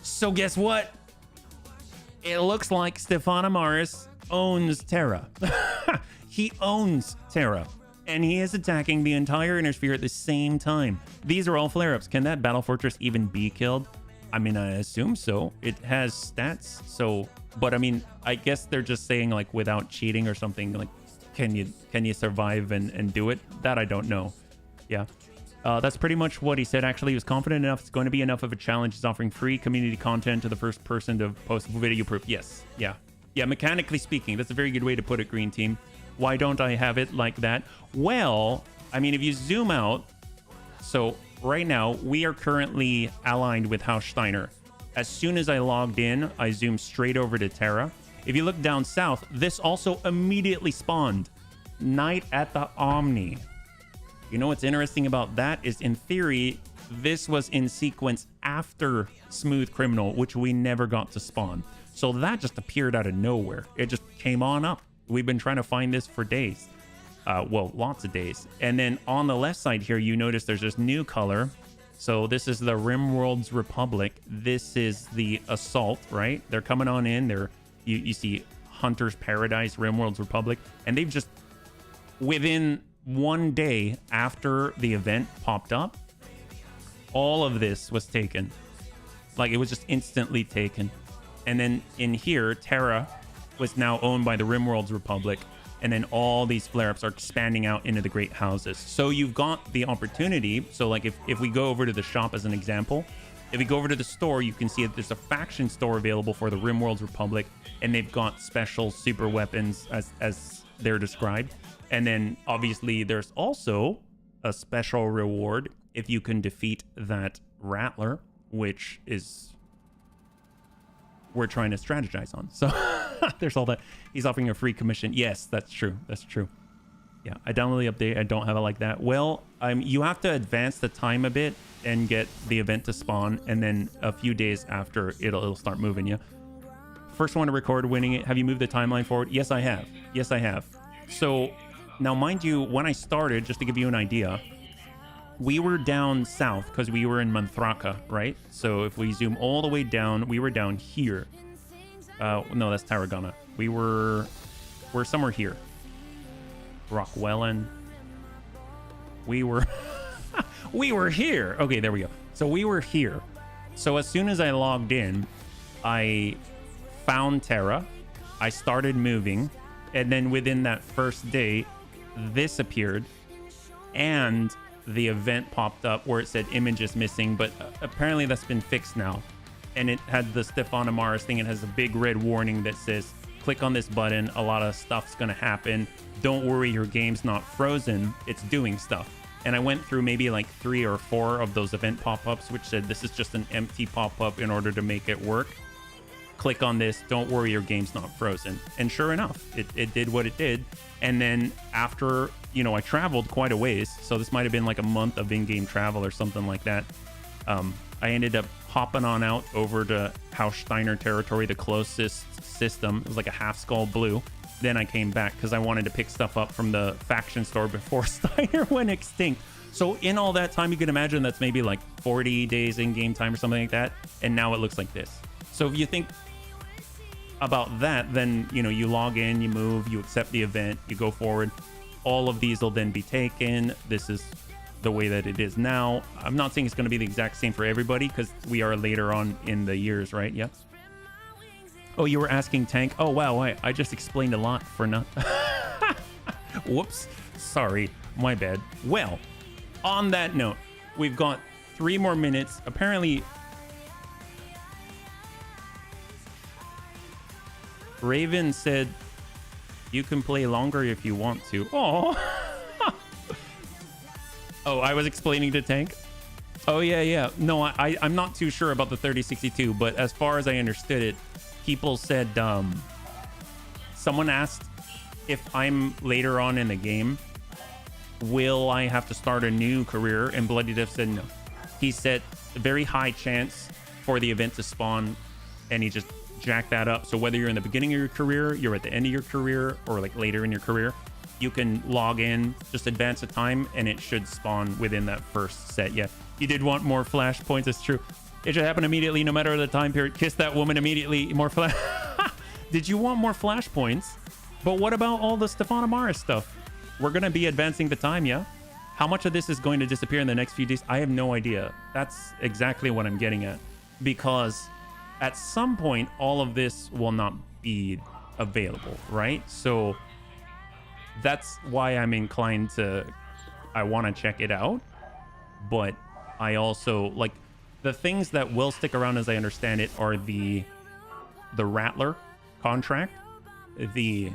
So guess what? It looks like Stefan Amaris owns Terra. He owns Terra. And he is attacking the entire inner sphere at the same time. These are all flare-ups. Can that battle fortress even be killed? I mean, I assume so. It has stats, so... But I mean, I guess they're just saying, like, without cheating or something, like, can you survive and do it? That I don't know. Yeah. That's pretty much what he said. Actually, he was confident enough it's going to be enough of a challenge. He's offering free community content to the first person to post video proof. Yes. Yeah. Yeah, mechanically speaking, that's a very good way to put it, Green Team. Why don't I have it like that? Well, I mean, if you zoom out, so right now, we are currently aligned with House Steiner. As soon as I logged in, I zoomed straight over to Terra. If you look down south, this also immediately spawned. Night at the Omni. You know what's interesting about that is, in theory, this was in sequence after Smooth Criminal, which we never got to spawn. So that just appeared out of nowhere. It just came on up. We've been trying to find this for days. Well, lots of days. And then on the left side here, you notice there's this new color. So this is the Rimworld's Republic. This is the Assault, right? They're coming on in. You see Hunter's Paradise, Rimworld's Republic. And they've just, within one day after the event popped up, All of this was taken. Like, it was just instantly taken. And then in here, Terra was now owned by the Rimworld's Republic. And then all these flare-ups are expanding out into the Great Houses. So you've got the opportunity. So like if we go over to the shop as an example, if we go over to the store, you can see that there's a faction store available for the Rimworld's Republic. And they've got special super weapons as they're described. And then obviously there's also a special reward if you can defeat that Rattler, which is we're trying to strategize on. So there's all that. He's offering a free commission. Yes, that's true. That's true. Yeah, I downloaded the update. I don't have it like that. Well, you have to advance the time a bit and get the event to spawn, and then a few days after it'll start moving you. First one to record winning it. Have you moved the timeline forward? Yes, I have. Yes, I have. So now, mind you, when I started, just to give you an idea, we were down south because we were in Manthraka, right? So if we zoom all the way down, we were down here. No, that's Tarragona. We're somewhere here. Rockwellen. We were we were here. Okay, there we go. So we were here. So as soon as I logged in, I found Terra. I started moving, and then within that first day, this appeared, and the event popped up where it said images missing, but apparently that's been fixed now. And it had the Stefan Amaris thing. It has a big red warning that says, click on this button. A lot of stuff's going to happen. Don't worry, your game's not frozen. It's doing stuff. And I went through maybe like 3 or 4 of those event pop-ups, which said this is just an empty pop-up in order to make it work. Click on this. Don't worry, your game's not frozen. And sure enough, it did what it did. And then after, you know, I traveled quite a ways. So this might have been like a month of in-game travel or something like that. I ended up hopping on out over to House Steiner territory, the closest system. It was like a half skull blue. Then I came back because I wanted to pick stuff up from the faction store before Steiner went extinct. So in all that time, you can imagine that's maybe like 40 days in-game time or something like that. And now it looks like this. So if you think about that, then, you know, you log in, you move, you accept the event, you go forward. All of these will then be taken. This is the way that it is now. I'm not saying it's going to be the exact same for everybody because we are later on in the years, right? Yeah. Oh, you were asking Tank. Oh, wow. I just explained a lot for nothing. Whoops. Sorry. My bad. Well, on that note, we've got 3 more minutes. Apparently, Raven said you can play longer if you want to. Oh. Oh, I was explaining to Tank. Oh, yeah. No, I'm not too sure about the 3062, but as far as I understood it, people said, someone asked if I'm later on in the game, will I have to start a new career? And Bloody Diff said no. He said a very high chance for the event to spawn, and he just jacked that up. So whether you're in the beginning of your career, you're at the end of your career, or like later in your career, you can log in, just advance the time, and it should spawn within that first set. Yeah, you did want more flashpoints. It's true. It should happen immediately, no matter the time period. Kiss that woman immediately. More flash. Did you want more flashpoints? But what about all the Stefan Amaris stuff? We're going to be advancing the time, yeah? How much of this is going to disappear in the next few days? I have no idea. That's exactly what I'm getting at. Because at some point, all of this will not be available, right? So that's why I'm inclined to, I want to check it out. But I also, like, the things that will stick around as I understand it are the Rattler contract, the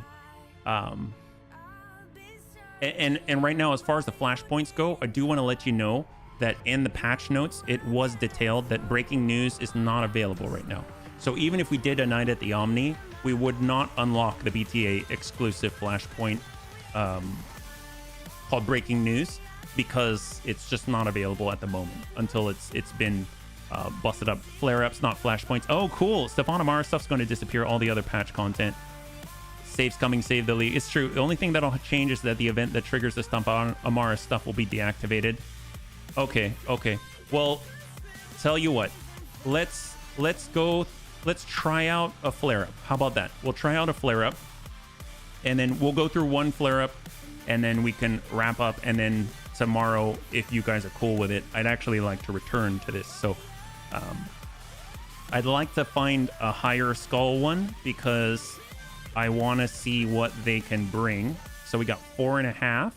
and right now, as far as the flashpoints go, I do want to let you know that in the patch notes, it was detailed that breaking news is not available right now. So even if we did a night at the Omni, we would not unlock the BTA exclusive flashpoint called breaking news, because it's just not available at the moment until it's been busted up. Flare-ups, not flashpoints. Oh, cool. Stefan Amara stuff's going to disappear. All the other patch content. Saves coming, save the league. It's true. The only thing that'll change is that the event that triggers the Stefan Amara stuff will be deactivated. Okay. Well, tell you what. Let's try out a flare-up. How about that? We'll try out a flare-up, and then we'll go through one flare-up, and then we can wrap up and then tomorrow, if you guys are cool with it, I'd actually like to return to this. So I'd like to find a higher skull one because I want to see what they can bring. So we got 4.5.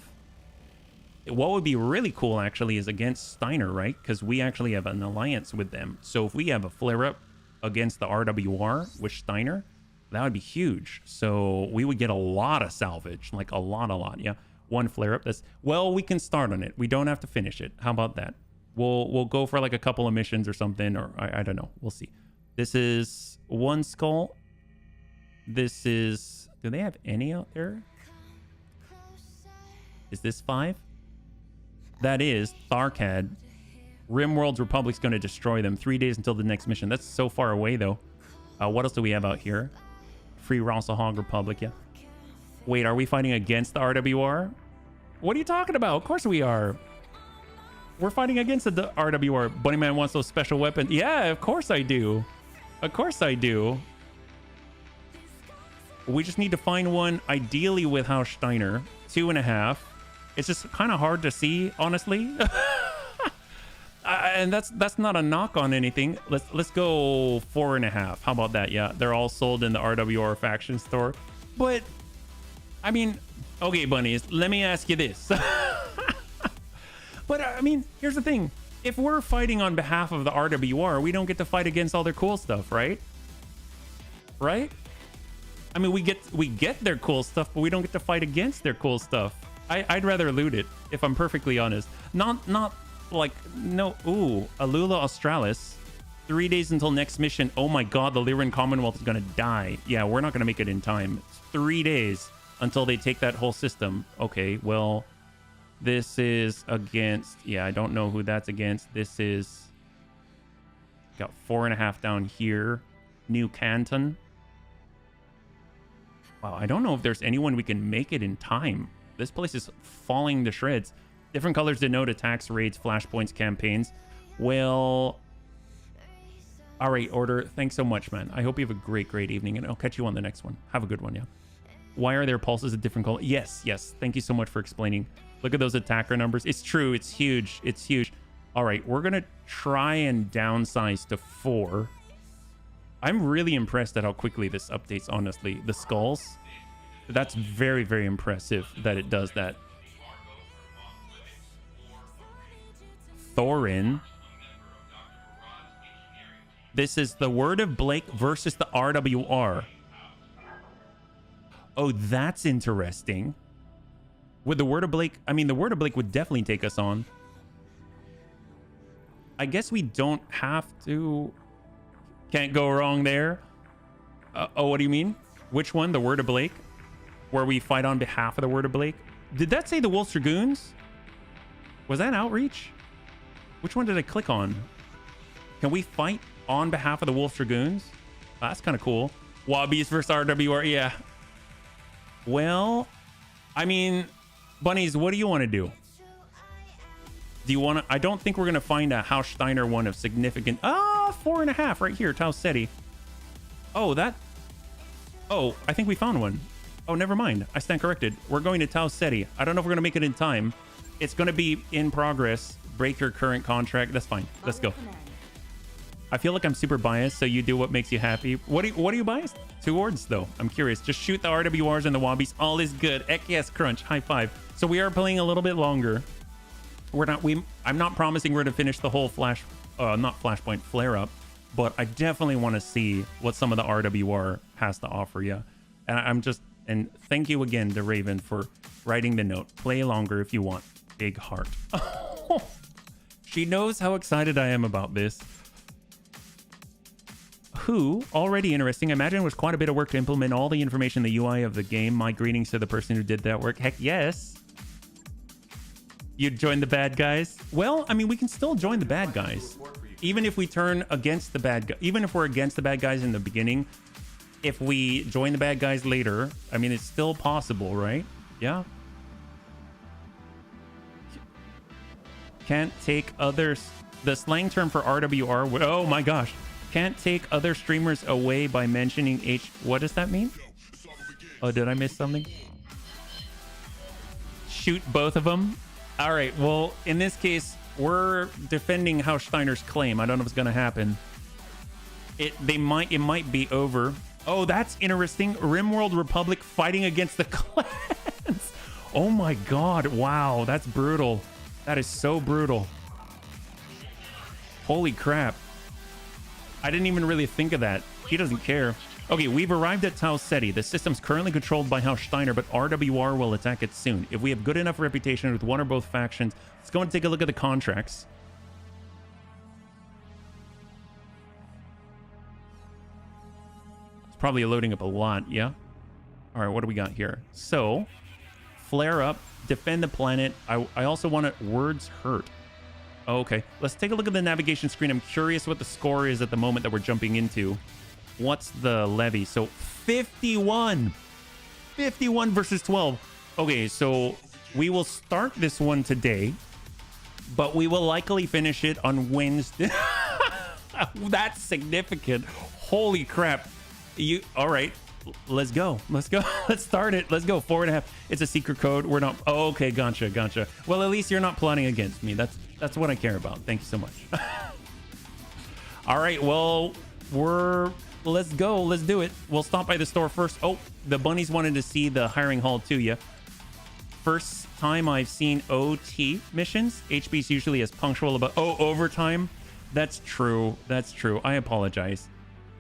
What would be really cool actually is against Steiner, right? Because we actually have an alliance with them. So if we have a flare-up against the RWR with Steiner, that would be huge. So we would get a lot of salvage, like a lot. Yeah, one flare-up. That's, well, we can start on it. We don't have to finish it. How about that? We'll go for like a couple of missions or something, or I don't know. We'll see. This is one skull. This is, do they have any out there? Is this 5? That is Tharkad. Rimworld's Republic's going to destroy them. 3 days until the next mission. That's so far away, though. What else do we have out here? Free Rosahog Republic, yeah. Wait, are we fighting against the RWR? What are you talking about? Of course we are. We're fighting against the RWR. Bunnyman wants those special weapons. Yeah, of course I do. Of course I do. We just need to find one, ideally with House Steiner. 2.5. It's just kind of hard to see, honestly. And that's not a knock on anything. Let's go 4.5. How about that? Yeah, they're all sold in the RWR faction store. But I mean, okay, bunnies, let me ask you this. But I mean, here's the thing. If we're fighting on behalf of the RWR, we don't get to fight against all their cool stuff, right? Right? I mean, we get their cool stuff, but we don't get to fight against their cool stuff. I'd rather loot it, if I'm perfectly honest. Not like, no. Ooh, Alula Australis. 3 days until next mission. Oh my god, the Lyran Commonwealth is gonna die. Yeah, we're not gonna make it in time. It's 3 days until they take that whole system. Okay, well, this is against, yeah, I don't know who that's against. This is, got 4.5 down here. New Canton. Wow, I don't know if there's anyone we can make it in time. This place is falling to shreds. Different colors denote attacks, raids, flashpoints, campaigns. Well, all right, Order. Thanks so much, man. I hope you have a great evening, and I'll catch you on the next one. Have a good one, yeah. Why are their pulses a different color? Yes. Thank you so much for explaining. Look at those attacker numbers. It's true. It's huge. It's huge. All right, we're going to try and downsize to 4. I'm really impressed at how quickly this updates, honestly. The skulls, that's very, very impressive that it does that. Thorin. This is the Word of Blake versus the RWR. Oh, that's interesting. With the Word of Blake, I mean, the Word of Blake would definitely take us on. I guess we don't have to. Can't go wrong there. Oh, what do you mean? Which one? The Word of Blake? Where we fight on behalf of the Word of Blake? Did that say the Wolf Dragoons? Was that Outreach? Which one did I click on? Can we fight on behalf of the Wolf Dragoons? Oh, that's kind of cool. Wobbies versus RWR. Yeah. Well, I mean, bunnies, what do you want to do? Do you want to? I don't think we're going to find a House Steiner one of significant. 4.5 right here. Tau Ceti. Oh, that. Oh, I think we found one. Oh, never mind. I stand corrected. We're going to Tau Ceti. I don't know if we're going to make it in time. It's going to be in progress. Break your current contract. That's fine. Let's go. I feel like I'm super biased, so you do what makes you happy. What are you biased towards, though? I'm curious. Just shoot the RWRs and the Wobbies. All is good. Heck yes, crunch. High five. So we are playing a little bit longer. I'm not promising we're to finish the whole not Flashpoint flare up, but I definitely want to see what some of the RWR has to offer you. And thank you again to Raven for writing the note. Play longer if you want. Big heart. She knows how excited I am about this. Who, already interesting, I imagine it was quite a bit of work to implement all the information in the UI of the game. My greetings to the person who did that work. Heck yes. You'd join the bad guys? Well, I mean, we can still join the bad guys. Even if we turn against the bad guy, even if we're against the bad guys in the beginning, if we join the bad guys later, I mean, it's still possible, right? Yeah. Can't take others. The slang term for RWR. Oh my gosh. Can't take other streamers away by mentioning What does that mean? Oh, did I miss something? Shoot both of them. All right. Well, in this case, we're defending Haussteiner's claim. I don't know if it's going to happen. It might be over. Oh, that's interesting. Rimworld Republic fighting against the clans. Oh my God. Wow. That's brutal. That is so brutal. Holy crap. I didn't even really think of that. He doesn't care. Okay, we've arrived at Tau Ceti. The system's currently controlled by Haussteiner, but RWR will attack it soon. If we have good enough reputation with one or both factions, let's go and take a look at the contracts. It's probably loading up a lot, yeah? All right, what do we got here? So, flare up, defend the planet. I also want to words hurt. Okay, let's take a look at the navigation screen. I'm curious what the score is at the moment that we're jumping into. What's the levy? So 51 versus 12. Okay, so we will start this one today, but we will likely finish it on Wednesday. That's significant. Holy crap. All right, let's go. Let's start it. Let's go. 4.5. It's a secret code. We're not. Oh, okay. Gotcha. Well, at least you're not plotting against me. That's what I care about. Thank you so much. All right. Well, let's go. Let's do it. We'll stop by the store first. Oh, the bunnies wanted to see the hiring hall too, yeah. First time I've seen OT missions. HB's usually as punctual about overtime. That's true. I apologize.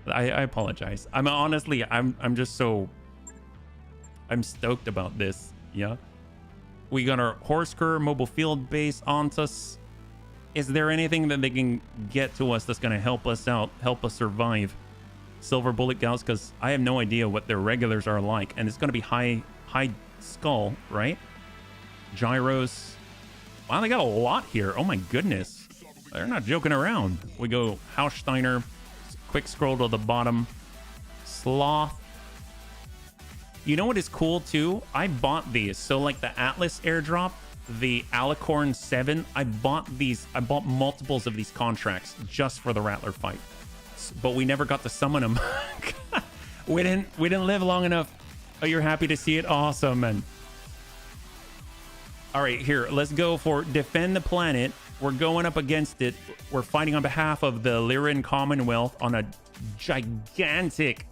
I apologize. I'm just so I'm stoked about this. Yeah. We got our Horsker mobile field base onto us. Is there anything that they can get to us that's going to help us out, help us survive? Silver bullet gals, because I have no idea what their regulars are like, and it's going to be high skull, right? Gyros. Wow, they got a lot here. Oh my goodness, they're not joking around. We go Haussteiner. Quick scroll to the bottom. Sloth. You know what is cool too? I bought these. So like the Atlas airdrop, the Alicorn 7, I bought these. I bought multiples of these contracts just for the Rattler fight. But we never got to summon them. we didn't live long enough. Oh, you're happy to see it? Awesome, man. All right, here, let's go for defend the planet. We're going up against it. We're fighting on behalf of the Lyran Commonwealth on a gigantic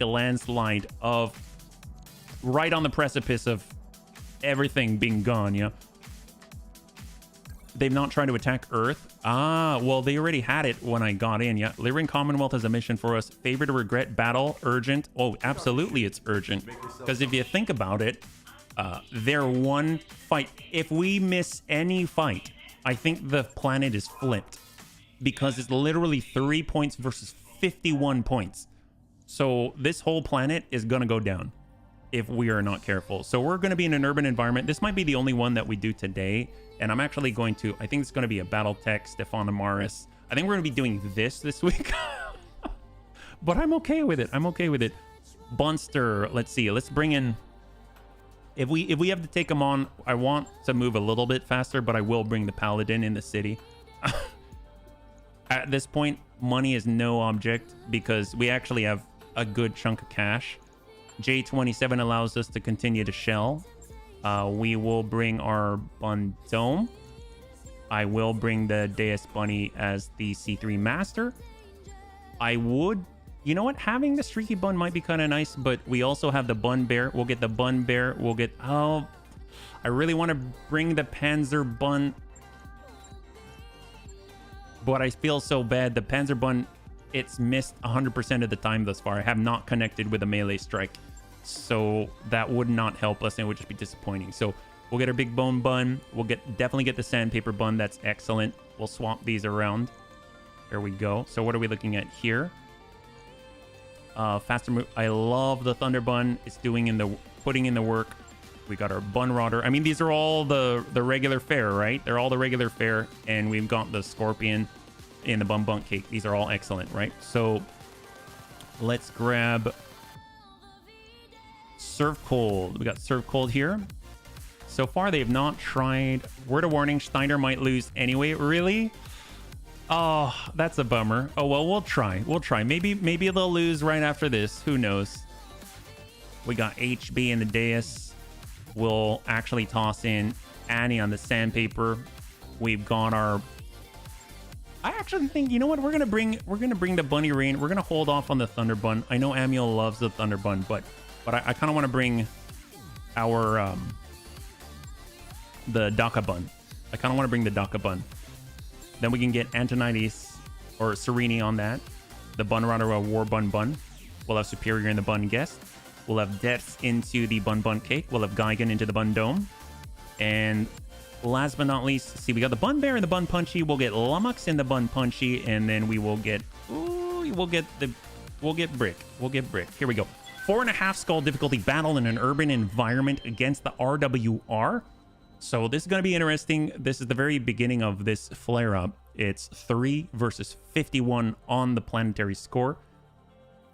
landslide of right on the precipice of everything being gone, yeah. They've not tried to attack Earth. Ah, well, they already had it when I got in, yeah. Lyran Commonwealth has a mission for us. Favor to regret battle, urgent. Oh, absolutely, it's urgent. Because if you think about it, they're one fight. If we miss any fight, I think the planet is flipped. Because it's literally 3 points versus 51 points. So this whole planet is going to go down if we are not careful. So we're going to be in an urban environment. This might be the only one that we do today. And I'm actually going to, I think it's going to be a Battletech, Stefan Amaris. I think we're going to be doing this week. But I'm okay with it. Bunster, let's see. Let's bring in, if we have to take them on, I want to move a little bit faster, but I will bring the Paladin in the city. At this point, money is no object because we actually have a good chunk of cash. J27 allows us to continue to shell. We will bring our Bun Dome. I will bring the Deus Bunny as the C3 Master. I would, you know what? Having the Streaky Bun might be kind of nice, but we also have the Bun Bear. We'll get the Bun Bear. We'll get, oh, I really want to bring the Panzer Bun, but I feel so bad. The Panzer Bun, it's missed 100% of the time thus far. I have not connected with a melee strike. So that would not help us, and it would just be disappointing. So we'll get our big bone bun. We'll definitely get the sandpaper bun. That's excellent. We'll swap these around. There we go. So what are we looking at here? Faster move. I love the thunder bun. It's putting in the work. We got our bun rodder. I mean, these are all the regular fare, right? They're all the regular fare, and we've got the scorpion in the bun bunk cake. These are all excellent, right? So let's grab Serve Cold. We got Serve Cold here. So far, they have not tried. Word of warning, Steiner might lose anyway. Really? Oh, that's a bummer. Oh, well, we'll try. Maybe they'll lose right after this. Who knows? We got HB in the Deus. We'll actually toss in Annie on the sandpaper. We've got our... I actually think, you know what? We're gonna bring the bunny rain. We're gonna hold off on the thunder bun. I know Amiel loves the thunder bun, but I kind of want to bring our the Daka bun. I kind of want to bring the Daka bun. Then we can get Antonides or Serini on that. The Bun Runner or War Bun Bun. We'll have Superior in the Bun Guest. We'll have Depths into the Bun Bun Cake. We'll have Geigen into the Bun Dome. And last but not least, see, we got the Bun Bear and the Bun Punchy. We'll get Lummox in the Bun Punchy, and then we will get... Ooh, we'll get Brick. We'll get Brick. Here we go. 4.5 skull difficulty battle in an urban environment against the RWR. So this is going to be interesting. This is the very beginning of this flare-up. It's 3 versus 51 on the planetary score.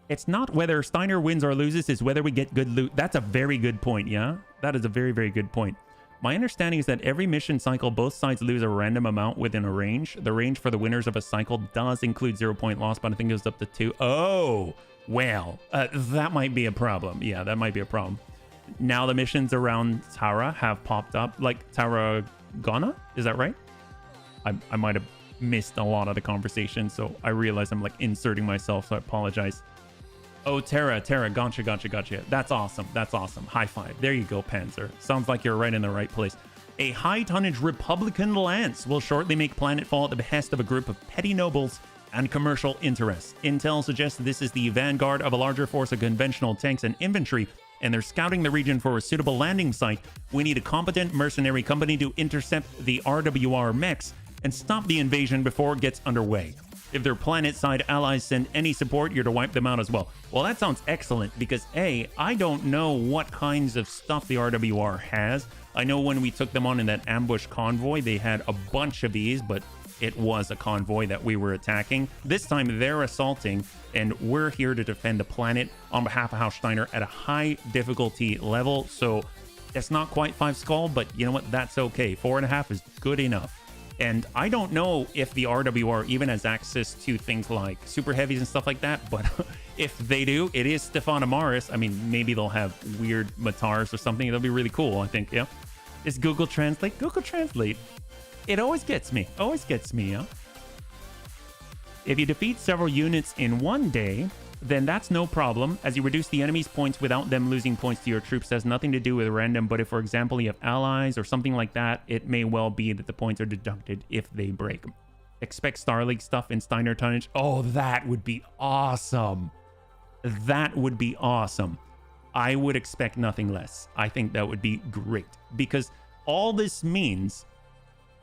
It's not whether Steiner wins or loses, it's whether we get good loot. That's a very good point, yeah? That is a very, very good point. My understanding is that every mission cycle, both sides lose a random amount within a range. The range for the winners of a cycle does include 0-point loss, but I think it goes up to 2. Oh, well, that might be a problem. Yeah, that might be a problem. Now the missions around Tara have popped up, like Tarragona, is that right? I might have missed a lot of the conversation, so I realize I'm like inserting myself, so I apologize. Oh, Terra, gotcha. That's awesome. High five. There you go, Panzer. Sounds like you're right in the right place. A high-tonnage Republican lance will shortly make planetfall at the behest of a group of petty nobles and commercial interests. Intel suggests this is the vanguard of a larger force of conventional tanks and infantry, and they're scouting the region for a suitable landing site. We need a competent mercenary company to intercept the RWR mechs and stop the invasion before it gets underway. If their planet-side allies send any support, you're to wipe them out as well. Well, that sounds excellent because A, I don't know what kinds of stuff the RWR has. I know when we took them on in that ambush convoy, they had a bunch of these, but it was a convoy that we were attacking. This time they're assaulting, and we're here to defend the planet on behalf of House Steiner at a high difficulty level. So it's not quite 5 skull, but you know what? That's okay. 4.5 is good enough. And I don't know if the RWR even has access to things like super heavies and stuff like that, but if they do, it is Stefan Amaris. I mean, maybe they'll have weird Matars or something. That'll be really cool, I think, yeah. Is Google Translate? Google Translate. It always gets me. Yeah. If you defeat several units in one day, then that's no problem, as you reduce the enemy's points without them losing points to your troops. It has nothing to do with random, but if, for example, you have allies or something like that, it may well be that the points are deducted if they break. Expect Star League stuff in Steiner tonnage. Oh, that would be awesome. That would be awesome. I would expect nothing less. I think that would be great, because all this means,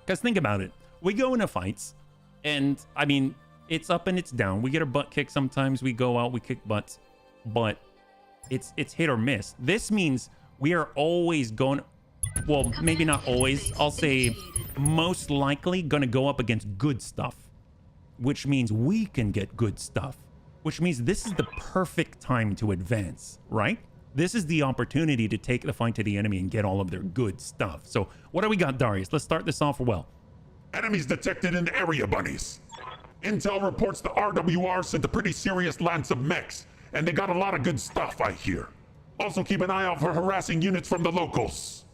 because think about it, we go into fights, and I mean, it's up and it's down. We get a butt kick sometimes. We go out, we kick butts, but it's hit or miss. This means we are always going, well, maybe not always. I'll say most likely going to go up against good stuff, which means we can get good stuff, which means this is the perfect time to advance, right? This is the opportunity to take the fight to the enemy and get all of their good stuff. So what do we got, Darius? Let's start this off well. Enemies detected in the area, bunnies. Intel reports the RWR sent a pretty serious lance of mechs, and they got a lot of good stuff, I hear. Also keep an eye out for harassing units from the locals.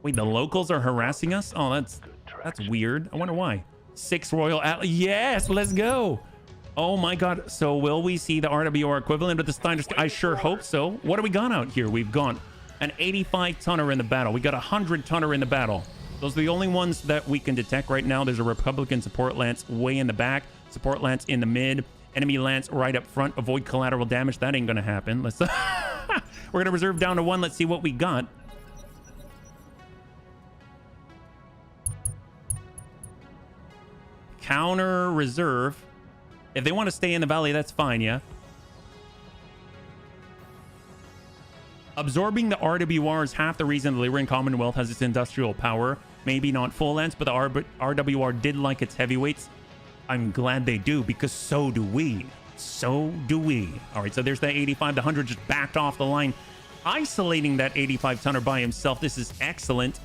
Wait, the locals are harassing us? Oh, that's weird. I wonder why. 6 Royal yes, let's go. Oh my god. So will we see the RWR equivalent of the Steiner? I sure hope so. What do we got out here? We've got an 85 tonner in the battle. We got a 100 tonner in the battle. Those are the only ones that we can detect right now. There's a Republican support lance way in the back, support lance in the mid, enemy lance right up front. Avoid collateral damage. That ain't gonna happen. Let's we're gonna reserve down to 1. Let's see what we got. Counter reserve. If they want to stay in the valley, that's fine, yeah. Absorbing the RWR is half the reason the Lyrian Commonwealth has its industrial power. Maybe not full length, but the RWR did like its heavyweights. I'm glad they do, because so do we. So do we. All right, so there's that 85. The 100 just backed off the line, isolating that 85 tonner by himself. This is excellent.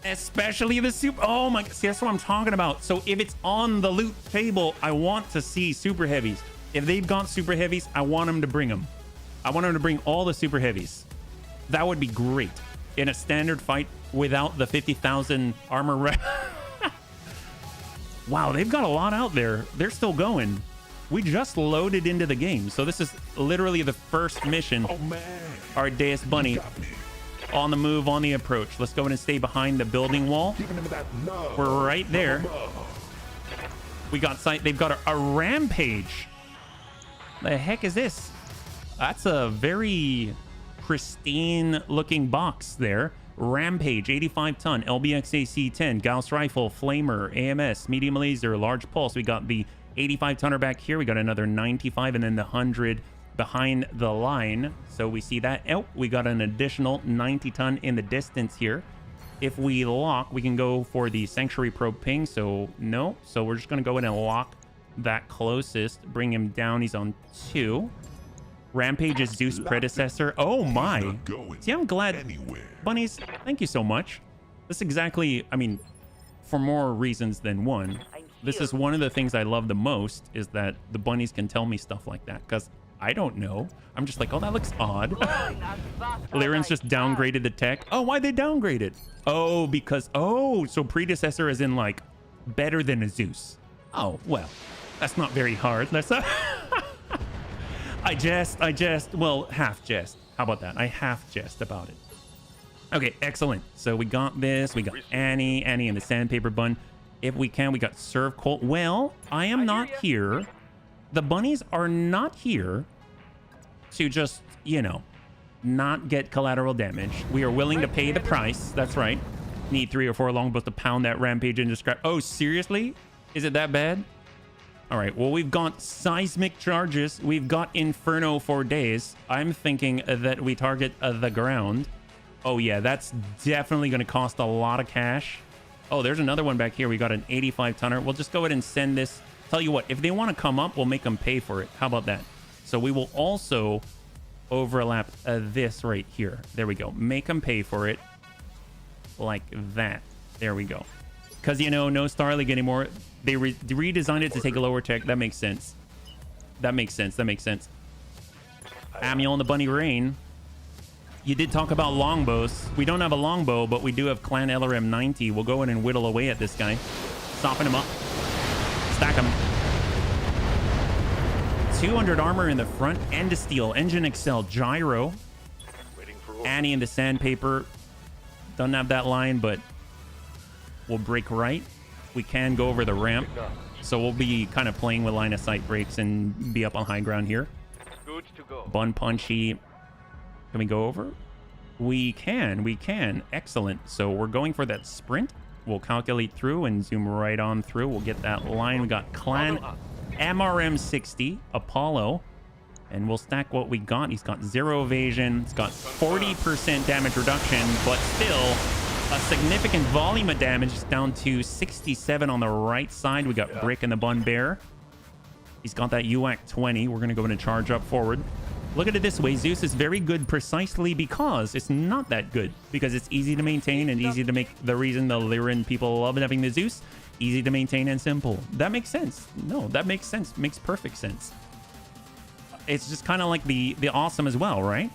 Especially the super. Oh my, see, that's what I'm talking about. So if it's on the loot table, I want to see super heavies. If they've got super heavies, I want them to bring them. I want them to bring all the super heavies. That would be great in a standard fight without the 50,000 armor. Wow, they've got a lot out there. They're still going. We just loaded into the game, so this is literally the first mission. Oh man, Our Deus Bunny got me. on the move, on the approach. Let's go in and stay behind the building wall. Giving him that love. We're right there. Love. We got sight. They've got a rampage. The heck is this? That's a very pristine looking box there. Rampage, 85 ton, LBX AC-10, Gauss rifle, flamer, AMS, medium laser, large pulse. We got the 85 tonner back here. We got another 95 and then the 100 behind the line. So we see that. Oh, we got an additional 90 ton in the distance here. If we lock, we can go for the Sanctuary Probe ping. So no. So we're just going to go ahead and lock that closest. Bring him down. He's on 2. Rampage is Zeus' predecessor. Oh my. Not going See, I'm glad. anywhere. Bunnies, thank you so much. This exactly, I mean, for more reasons than one. This is one of the things I love the most is that the bunnies can tell me stuff like that because I don't know. I'm just like, oh, that looks odd. Lyran's just downgraded the tech. Oh, why'd they downgrade it? Oh, because, oh, so predecessor is in like better than a Zeus. Oh, well, that's not very hard. That's not... I jest, well, half jest. How about that? I half jest about it. Okay, excellent. So we got this. We got Annie in the sandpaper bun. If we can, we got Serve Colt. Well, I am not here. The bunnies are not here to just, you know, not get collateral damage. We are willing to pay the price. That's right. Need 3 or 4 longbows to pound that rampage into scrap. Oh, seriously? Is it that bad? All right, well, we've got seismic charges. We've got Inferno for days. I'm thinking that we target the ground. Oh, yeah, that's definitely going to cost a lot of cash. Oh, there's another one back here. We got an 85 tonner. We'll just go ahead and send this. Tell you what, if they want to come up, we'll make them pay for it. How about that? So we will also overlap this right here. There we go. Make them pay for it like that. There we go. Because, you know, no Starlink anymore. They redesigned it to take a lower tech. That makes sense. That makes sense. That makes sense. Amiel and the Bunny Rain. You did talk about longbows. We don't have a longbow, but we do have Clan LRM 90. We'll go in and whittle away at this guy. Soften him up. Stack him. 200 armor in the front. End of steel. Engine Excel. Gyro. Annie in the sandpaper. Doesn't have that line, but we'll break right. We can go over the ramp. So we'll be kind of playing with line of sight breaks and be up on high ground here. Good to go. Bun punchy. Can we go over? We can. Excellent. So we're going for that sprint. We'll calculate through and zoom right on through. We'll get that line. We got Clan MRM 60, Apollo. And we'll stack what we got. He's got 0 evasion. He's got 40% damage reduction, but still a significant volume of damage. It's down to 67 on the right side. We got Brick and the Bun Bear. He's got that UAC 20. We're going to go in and charge up forward. Look at it this way. Zeus is very good precisely because it's not that good. Because it's easy to maintain and easy to make. The reason the Lyran people love having the Zeus. Easy to maintain and simple. That makes sense. No, that makes sense. Makes perfect sense. It's just kind of like the awesome as well, right?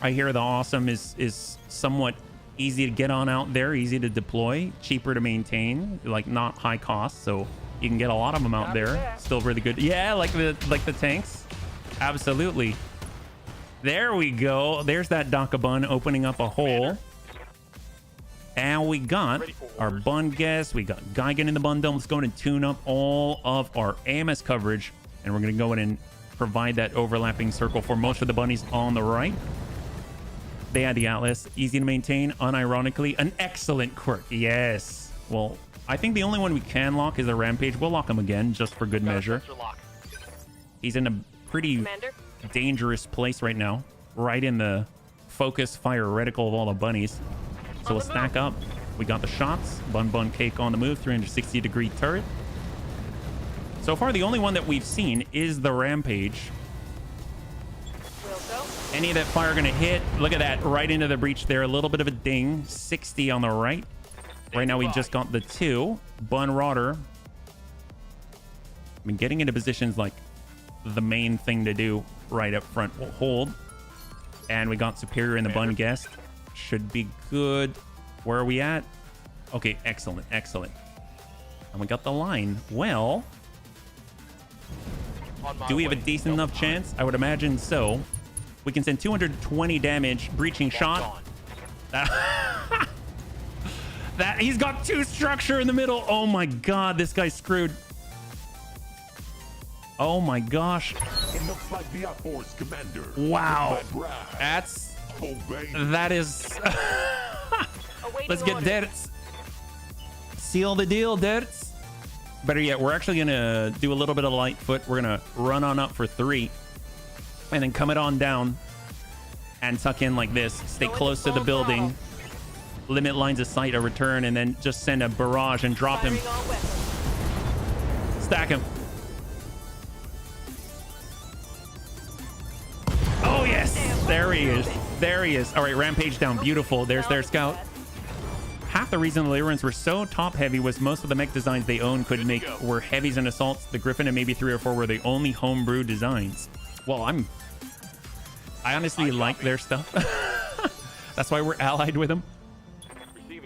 I hear the awesome is somewhat easy to get on out there, easy to deploy, cheaper to maintain, like not high cost, so you can get a lot of them out there. Still really good. Yeah, like the tanks. Absolutely. There we go. There's that Daka Bun opening up a hole. And we got our Bun Guest. We got Geigen in the Bun Dome. Let's go in and tune up all of our AMS coverage. And we're going to go in and provide that overlapping circle for most of the bunnies on the right. They had the Atlas. Easy to maintain. Unironically, an excellent quirk. Yes. Well, I think the only one we can lock is the Rampage. We'll lock him again just for good measure. He's in a pretty dangerous place right now. Right in the focus fire reticle of all the bunnies. So we'll stack up. We got the shots. Bun Cake on the move. 360-degree turret. So far, the only one that we've seen is the Rampage. Any of that fire going to hit? Look at that. Right into the breach there. A little bit of a ding. 60 on the right. Right now, we just got the 2. Bun Rodder. I mean, getting into positions like the main thing to do right up front. We'll hold. And we got Superior in the bun guest. Should be good. Where are we at? Okay, excellent, excellent. And we got the line. Well, do we have a decent enough chance? I would imagine so. We can send 220 damage, breaching shot. That he's got 2 structure in the middle. Oh my god, this guy's screwed. Oh my gosh. It looks like the outforce commander. Wow. That is. Let's get Dertz. Seal the deal, Dertz. Better yet, we're actually gonna do a little bit of Lightfoot. We're gonna run on up for 3, and then come it on down and tuck in like this. Stay close to the building. Limit lines of sight, a return, and then just send a barrage and drop him. Stack him. Oh yes, there he is. There he is. All right, rampage down. Beautiful. There's their scout. Half the reason the Lyrians were so top heavy was most of the mech designs they owned could make were heavies and assaults. The Griffin and maybe 3 or 4 were the only homebrew designs. Well, I honestly like their stuff. That's why we're allied with them.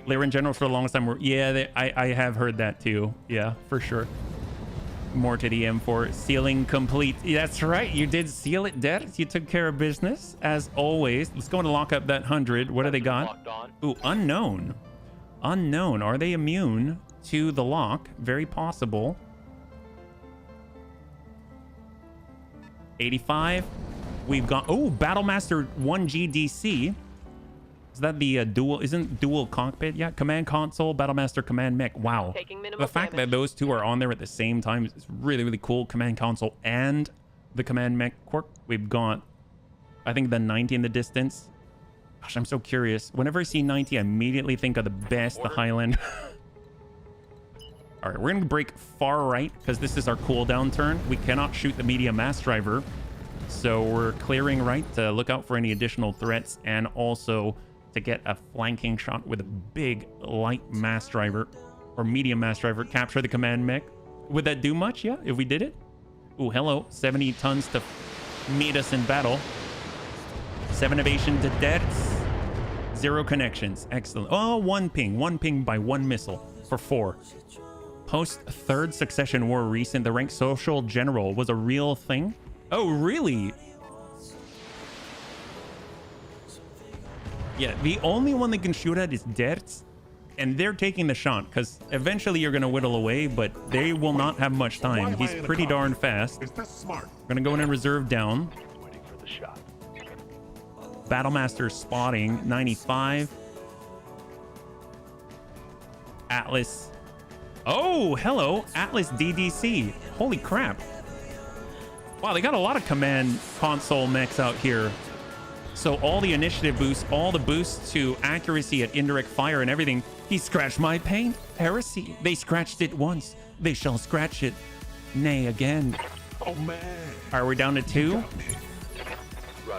Lyrian generals for the longest time were, yeah, I have heard that too. Yeah, for sure. More to the M4. Sealing complete. That's right. You did seal it, Dead. You took care of business as always. Let's go and lock up that 100. What do they got? Ooh, unknown. Unknown. Are they immune to the lock? Very possible. 85. We've got, oh, Battlemaster 1GDC. Is that the dual, isn't dual cockpit? Yeah, command console, Battlemaster command mech. Wow. The fact that those two are on there at the same time is really, really cool. Command console and the command mech quirk. We've got, I think, the 90 in the distance. Gosh, I'm so curious. Whenever I see 90, I immediately think of the best, the Highlander. All right, we're going to break far right because this is our cooldown turn. We cannot shoot the medium mass driver. So we're clearing right to look out for any additional threats and also to get a flanking shot with a big light mass driver or medium mass driver. Capture the command mech. Would that do much? Yeah, if we did it. Ooh, hello. 70 tons to meet us in battle. 7 evasion to deaths. 0 connections. Excellent. Oh, 1 ping. 1 ping by 1 missile for 4. Post 3rd succession war recent, the rank social general was a real thing. Oh, really? Yeah, the only one they can shoot at is Dertz, and they're taking the shot because eventually you're going to whittle away, but they will not have much time. He's pretty darn fast. Is this smart? We're going to go in and reserve down. Waiting for the shot. Battlemaster spotting 95. Atlas. Oh, hello. Atlas DDC. Holy crap. Wow, they got a lot of command console mechs out here. So all the initiative boosts, all the boosts to accuracy at indirect fire and everything. He scratched my paint. Heresy. They scratched it once. They shall scratch it. Nay, again. Oh, man. Are we down to 2?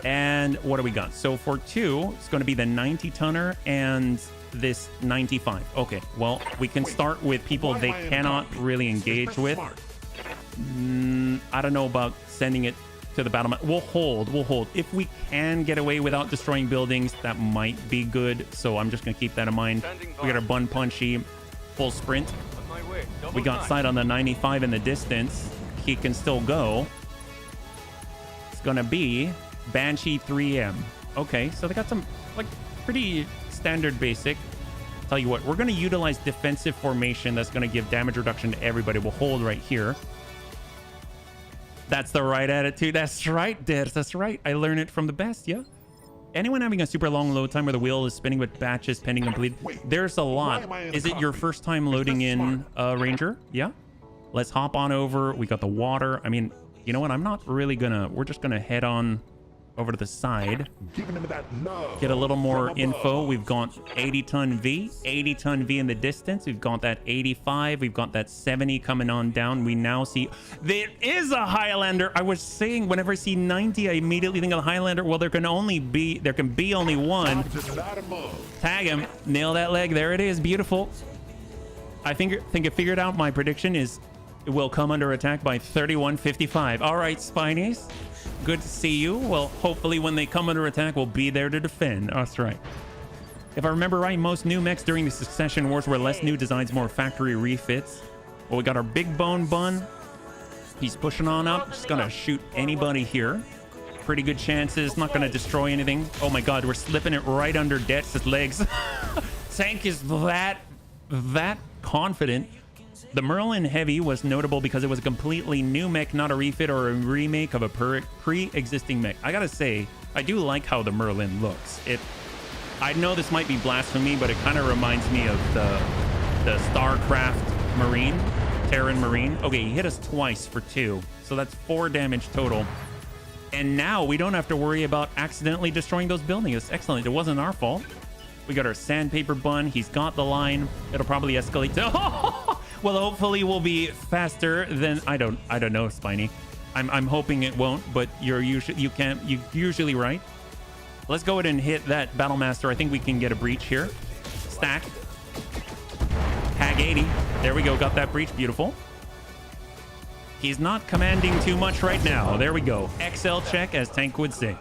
And what do we got? So for 2, it's going to be the 90 tonner and this 95. Okay, well, we can start with people they cannot really engage with. I don't know about sending it to the battle. We'll hold. If we can get away without destroying buildings, that might be good. So I'm just going to keep that in mind. We got our bun punchy, full sprint. We got sight on the 95 in the distance. He can still go. It's going to be Banshee 3M. Okay, so they got some like pretty standard basic. Tell you what, we're going to utilize defensive formation. That's going to give damage reduction to everybody. We'll hold right here. That's the right attitude. That's right, Dad. That's right. I learned it from the best, yeah? Anyone having a super long load time where the wheel is spinning with batches pending complete? There's a lot. Is it your first time loading in Ranger? Yeah? Let's hop on over. We got the water. I mean, you know what? I'm not really gonna... We're just gonna head on over to the side. Get a little more info. We've got 80-ton V. 80-ton V in the distance. We've got that 85. We've got that 70 coming on down. We now see... There is a Highlander. I was saying whenever I see 90, I immediately think of the Highlander. Well, there can be only one. Tag him. Nail that leg. There it is. Beautiful. I think I figured out my prediction is will come under attack by 3155. All right, Spinies. Good to see you. Well, hopefully when they come under attack, we'll be there to defend. That's right. If I remember right, most new mechs during the Succession Wars were less new designs, more factory refits. Well, we got our big bone bun. He's pushing on up. Just gonna shoot anybody here. Pretty good chances. Not gonna destroy anything. Oh my god, we're slipping it right under Detz's legs. Tank is that confident. The Merlin Heavy was notable because it was a completely new mech, not a refit or a remake of a pre-existing mech. I gotta say, I do like how the Merlin looks. I know this might be blasphemy, but it kind of reminds me of the StarCraft Marine, Terran Marine. Okay, he hit us twice for 2, so that's 4 damage total. And now we don't have to worry about accidentally destroying those buildings. It's excellent. It wasn't our fault. We got our sandpaper bun. He's got the line. It'll probably escalate to... Well, hopefully we'll be faster than... I don't know, Spiny. I'm hoping it won't, but you're usually right. Let's go ahead and hit that Battlemaster. I think we can get a breach here. Stack. Hag 80. There we go. Got that breach. Beautiful. He's not commanding too much right now. There we go. XL check, as Tank would say.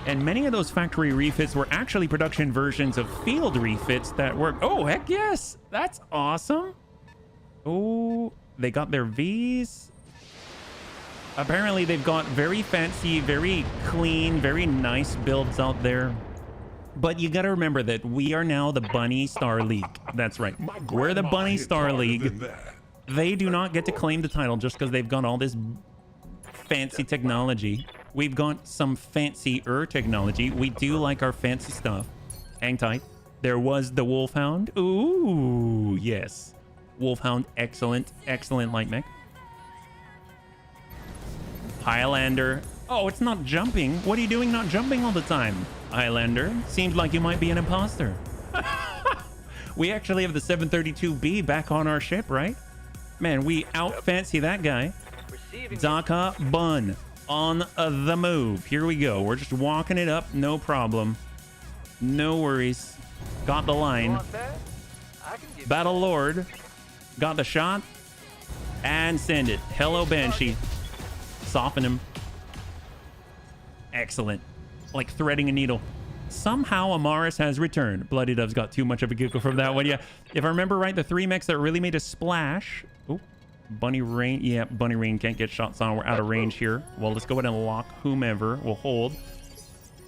And many of those factory refits were actually production versions of field refits that work. Oh, heck yes. That's awesome. Oh, they got their Vs. Apparently, they've got very fancy, very clean, very nice builds out there. But you got to remember that we are now the Bunny Star League. That's right. We're the Bunny Star League. They do not get to claim the title just because they've got all this fancy technology. We've got some fancier technology. We do like our fancy stuff. Hang tight. There was the Wolfhound. Ooh, yes. Wolfhound, excellent, excellent light mech. Highlander. Oh, it's not jumping. What are you doing not jumping all the time? Highlander, seems like you might be an imposter. We actually have the 732B back on our ship, right? Man, we out-fancy that guy. Zaka Bun on the move. Here we go. We're just walking it up. No problem. No worries. Got the line. Battle Lord. Got the shot. And send it. Hello, Banshee. Soften him. Excellent. Like threading a needle. Somehow Amaris has returned. Bloody Dove's got too much of a giggle from that one. Yeah. If I remember right, the 3 mechs that really made a splash... Oh, Bunny Rain. Yeah, Bunny Rain can't get shots on. We're out of range here. Well, let's go ahead and lock whomever. We'll hold.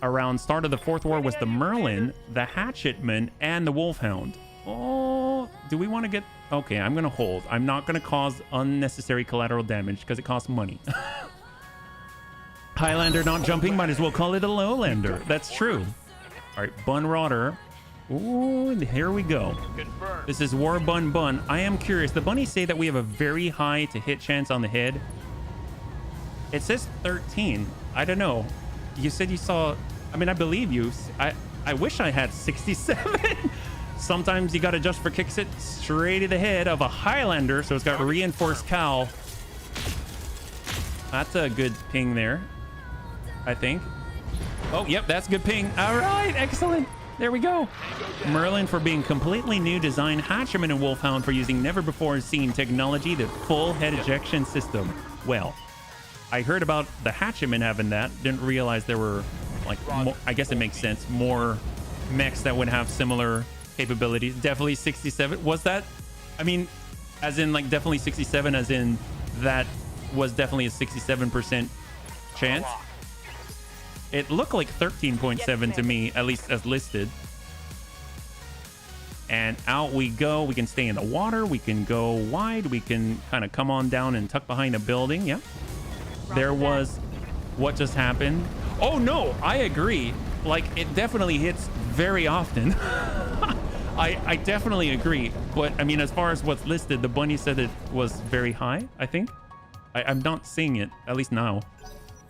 Around start of the 4th war was the Merlin, the Hatchetman, and the Wolfhound. Oh, do we want to get... Okay, I'm going to hold. I'm not going to cause unnecessary collateral damage because it costs money. Highlander not jumping. Might as well call it a Lowlander. That's true. All right, Bun Rodder. Ooh, here we go. This is War Bun Bun. I am curious. The bunnies say that we have a very high to hit chance on the head. It says 13. I don't know. You said you saw... I mean, I believe you. I wish I had 67. Sometimes you got to just for kicks it straight to the head of a Highlander. So it's got reinforced cowl. That's a good ping there, I think. Oh, yep, that's good ping. All right, excellent. There we go. Merlin for being completely new design. Hatcherman and Wolfhound for using never before seen technology, the full head ejection system. Well, I heard about the Hatcherman having that. Didn't realize there were, like, more, I guess it makes sense, more mechs that would have similar capabilities. Definitely 67. Was that, I mean, as in, like, definitely 67, as in that was definitely a 67% chance? It looked like 13.7 to me, at least as listed. And out we go. We can stay in the water. We can go wide. We can kind of come on down and tuck behind a building. Yep. There was what just happened. Oh, no, I agree. Like, it definitely hits very often. I definitely agree. But, I mean, as far as what's listed, the bunny said it was very high, I think. I'm not seeing it, at least now.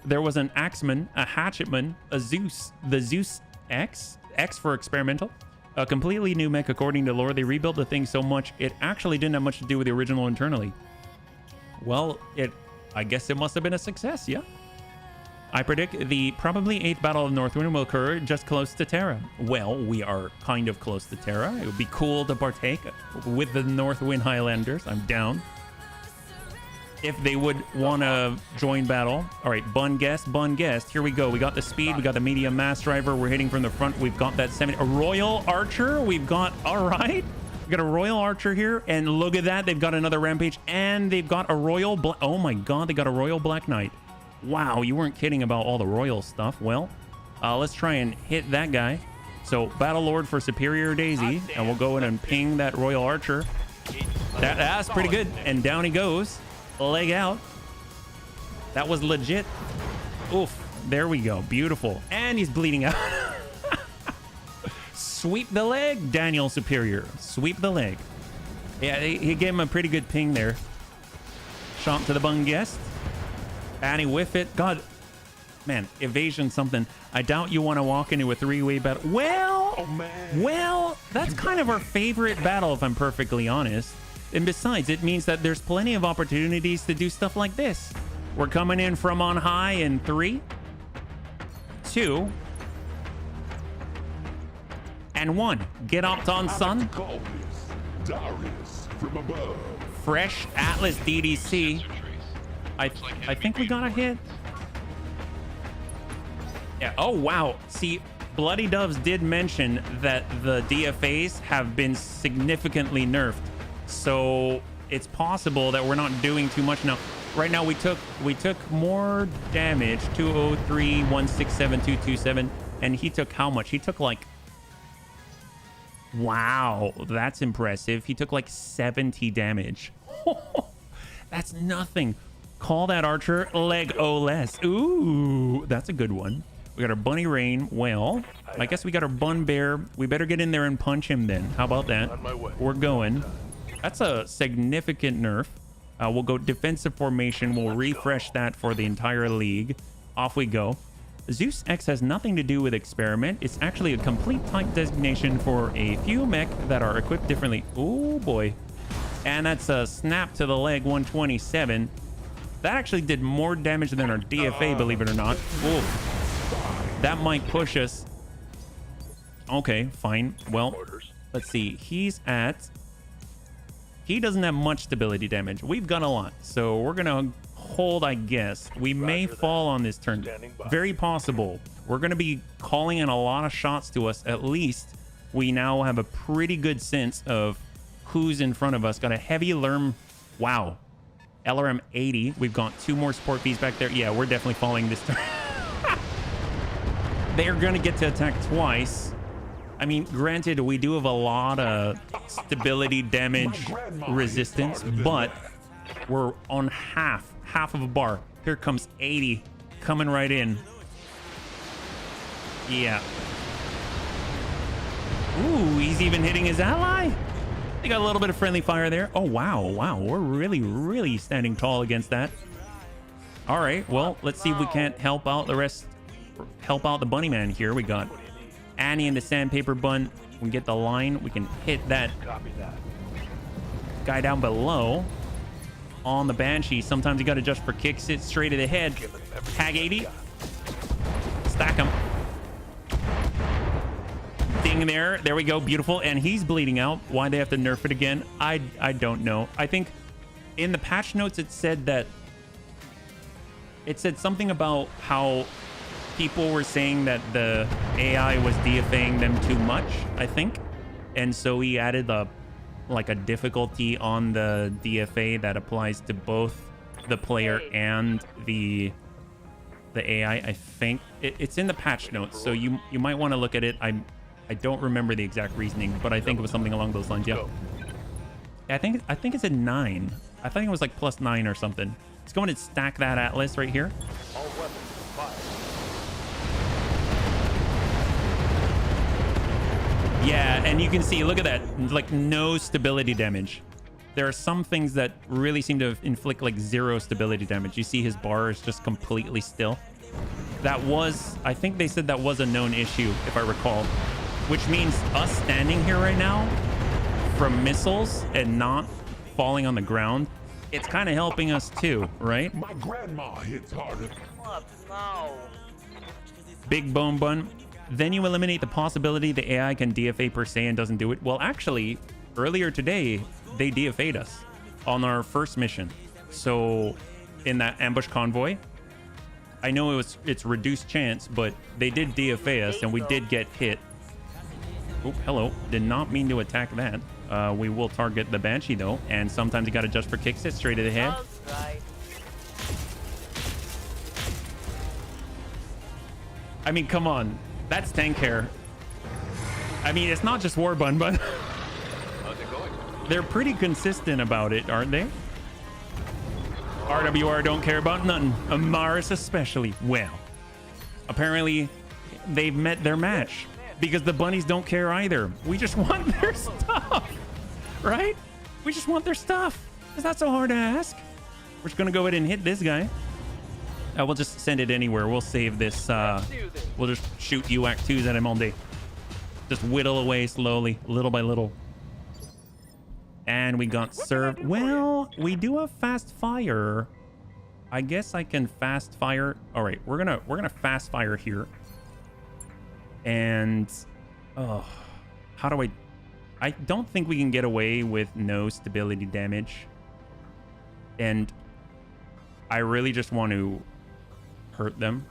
There was an Axeman, a Hatchetman, a Zeus, the Zeus X for experimental, a completely new mech according to lore. They rebuilt the thing so much it actually didn't have much to do with the original internally. Well, I guess it must have been a success, yeah. I predict the probably 8th Battle of Northwind will occur just close to Terra. Well, we are kind of close to Terra. It would be cool to partake with the Northwind Highlanders. I'm down. If they would want to join battle. All right, Bun Guest. Here we go. We got the speed. We got the medium mass driver. We're hitting from the front. We've got that a Royal Archer. We've got, all right. We got a Royal Archer here. And look at that. They've got another Rampage. And they've got a Royal Black. Oh my God, they got a Royal Black Knight. Wow, you weren't kidding about all the royal stuff. Well, let's try and hit that guy. So, Battle Lord for Superior Daisy. And we'll go in and ping that Royal Archer. That's pretty good. And down he goes. Leg out. That was legit. Oof. There we go. Beautiful. And he's bleeding out. Sweep the leg, Daniel Superior. Sweep the leg. Yeah, he gave him a pretty good ping there. Shot to the Bun Guest. And he whiff it. God, man, evasion something. I doubt you want to walk into a three-way battle. Well, that's kind of our favorite battle, if I'm perfectly honest. And besides, it means that there's plenty of opportunities to do stuff like this. We're coming in from on high in 3, 2, and 1. Get up on sun. Darius from above. Fresh Atlas DDC. I think we got a hit. Yeah. Oh, wow. See, Bloody Doves did mention that the DFAs have been significantly nerfed. So it's possible that we're not doing too much now. Right now, we took more damage. 203, 167, 227. And he took how much? He took like... Wow, that's impressive. He took like 70 damage. That's nothing. Call that Archer leg O less. Ooh, that's a good one. We got our Bunny Rain. Well, I guess we got our Bun Bear. We better get in there and punch him then. How about that? We're going. That's a significant nerf. We'll go defensive formation. We'll refresh that for the entire league. Off we go. Zeus X has nothing to do with experiment. It's actually a complete type designation for a few mech that are equipped differently. Oh boy. And that's a snap to the leg 127. That actually did more damage than our DFA, believe it or not. Ooh. That might push us. Okay, fine. Well, let's see. He doesn't have much stability damage. We've got a lot. So we're going to hold, I guess. We may fall on this turn. Very possible. We're going to be calling in a lot of shots to us. At least we now have a pretty good sense of who's in front of us. Got a heavy Lerm. Wow. LRM 80. We've got 2 more support fees back there. Yeah, we're definitely falling this turn. They're going to get to attack twice. I mean, granted, we do have a lot of stability damage resistance, but we're on half of a bar. Here comes 80 coming right in. Yeah. Ooh, he's even hitting his ally. They got a little bit of friendly fire there. Oh, wow. We're really standing tall against that. All right. Well, let's see if we can't help out the rest. Help out the bunny man here. We got Annie and the sandpaper bun. We can get the line. We can hit that guy down below on the Banshee. Sometimes you got to adjust for kicks. It straight to the head. Tag 80. Stack him. Ding there. There we go. Beautiful. And he's bleeding out. Why they have to nerf it again, I don't know. I think in the patch notes it said something about how people were saying that the AI was DFAing them too much, I think. And so he added a difficulty on the DFA that applies to both the player and the AI. I think it's in the patch notes, so you might want to look at it. I don't remember the exact reasoning, but I think it was something along those lines. Yeah. I think it's a 9. I think it was like +9 or something. Let's go and stack that Atlas right here. Yeah, and you can see, look at that, like no stability damage. There are some things that really seem to inflict like 0 stability damage. You see his bar is just completely still. That was, I think they said that was a known issue, if I recall, which means us standing here right now from missiles and not falling on the ground it's kind of helping us too, right? My grandma hits harder. What? No. Big bone bun. Then you eliminate the possibility the AI can DFA per se and doesn't do it. Well, actually, earlier today, they DFA'd us on our first mission. So in that ambush convoy, I know it's reduced chance, but they did DFA us and we did get hit. Oh, hello. Did not mean to attack that. We will target the Banshee though, and sometimes you gotta adjust for kick sit straight to the head. Right. I mean, come on. That's tank hair. I mean, it's not just war bun, but How's it going? they're pretty consistent about it, aren't they? RWR don't care about nothing. Amaris especially. Well, apparently they've met their match because the bunnies don't care either. We just want their stuff, right? We just want their stuff. It's not so hard to ask. We're just gonna go ahead and hit this guy. We'll just send it anywhere. We'll save this. We'll just shoot UAC 2s at him all day. Just whittle away slowly, little by little. And we got served. Well, we do have fast fire. I guess I can fast fire. All right, we're gonna fast fire here. And how do I don't think we can get away with no stability damage. And I really just want to hurt them.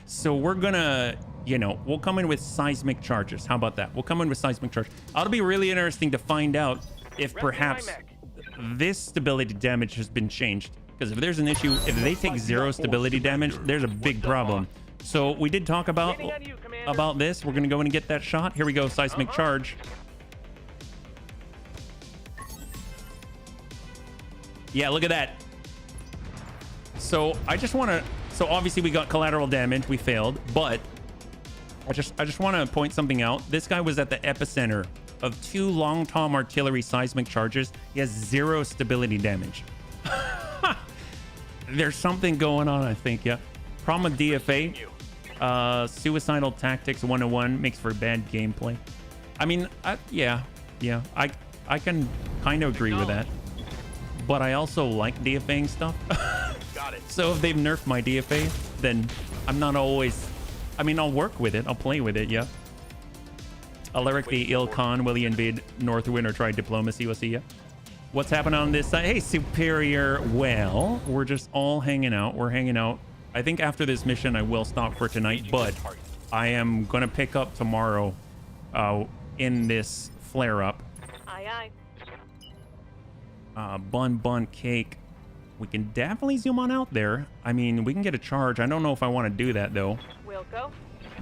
So we're gonna, you know, we'll come in with seismic charges. How about that? We'll come in with seismic charge. It'll be really interesting to find out if perhaps this stability damage has been changed. Because if there's an issue, if they take 0 stability damage, there's a big problem. So we did talk about this. We're gonna go in and get that shot. Here we go, seismic charge. Yeah, look at that. So I just want to. So obviously we got collateral damage. We failed, but I just want to point something out. This guy was at the epicenter of 2 long tom artillery seismic charges. He has 0 stability damage. There's something going on, I think. Yeah. Problem with DFA. Suicidal tactics 101 makes for bad gameplay. I mean, yeah. I can kind of agree with that. But I also like DFAing stuff. Got it. So if they've nerfed my DFA, then I'm not always... I mean, I'll work with it. I'll play with it, yeah. Alaric the Ilkhan, will he invade Northwind or try diplomacy? We'll see ya. What's happening on this side? Hey, Superior. Well, we're just all hanging out. We're hanging out. I think after this mission, I will stop for tonight, but I am going to pick up tomorrow in this flare-up. Aye, aye. Bun cake. We can definitely zoom on out there. I mean, we can get a charge. I don't know if I want to do that though. We'll go.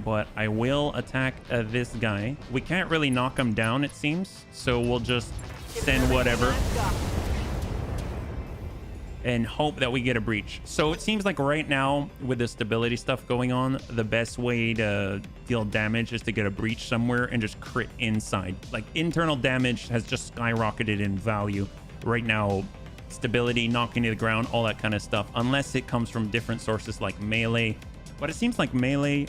But I will attack this guy. We can't really knock him down, it seems. So we'll just send whatever and hope that we get a breach. So it seems like right now with the stability stuff going on, the best way to deal damage is to get a breach somewhere and just crit inside. Like internal damage has just skyrocketed in value. Right now, stability, knocking to the ground, all that kind of stuff, unless it comes from different sources like melee. But it seems like melee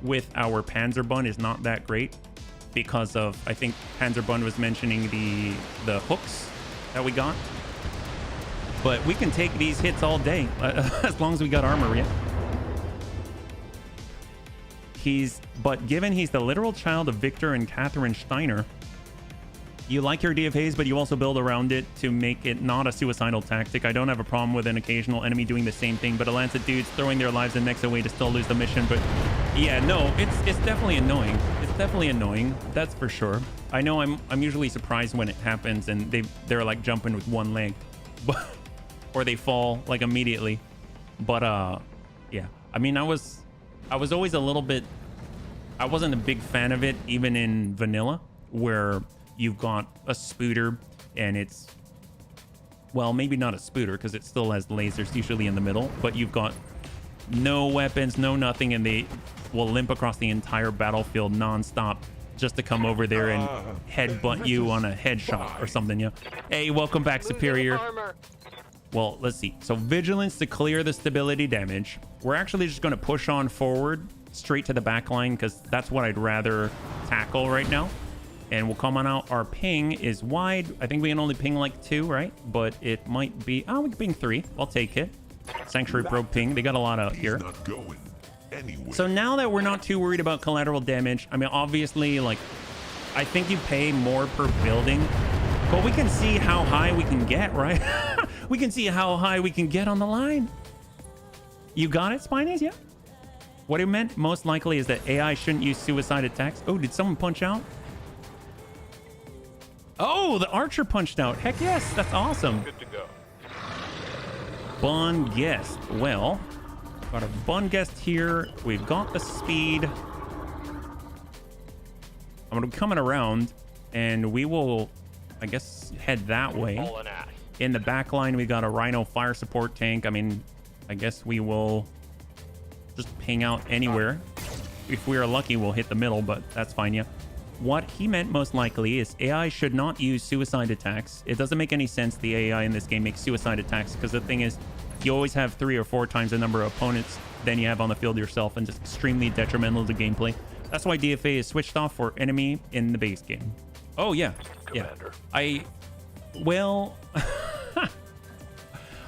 with our Panzerbund is not that great because of, I think Panzerbund was mentioning the hooks that we got. But we can take these hits all day as long as we got armor, yeah. But given he's the literal child of Victor and Catherine Steiner, you like your DFAs, but you also build around it to make it not a suicidal tactic. I don't have a problem with an occasional enemy doing the same thing, but a lance of dudes throwing their lives and necks away to still lose the mission. But yeah, no, it's definitely annoying. It's definitely annoying. That's for sure. I know I'm usually surprised when it happens and they're like jumping with one leg, but or they fall like immediately. But yeah, I mean, I was always a little bit. I wasn't a big fan of it, even in vanilla, where you've got a spooter and it's, well, maybe not a spooter because it still has lasers usually in the middle, but you've got no weapons, no nothing, and they will limp across the entire battlefield nonstop just to come over there and headbutt you on a headshot or something. Yeah. Hey, welcome back, Superior. Well, let's see. So vigilance to clear the stability damage. We're actually just going to push on forward straight to the back line because that's what I'd rather tackle right now. And we'll comment out our ping is wide. I think we can only ping like 2, right? But it might be... Oh, we can ping 3. I'll take it. Sanctuary probe ping. They got a lot out here. Not going anywhere. So now that we're not too worried about collateral damage, I mean, obviously, like, I think you pay more per building, but we can see how high we can get, right? We can see how high we can get on the line. You got it, Spinies? Yeah. What it meant most likely is that AI shouldn't use suicide attacks. Oh, did someone punch out? Oh, the archer punched out. Heck yes, that's awesome. Good to go. Bun guest. Well, got a bun guest here. We've got the speed. I'm gonna be coming around, and we will, I guess, head that way. All in ash. In the back line, we got a Rhino fire support tank. I mean, I guess we will just ping out anywhere. If we are lucky, we'll hit the middle, but that's fine, yeah. What he meant most likely is AI should not use suicide attacks. It doesn't make any sense the AI in this game makes suicide attacks, because the thing is, you always have 3 or 4 times the number of opponents than you have on the field yourself, and just extremely detrimental to gameplay. That's why DFA is switched off for enemy in the base game. Oh, yeah. Commander. Yeah. Well...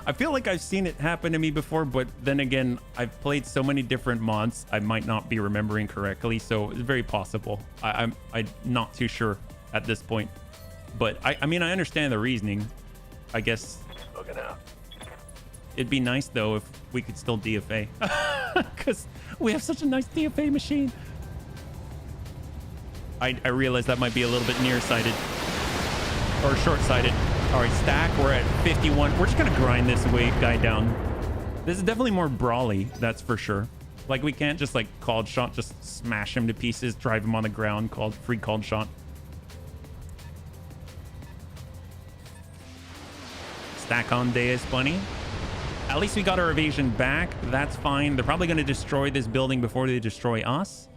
I feel like I've seen it happen to me before, but then again, I've played so many different mods, I might not be remembering correctly, so it's very possible. I'm not too sure at this point. But I mean, I understand the reasoning. I guess Looking out. it'd be nice, though, if we could still DFA. Because we have such a nice DFA machine. I realize that might be a little bit nearsighted. Or short-sighted. All right, stack, we're at 51. We're just gonna grind this guy down. This is definitely more brawly, that's for sure. Like, we can't just, like, called shot, just smash him to pieces, drive him on the ground, free called shot. Stack on Deus Bunny. At least we got our evasion back. That's fine. They're probably gonna destroy this building before they destroy us.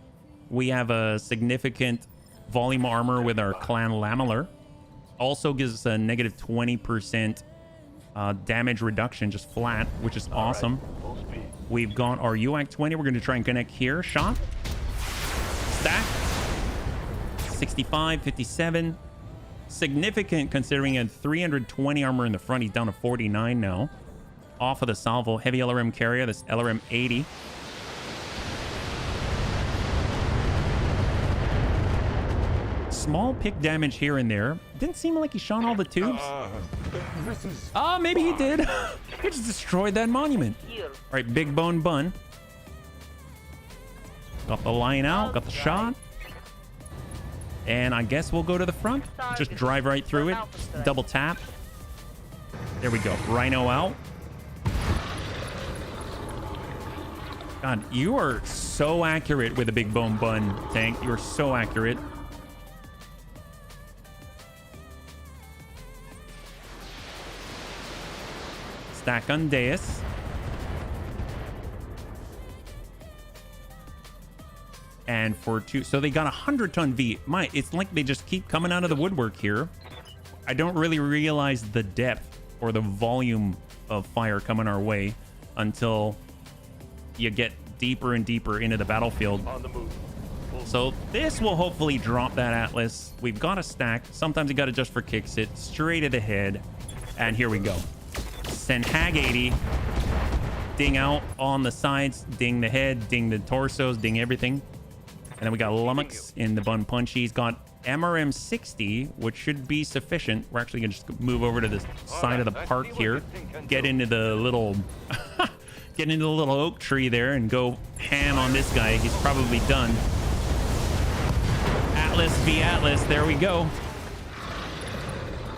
We have a significant volume armor with our clan Lamellar. Also gives us a negative 20% damage reduction, just flat, which is awesome. Right. Full speed. We've got our UAC 20. We're going to try and connect here. Shot. Stack. 65, 57. Significant considering a 320 armor in the front. He's down to 49 now. Off of the salvo. Heavy LRM carrier. This LRM 80. Small pick damage here and there. Didn't seem like he shot all the tubes. This is Maybe he did. He just destroyed that monument. Here. All right, big bone bun. Got the line out, got the shot. And I guess we'll go to the front. Just drive right through it. Double tap. There we go. Rhino out. God, you are so accurate with a big bone bun tank. You are so accurate. Stack on Deus. And for 2, so they got a 100-ton V. It's like they just keep coming out of the woodwork here. I don't really realize the depth or the volume of fire coming our way until you get deeper and deeper into the battlefield. On the move. So this will hopefully drop that Atlas. We've got a stack. Sometimes you got to just for kicks it straight to the head. And here we go. Send Hag 80. Ding out on the sides. Ding the head. Ding the torsos. Ding everything. And then we got Lummox in the bun punch. He's got MRM 60, which should be sufficient. We're actually going to just move over to the side of the park here. Get into the little... get into the little oak tree there and go ham on this guy. He's probably done. Atlas v Atlas. There we go.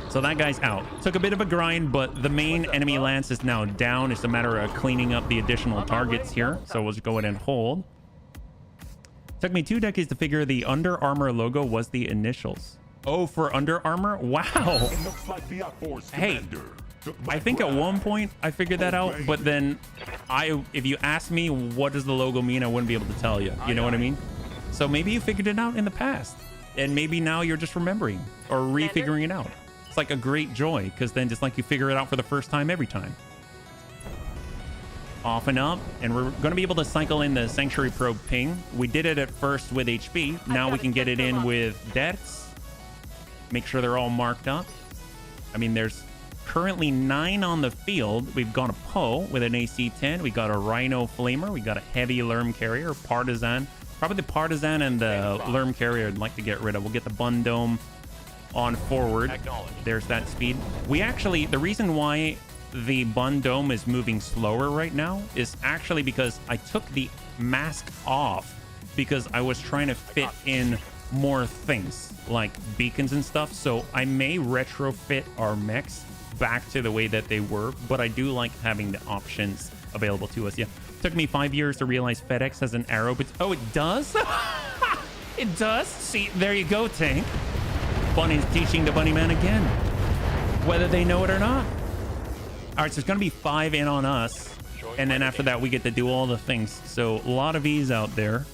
So that guy's out. Took a bit of a grind, but the main enemy lance is now down. It's a matter of cleaning up the additional targets here. So we'll just go ahead and hold. Took me 2 decades to figure the Under Armour logo was the initials. Oh, for Under Armour? Wow. It looks like the Outforce Hey, commander took my I think at ground. one point I figured that out, but then if you asked me what does the logo mean, I wouldn't be able to tell you. You know what I mean? So maybe you figured it out in the past, and maybe now you're just remembering or refiguring it out. It's like a great joy, because then just like you figure it out for the first time every time. Off and up, and we're going to be able to cycle in the Sanctuary Probe ping. We did it at first with HB. Now we can get it in with deaths make sure they're all marked up. I mean, there's currently 9 on the field. We've got a Poe with an AC-10. We got a Rhino Flamer. We got a heavy Lerm Carrier, Partisan. Probably the Partisan and the Lerm Carrier I'd like to get rid of. We'll get the Bun Dome on forward. There's that speed. We actually, the reason why the Bun Dome is moving slower right now is actually because I took the mask off because I was trying to fit in more things like beacons and stuff. So I may retrofit our mechs back to the way that they were, but I do like having the options available to us. Yeah, took me 5 years to realize FedEx has an arrow, but oh, it does. It does. See, there you go, Tank. Bunny's teaching the bunny man again, whether they know it or not. All right, so it's gonna be 5 in on us, and then after that we get to do all the things. So a lot of E's out there.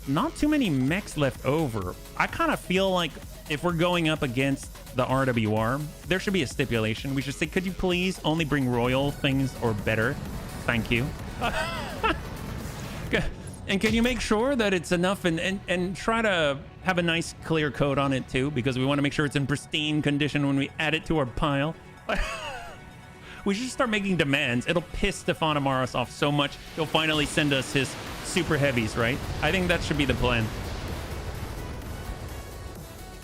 Not too many mechs left over. I kind of feel like if we're going up against the RWR, there should be a stipulation. We should say, could you please only bring royal things or better? Thank you. And can you make sure that it's enough and try to have a nice clear coat on it too, because we want to make sure it's in pristine condition when we add it to our pile. We should start making demands. It'll piss Stefan Amaros off so much he'll finally send us his super heavies, right? I think that should be the plan.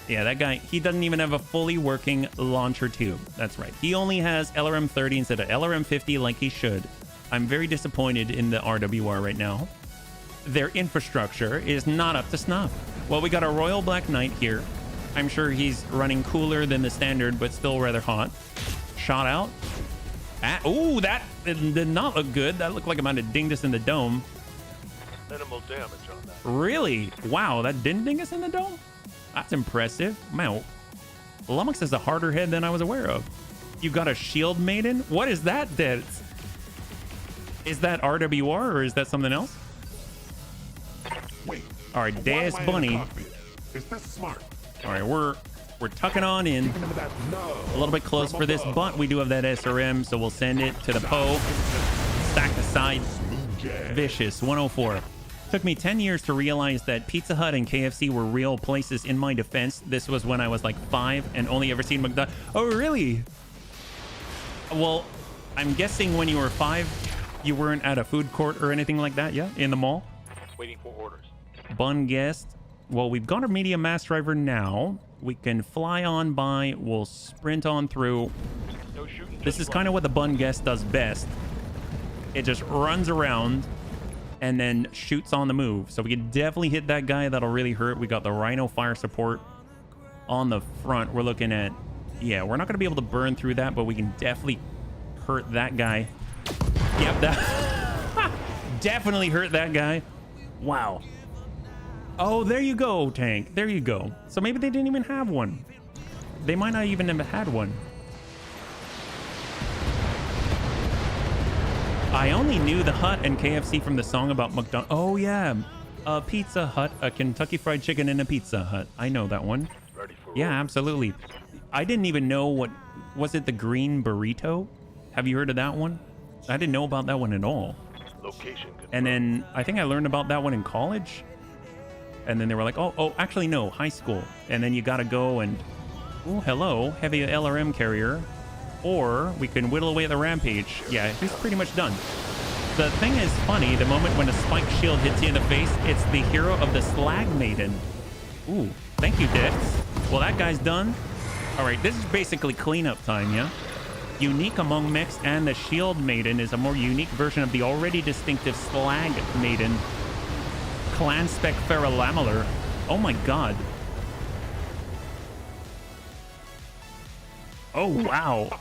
Yeah, that guy, he doesn't even have a fully working launcher tube. That's right. He only has LRM 30 instead of LRM 50 like he should. I'm very disappointed in the RWR right now. Their infrastructure is not up to snuff. Well, we got a Royal Black Knight here. I'm sure he's running cooler than the standard, but still rather hot. Shot out. Oh, that did not look good. That looked like it might have dinged us in the dome. Minimal damage on that. Really? Wow, that didn't ding us in the dome? That's impressive. Man, Lummox has a harder head than I was aware of. You got a Shield Maiden? What is that, Dead? Is that RWR or is that something else? Wait. All right, why Deus am I in the Bunny. cockpit? Is this smart? All right, we're tucking on in. A little bit close for this, but we do have that SRM, so we'll send it to the Poe. Stack aside. Vicious 104. Took me 10 years to realize that Pizza Hut and KFC were real places. In my defense, this was when I was like 5 and only ever seen McDonald's. Oh, really? Well, I'm guessing when you were 5, you weren't at a food court or anything like that, yeah? In the mall? Waiting for orders. Bun guest. Well, we've got our medium mass driver now. We can fly on by. We'll sprint on through. No shooting. This is kind of what the Bun guest does best. It just runs around and then shoots on the move. So we can definitely hit that guy. That'll really hurt. We got the Rhino fire support on the front. We're looking at, yeah, we're not going to be able to burn through that, but we can definitely hurt that guy. Yep, that definitely hurt that guy. Wow. Oh, there you go, Tank. There you go. So maybe they didn't even have one. They might not even have had one. I only knew the Hut and KFC from the song about McDonald's. Oh, yeah. A Pizza Hut, a Kentucky Fried Chicken, and a Pizza Hut. I know that one. Ready for Yeah, absolutely. I didn't even know what... Was it the green burrito? Have you heard of that one? I didn't know about that one at all. location. And then I think I learned about that one in college. And then they were like, oh, actually, no, high school. And then you got to go and... Oh, hello, heavy LRM carrier. Or we can whittle away at the rampage. Yeah, he's pretty much done. The thing is funny, the moment when a spike shield hits you in the face, it's the hero of the Slag Maiden. Ooh, thank you, Dex. Well, that guy's done. All right, this is basically cleanup time, yeah? Unique among mechs and the Shield Maiden is a more unique version of the already distinctive Slag Maiden. Clan Spec Ferrolamellar. Oh my god. Oh, wow.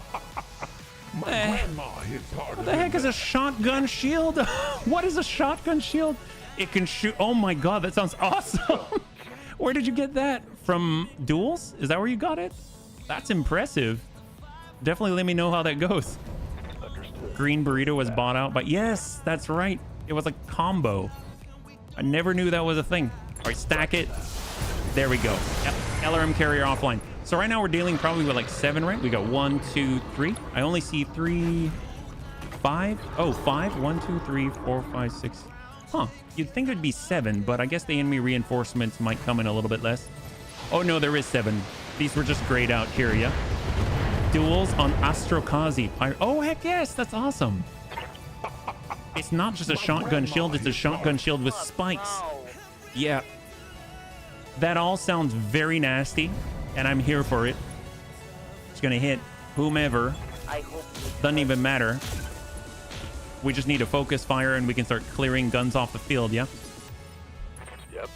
My grandma hits harder. What the heck is a shotgun shield? What is a shotgun shield? It can shoot. Oh my god, that sounds awesome. Where did you get that? From Duels? Is that where you got it? That's impressive. Definitely let me know how that goes. Green burrito was bought out, but yes, that's right. It was a combo. I never knew that was a thing. All right, stack it. There we go. LRM carrier offline. So right now we're dealing probably with like 7, right? We got 1, 2, 3. I only see 3, 5. Oh, 5. 1, 2, 3, 4, 5, 6. Huh. You'd think it'd be 7, but I guess the enemy reinforcements might come in a little bit less. Oh, no, there is 7. These were just grayed out here, yeah? Duels on Astrokazi. Oh, heck yes. That's awesome. It's not just a shotgun shield. It's a shotgun shield with spikes. No. Yeah. That all sounds very nasty, and I'm here for it. It's going to hit whomever. I hope you Doesn't even matter. We just need to focus fire, and we can start clearing guns off the field, yeah? Yep.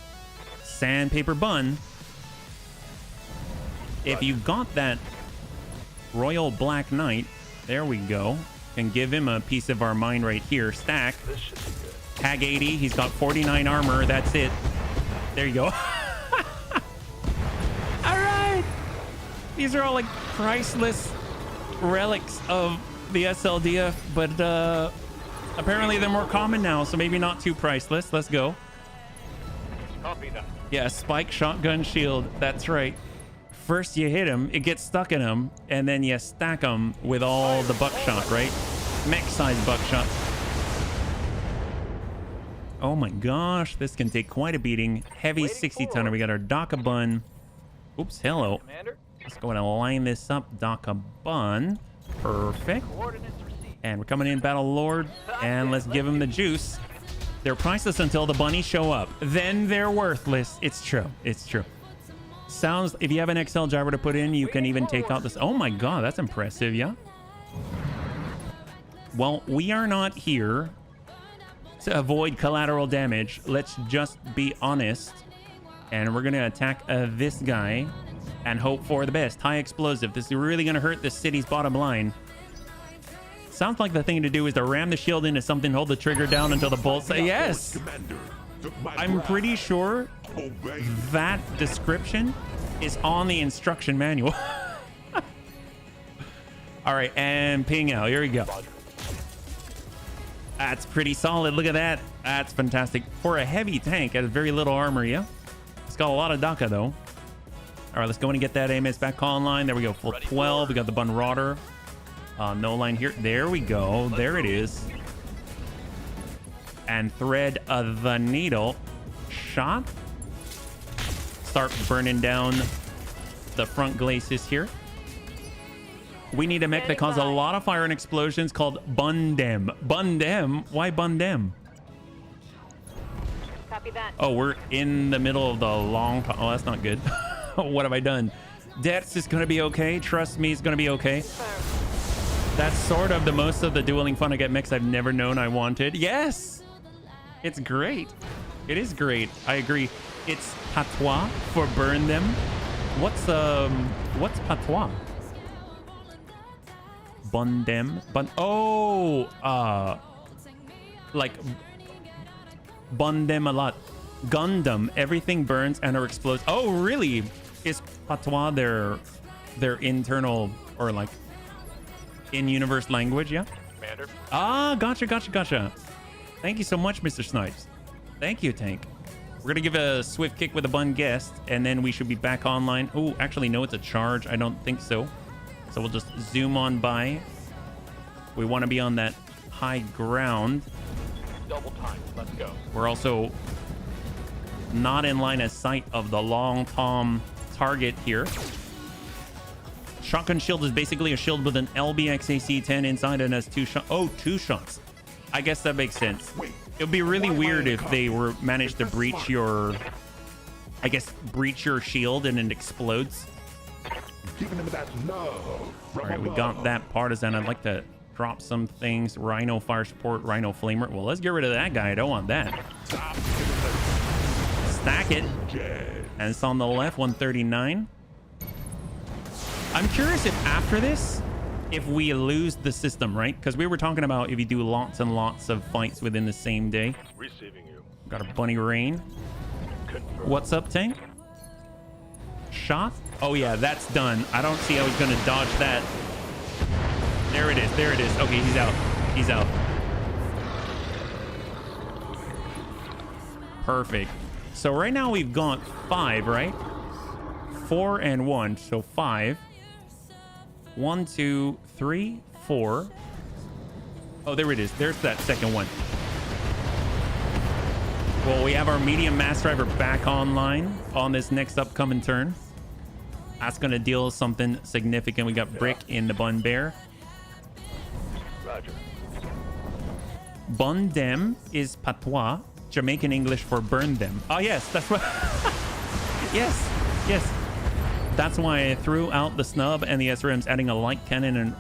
Sandpaper bun. If you got that Royal Black Knight, there we go. Can give him a piece of our mind right here. Stack. This should be good. Tag 80. He's got 49 armor. That's it. There you go. All right. These are all like priceless relics of the SLDF, but apparently they're more common now, so maybe not too priceless. Let's go. Copy that. Yeah, spike shotgun shield. That's right. First you hit him, it gets stuck in him, and then you stack him with all the buckshot, right? Mech-sized buckshot. Oh my gosh, this can take quite a beating. Heavy 60-tonner. We got our Daka Bun. Oops, hello. Commander. Let's go and line this up. Daka Bun. Perfect. Coordinates received. And we're coming in, Battle Lord. And let's give them the juice. They're priceless until the bunnies show up. Then they're worthless. It's true. It's true. Sounds, if you have an XL driver to put in, you can even take out this. Oh my god, that's impressive, yeah? Well, we are not here to avoid collateral damage. Let's just be honest. And we're going to attack this guy and hope for the best. High explosive. This is really going to hurt the city's bottom line. Sounds like the thing to do is to ram the shield into something, hold the trigger down until the bolts say yes. I'm pretty sure that description is on the instruction manual. All right, and ping out. Here we go. That's pretty solid. Look at that. That's fantastic. For a heavy tank, it has very little armor, yeah? It's got a lot of Daka, though. All right, let's go in and get that AMS back online. There we go. Full 12. We got the Bun Rotter. No line here. There we go. There it is. And thread of the needle. Shot. Start burning down the front glacis here. We need a mech that causes a lot of fire and explosions called Bundem. Bundem? Why Bundem? Copy that. Oh, we're in the middle of the long... Oh, that's not good. What have I done? Deaths is going to be okay. Trust me, it's going to be okay. That's sort of the most of the dueling fun I get mechs I've never known I wanted. Yes! It's great. It is great. I agree. It's patois for burn them. What's patois? Bundem. Like Bundem a lot. Gundam. Everything burns and or explodes. Oh, really? Is patois their internal or like in-universe language? Yeah. Commander. Ah, gotcha. Thank you so much, Mr. Snipes. Thank you, Tank. We're gonna give a swift kick with a bun guest, and then we should be back online. Oh, actually, no, it's a charge. I don't think so. So we'll just zoom on by. We want to be on that high ground. Double time. Let's go. We're also not in line of sight of the long Tom target here. Shotgun shield is basically a shield with an LBX AC-10 inside and has two shots. I guess that makes sense. It would be really weird if they were managed to breach your, breach your shield and it explodes. Giving them that love. All right, we got that partisan. I'd like to drop some things. Rhino fire support, Rhino flamer. Well, let's get rid of that guy. I don't want that. Stack it. And it's on the left, 139. I'm curious if after this, if we lose the system, right? Because we were talking about if you do lots and lots of fights within the same day. Receiving you. Got a bunny rain. Confirm. What's up, Tank? Shot? Oh yeah, that's done. I don't see how he's gonna dodge that. There it is. There it is. Okay, he's out. He's out. Perfect. So right now we've got 5, right? 4 and 1, so 5. 1, 2, 3, 4. Oh, there it is. There's that second one. Well, we have our medium mass driver back online on this next upcoming turn. That's going to deal something significant. We got Brick in the Bun Bear. Roger. Bun dem is patois, Jamaican English for burn them. Oh, yes, that's right. Yes, yes. That's why I threw out the snub and the SRMs, adding a light cannon and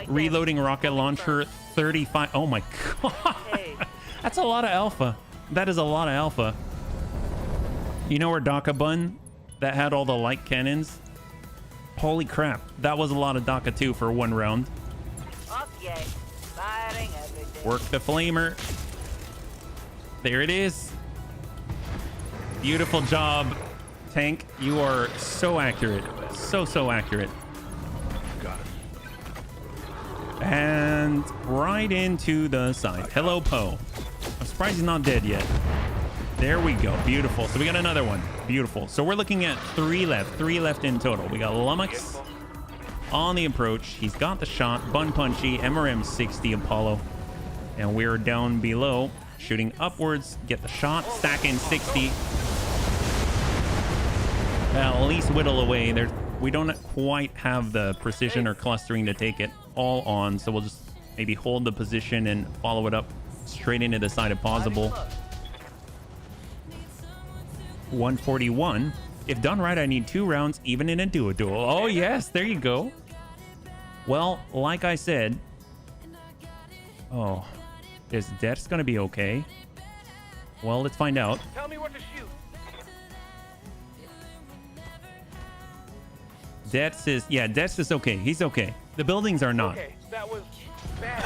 reloading rocket launcher 35. Oh my god. Hey. That's a lot of alpha. That is a lot of alpha. You know where DACA Bun that had all the light cannons? Holy crap. That was a lot of DACA 2 for one round. Okay. Firing everything. Work the flamer. There it is. Beautiful job, Tank. You are so accurate. So accurate. Got it. And right into the side. Hello, Poe. I'm surprised he's not dead yet. There we go. Beautiful. So we got another one. Beautiful. So we're looking at 3 left. 3 left in total. We got Lummox on the approach. He's got the shot. Bun Punchy. MRM 60 Apollo. And we're down below. Shooting upwards. Get the shot. Stack in 60. At least whittle away. We don't quite have the precision or clustering to take it all on. So we'll just maybe hold the position and follow it up straight into the side if possible. 141. If done right, I need 2 rounds, even in a duo. Oh, yes. There you go. Well, like I said. Oh, is Death's going to be okay? Well, let's find out. Tell me what to shoot. Death's is, yeah, Death's is okay. He's okay. The buildings are not. Okay, that was bad.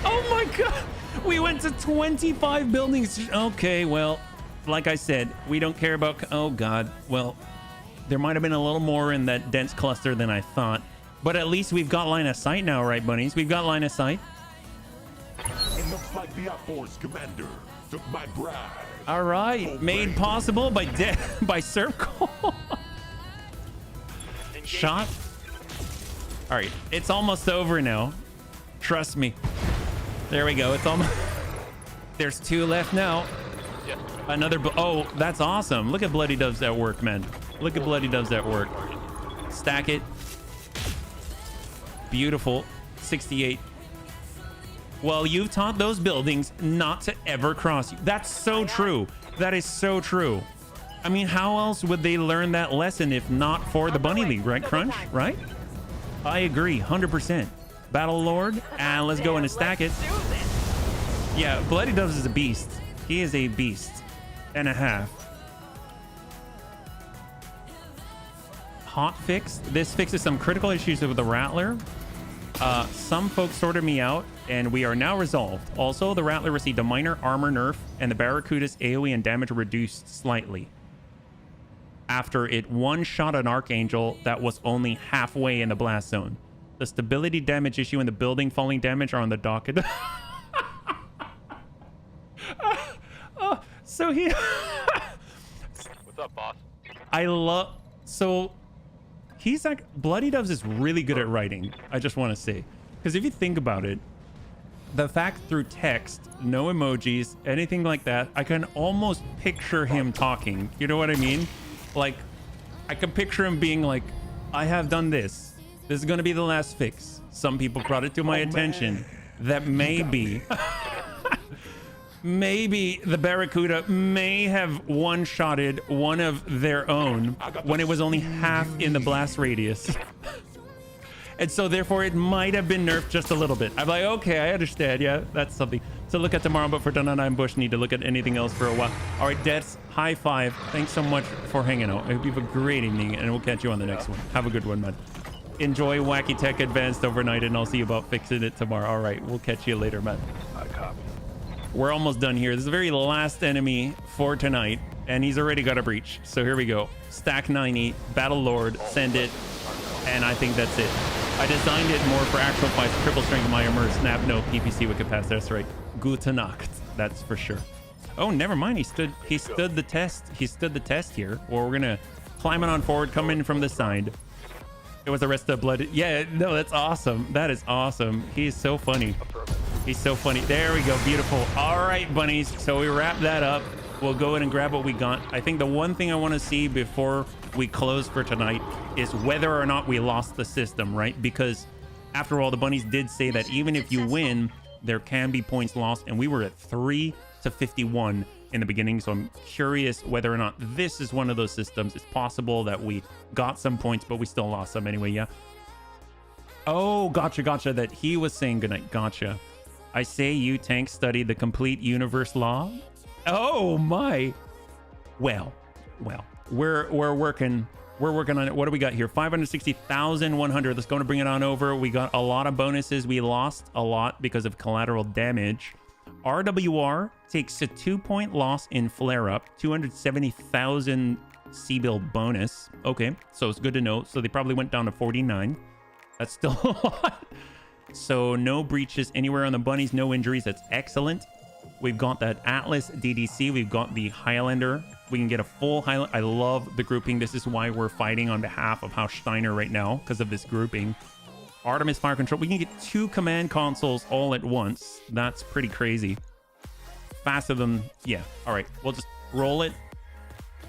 Oh my god. We went to 25 buildings. Okay, well, like I said, we don't care about... Oh god. Well, there might have been a little more in that dense cluster than I thought. But at least we've got line of sight now, right, bunnies? We've got line of sight. It looks like the Outforce commander took my bride. All right. Made possible by by Circle. Shot. All right. It's almost over now. Trust me. There we go. It's almost... There's 2 left now. Yes. Another... Oh, that's awesome. Look at Bloody Doves at work, man. Look at Bloody Doves at work. Stack it. Beautiful. 68. Well, you've taught those buildings not to ever cross you. That's so true. That is so true. I mean, how else would they learn that lesson if not for the Bunny League, right, Crunch? Right? I agree, 100%. Battle Lord, and let's go in and stack it. Yeah, Bloody Doves is a beast. He is a beast and a half. Hot fix. This fixes some critical issues with the Rattler. Some folks sorted me out, and we are now resolved. Also, the Rattler received a minor armor nerf, and the Barracuda's AoE and damage reduced slightly after it one-shot an Archangel that was only halfway in the blast zone. The stability damage issue and the building falling damage are on the docket. So he... What's up, boss? I love... So... He's like... Bloody Doves is really good at writing, I just want to say. Because if you think about it, the fact through text, no emojis, anything like that, I can almost picture him talking. You know what I mean? Like, I can picture him being like, I have done this. This is going to be the last fix. Some people brought it to my attention that maybe... maybe the Barracuda may have one-shotted one of their own when it was only half in the blast radius. And so therefore it might have been nerfed just a little bit. I'm like, okay, I understand. Yeah, that's something to look at tomorrow, but for Dun and Bush, need to look at anything else for a while. All right, Deaths, high five. Thanks so much for hanging out. I hope you have a great evening, and we'll catch you on the next one. Have a good one, man. Enjoy Wacky Tech Advanced overnight, and I'll see you about fixing it tomorrow. All right, we'll catch you later, man. I copy. We're almost done here. This is the very last enemy for tonight, and he's already got a breach. So here we go. Stack 90, Battle Lord, send it, and I think that's it. I designed it more for actual fights, triple strength, my immerse, snap, no, PPC, wicked pass. That's right. Gute Nacht. That's for sure. Oh, never mind. He stood the test. He stood the test here. Or we're gonna climb it on forward, come in from the side. It was the rest of the blood. Yeah, no, that's awesome. That is awesome. He is so funny. He's so funny. There we go. Beautiful. All right, bunnies. So we wrap that up. We'll go in and grab what we got. I think the one thing I want to see before we close for tonight is whether or not we lost the system, right? Because after all, the bunnies did say that even if you win, there can be points lost. And we were at 3 to 51 in the beginning. So I'm curious whether or not this is one of those systems. It's possible that we got some points, but we still lost some anyway. Yeah. Oh, gotcha. That he was saying goodnight. Gotcha. I say you tank study the complete universe law. Oh my. Well, we're working on it. What do we got here? 560,100. Let's go and bring it on over. We got a lot of bonuses. We lost a lot because of collateral damage. RWR takes a 2-point loss in flare up, 270,000 C-bill bonus. Okay, so it's good to know. So they probably went down to 49. That's still a lot. So no breaches anywhere on the bunnies, no injuries. That's excellent. We've got that Atlas DDC. We've got the Highlander. We can get a full Highlander. I love the grouping. This is why we're fighting on behalf of House Steiner right now, because of this grouping. Artemis Fire Control. We can get 2 command consoles all at once. That's pretty crazy. Faster than... Yeah. All right. We'll just roll it.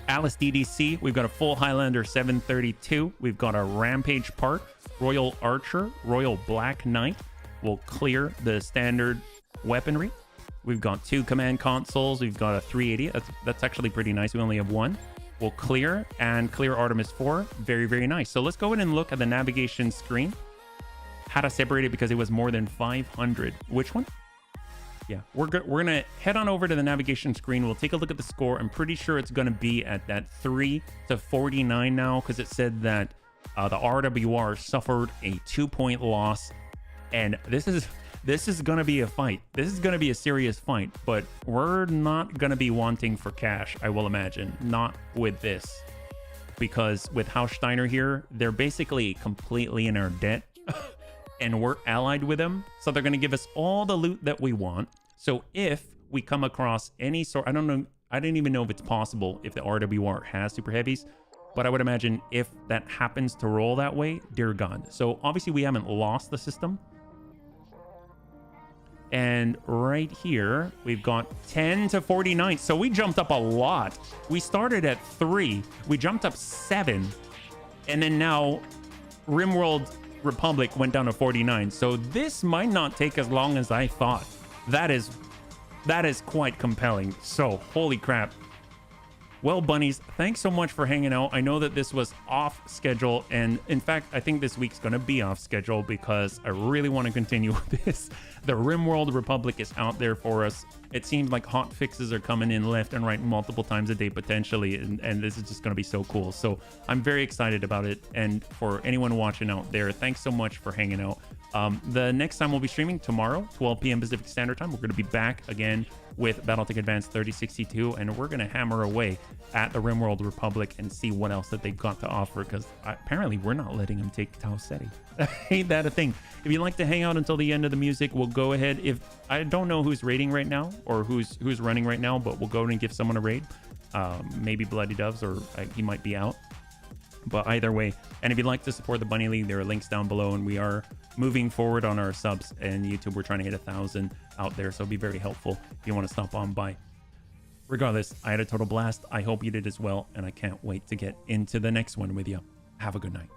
Atlas DDC. We've got a full Highlander 732. We've got a Rampage part. Royal Archer. Royal Black Knight. We'll clear the standard weaponry. We've got 2 command consoles. We've got a 380. That's actually pretty nice. We only have 1. We'll clear and clear Artemis 4. Very, very nice. So let's go in and look at the navigation screen. Had to separate it because it was more than 500. Which one? Yeah, we're gonna head on over to the navigation screen. We'll take a look at the score. I'm pretty sure it's gonna be at that 3 to 49 now, because it said that the RWR suffered a 2-point loss, and this is gonna be a fight. This is gonna be a serious fight, but we're not gonna be wanting for cash, I will imagine. Not with this, because with House Steiner here, they're basically completely in our debt. And we're allied with them, so they're going to give us all the loot that we want. So if we come across any sort... I don't know. I didn't even know if it's possible if the RWR has super heavies, but I would imagine if that happens to roll that way, dear God. So obviously we haven't lost the system. And right here, we've got 10 to 49. So we jumped up a lot. We started at 3. We jumped up 7. And then now RimWorld Republic went down to 49. So this might not take as long as I thought. That is quite compelling. So holy crap. Well, bunnies, thanks so much for hanging out. I know that this was off schedule, and in fact, I think this week's going to be off schedule because I really want to continue with this. The RimWorld Republic is out there for us. It seems like hot fixes are coming in left and right multiple times a day potentially, and this is just going to be so cool. So I'm very excited about it, and for anyone watching out there, thanks so much for hanging out. The next time we'll be streaming tomorrow, 12 p.m. Pacific Standard Time. We're going to be back again with Battletech Advanced 3062, and we're going to hammer away at the RimWorld Republic and see what else that they've got to offer, because apparently we're not letting them take Tau Ceti. Ain't that a thing? If you'd like to hang out until the end of the music, we'll go ahead. If I don't know who's raiding right now or who's running right now, but we'll go and give someone a raid. Maybe Bloody Doves, or he might be out. But either way, and if you'd like to support the Bunny League, there are links down below, and we are moving forward on our subs and YouTube. We're trying to hit 1,000 out there, so it'll be very helpful if you want to stop on by. Regardless, I had a total blast. I hope you did as well, and I can't wait to get into the next one with you. Have a good night.